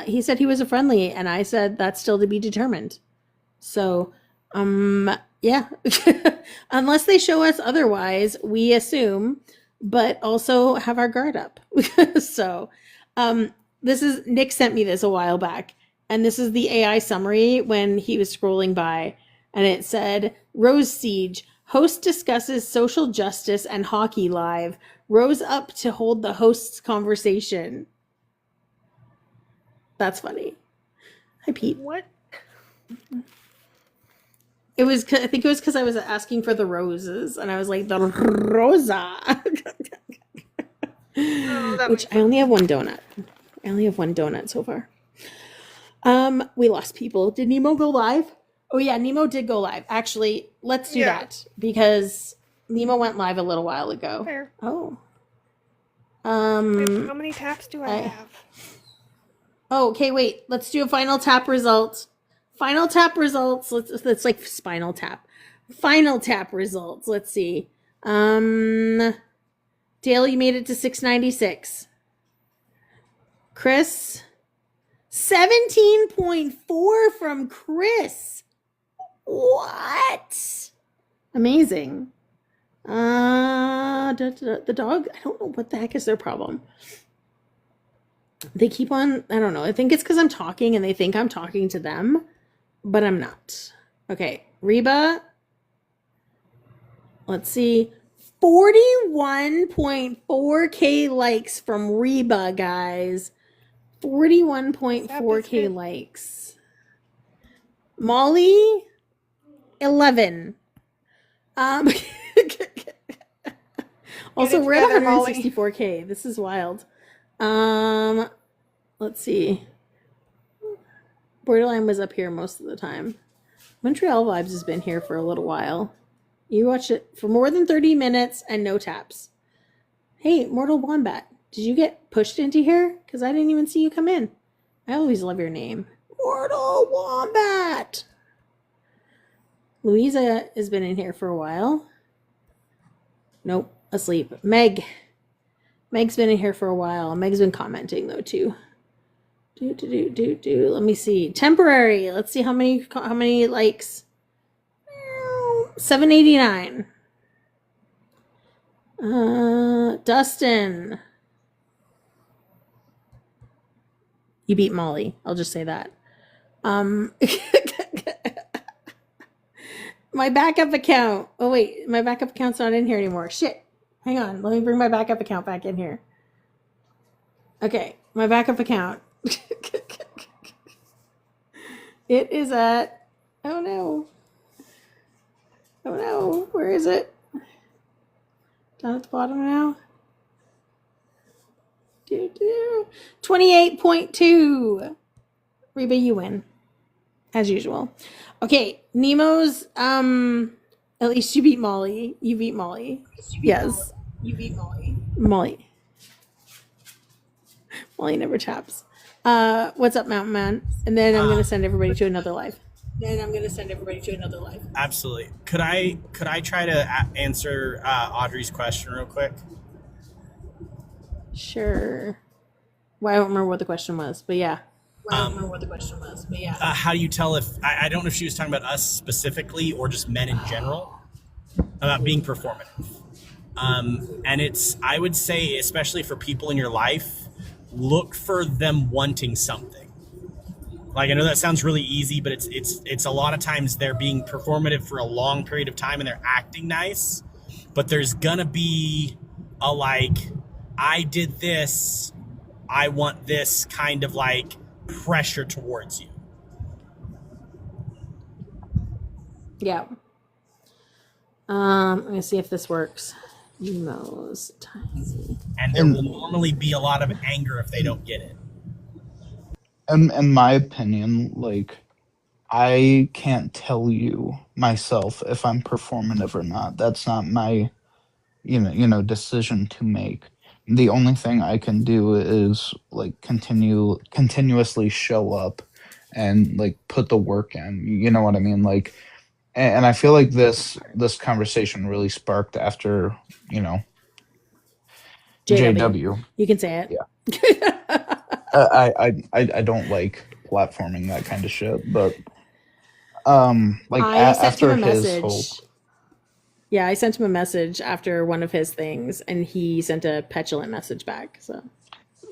he said he was a friendly, and I said that's still to be determined. So, yeah. Unless they show us otherwise, we assume, but also have our guard up. So, this is Nick sent me this a while back, and this is the AI summary when he was scrolling by, and it said, Rose Siege, host discusses social justice and hockey live. Rose up to hold the host's conversation. That's funny. Hi, Pete. What? It was. I think it was because I was asking for the roses, and I was like the rosa. Which I only have one donut. I only have one donut so far. We lost people. Did Nemo go live? Oh yeah, Nemo did go live. Actually, let's do that because Nemo went live a little while ago. Fair. Oh. How many taps do I have? Oh, okay, wait. Let's do a final tap result. Final tap results. Let's like spinal tap. Final tap results. Let's see. Dale, you made it to 696. Chris, 17.4 from Chris. What? Amazing. The dog, I don't know what the heck is their problem. They keep on, I don't know. I think it's because I'm talking and they think I'm talking to them, but I'm not. Okay, Reba. Let's see. 41.4K likes from Reba, guys. 41.4K likes. Molly, 11. Also, we're at 164K. This is wild. Let's see. Borderline was up here most of the time. Montreal Vibes has been here for a little while. You watched it for more than 30 minutes and no taps. Hey, Mortal Wombat, did you get pushed into here? Because I didn't even see you come in. I always love your name. Mortal Wombat! Louisa has been in here for a while. Nope, asleep. Meg's been in here for a while. Meg's been commenting though too. Let me see. Temporary. Let's see how many likes. 789. Dustin. You beat Molly. I'll just say that. My backup account. Oh wait, my backup account's not in here anymore. Shit. Hang on. Let me bring my backup account back in here. Okay, my backup account. It is at, oh no. Oh no, where is it? Down at the bottom now. 28.2. Reba, you win. As usual. Okay, Nemo's, at least you beat Molly. You beat Molly. Yes. You beat Molly. Molly never taps. What's up, Mountain Man? And then I'm going to send everybody to another live. Absolutely. Could I try to answer Audrey's question real quick? Sure. Well, I don't remember what the question was, but yeah. How do you tell if I don't know if she was talking about us specifically or just men in general about being performative? And it's, I would say, especially for people in your life, look for them wanting something. Like, I know that sounds really easy, but it's a lot of times they're being performative for a long period of time and they're acting nice, but there's gonna be a like, I did this, I want this kind of like pressure towards you. Yeah. I'm gonna see if this works. Nemo's tiny. And there will normally be a lot of anger if they don't get it. In my opinion, like, I can't tell you myself if I'm performative or not. That's not my, decision to make. The only thing I can do is like continuously show up and like put the work in. You know what I mean? Like, and I feel like this conversation really sparked after, JW. You can say it. Yeah. I don't like platforming that kind of shit, but like I sent him after a his message. whole, Yeah, I sent him a message after one of his things, and he sent a petulant message back.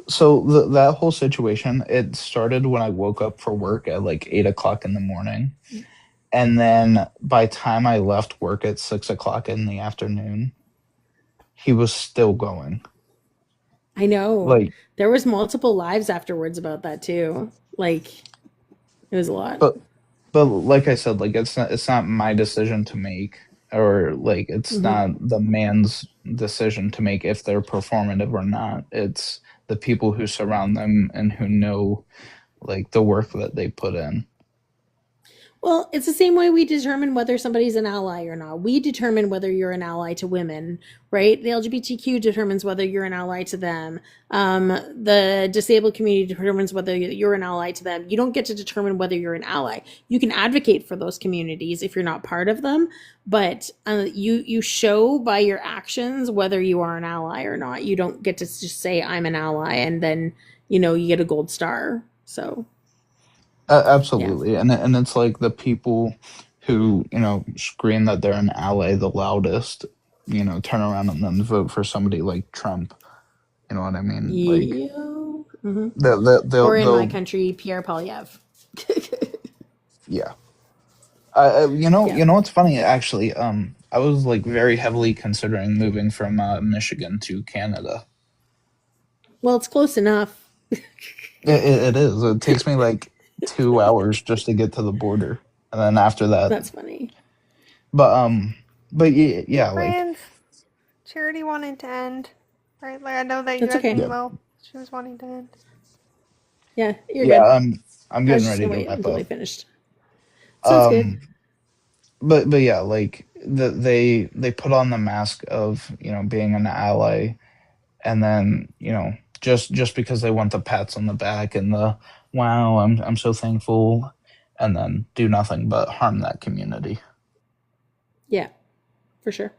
so that whole situation, it started when I woke up for work at like 8 o'clock in the morning, and then by time I left work at 6 o'clock in the afternoon, he was still going. I know. Like, there was multiple lives afterwards about that too. Like, it was a lot. But like I said, like it's not my decision to make, or like it's not the man's decision to make if they're performative or not. It's the people who surround them and who know like the work that they put in. Well, it's the same way we determine whether somebody's an ally or not. We determine whether you're an ally to women, right? The LGBTQ determines whether you're an ally to them. The disabled community determines whether you're an ally to them. You don't get to determine whether you're an ally. You can advocate for those communities if you're not part of them, but you show by your actions whether you are an ally or not. You don't get to just say I'm an ally and then you get a gold star. So. Absolutely, and it's like the people who scream that they're an ally the loudest, turn around and then vote for somebody like Trump. You know what I mean? Like Or in my they'll country, Pierre Polyev. yeah. Yeah. You know what's funny actually? I was like very heavily considering moving from Michigan to Canada. Well, it's close enough. It is. It takes me like 2 hours just to get to the border, and then after that. That's funny. But yeah, like Friends, Charity wanted to end. Right, like I know that you That's had okay. Nemo. She was wanting to end. Yeah, you're yeah, good. I'm I was getting just ready gonna to wait wrap until they up. finished. Sounds good. But yeah, like they put on the mask of being an ally, and then just because they want the pats on the back and the wow, I'm so thankful, and then do nothing but harm that community. Yeah, for sure.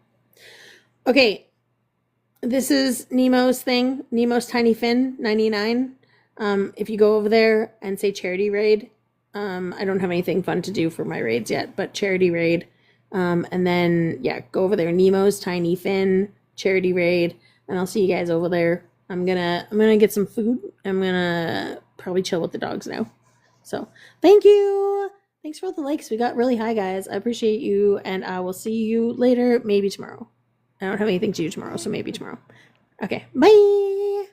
Okay, this is Nemo's thing. Nemo's Tiny Fin 99. If you go over there and say charity raid, I don't have anything fun to do for my raids yet, but charity raid. And then go over there. Nemo's Tiny Fin charity raid, and I'll see you guys over there. I'm gonna get some food. I'm gonna probably chill with the dogs now. So thank you. Thanks for all the likes. We got really high, guys. I appreciate you, and I will see you later. Maybe tomorrow. I don't have anything to do tomorrow, so maybe tomorrow. Okay, bye.